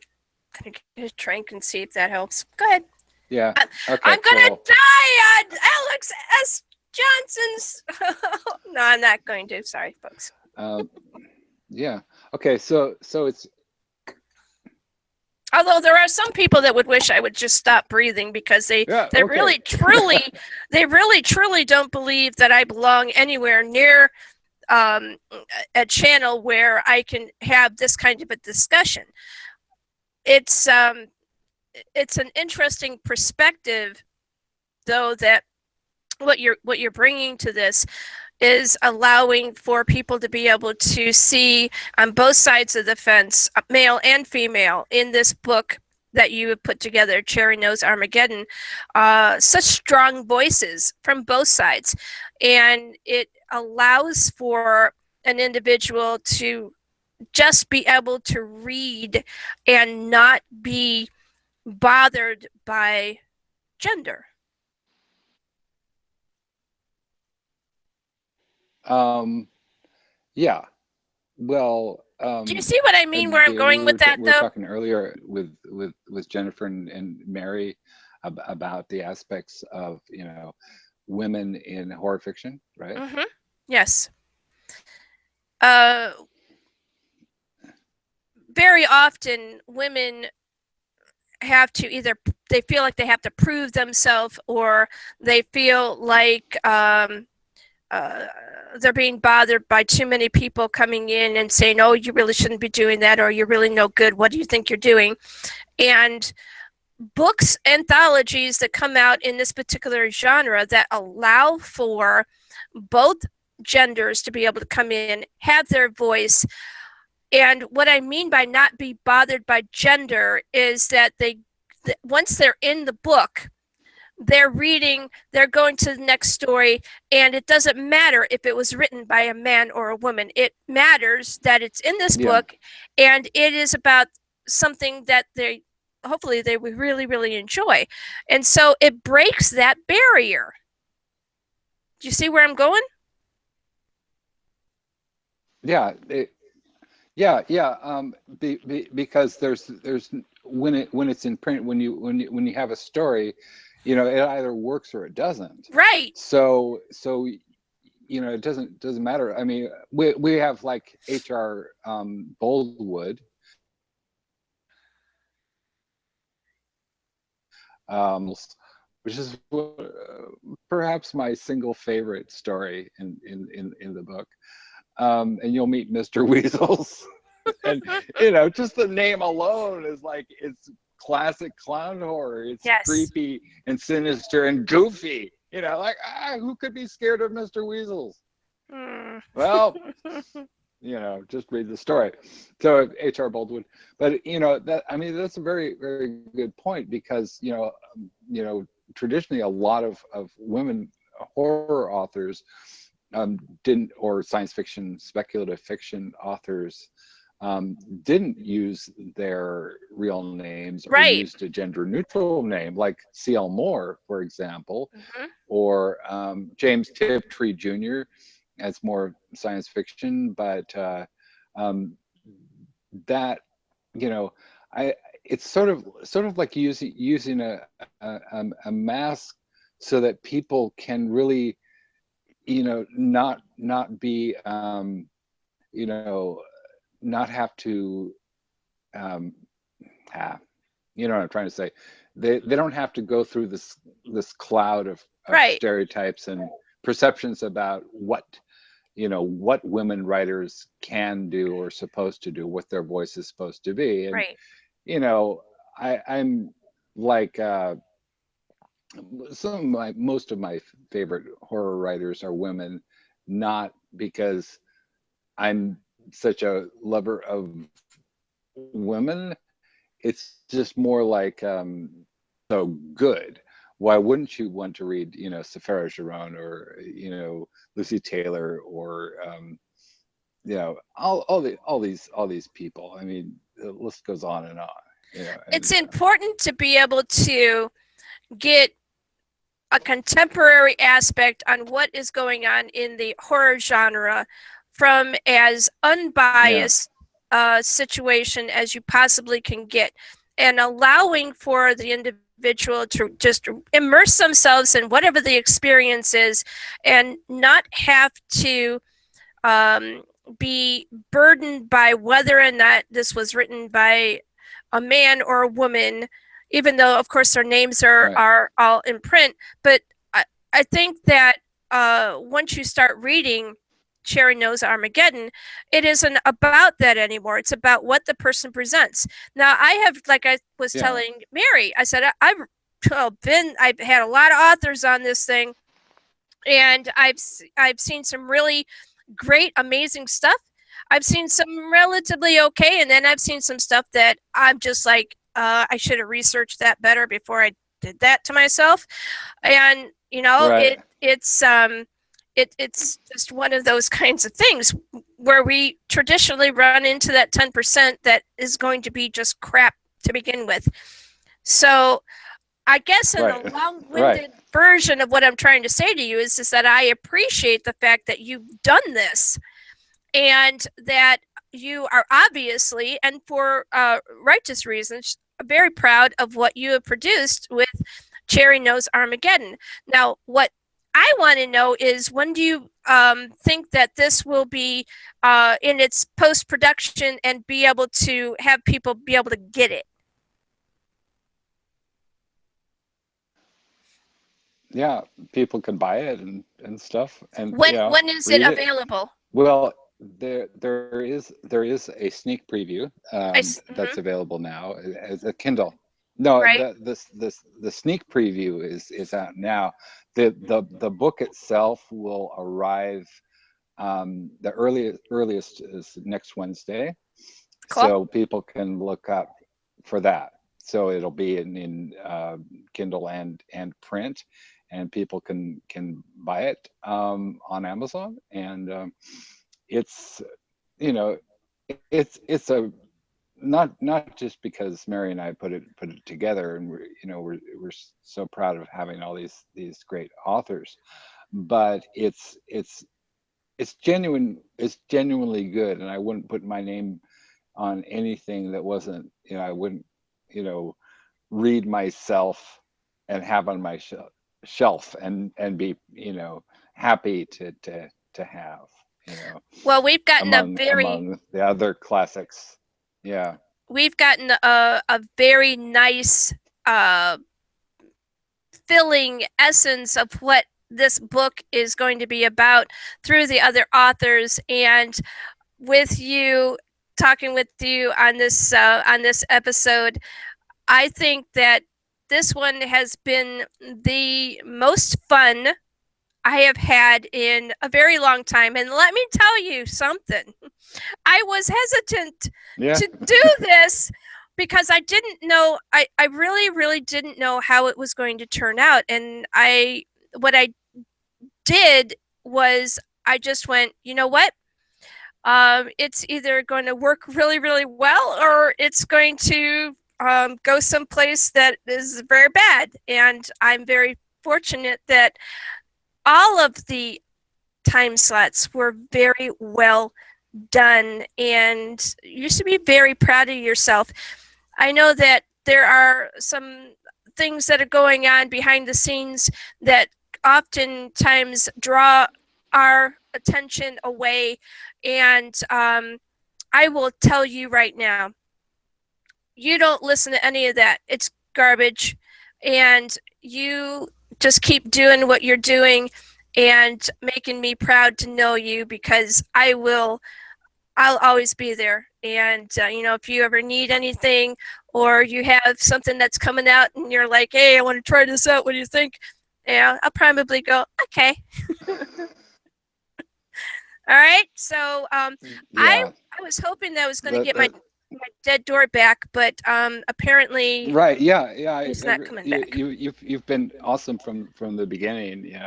gonna get a drink and see if that helps. Go ahead. Yeah. Okay. I'm gonna die on Alex S. Johnson's. No, I'm not going to. Sorry, folks. Yeah. Okay. So it's. Although there are some people that would wish I would just stop breathing, because they really truly don't believe that I belong anywhere near a channel where I can have this kind of a discussion. It's an interesting perspective, though, that what you're bringing to this is allowing for people to be able to see on both sides of the fence, male and female, in this book that you have put together, Cherry Nose Armageddon, such strong voices from both sides. And it allows for an individual to just be able to read and not be bothered by gender. Yeah. Well. Do you see what I mean? Where I'm going with that, we were though. talking earlier with Jennifer and Mary about the aspects of women in horror fiction, right? Mm-hmm. Yes. Very often, women have to they feel like they have to prove themselves, or they feel like they're being bothered by too many people coming in and saying, "Oh, you really shouldn't be doing that," or "You're really no good. What do you think you're doing?" And books, anthologies that come out in this particular genre that allow for both genders to be able to come in, have their voice. And what I mean by not be bothered by gender is that once they're in the book, they're reading, they're going to the next story, and it doesn't matter if it was written by a man or a woman. It matters that it's in this book, and it is about something that hopefully they would really, really enjoy. And so it breaks that barrier. Do you see where I'm going? Yeah, because there's when it's in print, when you have a story, it either works or it doesn't. Right. So it doesn't matter. I mean, we have like H.R. Boldwood, which is perhaps my single favorite story in the book. And you'll meet Mr. Weasels. And just the name alone is like, it's classic clown horror. It's creepy and sinister and goofy. Who could be scared of Mr. Weasels? Well, just read the story. So H.R. Boldwood. But that's a very, very good point, because traditionally a lot of women horror authors or science fiction, speculative fiction authors didn't use their real names, or used a gender neutral name, like C.L. Moore, for example, or James Tiptree Jr. That's more science fiction, but that it's sort of like using a mask so that people can really not be not have to what I'm trying to say. They don't have to go through this cloud of stereotypes and perceptions about what women writers can do or supposed to do, what their voice is supposed to be. And I'm like most of my favorite horror writers are women, not because I'm such a lover of women. It's just more like so good. Why wouldn't you want to read Safara Giron or Lucy Taylor or all these people? I mean, the list goes on and on. It's important to be able to get a contemporary aspect on what is going on in the horror genre from as unbiased situation as you possibly can get, and allowing for the individual to just immerse themselves in whatever the experience is, and not have to be burdened by whether or not this was written by a man or a woman, even though of course their names are all in print. But I think that once you start reading Cherry Knows Armageddon, it isn't about that anymore. It's about what the person presents. Now, I have, like I was telling Mary, I said I've had a lot of authors on this thing, and I've seen some really great, amazing stuff. I've seen some relatively okay, and then I've seen some stuff that I'm just like, I should have researched that better before I did that to myself. And it's just one of those kinds of things where we traditionally run into that 10% that is going to be just crap to begin with. So I guess in a long-winded version of what I'm trying to say to you is that I appreciate the fact that you've done this, and that you are obviously, and for righteous reasons, very proud of what you have produced with Cherry Knows Armageddon. Now, what I want to know is, when do you think that this will be in its post-production and be able to have people be able to get it? Yeah, people can buy it and stuff. And when is it available? Well, there is a sneak preview that's available now as a Kindle. No, the sneak preview is out now. The book itself will arrive. The earliest is next Wednesday, so people can look up for that. so it'll be in Kindle and print, and people can buy it on Amazon. And it's, you know, it's a not just because Mary and I put it together, and we're so proud of having all these great authors, but it's genuine. It's genuinely good, and I wouldn't put my name on anything that wasn't, I wouldn't, read myself and have on my shelf and be, happy to have, Well, we've gotten among the other classics. Yeah. We've gotten a very nice filling essence of what this book is going to be about through the other authors, and with you talking with you on this episode, I think that this one has been the most fun I have had in a very long time. And let me tell you something. I was hesitant to do this because I didn't know, I really, really didn't know how it was going to turn out. And what I did was I just went, you know what? It's either going to work really, really well, or it's going to go someplace that is very bad. And I'm very fortunate that all of the time slots were very well done, and you should be very proud of yourself. I know that there are some things that are going on behind the scenes that oftentimes draw our attention away, and I will tell you right now, you don't listen to any of that. It's garbage, and you just keep doing what you're doing and making me proud to know you, because I'll always be there. And if you ever need anything, or you have something that's coming out and you're like, hey, I want to try this out, what do you think? Yeah, I'll probably go, okay. All right, so I was hoping that I was going to get my dead door back, but apparently right, yeah, he's not coming back. You've been awesome from the beginning,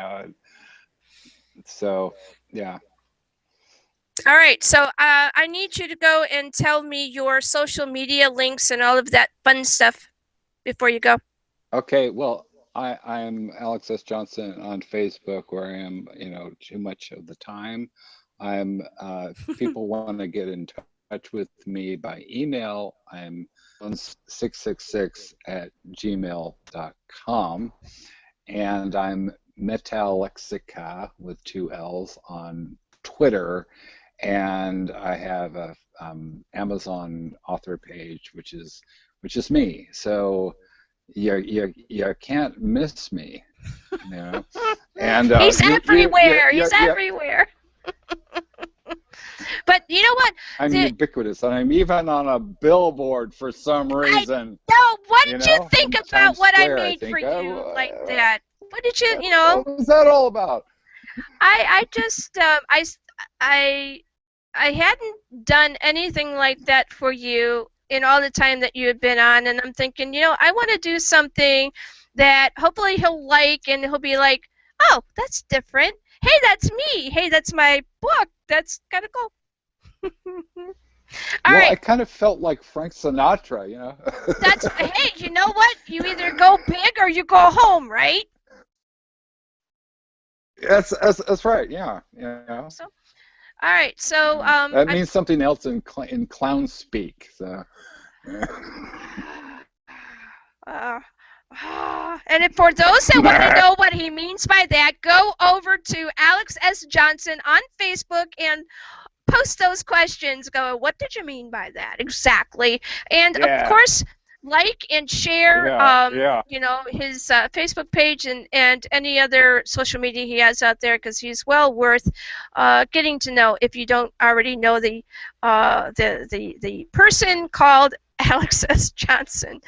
so yeah. All right, so I need you to go and tell me your social media links and all of that fun stuff before you go. Okay, well, I'm Alex S. Johnson on Facebook, where I am, too much of the time. I'm if people want to get in touch with me by email, I'm 666@gmail.com, and I'm Metalexica with 2 L's on Twitter, and I have a Amazon author page, which is me. So you can't miss me, And he's everywhere. He's everywhere. But you know what? I'm ubiquitous, and I'm even on a billboard for some reason. No, what did you think about what I made for you like that? What did you, What was that all about? I just, I hadn't done anything like that for you in all the time that you had been on, and I'm thinking, I want to do something that hopefully he'll like, and he'll be like, oh, that's different. Hey, that's me. Hey, that's my book. That's kind of cool. All right. I kind of felt like Frank Sinatra, Hey, you know what? You either go big or you go home, right? That's right. Yeah. So, all right. So that means something else in clown speak. So. And for those that want to know what he means by that, go over to Alex S. Johnson on Facebook and post those questions. Go, what did you mean by that exactly? And of course, like and share his Facebook page and any other social media he has out there, because he's well worth getting to know if you don't already know the person called Alex S. Johnson.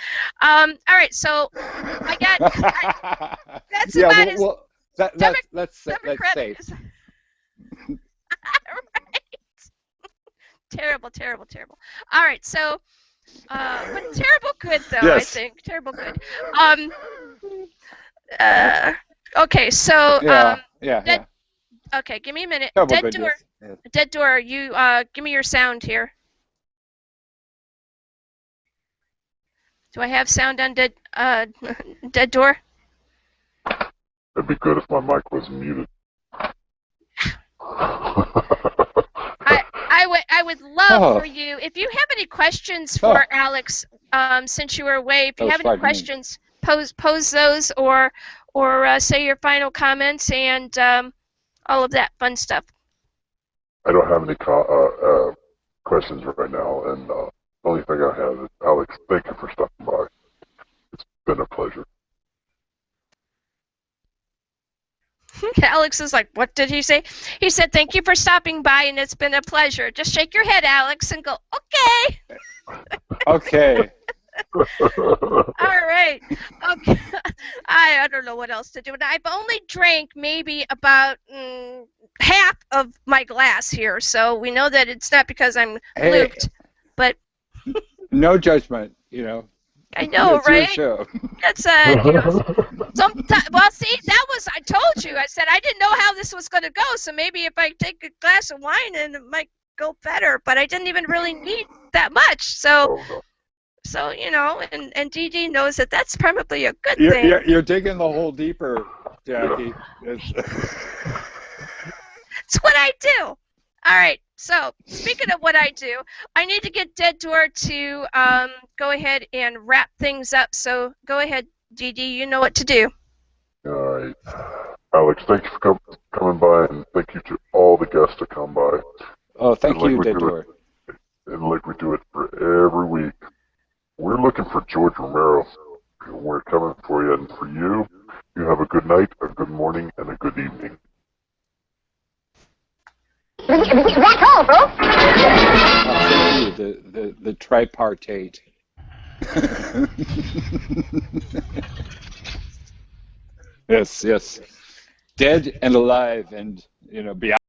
All right, so I got that's about his that's safe. Right. Terrible. All right, so But terrible good though. Yes. I think terrible good. Okay, so Yeah. okay, give me a minute. Terrible Dead good, door. yes. Dead door. You give me your sound here. Do I have sound on dead dead door? It'd be good if my mic was muted. I would love for you, if you have any questions for Alex, since you were away, if you have any questions, pose those or say your final comments and all of that fun stuff. I don't have any questions right now, and the only thing I have is, Alex, thank you for stopping by. It's been a pleasure. Alex is like, what did he say? He said, thank you for stopping by, and it's been a pleasure. Just shake your head, Alex, and go, okay. Okay. All right. Okay. I don't know what else to do. And I've only drank maybe about half of my glass here, so we know that it's not because I'm looped, but no judgment, you know. I know, it's right? Your show. That's you know, well, see, that was, I told you. I said I didn't know how this was going to go, so maybe if I take a glass of wine, and it might go better. But I didn't even really need that much, so. So, you know, and Dee Dee knows that that's probably a good thing. You're digging the hole deeper, Jackie. It's what I do. All right. So, speaking of what I do, I need to get Dead Door to go ahead and wrap things up. So, go ahead, Dee Dee. You know what to do. All right. Alex, thank you for coming by, and thank you to all the guests to come by. Oh, thank you, Dead Door. And like we do it for every week. We're looking for George Romero. We're coming for you, and for you, you have a good night, a good morning, and a good evening. That's all, folks. Thank you, the tripartite. Yes. Dead and alive, and beyond.